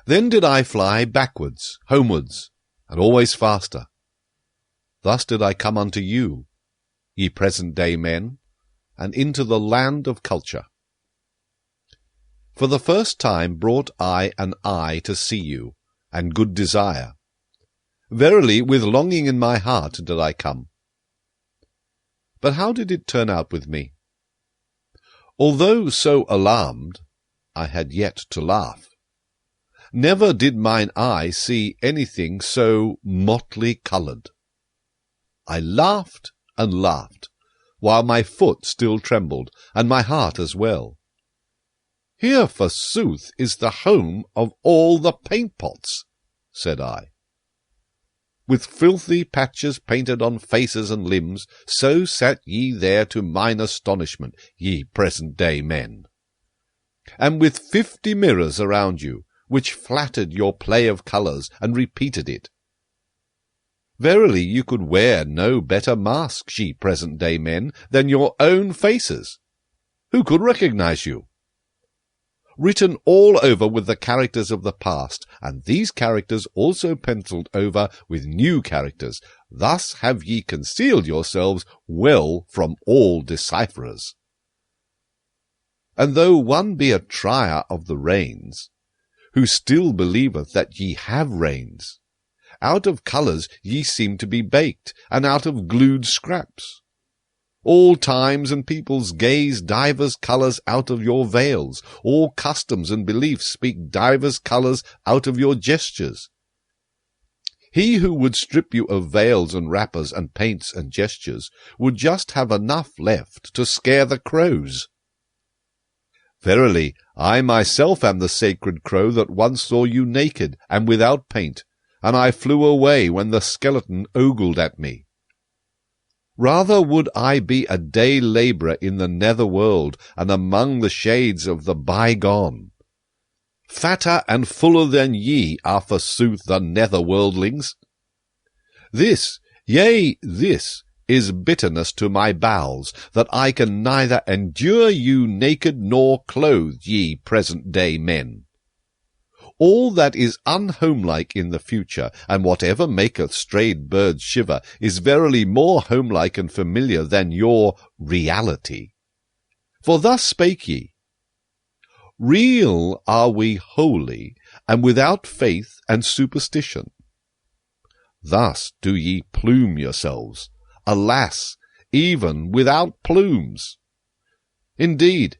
Then did I fly backwards, homewards, and always faster. Thus did I come unto you, ye present-day men, and into the land of culture. For the first time brought I an eye to see you, and good desire. Verily, with longing in my heart did I come. But how did it turn out with me? Although so alarmed, I had yet to laugh. Never did mine eye see anything so motley coloured. I laughed and laughed, while my foot still trembled, and my heart as well. Here, forsooth, is the home of all the paint-pots, said I. With filthy patches painted on faces and limbs, so sat ye there to mine astonishment, ye present-day men. And with 50 mirrors around you, which flattered your play of colours and repeated it. Verily you could wear no better masks, ye present-day men, than your own faces. Who could recognize you? Written all over with the characters of the past, and these characters also pencilled over with new characters. Thus have ye concealed yourselves well from all decipherers. And though one be a trier of the reins, who still believeth that ye have reins, out of colours ye seem to be baked, and out of glued scraps. All times and peoples gaze divers colours out of your veils. All customs and beliefs speak divers colours out of your gestures. He who would strip you of veils and wrappers and paints and gestures would just have enough left to scare the crows. Verily, I myself am the sacred crow that once saw you naked and without paint, and I flew away when the skeleton ogled at me. Rather would I be a day labourer in the nether world and among the shades of the bygone. Fatter and fuller than ye are forsooth the nether worldlings. This, yea, this, is bitterness to my bowels, that I can neither endure you naked nor clothed, ye present-day men. All that is unhomelike in the future, and whatever maketh strayed birds shiver, is verily more homelike and familiar than your reality. For thus spake ye, Real are we wholly, and without faith and superstition. Thus do ye plume yourselves, alas, even without plumes. Indeed,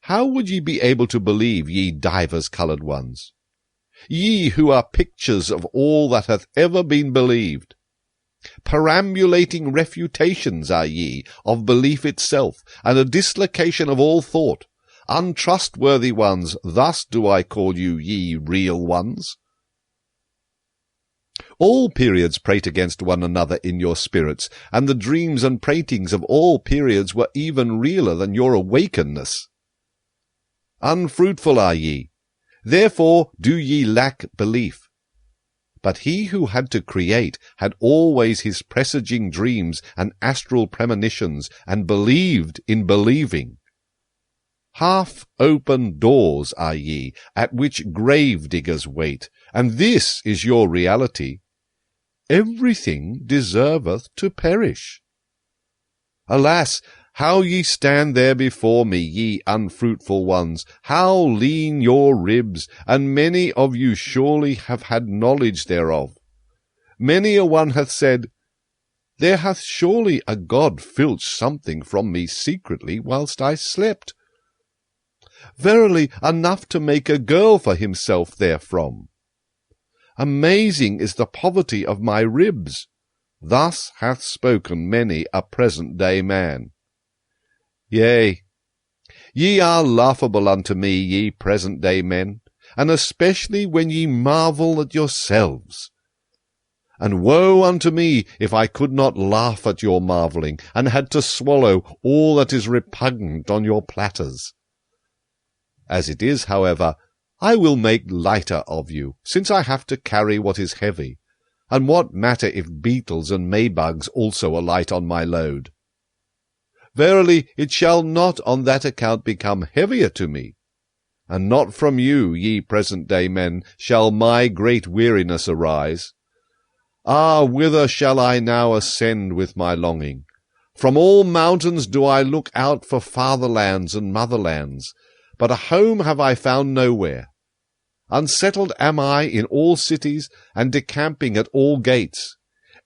how would ye be able to believe, ye divers-coloured ones? Ye who are pictures of all that hath ever been believed. Perambulating refutations are ye of belief itself, and a dislocation of all thought. Untrustworthy ones, thus do I call you, ye real ones. All periods prate against one another in your spirits, and the dreams and pratings of all periods were even realer than your awakenness. Unfruitful are ye, therefore do ye lack belief. But he who had to create had always his presaging dreams and astral premonitions, and believed in believing. Half-open doors are ye, at which grave-diggers wait, and this is your reality. Everything deserveth to perish. Alas, how ye stand there before me, ye unfruitful ones! How lean your ribs! And many of you surely have had knowledge thereof. Many a one hath said, There hath surely a God filched something from me secretly whilst I slept. Verily, enough to make a girl for himself therefrom. Amazing is the poverty of my ribs. Thus hath spoken many a present-day man. Yea, ye are laughable unto me, ye present-day men, and especially when ye marvel at yourselves. And woe unto me if I could not laugh at your marvelling, and had to swallow all that is repugnant on your platters. As it is, however, I will make lighter of you, since I have to carry what is heavy, and what matter if beetles and maybugs also alight on my load? Verily, it shall not on that account become heavier to me, and not from you, ye present-day men, shall my great weariness arise. Ah, whither shall I now ascend with my longing? From all mountains do I look out for fatherlands and motherlands, but a home have I found nowhere. Unsettled am I in all cities, and decamping at all gates.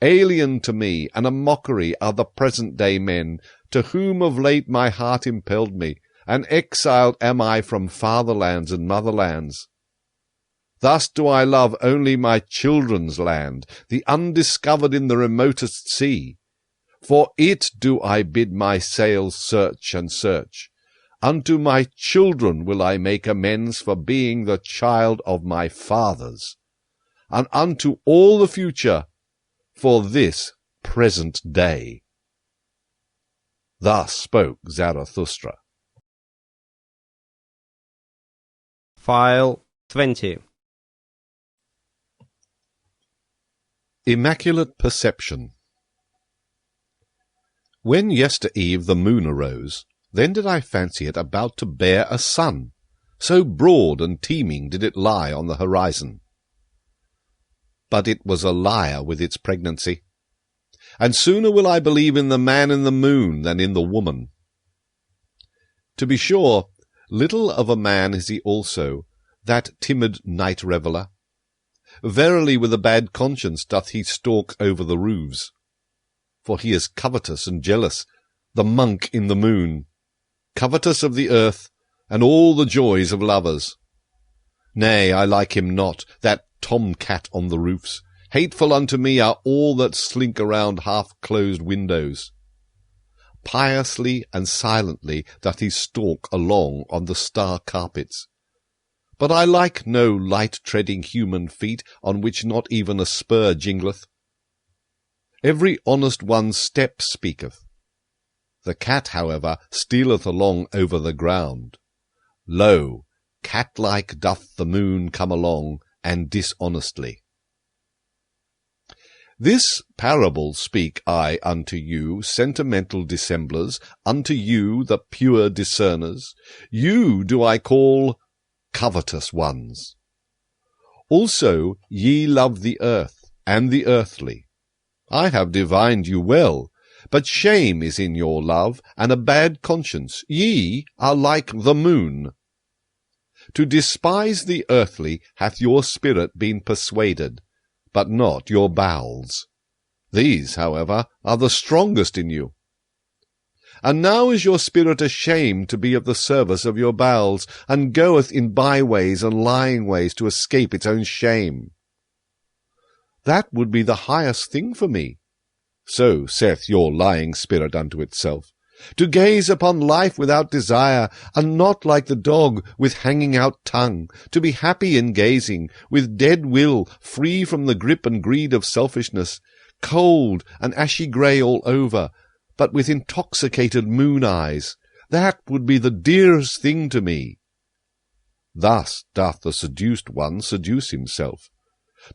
Alien to me, and a mockery are the present-day men, to whom of late my heart impelled me, and exiled am I from fatherlands and motherlands. Thus do I love only my children's land, the undiscovered in the remotest sea. For it do I bid my sails search and search. Unto my children will I make amends for being the child of my fathers, and unto all the future for this present day. Thus spoke Zarathustra.
File 20.
Immaculate Perception. When yestereve the moon arose, then did I fancy it about to bear a sun, so broad and teeming did it lie on the horizon. But it was a liar with its pregnancy, and sooner will I believe in the man in the moon than in the woman. To be sure, little of a man is he also, that timid night reveller. Verily with a bad conscience doth he stalk over the roofs. For he is covetous and jealous, the monk in the moon, covetous of the earth, and all the joys of lovers. Nay, I like him not, that tom-cat on the roofs. Hateful unto me are all that slink around half-closed windows. Piously and silently doth he stalk along on the star carpets. But I like no light-treading human feet on which not even a spur jingleth. Every honest one's step speaketh. The cat, however, stealeth along over the ground. Lo, cat-like doth the moon come along, and dishonestly. This parable speak I unto you, sentimental dissemblers, unto you, the pure discerners. You do I call covetous ones. Also ye love the earth, and the earthly. I have divined you well, but shame is in your love, and a bad conscience. Ye are like the moon. To despise the earthly hath your spirit been persuaded, but not your bowels. These, however, are the strongest in you. And now is your spirit ashamed to be of the service of your bowels, and goeth in byways and lying ways to escape its own shame. That would be the highest thing for me, so saith your lying spirit unto itself, to gaze upon life without desire, and not like the dog with hanging out tongue, to be happy in gazing, with dead will, free from the grip and greed of selfishness, cold and ashy grey all over, but with intoxicated moon eyes. That would be the dearest thing to me. Thus doth the seduced one seduce himself,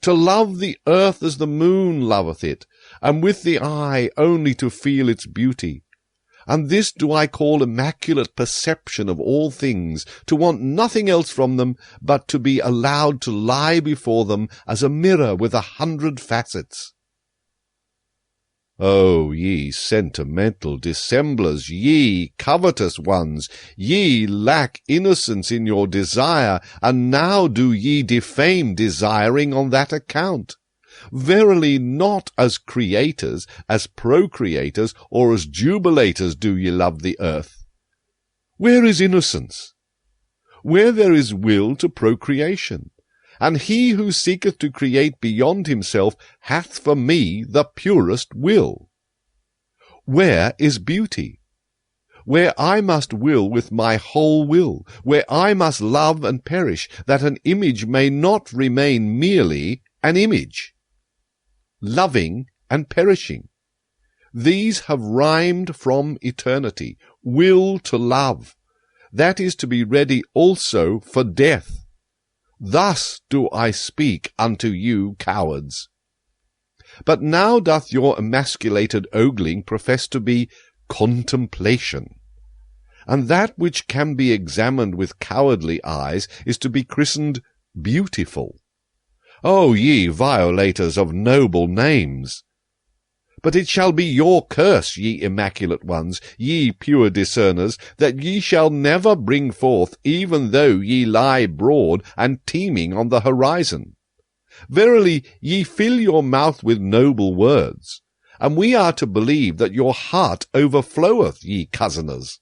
to love the earth as the moon loveth it, and with the eye only to feel its beauty. And this do I call immaculate perception of all things, to want nothing else from them, but to be allowed to lie before them as a mirror with 100 facets. O ye sentimental dissemblers, ye covetous ones, ye lack innocence in your desire, and now do ye defame desiring on that account. Verily not as creators, as procreators, or as jubilators do ye love the earth. Where is innocence? Where there is will to procreation? And he who seeketh to create beyond himself hath for me the purest will. Where is beauty? Where I must will with my whole will, where I must love and perish, that an image may not remain merely an image. Loving and perishing. These have rhymed from eternity. Will to love. That is to be ready also for death. Thus do I speak unto you, cowards. But now doth your emasculated ogling profess to be contemplation. And that which can be examined with cowardly eyes is to be christened beautiful. O ye violators of noble names! But it shall be your curse, ye immaculate ones, ye pure discerners, that ye shall never bring forth, even though ye lie broad and teeming on the horizon. Verily, ye fill your mouth with noble words, and we are to believe that your heart overfloweth, ye cozeners.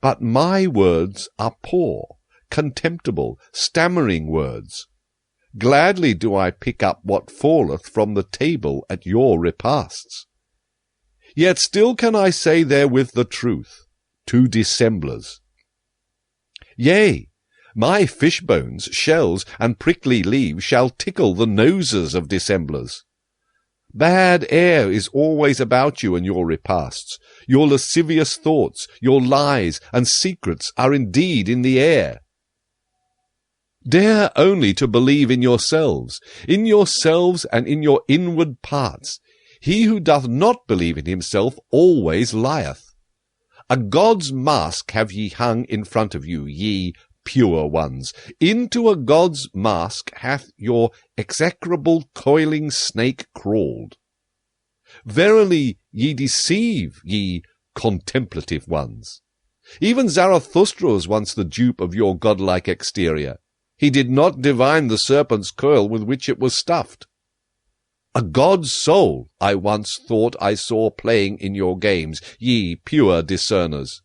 But my words are poor, contemptible, stammering words. Gladly do I pick up what falleth from the table at your repasts. Yet still can I say therewith the truth, to dissemblers. Yea, my fish-bones, shells, and prickly leaves shall tickle the noses of dissemblers. Bad air is always about you and your repasts. Your lascivious thoughts, your lies, and secrets are indeed in the air. Dare only to believe in yourselves and in your inward parts. He who doth not believe in himself always lieth. A God's mask have ye hung in front of you, ye pure ones. Into a God's mask hath your execrable coiling snake crawled. Verily ye deceive, ye contemplative ones. Even Zarathustra was once the dupe of your godlike exterior. He did not divine the serpent's coil with which it was stuffed. A God's soul I once thought I saw playing in your games, ye pure discerners.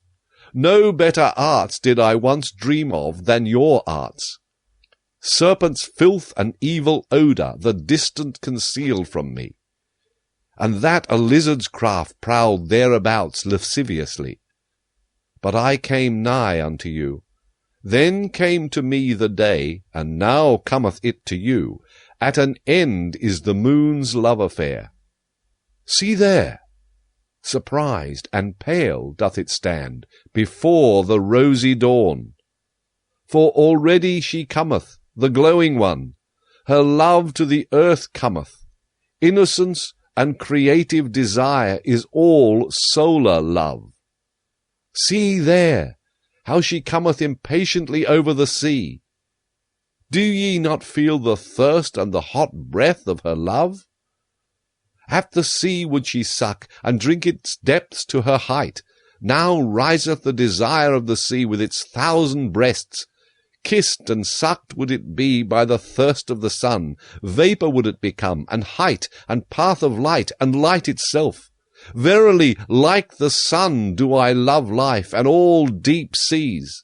No better arts did I once dream of than your arts. Serpent's filth and evil odour the distant concealed from me, and that a lizard's craft prowled thereabouts lasciviously. But I came nigh unto you. Then came to me the day, and now cometh it to you. At an end is the moon's love affair. See there! Surprised and pale doth it stand before the rosy dawn. For already she cometh, the glowing one. Her love to the earth cometh. Innocence and creative desire is all solar love. See there! How she cometh impatiently over the sea. Do ye not feel the thirst and the hot breath of her love? At the sea would she suck, and drink its depths to her height. Now riseth the desire of the sea with its 1,000 breasts. Kissed and sucked would it be by the thirst of the sun. Vapour would it become, and height, and path of light, and light itself. Verily, like the sun do I love life, and all deep seas.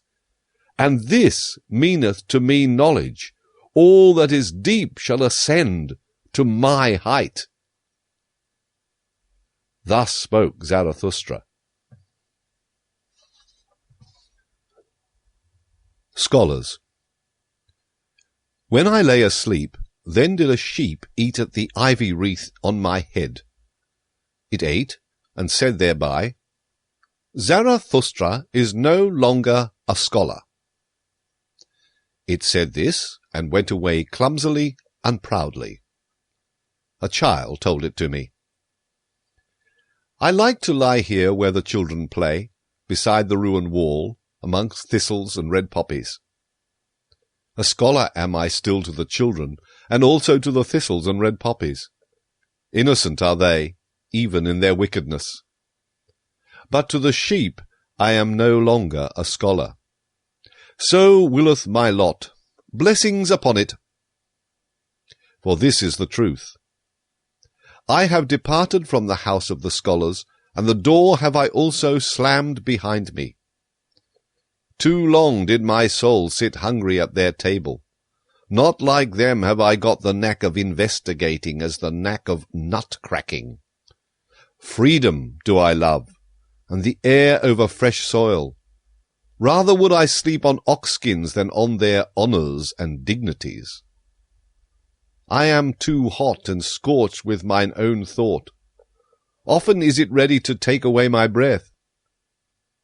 And this meaneth to me knowledge. All that is deep shall ascend to my height. Thus spoke Zarathustra. Scholars. When I lay asleep, then did a sheep eat at the ivy wreath on my head. It ate, and said thereby, Zarathustra is no longer a scholar. It said this, and went away clumsily and proudly. A child told it to me. I like to lie here where the children play, beside the ruined wall, amongst thistles and red poppies. A scholar am I still to the children, and also to the thistles and red poppies. Innocent are they, even in their wickedness. But to the sheep I am no longer a scholar. So willeth my lot. Blessings upon it. For this is the truth. I have departed from the house of the scholars, and the door have I also slammed behind me. Too long did my soul sit hungry at their table. Not like them have I got the knack of investigating as the knack of nut-cracking. Freedom do I love, and the air over fresh soil. Rather would I sleep on ox-skins than on their honours and dignities. I am too hot and scorched with mine own thought. Often is it ready to take away my breath.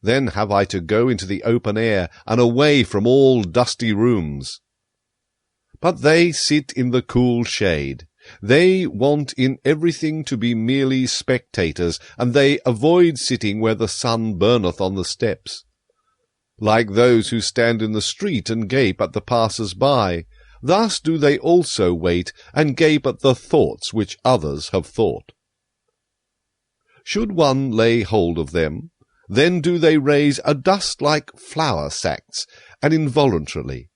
Then have I to go into the open air, and away from all dusty rooms. But they sit in the cool shade. They want in everything to be merely spectators, and they avoid sitting where the sun burneth on the steps. Like those who stand in the street and gape at the passers-by, thus do they also wait and gape at the thoughts which others have thought. Should one lay hold of them, then do they raise a dust like flour-sacks, and involuntarily.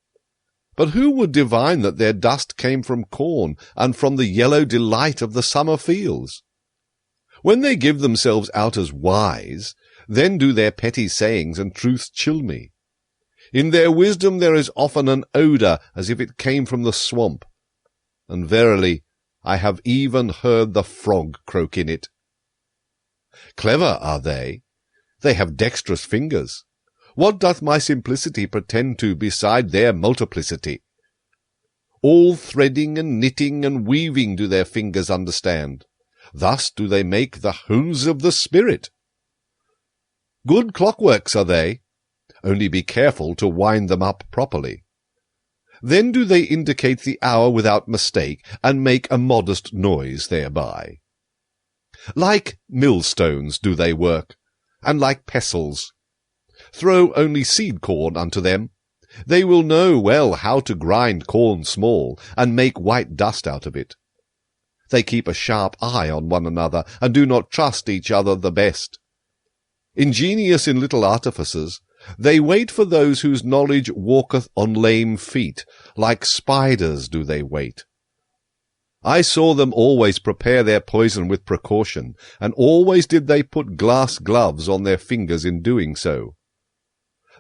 But who would divine that their dust came from corn, and from the yellow delight of the summer fields? When they give themselves out as wise, then do their petty sayings and truths chill me. In their wisdom there is often an odour as if it came from the swamp, and verily I have even heard the frog croak in it. Clever are they have dexterous fingers. What doth my simplicity pretend to beside their multiplicity? All threading and knitting and weaving do their fingers understand. Thus do they make the hose of the spirit. Good clockworks are they, only be careful to wind them up properly. Then do they indicate the hour without mistake, and make a modest noise thereby. Like millstones do they work, and like pestles. Throw only seed corn unto them. They will know well how to grind corn small, and make white dust out of it. They keep a sharp eye on one another, and do not trust each other the best. Ingenious in little artifices, they wait for those whose knowledge walketh on lame feet. Like spiders do they wait. I saw them always prepare their poison with precaution, and always did they put glass gloves on their fingers in doing so.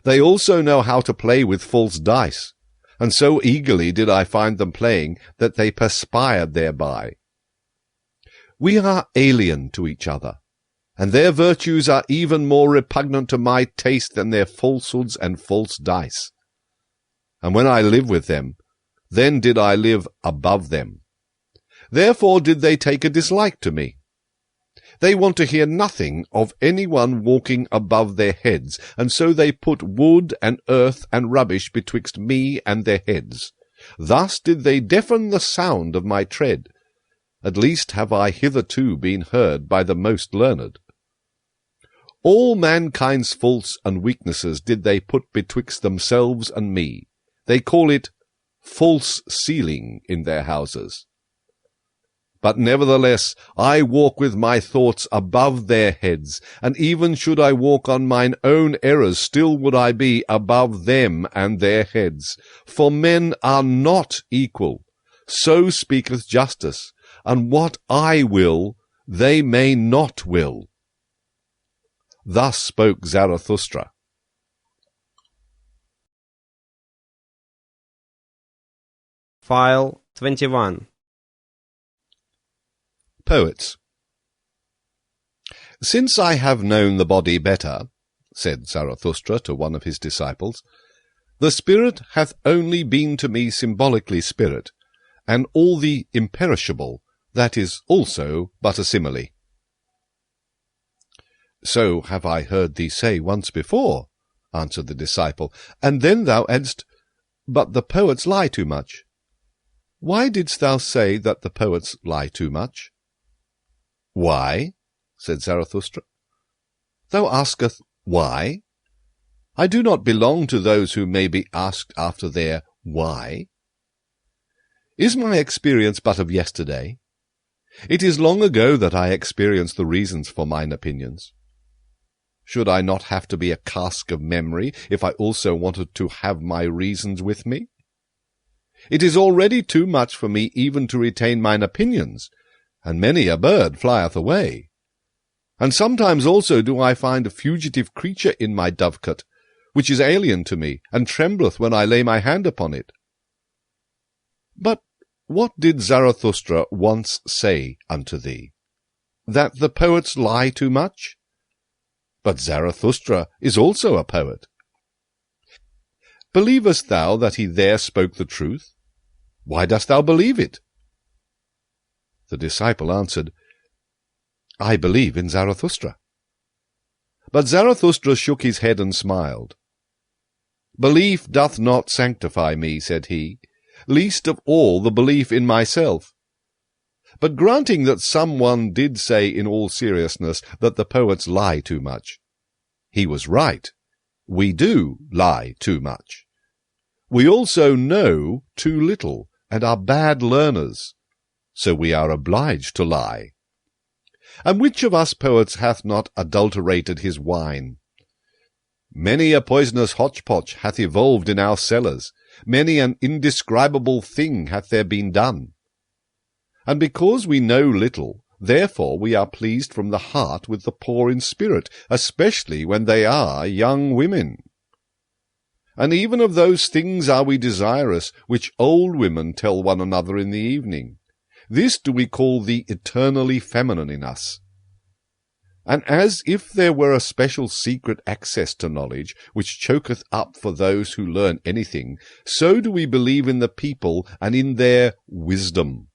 They also know how to play with false dice, and so eagerly did I find them playing that they perspired thereby. We are alien to each other, and their virtues are even more repugnant to my taste than their falsehoods and false dice. And when I live with them, then did I live above them. Therefore did they take a dislike to me. They want to hear nothing of any one walking above their heads, and so they put wood and earth and rubbish betwixt me and their heads. Thus did they deafen the sound of my tread. At least have I hitherto been heard by the most learned. All mankind's faults and weaknesses did they put betwixt themselves and me. They call it false ceiling in their houses. But nevertheless I walk with my thoughts above their heads, and even should I walk on mine own errors, still would I be above them and their heads. For men are not equal, so speaketh justice, and what I will, they may not will. Thus spoke Zarathustra.
File 21.
Poets. Since I have known the body better, said Zarathustra to one of his disciples, the spirit hath only been to me symbolically spirit, and all the imperishable, that is also but a simile. So have I heard thee say once before, answered the disciple, and then thou addest, but the poets lie too much. Why didst thou say that the poets lie too much? Why? Said Zarathustra. Thou asketh why? I do not belong to those who may be asked after their why. Is my experience but of yesterday? It is long ago that I experienced the reasons for mine opinions. Should I not have to be a cask of memory if I also wanted to have my reasons with me? It is already too much for me even to retain mine opinions, and many a bird flieth away. And sometimes also do I find a fugitive creature in my dovecote, which is alien to me, and trembleth when I lay my hand upon it. But what did Zarathustra once say unto thee? That the poets lie too much? But Zarathustra is also a poet. Believest thou that he there spoke the truth? Why dost thou believe it? The disciple answered, I believe in Zarathustra. But Zarathustra shook his head and smiled. Belief doth not sanctify me, said he, least of all the belief in myself. But granting that some one did say in all seriousness that the poets lie too much, he was right. We do lie too much. We also know too little, and are bad learners, so we are obliged to lie. And which of us poets hath not adulterated his wine? Many a poisonous hotchpotch hath evolved in our cellars, Many an indescribable thing hath there been done. And because we know little, therefore we are pleased from the heart with the poor in spirit, especially when they are young women. And even of those things are we desirous, which old women tell one another in the evening. This do we call the eternally feminine in us. And as if there were a special secret access to knowledge, which choketh up for those who learn anything, so do we believe in the people and in their wisdom.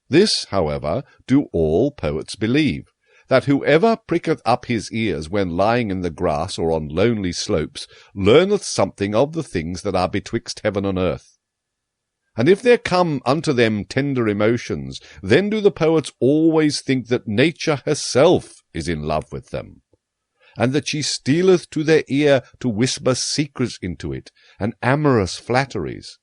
This, however, do all poets believe, that whoever pricketh up his ears when lying in the grass or on lonely slopes learneth something of the things that are betwixt heaven and earth. And if there come unto them tender emotions, then do the poets always think that nature herself is in love with them, and that she stealeth to their ear to whisper secrets into it, and amorous flatteries.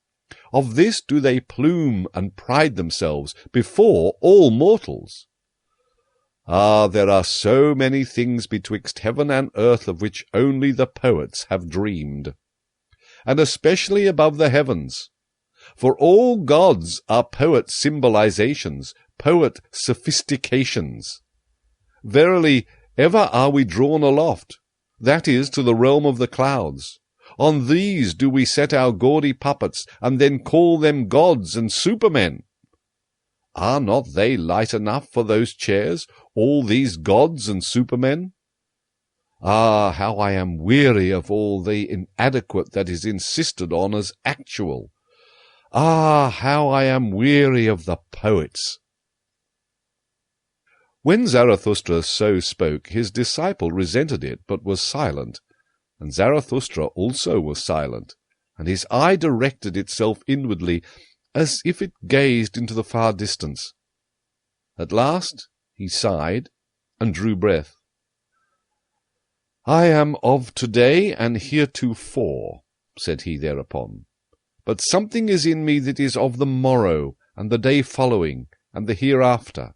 Of this do they plume and pride themselves before all mortals. Ah, there are so many things betwixt heaven and earth of which only the poets have dreamed, and especially above the heavens. For all gods are poet symbolizations, poet sophistications. Verily, ever are we drawn aloft, that is, to the realm of the clouds. On these do we set our gaudy puppets, and then call them gods and supermen. Are not they light enough for those chairs, all these gods and supermen? Ah, how I am weary of all the inadequate that is insisted on as actual. Ah, how I am weary of the poets. When Zarathustra so spoke, his disciple resented it, but was silent. And Zarathustra also was silent, and his eye directed itself inwardly, as if it gazed into the far distance. At last he sighed, and drew breath. I am of today and heretofore, said he thereupon. But something is in me that is of the morrow, and the day following, and the hereafter.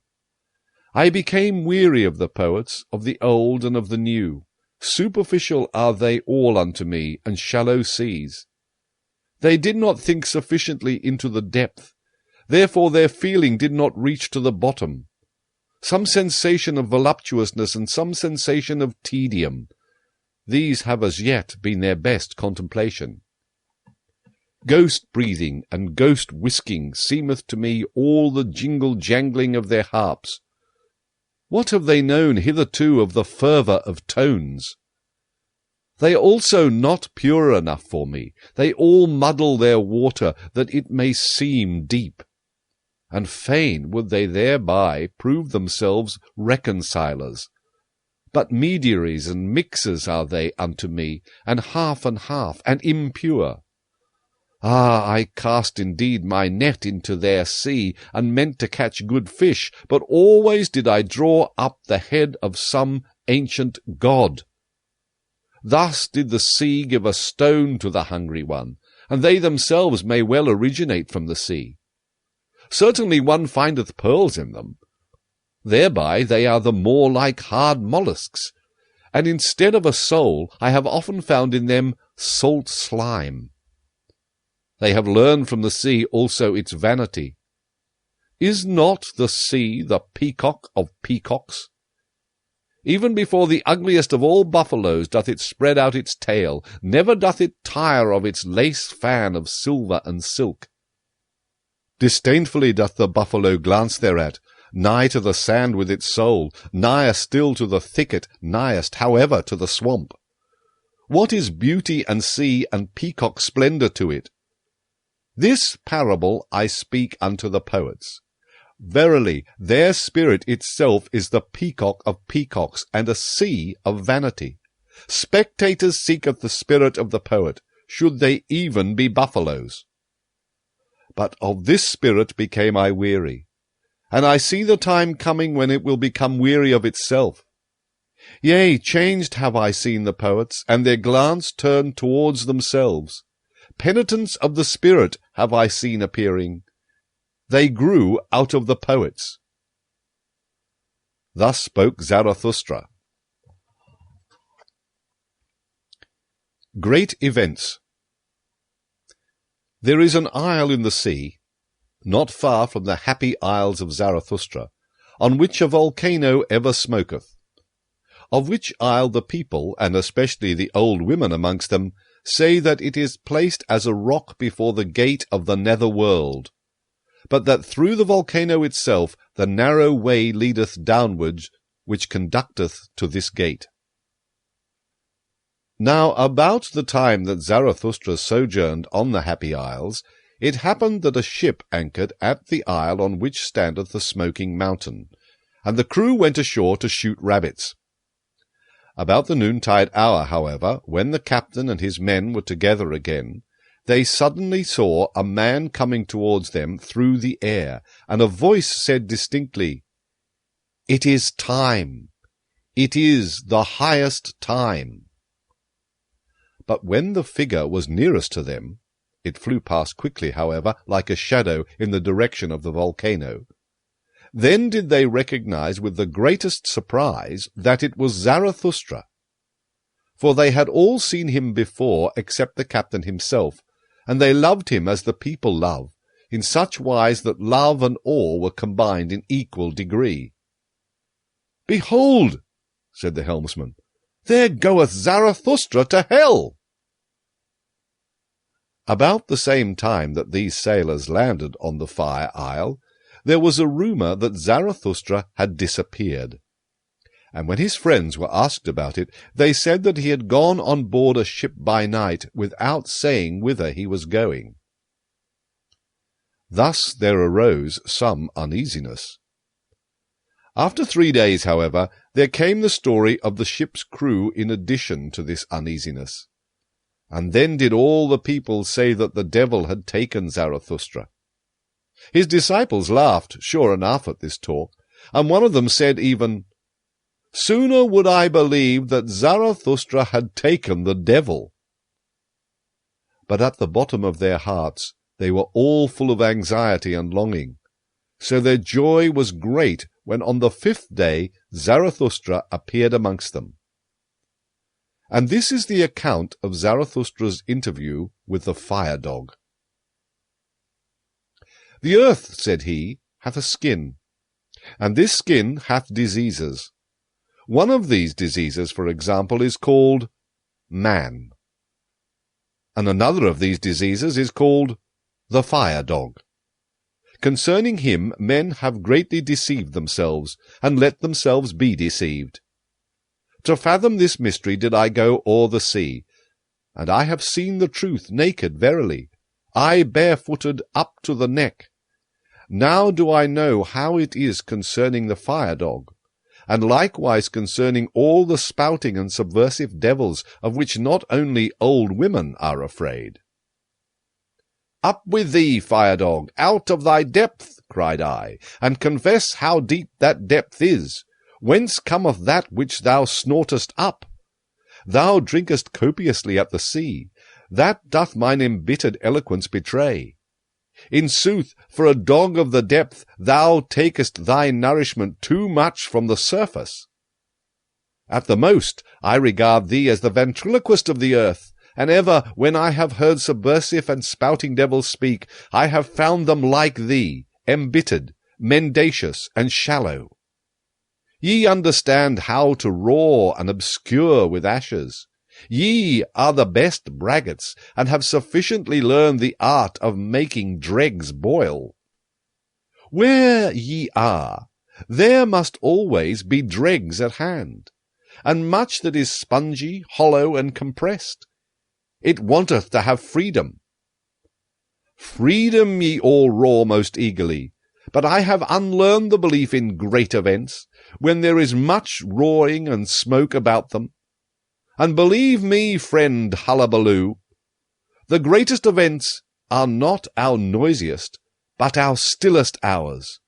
I became weary of the poets, of the old and of the new. Superficial are they all unto me, and shallow seas. They did not think sufficiently into the depth, therefore their feeling did not reach to the bottom. Some sensation of voluptuousness and some sensation of tedium, these have as yet been their best contemplation. Ghost-breathing and ghost-whisking seemeth to me all the jingle-jangling of their harps. What have they known hitherto of the fervour of tones? They are also not pure enough for me. They all muddle their water, that it may seem deep. And fain would they thereby prove themselves reconcilers. But mediaries and mixers are they unto me, and half, and impure. Ah, I cast indeed my net into their sea, and meant to catch good fish, but always did I draw up the head of some ancient god. Thus did the sea give a stone to the hungry one, and they themselves may well originate from the sea. Certainly one findeth pearls in them. Thereby they are the more like hard mollusks, and instead of a soul I have often found in them salt slime. They have learned from the sea also its vanity. Is not the sea the peacock of peacocks? Even before the ugliest of all buffaloes doth it spread out its tail, never doth it tire of its lace fan of silver and silk. Disdainfully doth the buffalo glance thereat, nigh to the sand with its soul, nigher still to the thicket, nighest, however, to the swamp. What is beauty and sea and peacock splendour to it? This parable I speak unto the poets. Verily, their spirit itself is the peacock of peacocks, and a sea of vanity. Spectators seeketh the spirit of the poet, should they even be buffaloes. But of this spirit became I weary, and I see the time coming when it will become weary of itself. Yea, changed have I seen the poets, and their glance turned towards themselves. Penitents of the spirit have I seen appearing. They grew out of the poets. Thus spoke Zarathustra. Great events. There is an isle in the sea, not far from the happy isles of Zarathustra, on which a volcano ever smoketh, of which isle the people, and especially the old women amongst them, say that it is placed as a rock before the gate of the nether world, but that through the volcano itself the narrow way leadeth downwards, which conducteth to this gate. Now about the time that Zarathustra sojourned on the Happy Isles, it happened that a ship anchored at the isle on which standeth the smoking mountain, and the crew went ashore to shoot rabbits. About the noontide hour, however, when the captain and his men were together again, they suddenly saw a man coming towards them through the air, and a voice said distinctly, "It is time. It is the highest time." But when the figure was nearest to them, it flew past quickly, however, like a shadow in the direction of the volcano, then did they recognize with the greatest surprise that it was Zarathustra. For they had all seen him before except the captain himself, and they loved him as the people love, in such wise that love and awe were combined in equal degree. "Behold," said the helmsman, "there goeth Zarathustra to hell." About the same time that these sailors landed on the Fire Isle, there was a rumour that Zarathustra had disappeared. And when his friends were asked about it, they said that he had gone on board a ship by night without saying whither he was going. Thus there arose some uneasiness. After 3 days, however, there came the story of the ship's crew in addition to this uneasiness. And then did all the people say that the devil had taken Zarathustra. His disciples laughed, sure enough, at this talk, and one of them said even, "Sooner would I believe that Zarathustra had taken the devil." But at the bottom of their hearts they were all full of anxiety and longing, so their joy was great when on the 5th day Zarathustra appeared amongst them. And this is the account of Zarathustra's interview with the fire-dog. "The earth," said he, "hath a skin, and this skin hath diseases. One of these diseases, for example, is called man. And another of these diseases is called the fire-dog. Concerning him men have greatly deceived themselves, and let themselves be deceived. To fathom this mystery did I go o'er the sea, and I have seen the truth naked verily, I barefooted up to the neck. Now do I know how it is concerning the fire-dog, and likewise concerning all the spouting and subversive devils, of which not only old women are afraid." "Up with thee, fire-dog, out of thy depth," cried I, "and confess how deep that depth is. Whence cometh that which thou snortest up? Thou drinkest copiously at the sea. That doth mine embittered eloquence betray. In sooth, for a dog of the depth, thou takest thy nourishment too much from the surface. At the most, I regard thee as the ventriloquist of the earth, and ever, when I have heard subversive and spouting devils speak, I have found them like thee, embittered, mendacious, and shallow. Ye understand how to roar and obscure with ashes. Ye are the best braggarts, and have sufficiently learned the art of making dregs boil. Where ye are, there must always be dregs at hand, and much that is spongy, hollow, and compressed. It wanteth to have freedom. Freedom ye all roar most eagerly, but I have unlearned the belief in great events, when there is much roaring and smoke about them. And believe me, friend Hullabaloo, the greatest events are not our noisiest, but our stillest hours.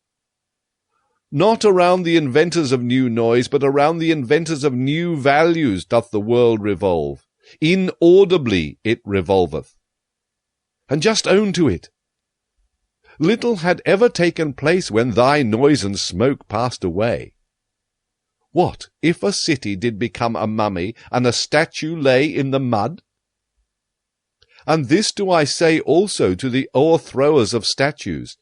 Not around the inventors of new noise, but around the inventors of new values doth the world revolve. Inaudibly it revolveth. And just own to it. Little had ever taken place when thy noise and smoke passed away. What if a city did become a mummy, and a statue lay in the mud? And this do I say also to the o'erthrowers of statues.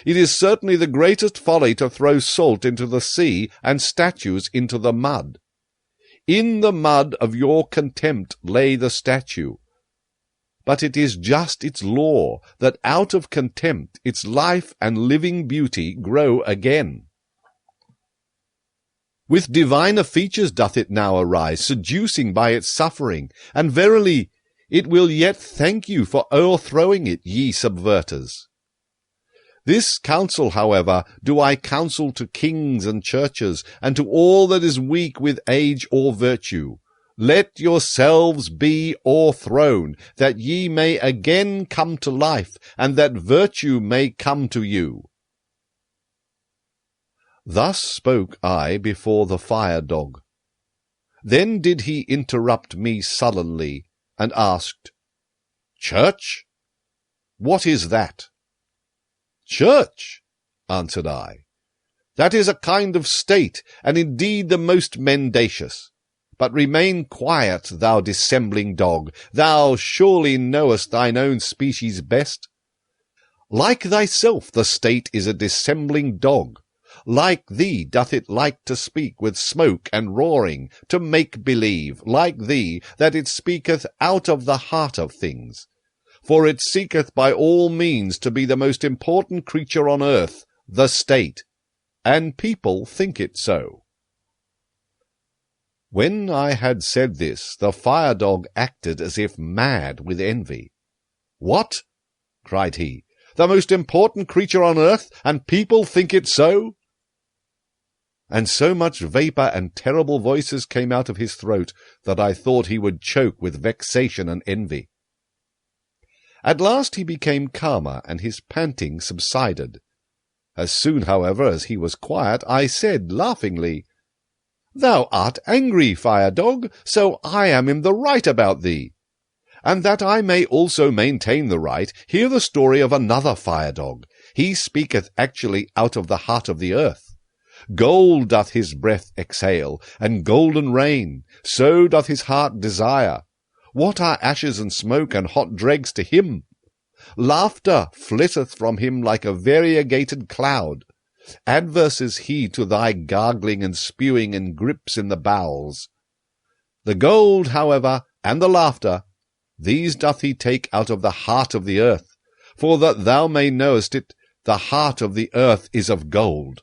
It is certainly the greatest folly to throw salt into the sea and statues into the mud. In the mud of your contempt lay the statue. But it is just its law that out of contempt its life and living beauty grow again. With diviner features doth it now arise, seducing by its suffering, and verily it will yet thank you for o'erthrowing it, ye subverters. This counsel, however, do I counsel to kings and churches, and to all that is weak with age or virtue. Let yourselves be o'erthrown, that ye may again come to life, and that virtue may come to you. Thus spoke I before the fire-dog. Then did he interrupt me sullenly, and asked, Church? What is that? Church, answered I. That is a kind of state, and indeed the most mendacious. But remain quiet, thou dissembling dog. Thou surely knowest thine own species best. Like thyself, the state is a dissembling dog. Like thee doth it like to speak with smoke and roaring, to make believe, like thee, that it speaketh out of the heart of things. For it seeketh by all means to be the most important creature on earth, the state, and people think it so. When I had said this, the fire-dog acted as if mad with envy. What? cried he. The most important creature on earth, and people think it so? And so much vapour and terrible voices came out of his throat that I thought he would choke with vexation and envy. At last he became calmer, and his panting subsided. As soon, however, as he was quiet, I said laughingly, Thou art angry, fire-dog, so I am in the right about thee. And that I may also maintain the right, hear the story of another fire-dog. He speaketh actually out of the heart of the earth. Gold doth his breath exhale, and golden rain, so doth his heart desire. What are ashes and smoke and hot dregs to him? Laughter flitteth from him like a variegated cloud. Adverse is he to thy gargling and spewing and grips in the bowels. The gold, however, and the laughter, these doth he take out of the heart of the earth, for that thou may knowest it, the heart of the earth is of gold.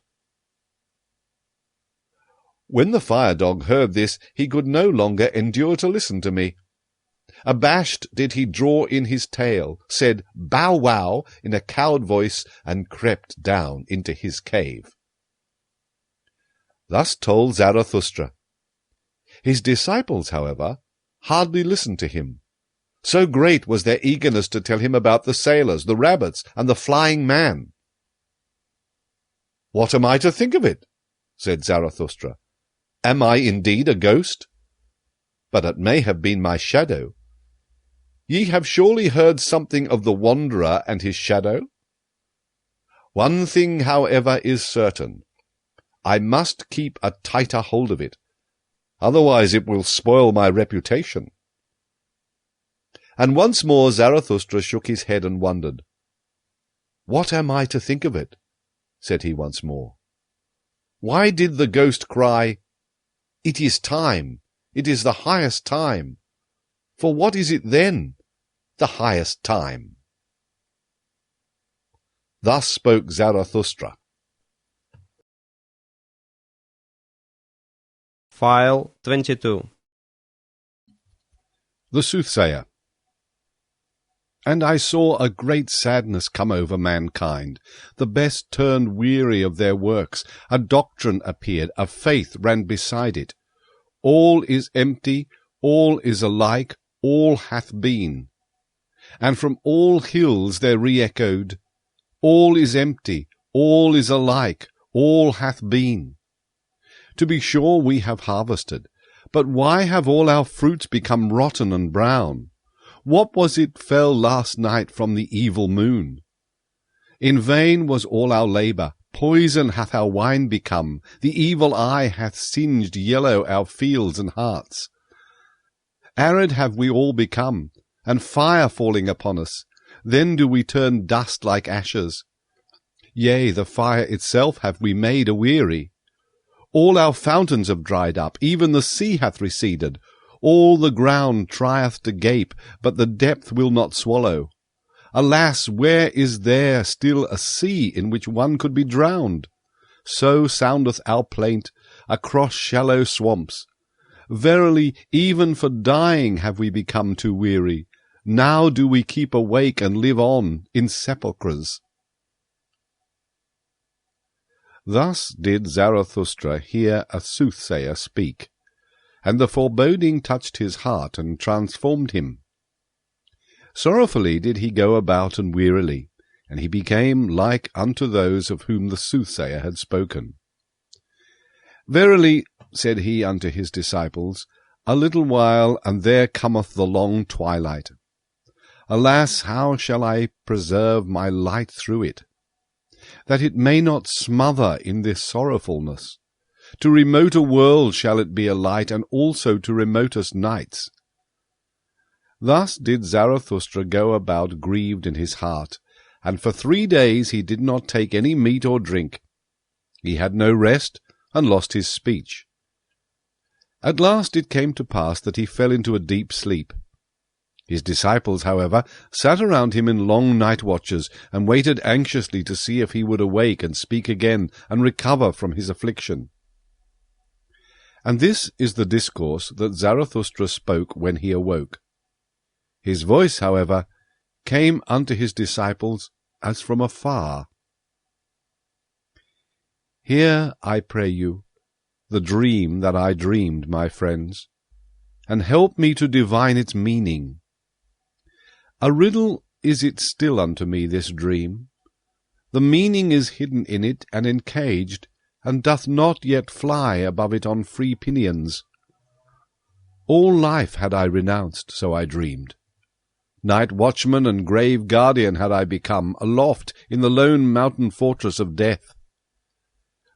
When the fire-dog heard this, he could no longer endure to listen to me. Abashed did he draw in his tail, said bow-wow in a cowed voice, and crept down into his cave. Thus told Zarathustra. His disciples, however, hardly listened to him. So great was their eagerness to tell him about the sailors, the rabbits, and the flying man. What am I to think of it? Said Zarathustra. Am I indeed a ghost? But it may have been my shadow. Ye have surely heard something of the wanderer and his shadow? One thing, however, is certain. I must keep a tighter hold of it. Otherwise it will spoil my reputation. And once more Zarathustra shook his head and wondered. What am I to think of it? Said he once more. Why did the ghost cry, It is time, it is the highest time? For what is it then, the highest time? Thus spoke Zarathustra.
File 22.
The Soothsayer. And I saw a great sadness come over mankind. The best turned weary of their works. A doctrine appeared, a faith ran beside it. All is empty, all is alike, all hath been. And from all hills there re-echoed, All is empty, all is alike, all hath been. To be sure we have harvested, but why have all our fruits become rotten and brown? What was it fell last night from the evil moon? In vain was all our labour, poison hath our wine become, the evil eye hath singed yellow our fields and hearts. Arid have we all become, and fire falling upon us, then do we turn dust like ashes. Yea, the fire itself have we made aweary. All our fountains have dried up, even the sea hath receded. All the ground trieth to gape, but the depth will not swallow. Alas, where is there still a sea in which one could be drowned? So soundeth our plaint across shallow swamps. Verily, even for dying have we become too weary. Now do we keep awake and live on in sepulchres. Thus did Zarathustra hear a soothsayer speak, and the foreboding touched his heart and transformed him. Sorrowfully did he go about and wearily, and he became like unto those of whom the soothsayer had spoken. Verily, said he unto his disciples, a little while, and there cometh the long twilight. Alas, how shall I preserve my light through it, that it may not smother in this sorrowfulness? To remoter worlds shall it be a light, and also to remotest nights. Thus did Zarathustra go about grieved in his heart, and for 3 days he did not take any meat or drink. He had no rest, and lost his speech. At last it came to pass that he fell into a deep sleep. His disciples, however, sat around him in long night watches, and waited anxiously to see if he would awake and speak again, and recover from his affliction. And this is the discourse that Zarathustra spoke when he awoke. His voice, however, came unto his disciples as from afar. Hear, I pray you, the dream that I dreamed, my friends, and help me to divine its meaning. A riddle is it still unto me, this dream. The meaning is hidden in it and encaged, and doth not yet fly above it on free pinions. All life had I renounced, so I dreamed. Night watchman and grave guardian had I become, aloft in the lone mountain fortress of death.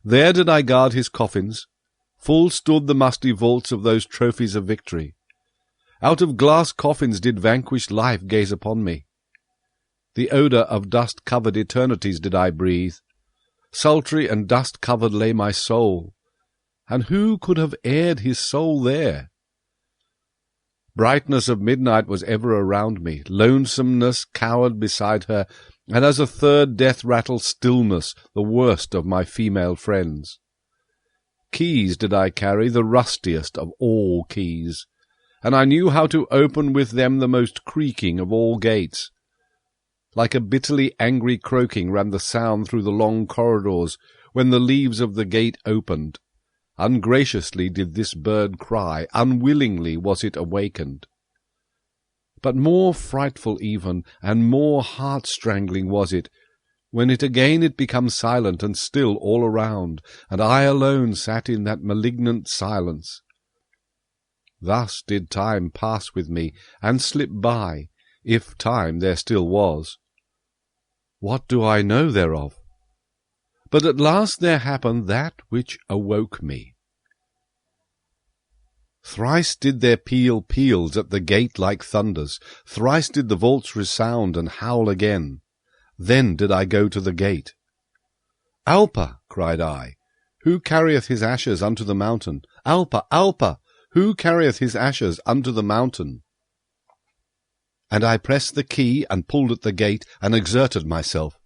There did I guard his coffins. Full stood the musty vaults of those trophies of victory. Out of glass coffins did vanquished life gaze upon me. The odour of dust-covered eternities did I breathe. Sultry and dust-covered lay my soul. And who could have aired his soul there? Brightness of midnight was ever around me, lonesomeness cowered beside her, and as a third death rattle stillness, the worst of my female friends. Keys did I carry, the rustiest of all keys, and I knew how to open with them the most creaking of all gates. Like a bitterly angry croaking ran the sound through the long corridors when the leaves of the gate opened. Ungraciously did this bird cry, unwillingly was it awakened. But more frightful even, and more heart-strangling was it, when it became silent and still all around, and I alone sat in that malignant silence. Thus did time pass with me, and slip by, if time there still was. What do I know thereof? But at last there happened that which awoke me. Thrice did there peal peals at the gate like thunders, thrice did the vaults resound and howl again. Then did I go to the gate. Alpa, cried I, who carrieth his ashes unto the mountain? Alpa, Alpa, who carrieth his ashes unto the mountain? And I pressed the key and pulled at the gate and exerted myself,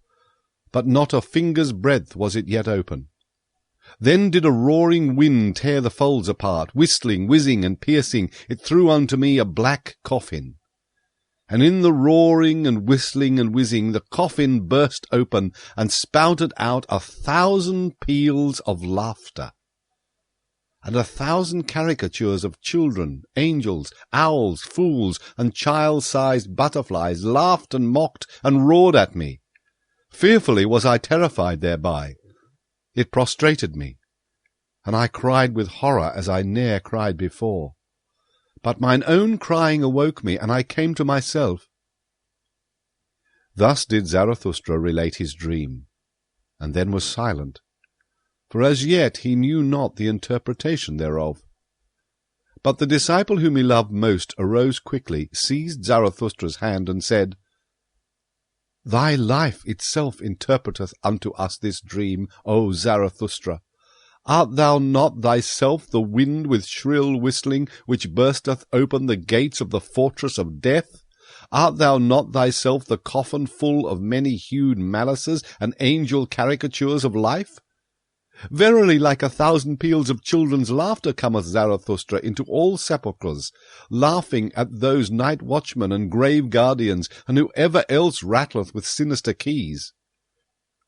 but not a finger's breadth was it yet open. Then did a roaring wind tear the folds apart, whistling, whizzing, and piercing, it threw unto me a black coffin. And in the roaring and whistling and whizzing, the coffin burst open and spouted out 1,000 peals of laughter, and 1,000 caricatures of children, angels, owls, fools, and child-sized butterflies laughed and mocked and roared at me. Fearfully was I terrified thereby. It prostrated me, and I cried with horror as I ne'er cried before. But mine own crying awoke me, and I came to myself. Thus did Zarathustra relate his dream, and then was silent, for as yet he knew not the interpretation thereof. But the disciple whom he loved most arose quickly, seized Zarathustra's hand, and said, Thy life itself interpreteth unto us this dream, O Zarathustra. Art thou not thyself the wind with shrill whistling, which bursteth open the gates of the fortress of death? Art thou not thyself the coffin full of many-hued malices and angel caricatures of life? Verily, like 1,000 peals of children's laughter cometh Zarathustra into all sepulchres, laughing at those night watchmen and grave guardians, and whoever else rattleth with sinister keys.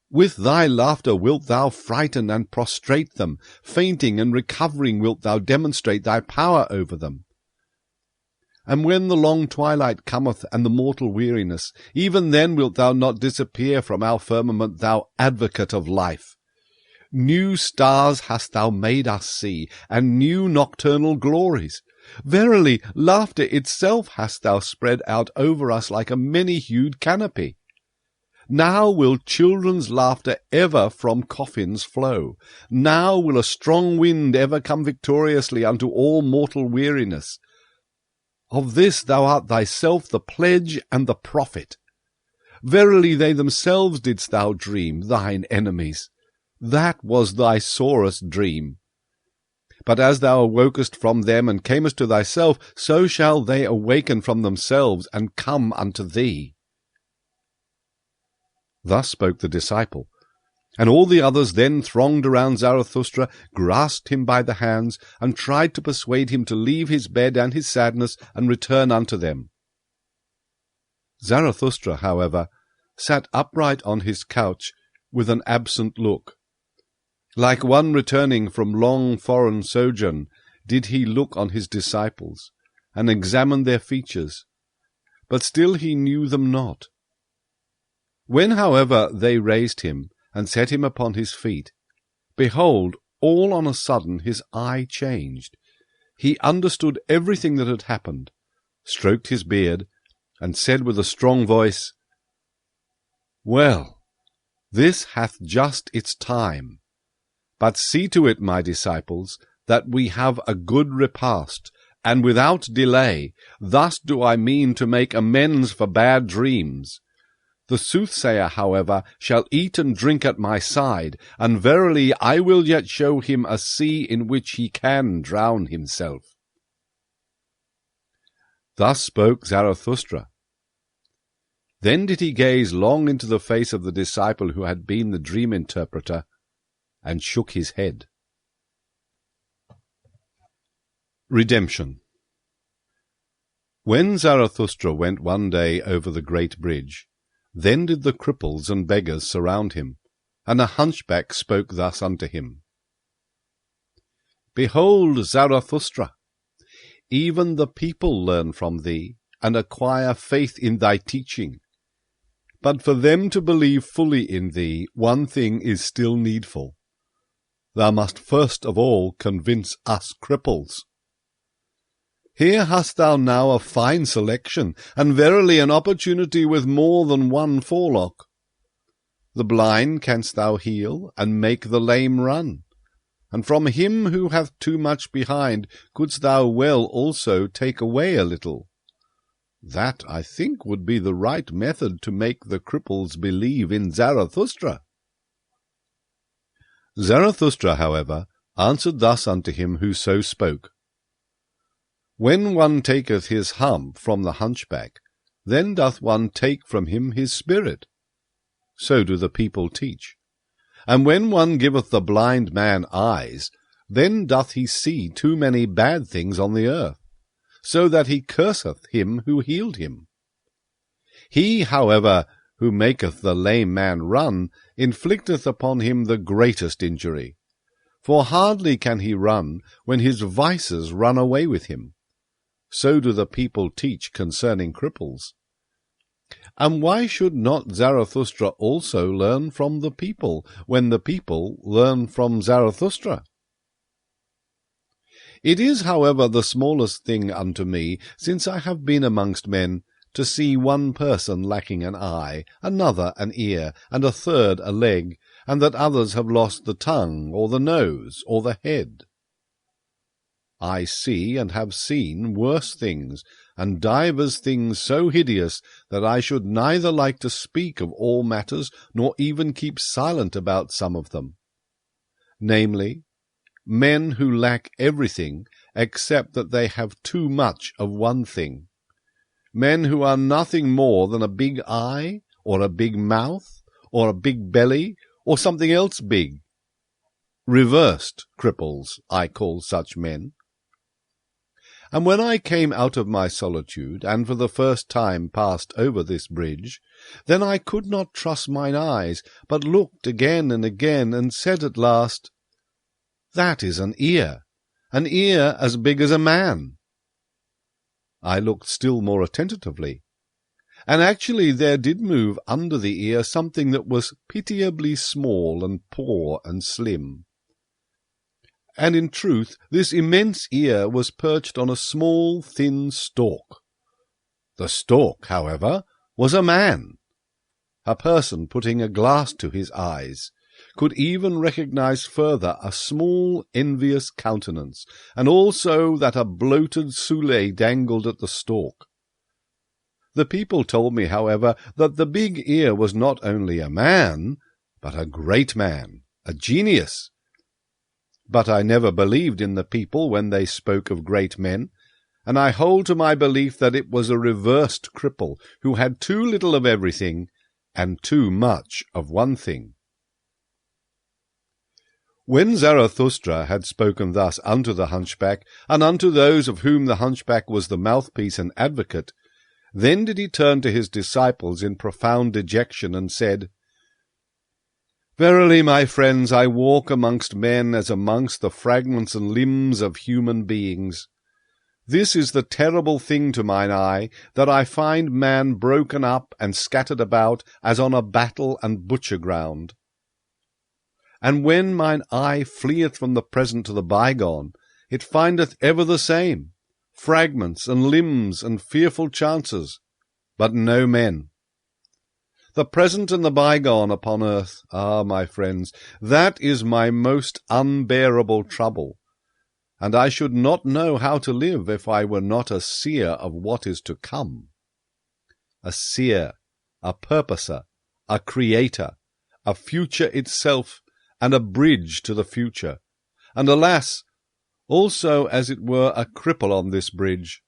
With thy laughter wilt thou frighten and prostrate them, fainting and recovering wilt thou demonstrate thy power over them. And when the long twilight cometh and the mortal weariness, even then wilt thou not disappear from our firmament, thou advocate of life. New stars hast thou made us see, and new nocturnal glories. Verily, laughter itself hast thou spread out over us like a many-hued canopy. Now will children's laughter ever from coffins flow. Now will a strong wind ever come victoriously unto all mortal weariness. Of this thou art thyself the pledge and the prophet. Verily they themselves didst thou dream, thine enemies. That was thy sorest dream. But as thou awokest from them and camest to thyself, so shall they awaken from themselves and come unto thee. Thus spoke the disciple, and all the others then thronged around Zarathustra, grasped him by the hands, and tried to persuade him to leave his bed and his sadness and return unto them. Zarathustra, however, sat upright on his couch with an absent look. Like one returning from long foreign sojourn, did he look on his disciples, and examine their features, but still he knew them not. When, however, they raised him, and set him upon his feet, behold, all on a sudden his eye changed. He understood everything that had happened, stroked his beard, and said with a strong voice, Well, this hath just its time. But see to it, my disciples, that we have a good repast, and without delay. Thus do I mean to make amends for bad dreams. The soothsayer, however, shall eat and drink at my side, and verily I will yet show him a sea in which he can drown himself. Thus spoke Zarathustra. Then did he gaze long into the face of the disciple who had been the dream interpreter, and shook his head. Redemption. When Zarathustra went one day over the great bridge, then did the cripples and beggars surround him, and a hunchback spoke thus unto him. Behold, Zarathustra, even the people learn from thee, and acquire faith in thy teaching. But for them to believe fully in thee, one thing is still needful. Thou must first of all convince us cripples. Here hast thou now a fine selection, and verily an opportunity with more than one forelock. The blind canst thou heal, and make the lame run, and from him who hath too much behind couldst thou well also take away a little. That, I think, would be the right method to make the cripples believe in Zarathustra. Zarathustra, however, answered thus unto him who so spoke. When one taketh his hump from the hunchback, then doth one take from him his spirit. So do the people teach. And when one giveth the blind man eyes, then doth he see too many bad things on the earth, so that he curseth him who healed him. He, however, who maketh the lame man run, inflicteth upon him the greatest injury. For hardly can he run when his vices run away with him. So do the people teach concerning cripples. And why should not Zarathustra also learn from the people, when the people learn from Zarathustra? It is, however, the smallest thing unto me, since I have been amongst men, to see one person lacking an eye, another an ear, and a third a leg, and that others have lost the tongue, or the nose, or the head. I see and have seen worse things, and divers things so hideous that I should neither like to speak of all matters, nor even keep silent about some of them. Namely, men who lack everything except that they have too much of one thing. Men who are nothing more than a big eye, or a big mouth, or a big belly, or something else big. Reversed cripples, I call such men. And when I came out of my solitude, and for the first time passed over this bridge, then I could not trust mine eyes, but looked again and again, and said at last, "That is an ear as big as a man." I looked still more attentively, and actually there did move under the ear something that was pitiably small and poor and slim. And in truth this immense ear was perched on a small thin stalk. The stalk, however, was a man. A person putting a glass to his eyes could even recognize further a small envious countenance, and also that a bloated soule dangled at the stalk. The people told me, however, that the big ear was not only a man, but a great man, a genius. But I never believed in the people when they spoke of great men, and I hold to my belief that it was a reversed cripple who had too little of everything and too much of one thing. When Zarathustra had spoken thus unto the hunchback, and unto those of whom the hunchback was the mouthpiece and advocate, then did he turn to his disciples in profound dejection, and said, "Verily, my friends, I walk amongst men as amongst the fragments and limbs of human beings. This is the terrible thing to mine eye, that I find man broken up and scattered about as on a battle and butcher ground. And when mine eye fleeth from the present to the bygone, it findeth ever the same, fragments and limbs and fearful chances, but no men. The present and the bygone upon earth, my friends, that is my most unbearable trouble, and I should not know how to live if I were not a seer of what is to come. A seer, a purposer, a creator, a future itself, and a bridge to the future, and alas, also as it were a cripple on this bridge.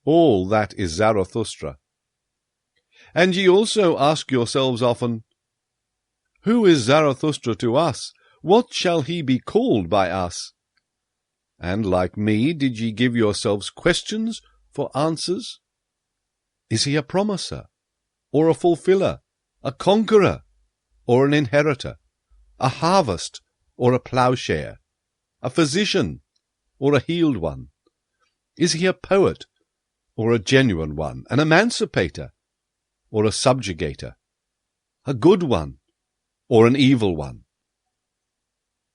All that is Zarathustra. And ye also ask yourselves often, Who is Zarathustra to us? What shall he be called by us? And like me, did ye give yourselves questions for answers? Is he a promiser, or a fulfiller, a conqueror, or an inheritor, a harvest, or a ploughshare, a physician, or a healed one? Is he a poet, or a genuine one, an emancipator, or a subjugator, a good one, or an evil one?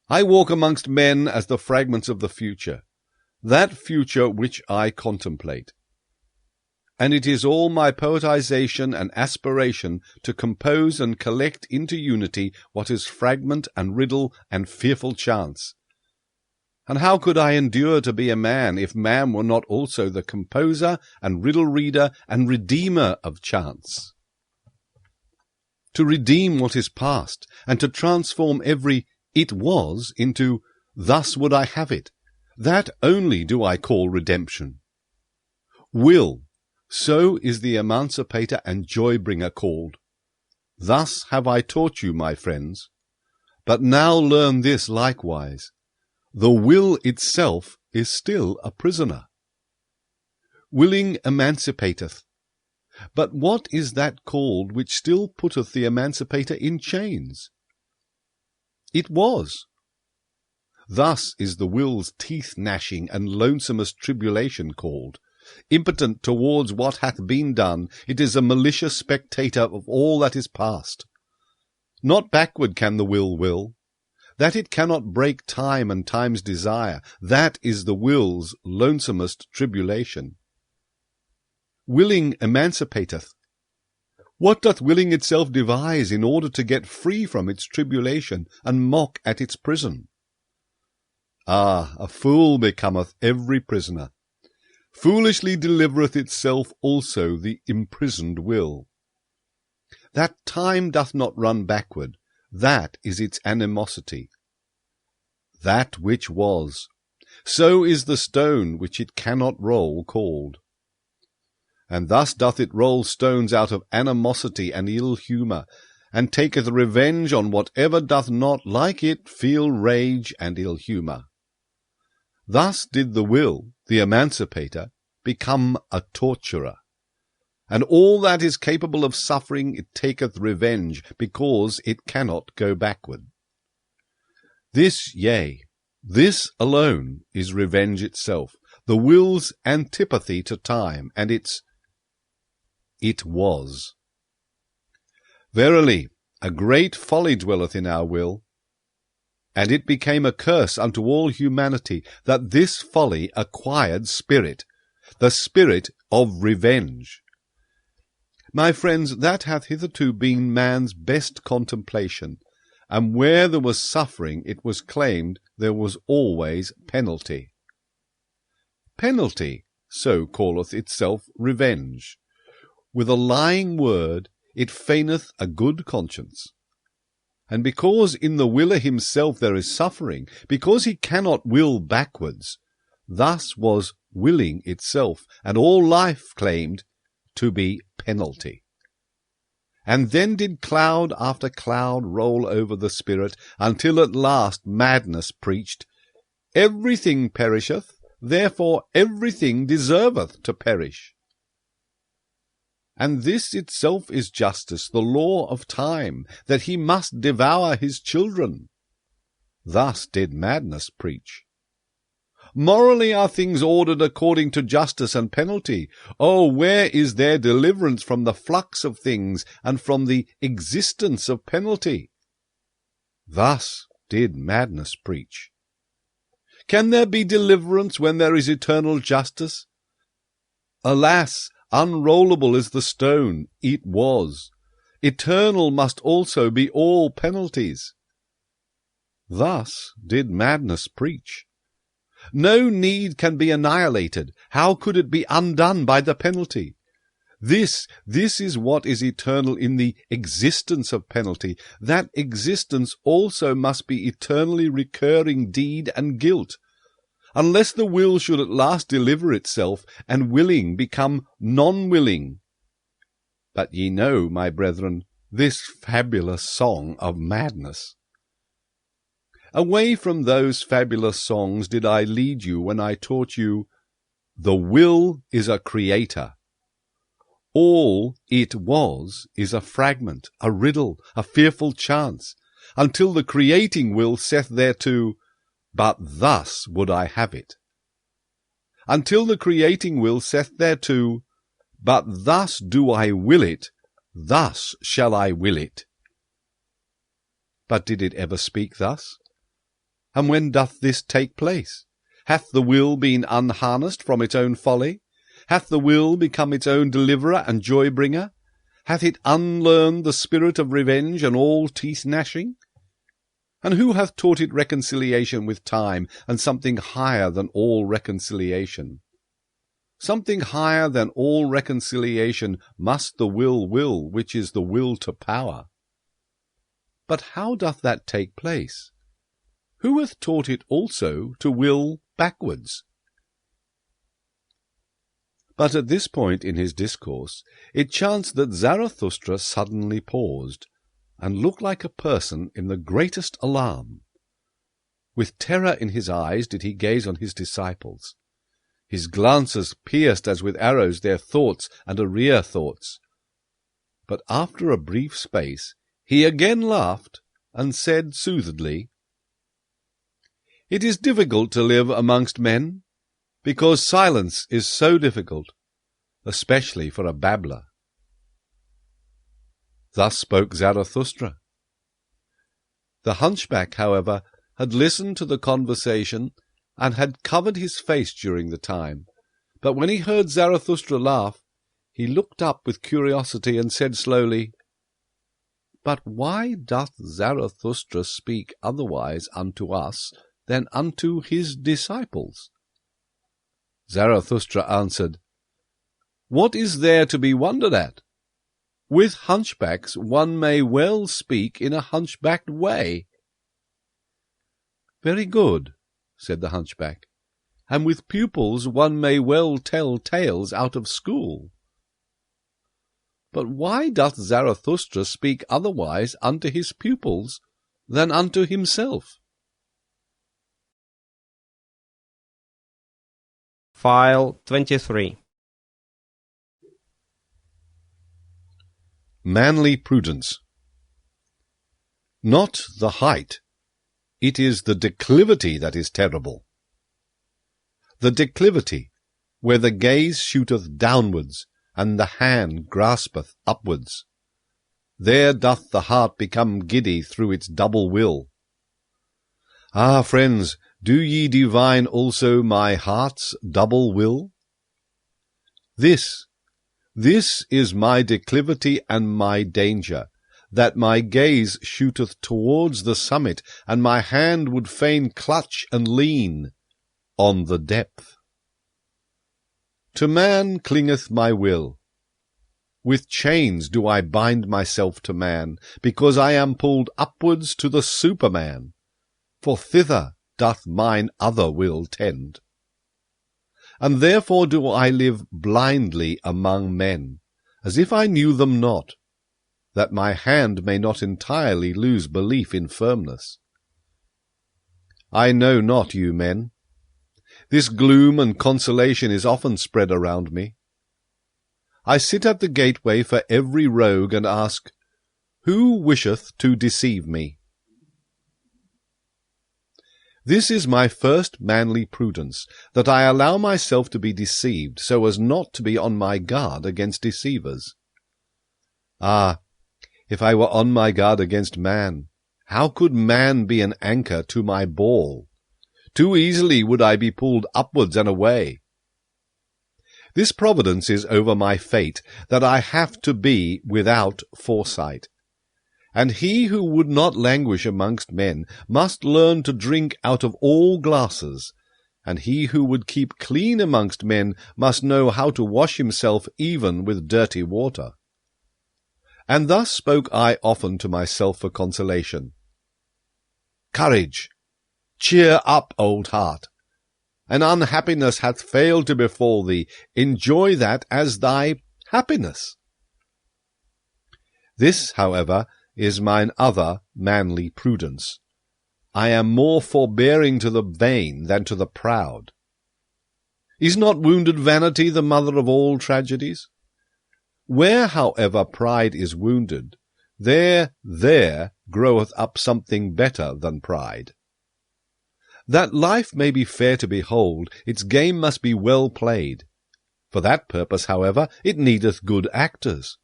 I walk amongst men as the fragments of the future, that future which I contemplate. And it is all my poetization and aspiration to compose and collect into unity what is fragment and riddle and fearful chance. And how could I endure to be a man if man were not also the composer and riddle-reader and redeemer of chance? To redeem what is past, and to transform every "it was" into "thus would I have it," that only do I call redemption. Will, so is the emancipator and joy-bringer called. Thus have I taught you, my friends. But now learn this likewise. The will itself is still a prisoner. Willing emancipateth. But what is that called which still putteth the emancipator in chains? It was. Thus is the will's teeth-gnashing and lonesomest tribulation called. Impotent towards what hath been done, it is a malicious spectator of all that is past. Not backward can the will. That it cannot break time and time's desire, that is the will's lonesomest tribulation. Willing emancipateth. What doth willing itself devise in order to get free from its tribulation and mock at its prison? Ah, a fool becometh every prisoner. Foolishly delivereth itself also the imprisoned will. That time doth not run backward, that is its animosity. That which was, so is the stone which it cannot roll called. And thus doth it roll stones out of animosity and ill humour, and taketh revenge on whatever doth not, like it, feel rage and ill humour. Thus did the will, the emancipator, become a torturer. And all that is capable of suffering it taketh revenge, because it cannot go backward. This, yea, this alone is revenge itself, the will's antipathy to time, and its it was. Verily, a great folly dwelleth in our will, and it became a curse unto all humanity that this folly acquired spirit, the spirit of revenge. My friends, that hath hitherto been man's best contemplation, and where there was suffering it was claimed there was always penalty. Penalty, so calleth itself revenge. With a lying word it feigneth a good conscience. And because in the willer himself there is suffering, because he cannot will backwards, thus was willing itself, and all life claimed, to be penalty. And then did cloud after cloud roll over the spirit, until at last madness preached, Everything perisheth, therefore everything deserveth to perish. And this itself is justice, the law of time, that he must devour his children. Thus did madness preach. Morally are things ordered according to justice and penalty. Oh, where is there deliverance from the flux of things and from the existence of penalty? Thus did madness preach. Can there be deliverance when there is eternal justice? Alas, unrollable is the stone, it was. Eternal must also be all penalties. Thus did madness preach. No need can be annihilated. How could it be undone by the penalty? This is what is eternal in the existence of penalty. That existence also must be eternally recurring deed and guilt. Unless the will should at last deliver itself, and willing become non-willing. But ye know, my brethren, this fabulous song of madness. Away from those fabulous songs did I lead you when I taught you, the will is a creator. All it was is a fragment, a riddle, a fearful chance, until the creating will saith thereto, but thus would I have it. Until the creating will saith thereto, but thus do I will it, thus shall I will it. But did it ever speak thus? And when doth this take place? Hath the will been unharnessed from its own folly? Hath the will become its own deliverer and joy-bringer? Hath it unlearned the spirit of revenge and all teeth-gnashing? And who hath taught it reconciliation with time, and something higher than all reconciliation? Something higher than all reconciliation must the will will, which is the will to power. But how doth that take place? Who hath taught it also to will backwards? But at this point in his discourse, it chanced that Zarathustra suddenly paused, and looked like a person in the greatest alarm. With terror in his eyes did he gaze on his disciples. His glances pierced as with arrows their thoughts and arrear thoughts. But after a brief space he again laughed, and said soothedly, It is difficult to live amongst men, because silence is so difficult, especially for a babbler. Thus spoke Zarathustra. The hunchback, however, had listened to the conversation, and had covered his face during the time, but when he heard Zarathustra laugh, he looked up with curiosity, and said slowly, But why doth Zarathustra speak otherwise unto us than unto his disciples? Zarathustra answered, What is there to be wondered at? With hunchbacks one may well speak in a hunchbacked way. Very good, said the hunchback, and with pupils one may well tell tales out of school. But why doth Zarathustra speak otherwise unto his pupils than unto himself?
File 23.
Manly prudence. Not the height, it is the declivity that is terrible. The declivity, where the gaze shooteth downwards, and the hand graspeth upwards. There doth the heart become giddy through its double will. Ah, friends, do ye divine also my heart's double will? This is my declivity and my danger, that my gaze shooteth towards the summit, and my hand would fain clutch and lean on the depth. To man clingeth my will. With chains do I bind myself to man, because I am pulled upwards to the Superman, for thither doth mine other will tend. And therefore do I live blindly among men, as if I knew them not, that my hand may not entirely lose belief in firmness. I know not you men. This gloom and consolation is often spread around me. I sit at the gateway for every rogue and ask, Who wisheth to deceive me? This is my first manly prudence, that I allow myself to be deceived, so as not to be on my guard against deceivers. Ah, if I were on my guard against man, how could man be an anchor to my ball? Too easily would I be pulled upwards and away. This providence is over my fate, that I have to be without foresight. And he who would not languish amongst men must learn to drink out of all glasses, and he who would keep clean amongst men must know how to wash himself even with dirty water. And thus spoke I often to myself for consolation. Courage! Cheer up, old heart! An unhappiness hath failed to befall thee. Enjoy that as thy happiness. This, however, is mine other manly prudence. I am more forbearing to the vain than to the proud. Is not wounded vanity the mother of all tragedies? Where, however, pride is wounded, there groweth up something better than pride. That life may be fair to behold, its game must be well played. For that purpose, however, it needeth good actors.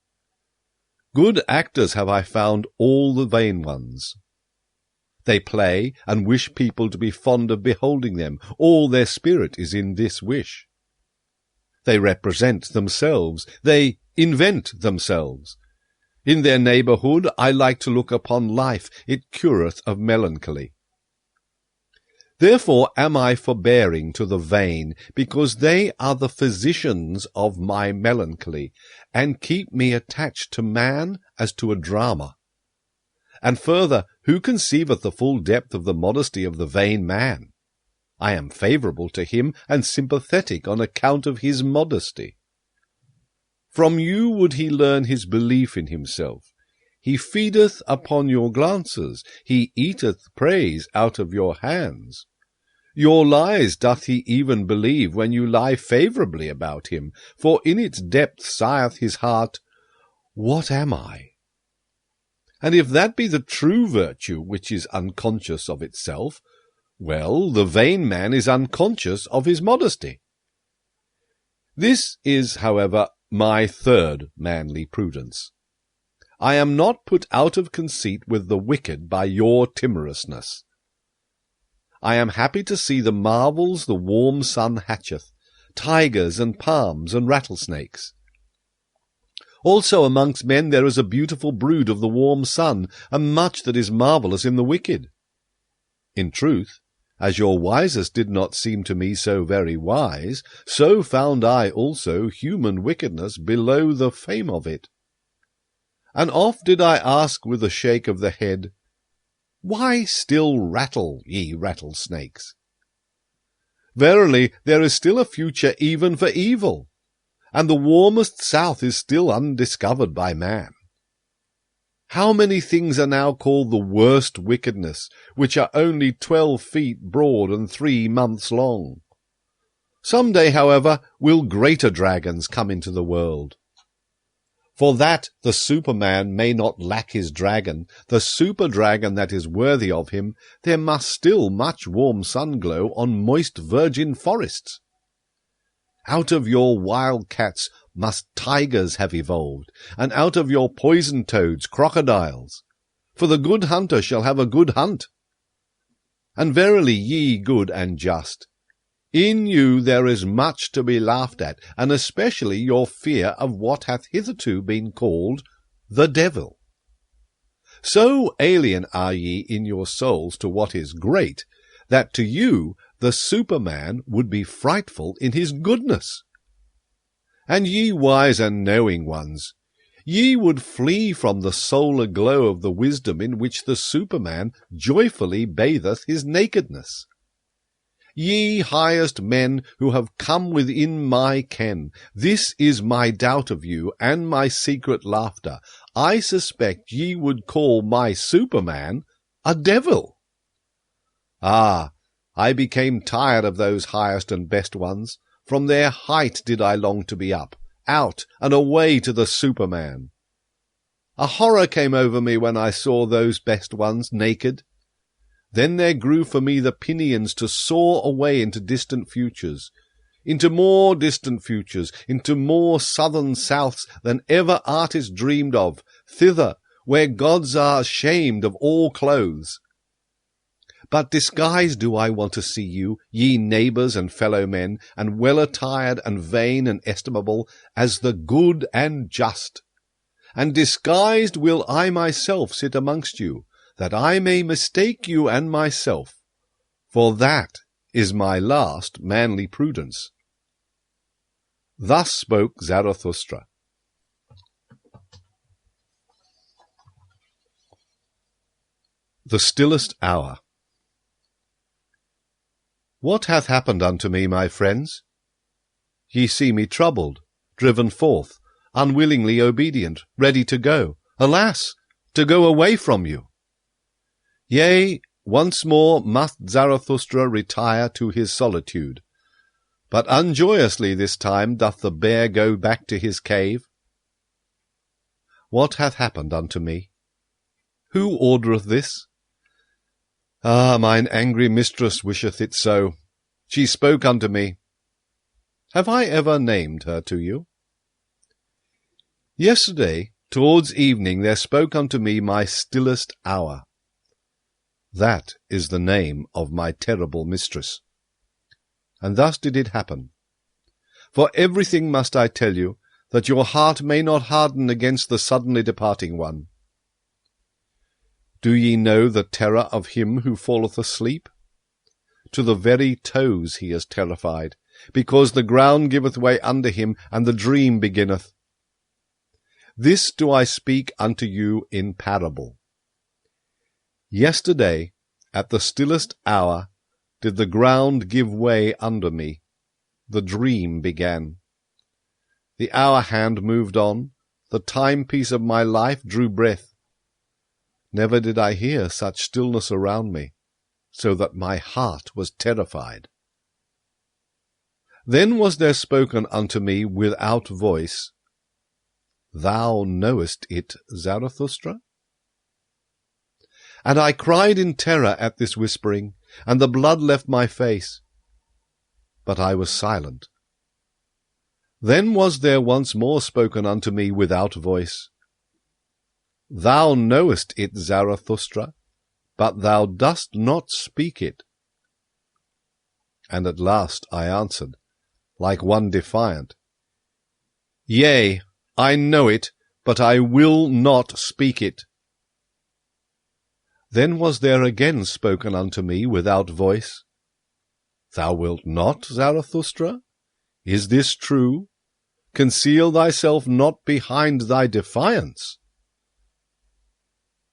Good actors have I found all the vain ones. They play and wish people to be fond of beholding them. All their spirit is in this wish. They represent themselves. They invent themselves. In their neighbourhood I like to look upon life. It cureth of melancholy. Therefore am I forbearing to the vain, because they are the physicians of my melancholy, and keep me attached to man as to a drama. And further, who conceiveth the full depth of the modesty of the vain man? I am favourable to him, and sympathetic on account of his modesty. From you would he learn his belief in himself. He feedeth upon your glances, he eateth praise out of your hands. Your lies doth he even believe when you lie favourably about him, for in its depth sigheth his heart, What am I? And if that be the true virtue which is unconscious of itself, well, the vain man is unconscious of his modesty. This is, however, my third manly prudence. I am not put out of conceit with the wicked by your timorousness. I am happy to see the marvels the warm sun hatcheth, tigers and palms and rattlesnakes. Also amongst men there is a beautiful brood of the warm sun, and much that is marvellous in the wicked. In truth, As your wisest did not seem to me so very wise, so found I also human wickedness below the fame of it. And oft did I ask with a shake of the head, Why still rattle, ye rattlesnakes? Verily, there is still a future even for evil, and the warmest south is still undiscovered by man. How many things are now called the worst wickedness, which are only 12 feet broad and 3 months long? Some day, however, will greater dragons come into the world. For that the Superman may not lack his dragon, the super-dragon that is worthy of him, there must still much warm sun-glow on moist virgin forests. Out of your wild cats must tigers have evolved, and out of your poison toads crocodiles. For the good hunter shall have a good hunt. And verily, ye good and just, in you there is much to be laughed at, and especially your fear of what hath hitherto been called the devil. So alien are ye in your souls to what is great, that to you the Superman would be frightful in his goodness. And ye wise and knowing ones, ye would flee from the solar glow of the wisdom in which the Superman joyfully batheth his nakedness. Ye highest men who have come within my ken, this is my doubt of you and my secret laughter. I suspect ye would call my Superman a devil. Ah, I became tired of those highest and best ones. From their height did I long to be up, out, and away to the Superman. A horror came over me when I saw those best ones naked. Then there grew for me the pinions to soar away into distant futures, into more distant futures, into more southern souths than ever artist dreamed of, thither where gods are ashamed of all clothes. But disguised do I want to see you, ye neighbours and fellow men, and well attired and vain and estimable, as the good and just. And disguised will I myself sit amongst you, that I may mistake you and myself, for that is my last manly prudence. Thus spoke Zarathustra. The stillest hour. What hath happened unto me, my friends? Ye see me troubled, driven forth, unwillingly obedient, ready to go, alas, to go away from you. Yea, once more must Zarathustra retire to his solitude, but unjoyously this time doth the bear go back to his cave. What hath happened unto me? Who ordereth this? Ah, mine angry mistress wisheth it so. She spoke unto me. Have I ever named her to you? Yesterday, towards evening, there spoke unto me my stillest hour. That is the name of my terrible mistress. And thus did it happen. For everything must I tell you, that your heart may not harden against the suddenly departing one. Do ye know the terror of him who falleth asleep? To the very toes he is terrified, because the ground giveth way under him, and the dream beginneth. This do I speak unto you in parable. Yesterday, at the stillest hour, did the ground give way under me. The dream began. The hour hand moved on, the timepiece of my life drew breath. Never did I hear such stillness around me, so that my heart was terrified. Then was there spoken unto me without voice, Thou knowest it, Zarathustra? And I cried in terror at this whispering, and the blood left my face. But I was silent. Then was there once more spoken unto me without voice, Thou knowest it, Zarathustra, but thou dost not speak it. And at last I answered, like one defiant, Yea, I know it, but I will not speak it. Then was there again spoken unto me without voice, Thou wilt not, Zarathustra? Is this true? Conceal thyself not behind thy defiance.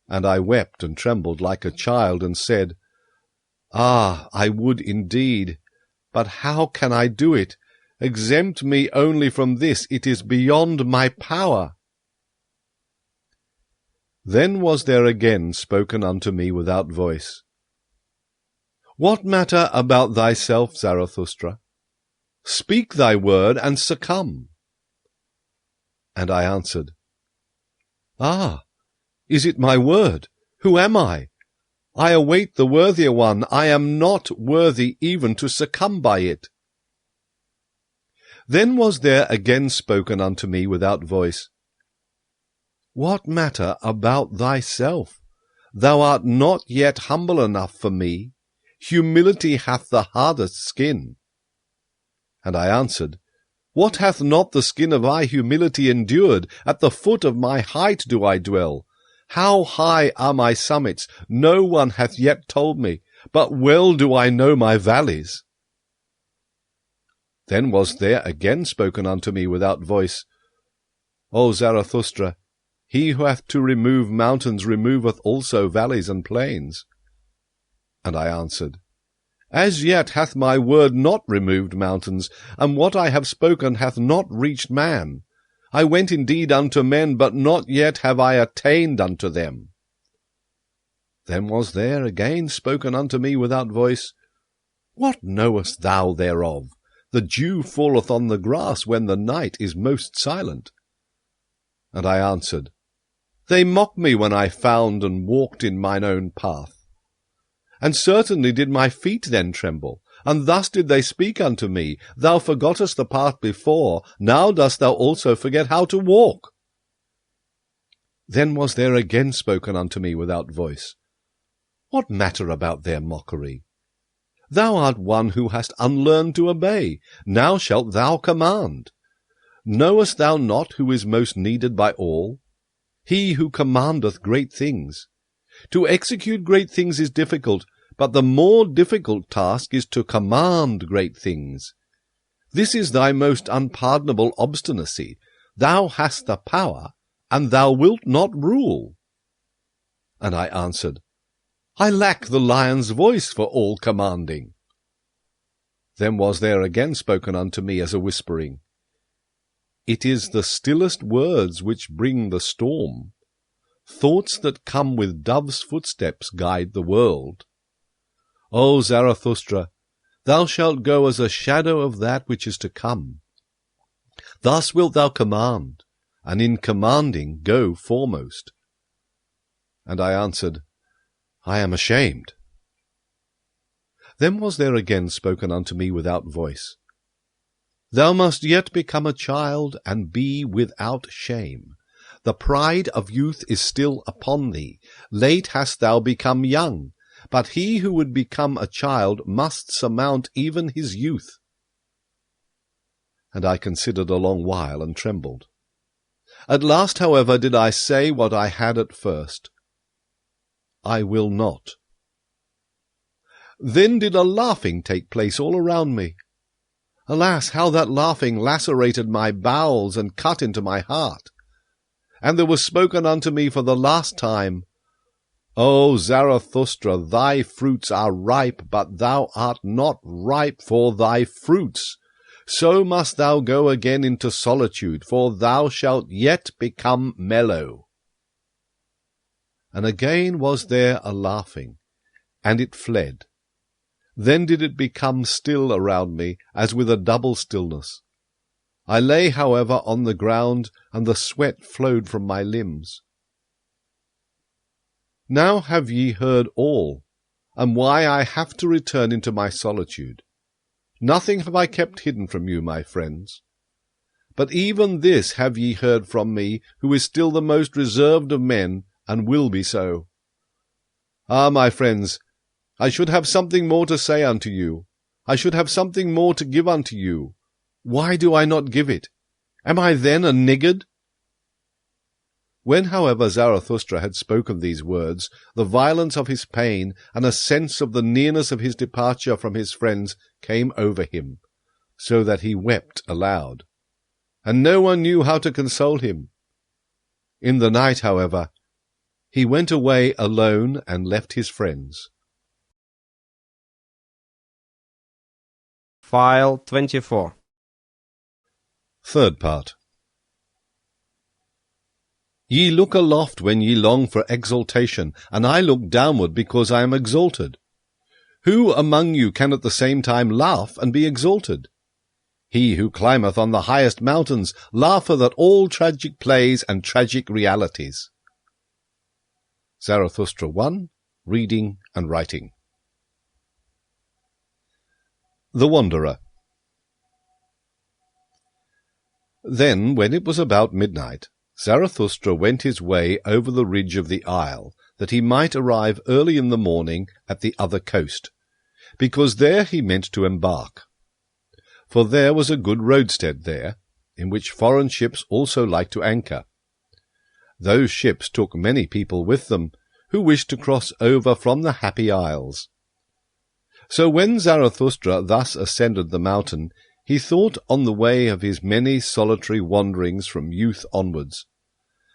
And I wept and trembled like a child, and said, Ah, I would indeed, but how can I do it? Exempt me only from this, it is beyond my power. Then was there again spoken unto me without voice, What matter about thyself, Zarathustra? Speak thy word and succumb. And I answered, Ah, is it my word? Who am I? I await the worthier one. I am not worthy even to succumb by it. Then was there again spoken unto me without voice, What matter about thyself? Thou art not yet humble enough for me. Humility hath the hardest skin. And I answered, What hath not the skin of my humility endured? At the foot of my height do I dwell. How high are my summits? No one hath yet told me, but well do I know my valleys. Then was there again spoken unto me without voice, O Zarathustra, he who hath to remove mountains removeth also valleys and plains. And I answered, As yet hath my word not removed mountains, and what I have spoken hath not reached man. I went indeed unto men, but not yet have I attained unto them. Then was there again spoken unto me without voice, What knowest thou thereof? The dew falleth on the grass when the night is most silent. And I answered, They mocked me when I found and walked in mine own path. And certainly did my feet then tremble, and thus did they speak unto me, Thou forgottest the path before, now dost thou also forget how to walk. Then was there again spoken unto me without voice, What matter about their mockery? Thou art one who hast unlearned to obey, now shalt thou command. Knowest thou not who is most needed by all? He who commandeth great things. To execute great things is difficult, but the more difficult task is to command great things. This is thy most unpardonable obstinacy. Thou hast the power, and thou wilt not rule. And I answered, I lack the lion's voice for all commanding. Then was there again spoken unto me as a whispering, It is the stillest words which bring the storm. Thoughts that come with dove's footsteps guide the world. O Zarathustra, thou shalt go as a shadow of that which is to come. Thus wilt thou command, and in commanding go foremost. And I answered, I am ashamed. Then was there again spoken unto me without voice, Thou must yet become a child, and be without shame. The pride of youth is still upon thee. Late hast thou become young, but he who would become a child must surmount even his youth. And I considered a long while, and trembled. At last, however, did I say what I had at first, I will not. Then did a laughing take place all around me. Alas, how that laughing lacerated my bowels and cut into my heart. And there was spoken unto me for the last time, O Zarathustra, thy fruits are ripe, but thou art not ripe for thy fruits. So must thou go again into solitude, for thou shalt yet become mellow. And again was there a laughing, and it fled. Then did it become still around me, as with a double stillness. I lay, however, on the ground, and the sweat flowed from my limbs. Now have ye heard all, and why I have to return into my solitude. Nothing have I kept hidden from you, my friends. But even this have ye heard from me, who is still the most reserved of men, and will be so. Ah, my friends, I should have something more to say unto you. I should have something more to give unto you. Why do I not give it? Am I then a niggard? When, however, Zarathustra had spoken these words, the violence of his pain and a sense of the nearness of his departure from his friends came over him, so that he wept aloud, and no one knew how to console him. In the night, however, he went away alone and left his friends.
File 24.
Third part. Ye look aloft when ye long for exaltation, and I look downward because I am exalted. Who among you can at the same time laugh and be exalted? He who climbeth on the highest mountains laugheth at all tragic plays and tragic realities. Zarathustra 1, Reading and Writing. The Wanderer. Then, when it was about midnight, Zarathustra went his way over the ridge of the isle, that he might arrive early in the morning at the other coast, because there he meant to embark. For there was a good roadstead there, in which foreign ships also liked to anchor. Those ships took many people with them, who wished to cross over from the Happy Isles. So when Zarathustra thus ascended the mountain, he thought on the way of his many solitary wanderings from youth onwards,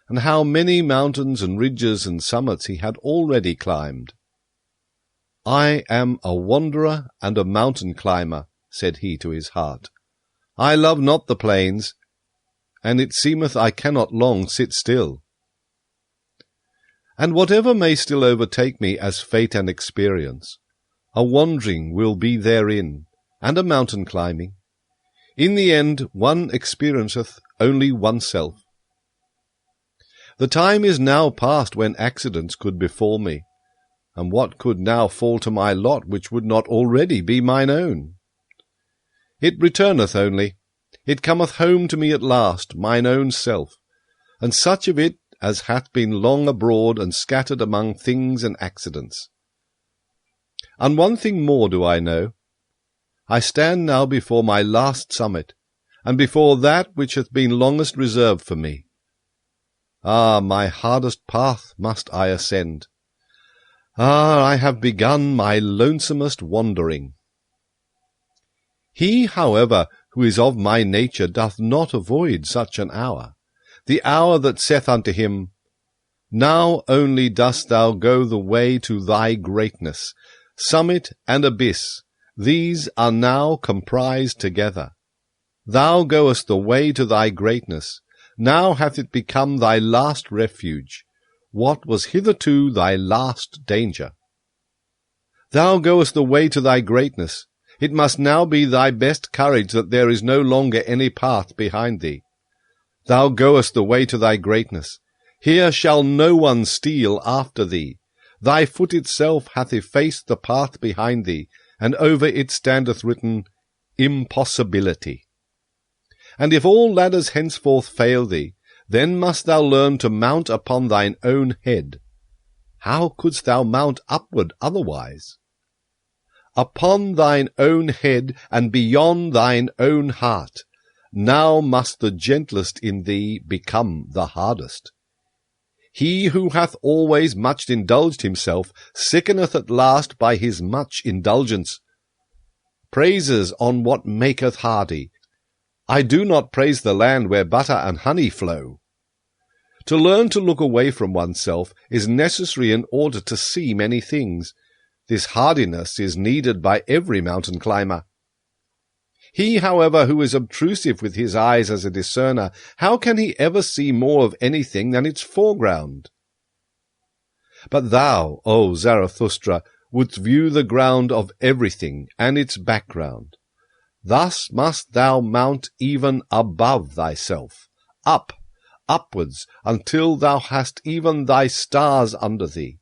and how many mountains and ridges and summits he had already climbed. I am a wanderer and a mountain climber, said he to his heart. I love not the plains, and it seemeth I cannot long sit still. And whatever may still overtake me as fate and experience, a wandering will be therein, and a mountain climbing. In the end, one experienceth only oneself. The time is now past when accidents could befall me, and what could now fall to my lot which would not already be mine own? It returneth only, it cometh home to me at last, mine own self, and such of it as hath been long abroad and scattered among things and accidents. And one thing more do I know. I stand now before my last summit, and before that which hath been longest reserved for me. Ah, my hardest path must I ascend. Ah, I have begun my lonesomest wandering. He, however, who is of my nature doth not avoid such an hour, the hour that saith unto him, Now only dost thou go the way to thy greatness, summit and abyss, these are now comprised together. Thou goest the way to thy greatness, now hath it become thy last refuge, what was hitherto thy last danger. Thou goest the way to thy greatness, it must now be thy best courage that there is no longer any path behind thee. Thou goest the way to thy greatness, here shall no one steal after thee. Thy foot itself hath effaced the path behind thee, and over it standeth written, Impossibility. And if all ladders henceforth fail thee, then must thou learn to mount upon thine own head. How couldst thou mount upward otherwise? Upon thine own head, and beyond thine own heart, now must the gentlest in thee become the hardest. He who hath always much indulged himself sickeneth at last by his much indulgence. Praises on what maketh hardy. I do not praise the land where butter and honey flow. To learn to look away from oneself is necessary in order to see many things. This hardiness is needed by every mountain climber. He, however, who is obtrusive with his eyes as a discerner, how can he ever see more of anything than its foreground? But thou, O Zarathustra, wouldst view the ground of everything and its background. Thus must thou mount even above thyself, upwards, until thou hast even thy stars under thee.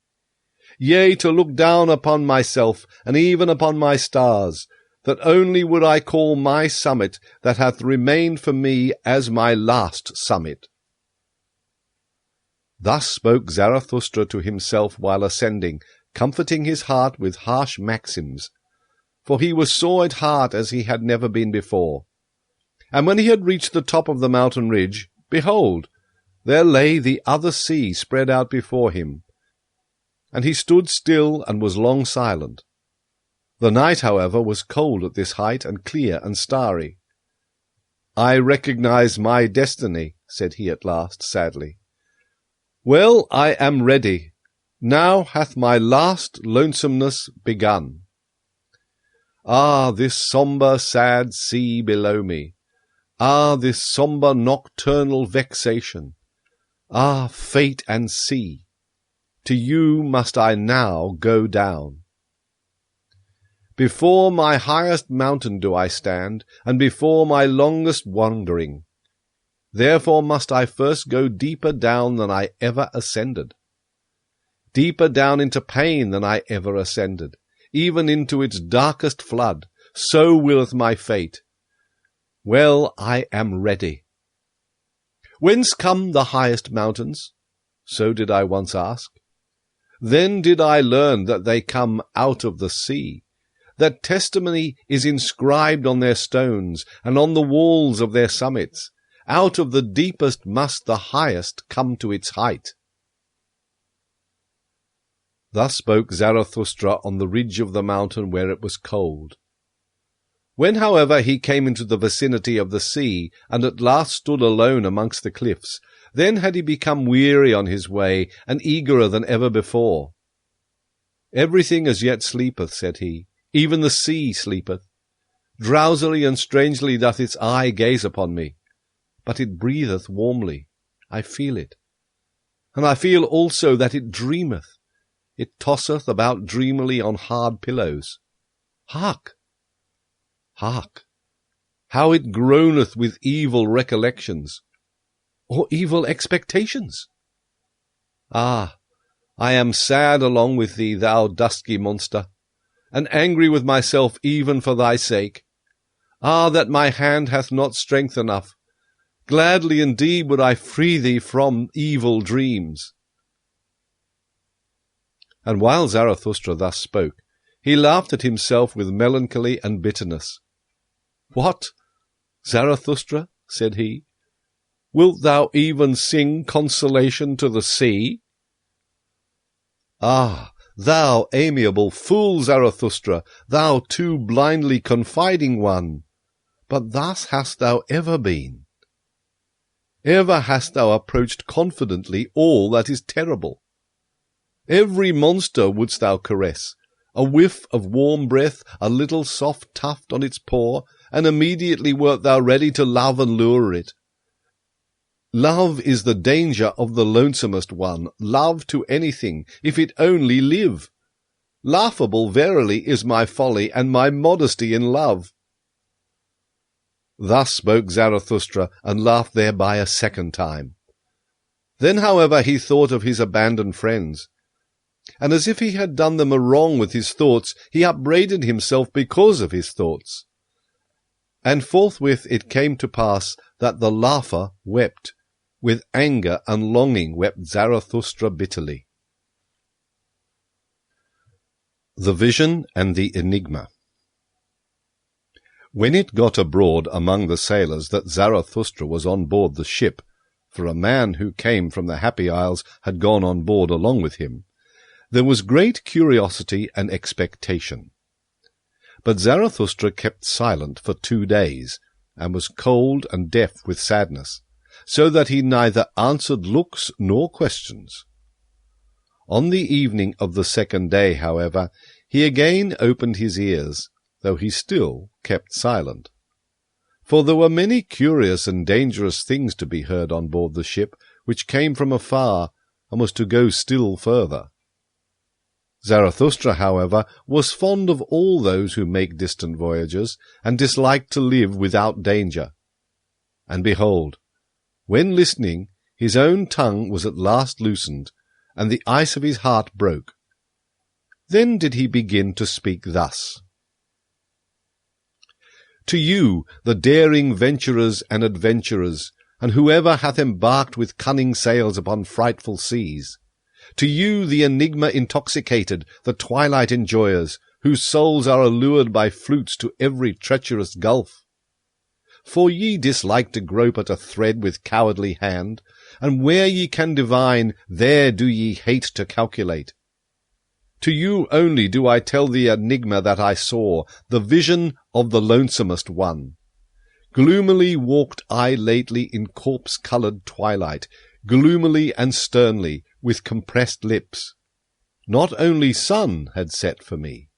Yea, to look down upon myself, and even upon my stars, that only would I call my summit that hath remained for me as my last summit. Thus spoke Zarathustra to himself while ascending, comforting his heart with harsh maxims, for he was sore at heart as he had never been before. And when he had reached the top of the mountain ridge, behold, There lay the other sea spread out before him, and he stood still and was long silent. The night, however, was cold at this height, and clear and starry. "I recognize my destiny," said he at last, sadly. "Well, I am ready. Now hath my last lonesomeness begun. Ah, this sombre, sad sea below me! Ah, this sombre nocturnal vexation! Ah, fate and sea! To you must I now go down. Before my highest mountain do I stand, and before my longest wandering. Therefore must I first go deeper down than I ever ascended. Deeper down into pain than I ever ascended, even into its darkest flood. So willeth my fate. Well, I am ready. Whence come the highest mountains? So did I once ask. Then did I learn that they come out of the sea, that testimony is inscribed on their stones and on the walls of their summits. Out of the deepest must the highest come to its height. Thus spoke Zarathustra on the ridge of the mountain where it was cold. When, however, he came into the vicinity of the sea, and at last stood alone amongst the cliffs, then had he become weary on his way, and eagerer than ever before. "Everything as yet sleepeth," said he, "even the sea sleepeth. Drowsily and strangely doth its eye gaze upon me, but it breatheth warmly, I feel it. And I feel also that it dreameth. It tosseth about dreamily on hard pillows. Hark! Hark! How it groaneth with evil recollections, or evil expectations! Ah, I am sad along with thee, thou dusky monster, and angry with myself even for thy sake. Ah, that my hand hath not strength enough! Gladly indeed would I free thee from evil dreams." And while Zarathustra thus spoke, he laughed at himself with melancholy and bitterness. "What, Zarathustra," said he, "wilt thou even sing consolation to the sea?" "Ah, thou amiable fool, Zarathustra, thou too blindly confiding one! But thus hast thou ever been. Ever hast thou approached confidently all that is terrible. Every monster wouldst thou caress, a whiff of warm breath, a little soft tuft on its paw, and immediately wert thou ready to love and lure it. Love is the danger of the lonesomest one, love to anything, if it only live. Laughable verily is my folly and my modesty in love." Thus spoke Zarathustra, and laughed thereby a second time. Then, however, he thought of his abandoned friends, and as if he had done them a wrong with his thoughts, he upbraided himself because of his thoughts. And forthwith it came to pass that the laugher wept. With anger and longing wept Zarathustra bitterly. The Vision and the Enigma. When it got abroad among the sailors that Zarathustra was on board the ship, for a man who came from the Happy Isles had gone on board along with him, there was great curiosity and expectation. But Zarathustra kept silent for 2 days, and was cold and deaf with sadness, so that he neither answered looks nor questions. On the evening of the 2nd day, however, he again opened his ears, though he still kept silent. For there were many curious and dangerous things to be heard on board the ship, which came from afar, and was to go still further. Zarathustra, however, was fond of all those who make distant voyages, and disliked to live without danger. And behold, when listening, his own tongue was at last loosened, and the ice of his heart broke. Then did he begin to speak thus: "To you, the daring venturers and adventurers, and whoever hath embarked with cunning sails upon frightful seas, to you, the enigma intoxicated, the twilight enjoyers, whose souls are allured by flutes to every treacherous gulf. For ye dislike to grope at a thread with cowardly hand, and where ye can divine, there do ye hate to calculate. To you only do I tell the enigma that I saw, the vision of the lonesomest one. Gloomily walked I lately in corpse-coloured twilight, gloomily and sternly, with compressed lips. Not only sun had set for me.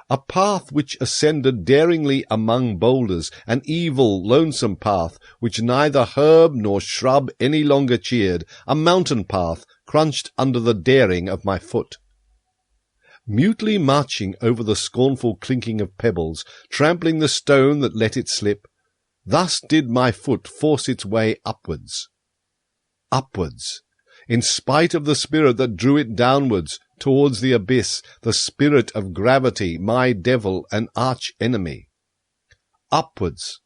A path which ascended daringly among boulders, an evil, lonesome path, which neither herb nor shrub any longer cheered, a mountain path, crunched under the daring of my foot. Mutely marching over the scornful clinking of pebbles, trampling the stone that let it slip, thus did my foot force its way upwards. Upwards, in spite of the spirit that drew it downwards, towards the abyss, the spirit of gravity, my devil and arch-enemy. Upwards,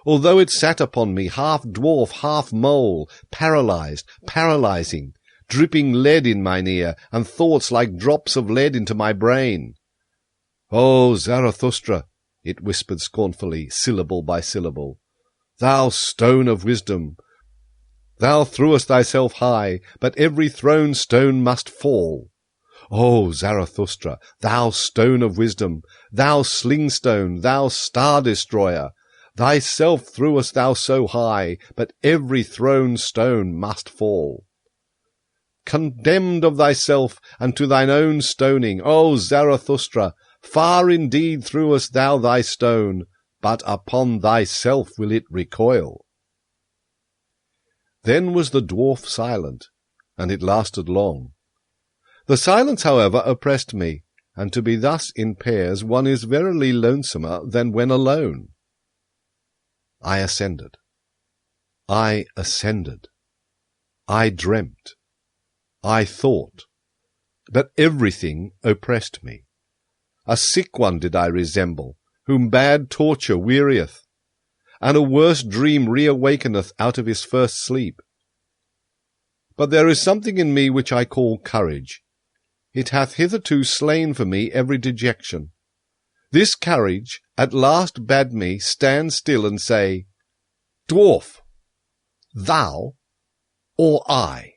although it sat upon me, half dwarf, half mole, paralyzed, paralyzing, dripping lead in mine ear, and thoughts like drops of lead into my brain. "O Zarathustra," it whispered scornfully, syllable by syllable, "thou stone of wisdom, thou threwest thyself high, but every thrown stone must fall. O Zarathustra, thou stone of wisdom, thou slingstone, thou star-destroyer, thyself threwest thou so high, but every thrown stone must fall. Condemned of thyself, and to thine own stoning, O Zarathustra, far indeed threwest thou thy stone, but upon thyself will it recoil." Then was the dwarf silent, and it lasted long. The silence, however, oppressed me, and to be thus in pairs one is verily lonesomer than when alone. I ascended. I ascended. I dreamt. I thought. But everything oppressed me. A sick one did I resemble, whom bad torture wearieth, and a worse dream reawakeneth out of his first sleep. But there is something in me which I call courage. It hath hitherto slain for me every dejection. This courage at last bade me stand still and say, "Dwarf, thou or I?"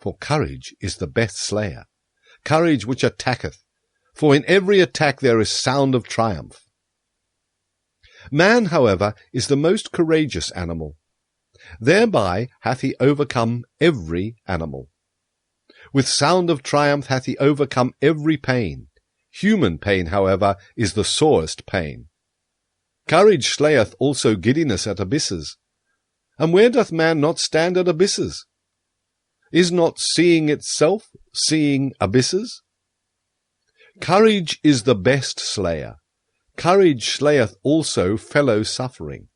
For courage is the best slayer, courage which attacketh, for in every attack there is sound of triumph. Man, however, is the most courageous animal. Thereby hath he overcome every animal. With sound of triumph hath he overcome every pain. Human pain, however, is the sorest pain. Courage slayeth also giddiness at abysses. And where doth man not stand at abysses? Is not seeing itself seeing abysses? Courage is the best slayer. Courage slayeth also fellow suffering.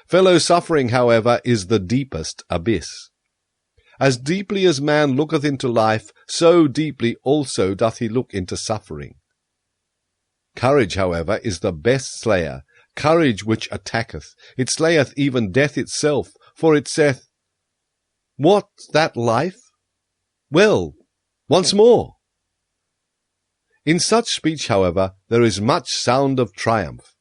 Fellow suffering, however, is the deepest abyss. As deeply as man looketh into life, so deeply also doth he look into suffering. Courage, however, is the best slayer, courage which attacketh. It slayeth even death itself, for it saith, "What's that life? Well, once more." In such speech, however, there is much sound of triumph.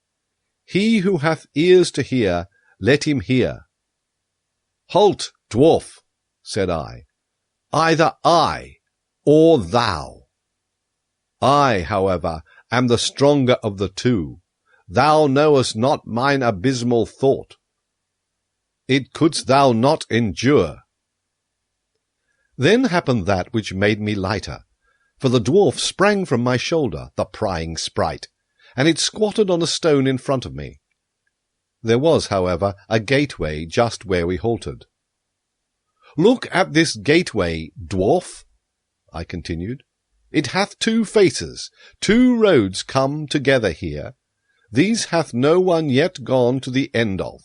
He who hath ears to hear, let him hear. "Halt, dwarf," said I, "either I or thou. I, however, am the stronger of the two. Thou knowest not mine abysmal thought. It couldst thou not endure." Then happened that which made me lighter, for the dwarf sprang from my shoulder, the prying sprite, and it squatted on a stone in front of me. There was, however, a gateway just where we halted. "Look at this gateway, dwarf," I continued. "It hath two faces. Two roads come together here. These hath no one yet gone to the end of.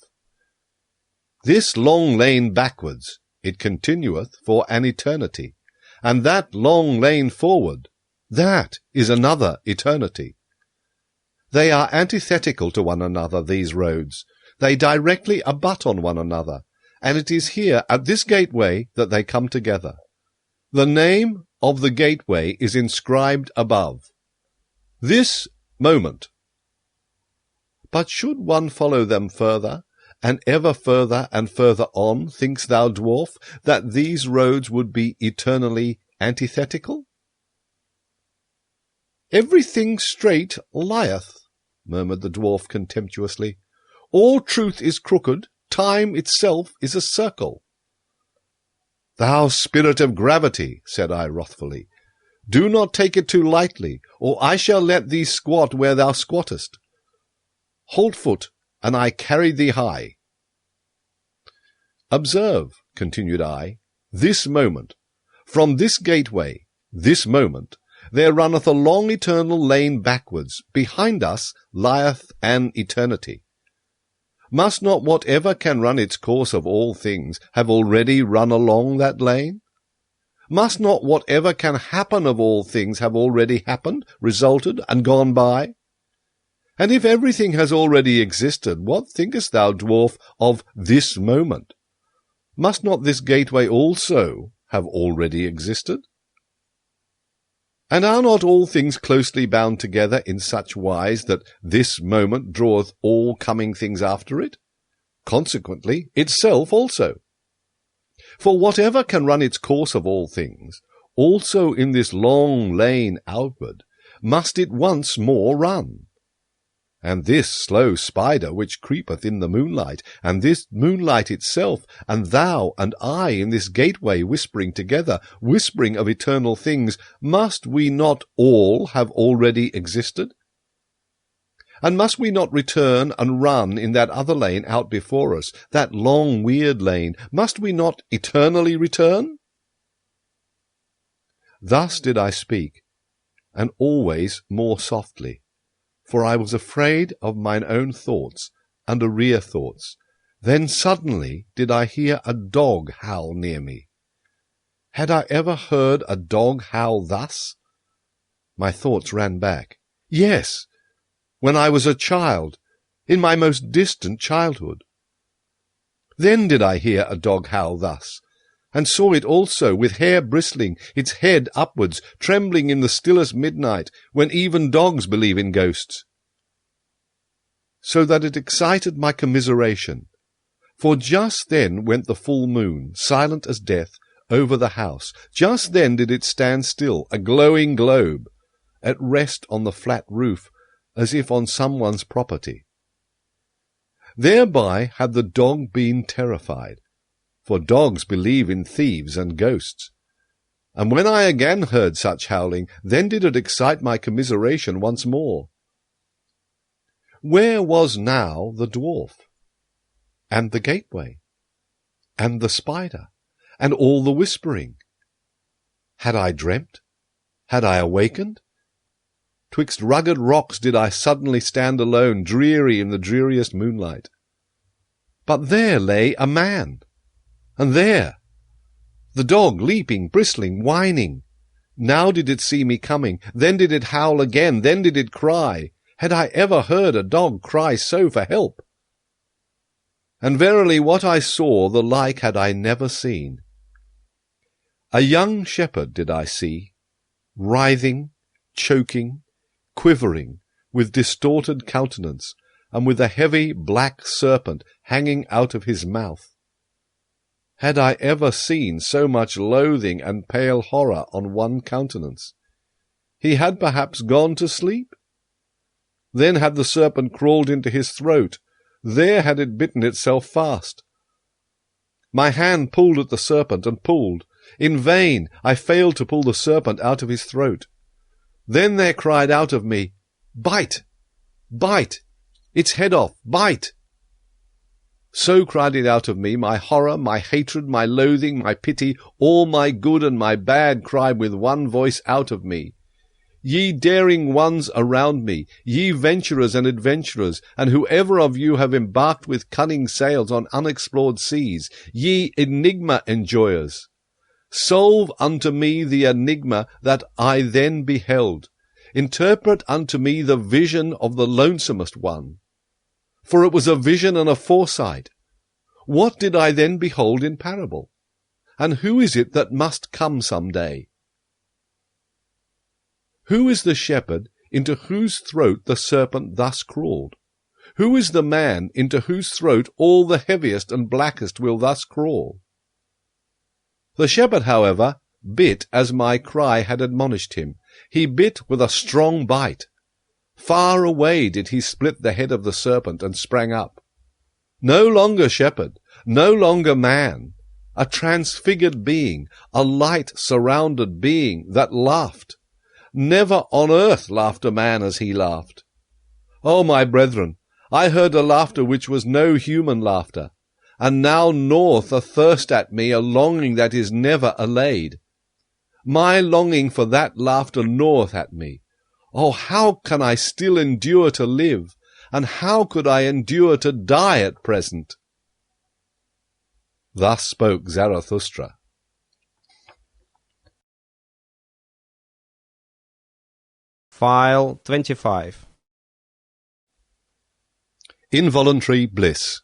This long lane backwards, it continueth for an eternity, and that long lane forward, that is another eternity. They are antithetical to one another, these roads. They directly abut on one another, and it is here at this gateway that they come together. The name of the gateway is inscribed above. This moment. But should one follow them further, and ever further and further on, thinkst thou, dwarf, that these roads would be eternally antithetical? Everything straight lieth, murmured the dwarf contemptuously. All truth is crooked, time itself is a circle. Thou spirit of gravity, said I wrathfully, do not take it too lightly, or I shall let thee squat where thou squattest. Hold foot, and I carry thee high. Observe, continued I, this moment, from this gateway, this moment, there runneth a long eternal lane backwards, behind us lieth an eternity. Must not whatever can run its course of all things have already run along that lane? Must not whatever can happen of all things have already happened, resulted, and gone by? And if everything has already existed, what thinkest thou, dwarf, of this moment? Must not this gateway also have already existed? And are not all things closely bound together in such wise that this moment draweth all coming things after it? Consequently, itself also. For whatever can run its course of all things, also in this long lane outward, must it once more run. And this slow spider which creepeth in the moonlight, and this moonlight itself, and thou and I in this gateway whispering together, whispering of eternal things, must we not all have already existed? And must we not return and run in that other lane out before us, that long weird lane, must we not eternally return? Thus did I speak, and always more softly, for I was afraid of mine own thoughts and rear thoughts. Then suddenly did I hear a dog howl near me. Had I ever heard a dog howl thus? My thoughts ran back. Yes, when I was a child, in my most distant childhood. Then did I hear a dog howl thus, and saw it also, with hair bristling, its head upwards, trembling in the stillest midnight, when even dogs believe in ghosts. So that it excited my commiseration, for just then went the full moon, silent as death, over the house. Just then did it stand still, a glowing globe, at rest on the flat roof, as if on someone's property. Thereby had the dog been terrified, for dogs believe in thieves and ghosts. And when I again heard such howling, then did it excite my commiseration once more. Where was now the dwarf, and the gateway, and the spider, and all the whispering? Had I dreamt? Had I awakened? Twixt rugged rocks did I suddenly stand alone, dreary in the dreariest moonlight. But there lay a man, and there the dog, leaping, bristling, whining. Now did it see me coming, then did it howl again, then did it cry. Had I ever heard a dog cry so for help? And verily what I saw, the like had I never seen. A young shepherd did I see, writhing, choking, quivering, with distorted countenance, and with a heavy black serpent hanging out of his mouth. Had I ever seen so much loathing and pale horror on one countenance? He had perhaps gone to sleep? Then had the serpent crawled into his throat. There had it bitten itself fast. My hand pulled at the serpent and pulled. In vain I failed to pull the serpent out of his throat. Then there cried out of me, Bite! Bite! Its head off! Bite! So cried it out of me, my horror, my hatred, my loathing, my pity, all my good and my bad cried with one voice out of me. Ye daring ones around me, ye venturers and adventurers, and whoever of you have embarked with cunning sails on unexplored seas, ye enigma enjoyers, solve unto me the enigma that I then beheld. Interpret unto me the vision of the lonesomest one. For it was a vision and a foresight. What did I then behold in parable? And who is it that must come some day? Who is the shepherd into whose throat the serpent thus crawled? Who is the man into whose throat all the heaviest and blackest will thus crawl? The shepherd, however, bit as my cry had admonished him. He bit with a strong bite. Far away did he split the head of the serpent and sprang up. No longer shepherd, no longer man, a transfigured being, a light-surrounded being that laughed. Never on earth laughed a man as he laughed. O my brethren, I heard a laughter which was no human laughter, and now gnaweth a thirst at me, a longing that is never allayed. My longing for that laughter gnaweth at me. Oh, how can I still endure to live, and how could I endure to die at present? Thus spoke Zarathustra.
File 25.
Involuntary bliss.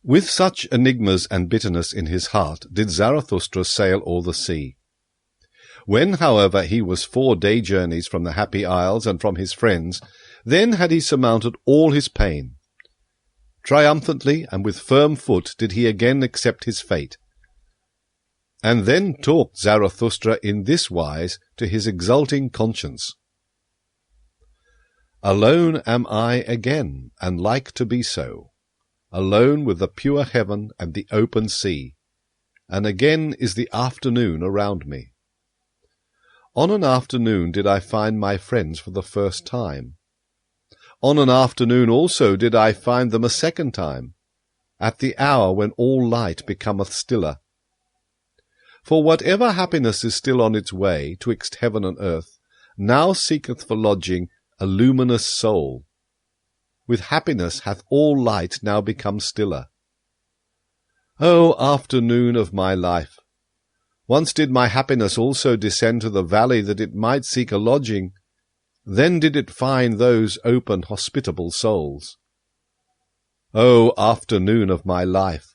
With such enigmas and bitterness in his heart did Zarathustra sail o'er the sea. When, however, he was 4 day journeys from the Happy Isles and from his friends, then had he surmounted all his pain. Triumphantly and with firm foot did he again accept his fate. And then talked Zarathustra in this wise to his exulting conscience. Alone am I again, and like to be so, alone with the pure heaven and the open sea, and again is the afternoon around me. On an afternoon did I find my friends for the first time. On an afternoon also did I find them a second time, at the hour when all light becometh stiller. For whatever happiness is still on its way twixt heaven and earth, now seeketh for lodging a luminous soul. With happiness hath all light now become stiller. O afternoon of my life! Once did my happiness also descend to the valley that it might seek a lodging. Then did it find those open, hospitable souls. O afternoon of my life!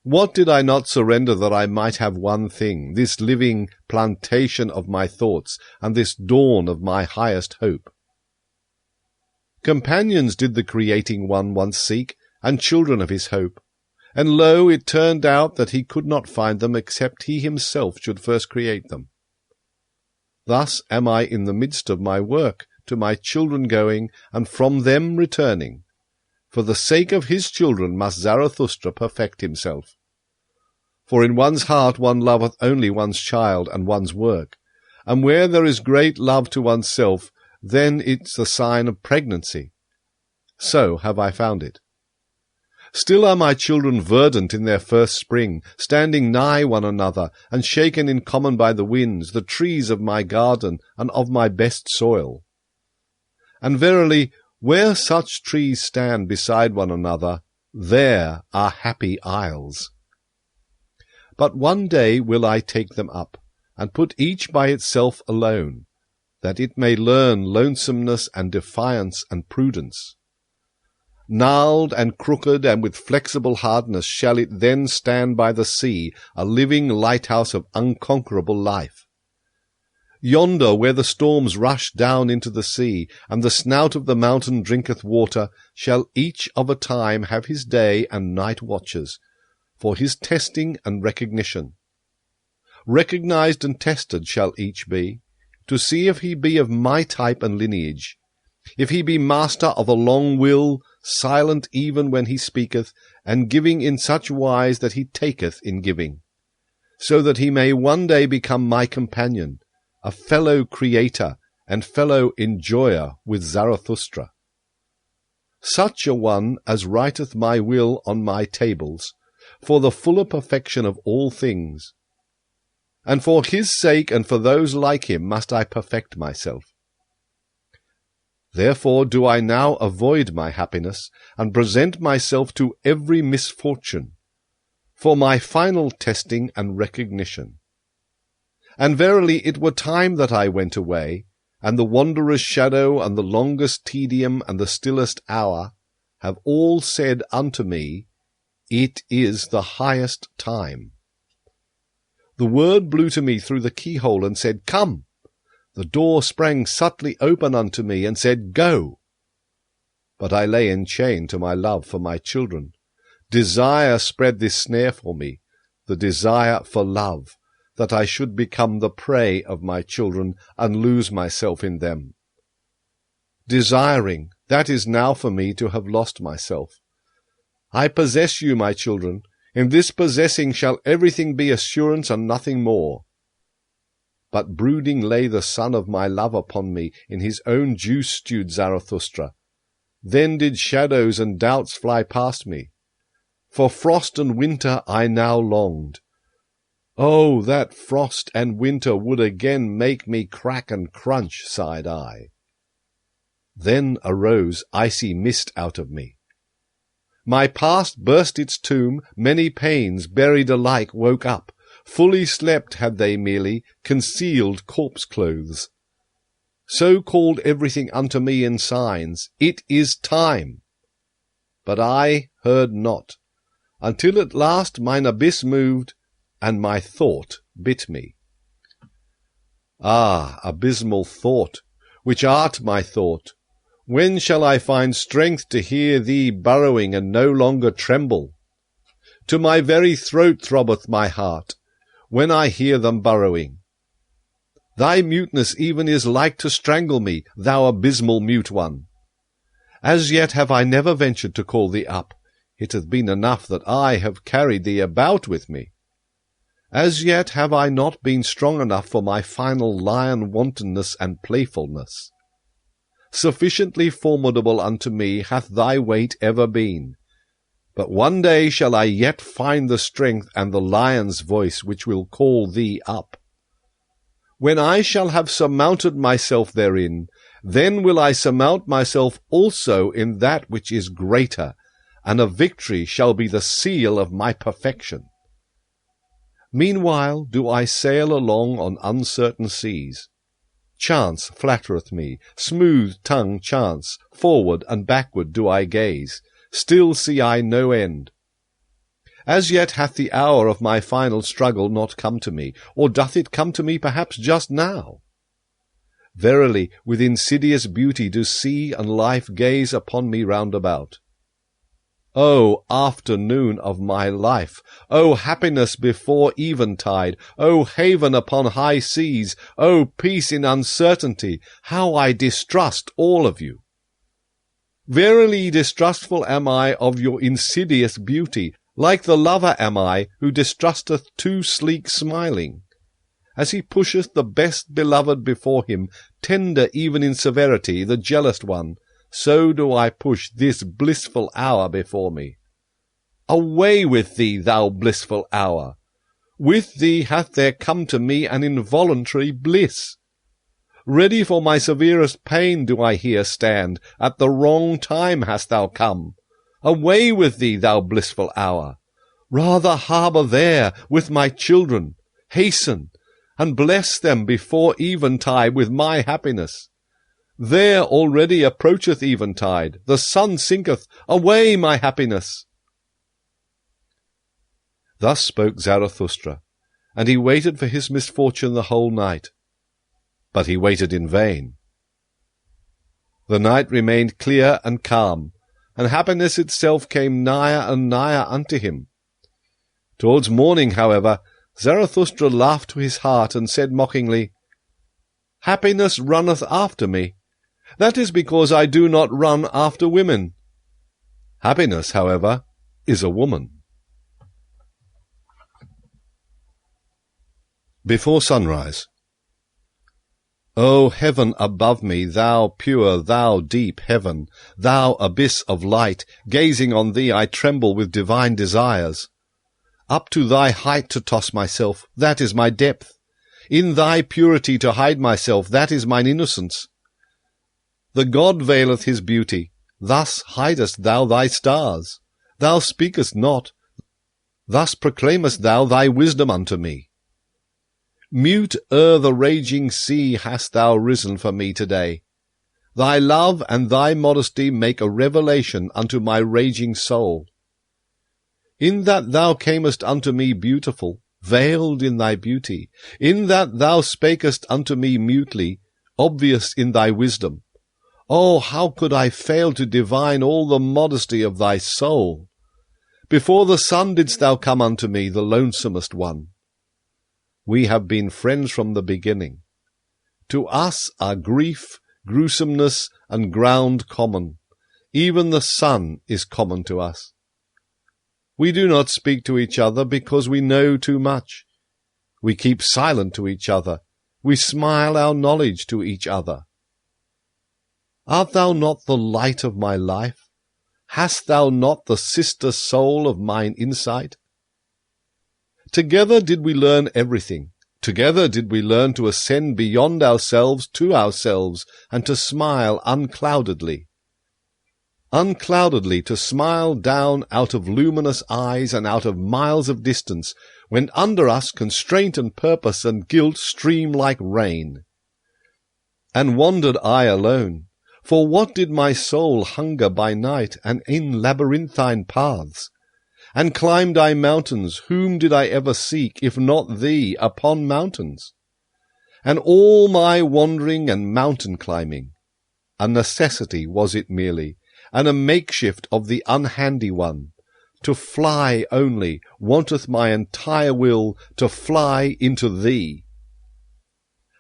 What did I not surrender that I might have one thing, this living plantation of my thoughts, and this dawn of my highest hope? Companions did the creating one once seek, and children of his hope. And lo, it turned out that he could not find them except he himself should first create them. Thus am I in the midst of my work, to my children going, and from them returning. For the sake of his children must Zarathustra perfect himself. For in one's heart one loveth only one's child and one's work, and where there is great love to oneself, then it's the sign of pregnancy. So have I found it. Still are my children verdant in their first spring, standing nigh one another, and shaken in common by the winds, the trees of my garden, and of my best soil. And verily, where such trees stand beside one another, there are happy isles. But one day will I take them up, and put each by itself alone, that it may learn lonesomeness and defiance and prudence. Gnarled and crooked and with flexible hardness shall it then stand by the sea, a living lighthouse of unconquerable life. Yonder, where the storms rush down into the sea, and the snout of the mountain drinketh water, shall each of a time have his day and night watches, for his testing and recognition. Recognized and tested shall each be, to see if he be of my type and lineage, if he be master of a long will, silent even when he speaketh, and giving in such wise that he taketh in giving, so that he may one day become my companion, a fellow creator and fellow enjoyer with Zarathustra. Such a one as writeth my will on my tables, for the fuller perfection of all things. And for his sake and for those like him must I perfect myself. Therefore do I now avoid my happiness, and present myself to every misfortune, for my final testing and recognition. And verily it were time that I went away, and the wanderer's shadow, and the longest tedium, and the stillest hour, have all said unto me, It is the highest time. The word blew to me through the keyhole, and said, Come! The door sprang subtly open unto me, and said, Go! but I lay enchained to my love for my children. Desire spread this snare for me, the desire for love, that I should become the prey of my children and lose myself in them. Desiring, that is now for me to have lost myself. I possess you, my children. In this possessing shall everything be assurance and nothing more. But brooding lay the son of my love upon me in his own juice-stewed Zarathustra. Then did shadows and doubts fly past me. For frost and winter I now longed. Oh, that frost and winter would again make me crack and crunch, sighed I. Then arose icy mist out of me. My past burst its tomb, many pains, buried alike, woke up. Fully slept had they merely, concealed corpse clothes. So called everything unto me in signs, it is time. But I heard not, until at last mine abyss moved, and my thought bit me. Ah, abysmal thought, which art my thought, when shall I find strength to hear thee burrowing and no longer tremble? To my very throat throbbeth my heart, when I hear them burrowing. Thy muteness even is like to strangle me, thou abysmal mute one. As yet have I never ventured to call thee up. It hath been enough that I have carried thee about with me. As yet have I not been strong enough for my final lion wantonness and playfulness. Sufficiently formidable unto me hath thy weight ever been. But one day shall I yet find the strength and the lion's voice which will call thee up. When I shall have surmounted myself therein, then will I surmount myself also in that which is greater, and a victory shall be the seal of my perfection. Meanwhile do I sail along on uncertain seas. Chance flattereth me, smooth-tongued chance, forward and backward do I gaze, still see I no end. As yet hath the hour of my final struggle not come to me, or doth it come to me perhaps just now? Verily, with insidious beauty do sea and life gaze upon me round about. O afternoon of my life! O happiness before eventide! O haven upon high seas! O peace in uncertainty! How I distrust all of you! Verily distrustful am I of your insidious beauty, like the lover am I, who distrusteth too sleek smiling. As he pusheth the best beloved before him, tender even in severity, the jealous one, so do I push this blissful hour before me. Away with thee, thou blissful hour! With thee hath there come to me an involuntary bliss. Ready for my severest pain do I here stand, at the wrong time hast thou come. Away with thee, thou blissful hour! Rather harbour there with my children, hasten, and bless them before eventide with my happiness. There already approacheth eventide, the sun sinketh, away my happiness! Thus spoke Zarathustra, and he waited for his misfortune the whole night. But he waited in vain. The night remained clear and calm, and happiness itself came nigher and nigher unto him. Towards morning, however, Zarathustra laughed to his heart, and said mockingly, Happiness runneth after me. That is because I do not run after women. Happiness, however, is a woman. Before sunrise. O heaven above me, thou pure, thou deep heaven, thou abyss of light, gazing on thee I tremble with divine desires. Up to thy height to toss myself, that is my depth. In thy purity to hide myself, that is mine innocence. The God veileth his beauty, thus hidest thou thy stars. Thou speakest not, thus proclaimest thou thy wisdom unto me. Mute o'er the raging sea hast thou risen for me today. Thy love and thy modesty make a revelation unto my raging soul. In that thou camest unto me beautiful, veiled in thy beauty, in that thou spakest unto me mutely, obvious in thy wisdom, Oh, how could I fail to divine all the modesty of thy soul? Before the sun didst thou come unto me, the lonesomest one. We have been friends from the beginning. To us are grief, gruesomeness, and ground common. Even the sun is common to us. We do not speak to each other because we know too much. We keep silent to each other. We smile our knowledge to each other. Art thou not the light of my life? Hast thou not the sister soul of mine insight? Together did we learn everything. Together did we learn to ascend beyond ourselves to ourselves, and to smile uncloudedly. Uncloudedly to smile down out of luminous eyes and out of miles of distance, when under us constraint and purpose and guilt stream like rain. And wandered I alone, for what did my soul hunger by night and in labyrinthine paths? And climbed I mountains, whom did I ever seek, if not thee, upon mountains? And all my wandering and mountain climbing, a necessity was it merely, and a makeshift of the unhandy one. To fly only wanteth my entire will, to fly into thee.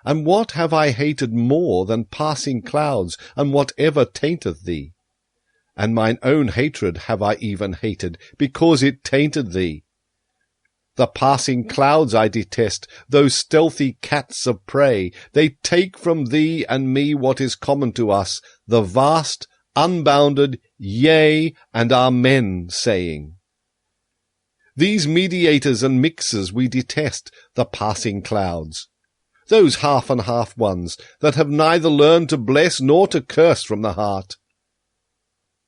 And what have I hated more than passing clouds, and whatever tainteth thee? And mine own hatred have I even hated, because it tainted thee. The passing clouds I detest, those stealthy cats of prey. They take from thee and me what is common to us, the vast, unbounded yea and amen saying. These mediators and mixers we detest, the passing clouds. Those half and half ones that have neither learned to bless nor to curse from the heart.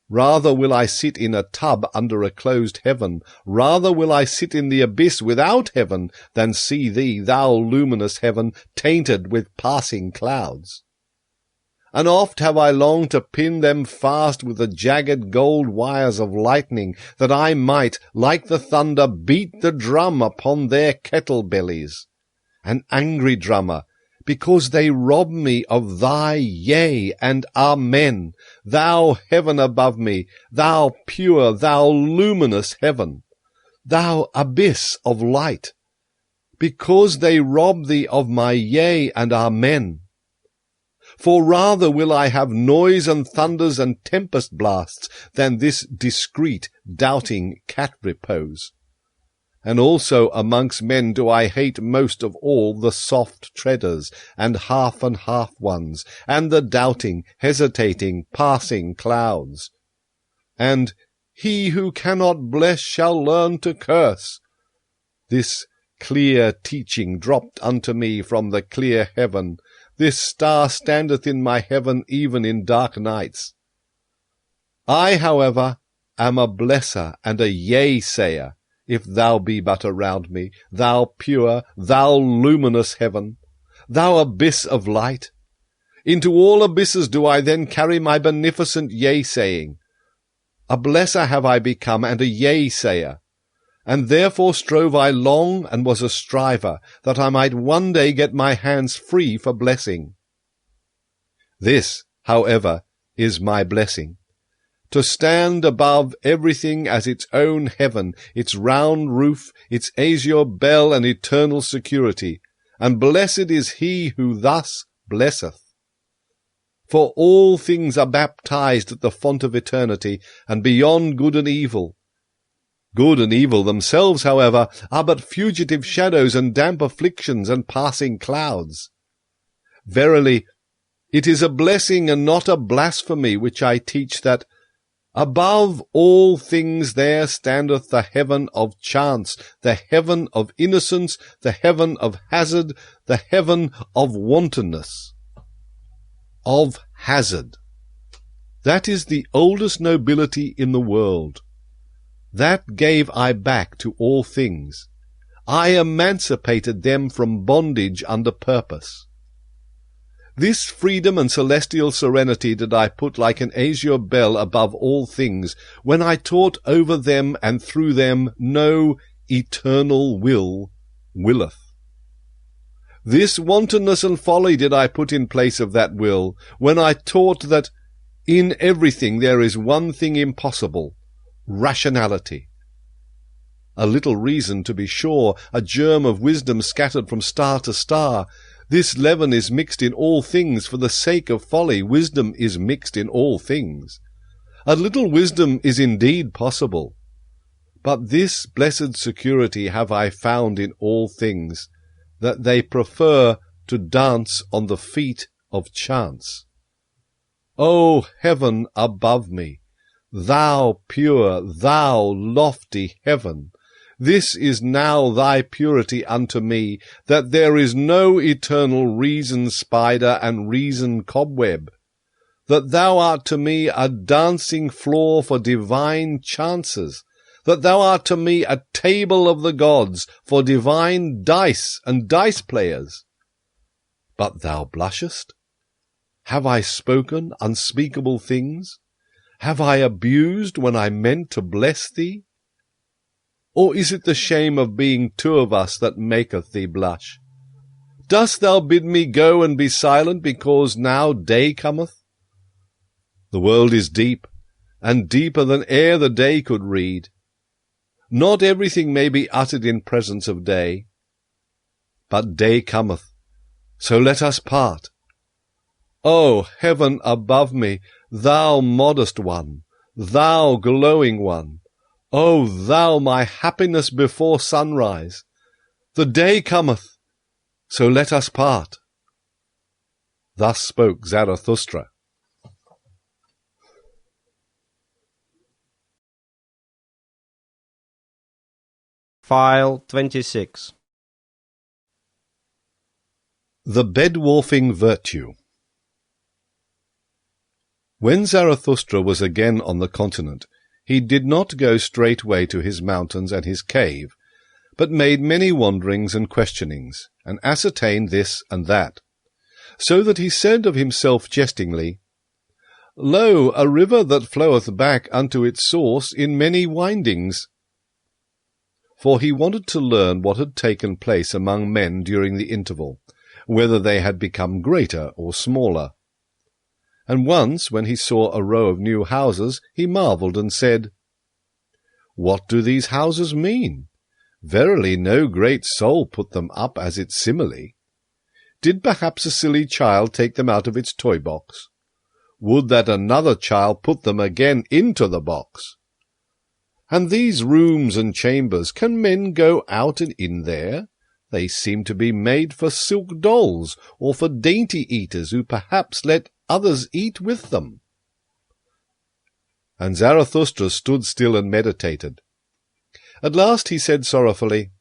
Rather will I sit in a tub under a closed heaven, rather will I sit in the abyss without heaven, than see thee, thou luminous heaven, tainted with passing clouds. And oft have I longed to pin them fast with the jagged gold wires of lightning, that I might, like the thunder, beat the drum upon their kettle bellies. An angry drummer, because they rob me of thy yea and amen, thou heaven above me, thou pure, thou luminous heaven, thou abyss of light, because they rob thee of my yea and amen. For rather will I have noise and thunders and tempest blasts than this discreet, doubting cat repose. And also amongst men do I hate most of all the soft treaders, and half ones, and the doubting, hesitating, passing clouds. And he who cannot bless shall learn to curse. This clear teaching dropped unto me from the clear heaven. This star standeth in my heaven even in dark nights. I, however, am a blesser and a yea-sayer, if thou be but around me, thou pure, thou luminous heaven, thou abyss of light. Into all abysses do I then carry my beneficent yea-saying. A blesser have I become, and a yea-sayer, and therefore strove I long and was a striver, that I might one day get my hands free for blessing. This, however, is my blessing. To stand above everything as its own heaven, its round roof, its azure bell and eternal security, and blessed is he who thus blesseth. For all things are baptized at the font of eternity, and beyond good and evil. Good and evil themselves, however, are but fugitive shadows and damp afflictions and passing clouds. Verily, it is a blessing and not a blasphemy which I teach that above all things there standeth the heaven of chance, the heaven of innocence, the heaven of hazard, the heaven of wantonness. Of hazard. That is the oldest nobility in the world. That gave I back to all things. I emancipated them from bondage under purpose. This freedom and celestial serenity did I put like an azure bell above all things, when I taught over them and through them no eternal will willeth. This wantonness and folly did I put in place of that will, when I taught that In everything there is one thing impossible, rationality. A little reason, to be sure, a germ of wisdom scattered from star to star. This leaven is mixed in all things, for the sake of folly wisdom is mixed in all things. A little wisdom is indeed possible. But this blessed security have I found in all things, that they prefer to dance on the feet of chance. O heaven above me, thou pure, thou lofty heaven, this is now thy purity unto me, that there is no eternal reason spider and reason cobweb, that thou art to me a dancing floor for divine chances, that thou art to me a table of the gods for divine dice and dice players. But thou blushest? Have I spoken unspeakable things? Have I abused when I meant to bless thee? Or is it the shame of being two of us that maketh thee blush? Dost thou bid me go and be silent because now day cometh? The world is deep, and deeper than e'er the day could read. Not everything may be uttered in presence of day. But day cometh, so let us part. O heaven above me, thou modest one, thou glowing one, O thou my happiness before sunrise, the day cometh, so let us part. Thus spoke Zarathustra.
File 26.
The Bed-Warfing Virtue. When Zarathustra was again on the continent, he did not go straightway to his mountains and his cave, but made many wanderings and questionings, and ascertained this and that, so that he said of himself jestingly, Lo, a river that floweth back unto its source in many windings. For he wanted to learn what had taken place among men during the interval, whether they had become greater or smaller. And once, when he saw a row of new houses, he marvelled and said, What do these houses mean? Verily no great soul put them up as its simile. Did perhaps a silly child take them out of its toy-box? Would that another child put them again into the box. And these rooms and chambers, can men go out and in there? They seem to be made for silk dolls, or for dainty eaters who perhaps let others eat with them. And Zarathustra stood still and meditated. At last he said sorrowfully,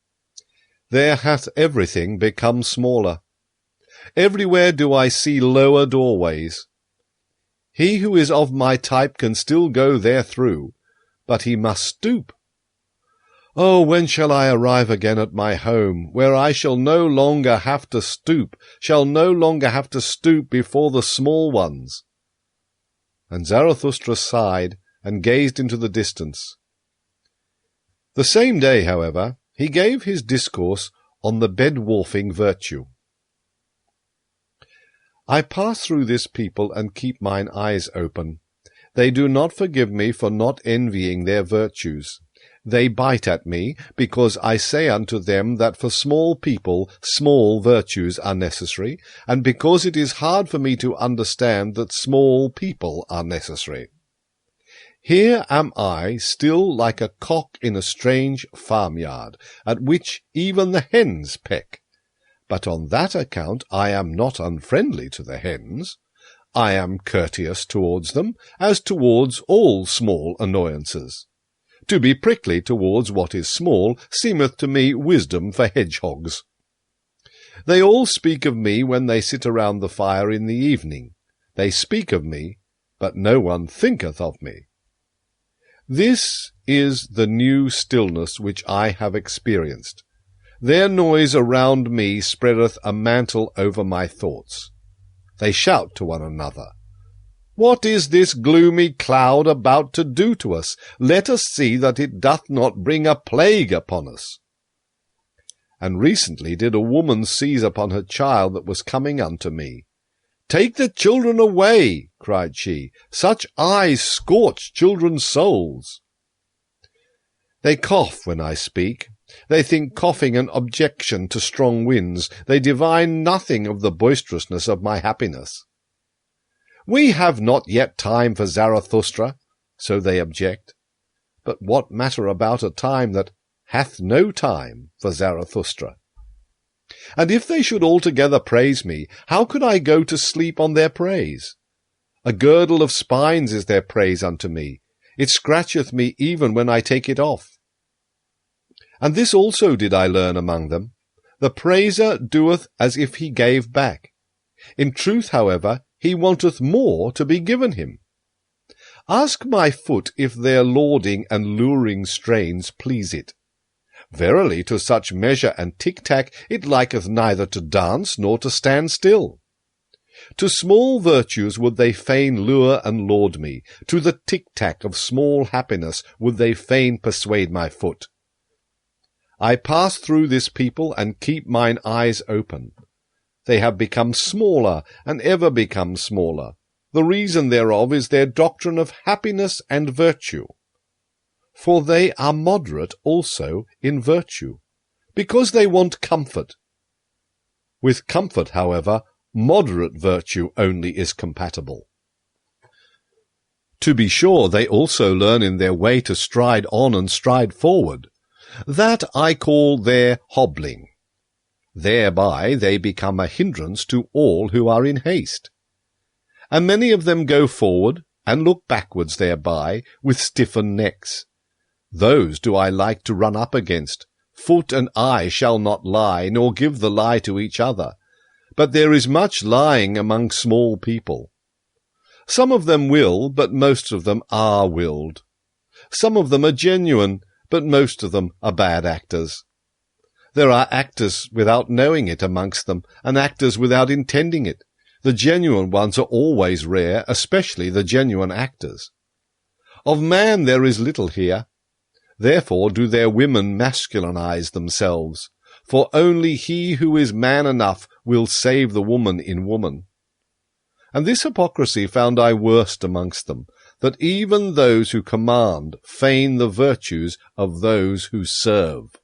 There hath everything become smaller. Everywhere do I see lower doorways. He who is of my type can still go there through, but he must stoop. Oh, when shall I arrive again at my home, where I shall no longer have to stoop, before the small ones? And Zarathustra sighed, and gazed into the distance. The same day, however, he gave his discourse on the bed-warfing virtue. I pass through this people and keep mine eyes open. They do not forgive me for not envying their virtues. They bite at me, because I say unto them that for small people small virtues are necessary, and because it is hard for me to understand that small people are necessary. Here am I, still like a cock in a strange farmyard, at which even the hens peck. But on that account I am not unfriendly to the hens. I am courteous towards them, as towards all small annoyances. To be prickly towards what is small seemeth to me wisdom for hedgehogs. They all speak of me when they sit around the fire in the evening. They speak of me, but no one thinketh of me. This is the new stillness which I have experienced. Their noise around me spreadeth a mantle over my thoughts. They shout to one another, What is this gloomy cloud about to do to us? Let us see that it doth not bring a plague upon us. And recently did a woman seize upon her child that was coming unto me. "Take the children away," cried she. "Such eyes scorch children's souls." They cough when I speak. They think coughing an objection to strong winds. They divine nothing of the boisterousness of my happiness. "We have not yet time for Zarathustra," so they object. But what matter about a time that hath no time for Zarathustra? And if they should altogether praise me, how could I go to sleep on their praise? A girdle of spines is their praise unto me. It scratcheth me even when I take it off. And this also did I learn among them. The praiser doeth as if he gave back. In truth, however, he wanteth more to be given him. Ask my foot if their lauding and luring strains please it. Verily, to such measure and tic-tac it liketh neither to dance nor to stand still. To small virtues would they fain lure and laud me. To the tic-tac of small happiness would they fain persuade my foot. I pass through this people and keep mine eyes open. They have become smaller and ever become smaller. The reason thereof is their doctrine of happiness and virtue. For they are moderate also in virtue, because they want comfort. With comfort, however, moderate virtue only is compatible. To be sure, they also learn in their way to stride on and stride forward. That I call their hobbling. Thereby they become a hindrance to all who are in haste. And many of them go forward, and look backwards thereby, with stiffened necks. Those do I like to run up against. Foot and eye shall not lie, nor give the lie to each other. But there is much lying among small people. Some of them will, but most of them are willed. Some of them are genuine, but most of them are bad actors. There are actors without knowing it amongst them, and actors without intending it. The genuine ones are always rare, especially the genuine actors. Of man there is little here. Therefore do their women masculinize themselves, for only he who is man enough will save the woman in woman. And this hypocrisy found I worst amongst them, that even those who command feign the virtues of those who serve.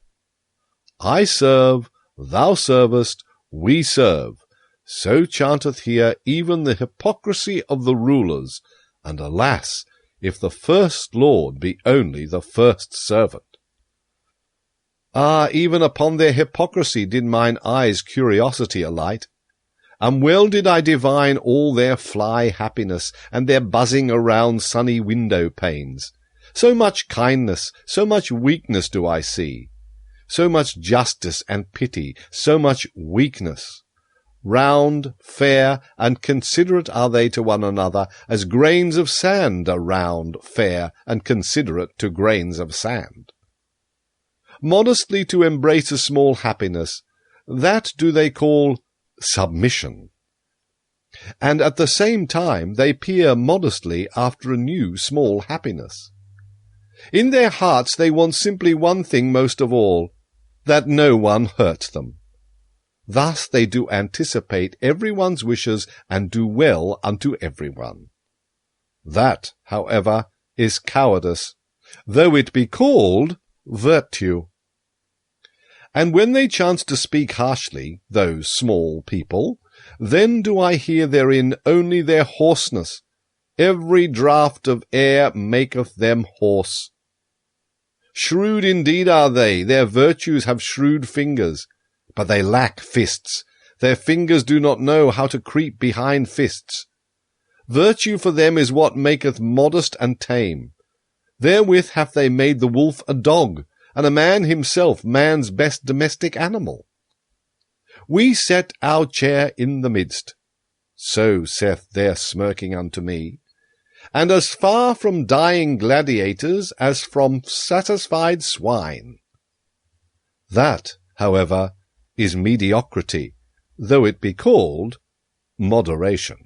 I serve, thou servest, we serve. So chanteth here even the hypocrisy of the rulers, and alas, if the first lord be only the first servant. Ah, even upon their hypocrisy did mine eyes' curiosity alight, and well did I divine all their fly happiness, and their buzzing around sunny window panes. So much kindness, so much weakness do I see, so much justice and pity, so much weakness. Round, fair, and considerate are they to one another, as grains of sand are round, fair, and considerate to grains of sand. Modestly to embrace a small happiness, that do they call submission. And at the same time they peer modestly after a new small happiness. In their hearts they want simply one thing most of all, that no one hurt them. Thus they do anticipate everyone's wishes and do well unto everyone. That, however, is cowardice, though it be called virtue. And when they chance to speak harshly, those small people, then do I hear therein only their hoarseness. Every draught of air maketh them hoarse. Shrewd indeed are they, their virtues have shrewd fingers, but they lack fists. Their fingers do not know how to creep behind fists. Virtue for them is what maketh modest and tame. Therewith have they made the wolf a dog, and a man himself man's best domestic animal. We set our chair in the midst, so saith their smirking unto me, and as far from dying gladiators as from satisfied swine. That, however, is mediocrity, though it be called moderation.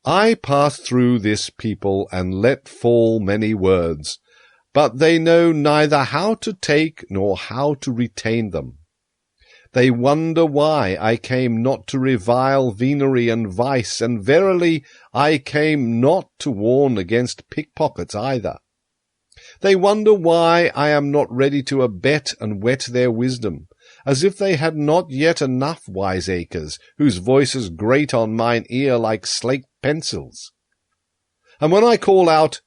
I pass through this people and let fall many words, but they know neither how to take nor how to retain them. They wonder why I came not to revile venery and vice, and verily I came not to warn against pickpockets either. They wonder why I am not ready to abet and whet their wisdom, as if they had not yet enough wiseacres, whose voices grate on mine ear like slate pencils. And when I call out,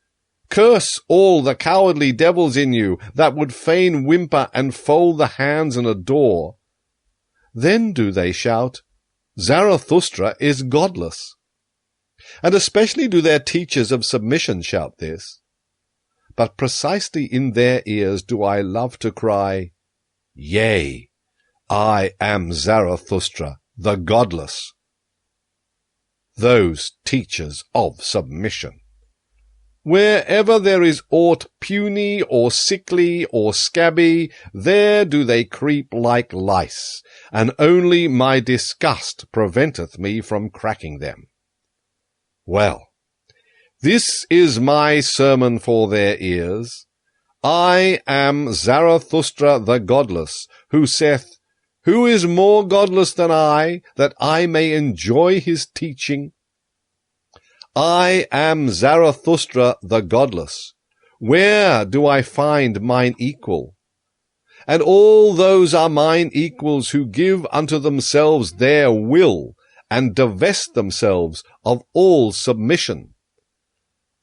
"Curse all the cowardly devils in you, that would fain whimper and fold the hands and adore," then do they shout, "Zarathustra is godless." And especially do their teachers of submission shout this. But precisely in their ears do I love to cry, "Yea, I am Zarathustra, the godless." Those teachers of submission. Wherever there is aught puny or sickly or scabby, there do they creep like lice, and only my disgust preventeth me from cracking them. Well, this is my sermon for their ears. I am Zarathustra the godless, who saith, "Who is more godless than I, that I may enjoy his teaching?" I am Zarathustra the godless. Where do I find mine equal? And all those are mine equals who give unto themselves their will, and divest themselves of all submission.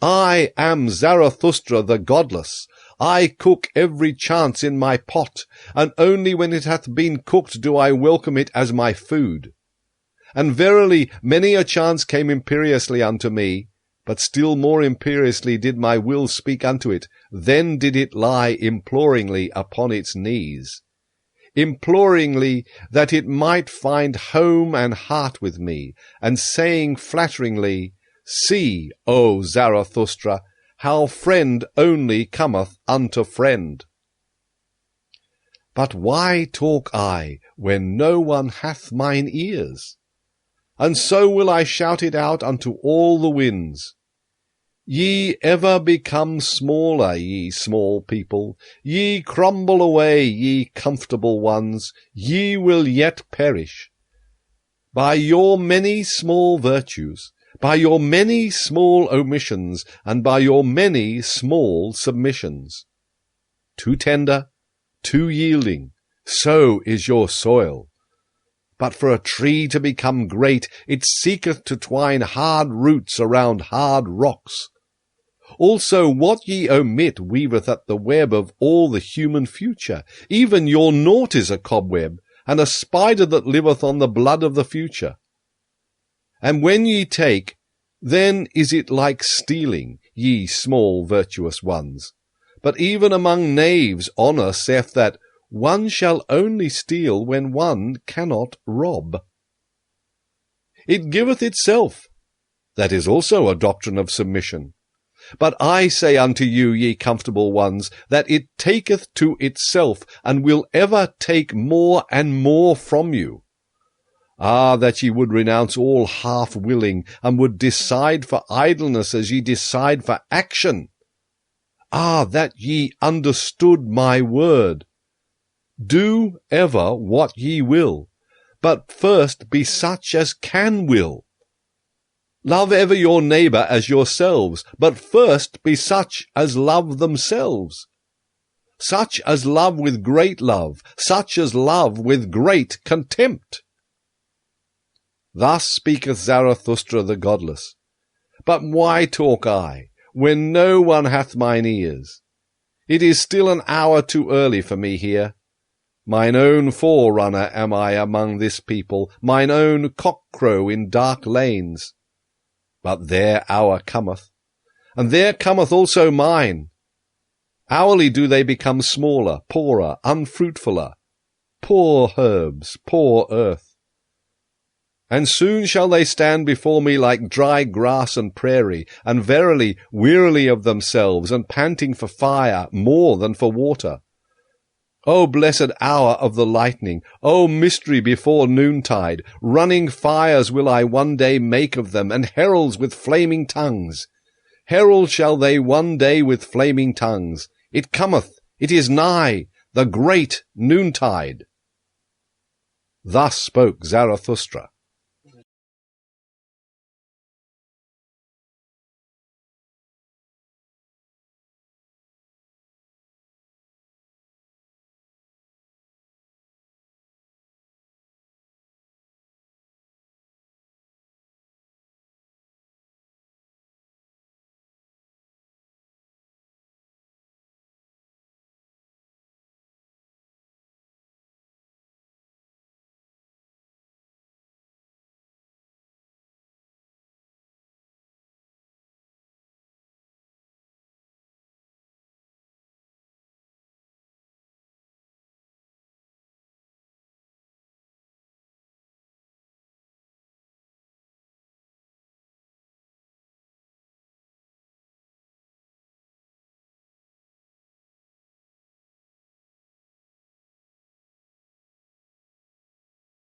I am Zarathustra the godless. I cook every chance in my pot, and only when it hath been cooked do I welcome it as my food. And verily many a chance came imperiously unto me, but still more imperiously did my will speak unto it. Then did it lie imploringly upon its knees, imploringly that it might find home and heart with me, and saying flatteringly, "See, O Zarathustra, how friend only cometh unto friend." But why talk I when no one hath mine ears? And so will I shout it out unto all the winds. Ye ever become smaller, ye small people. Ye crumble away, ye comfortable ones. Ye will yet perish. By your many small virtues, by your many small omissions, and by your many small submissions. Too tender, too yielding, so is your soil. But for a tree to become great, it seeketh to twine hard roots around hard rocks. Also what ye omit weaveth at the web of all the human future. Even your naught is a cobweb, and a spider that liveth on the blood of the future. And when ye take, then is it like stealing, ye small virtuous ones. But even among knaves honour saith that one shall only steal when one cannot rob. It giveth itself. That is also a doctrine of submission. But I say unto you, ye comfortable ones, that it taketh to itself, and will ever take more and more from you. Ah, that ye would renounce all half-willing, and would decide for idleness as ye decide for action. Ah, that ye understood my word. Do ever what ye will, but first be such as can will. Love ever your neighbour as yourselves, but first be such as love themselves. Such as love with great love, such as love with great contempt. Thus speaketh Zarathustra the godless. But why talk I, when no one hath mine ears? It is still an hour too early for me here. Mine own forerunner am I among this people, mine own cockcrow in dark lanes. But their hour cometh, and there cometh also mine. Hourly do they become smaller, poorer, unfruitfuller. Poor herbs, poor earth. And soon shall they stand before me like dry grass and prairie, and verily wearily of themselves, and panting for fire more than for water. O blessed hour of the lightning, O mystery before noontide, running fires will I one day make of them, and heralds with flaming tongues. Herald shall they one day with flaming tongues. It cometh, it is nigh, the great noontide. Thus spoke Zarathustra,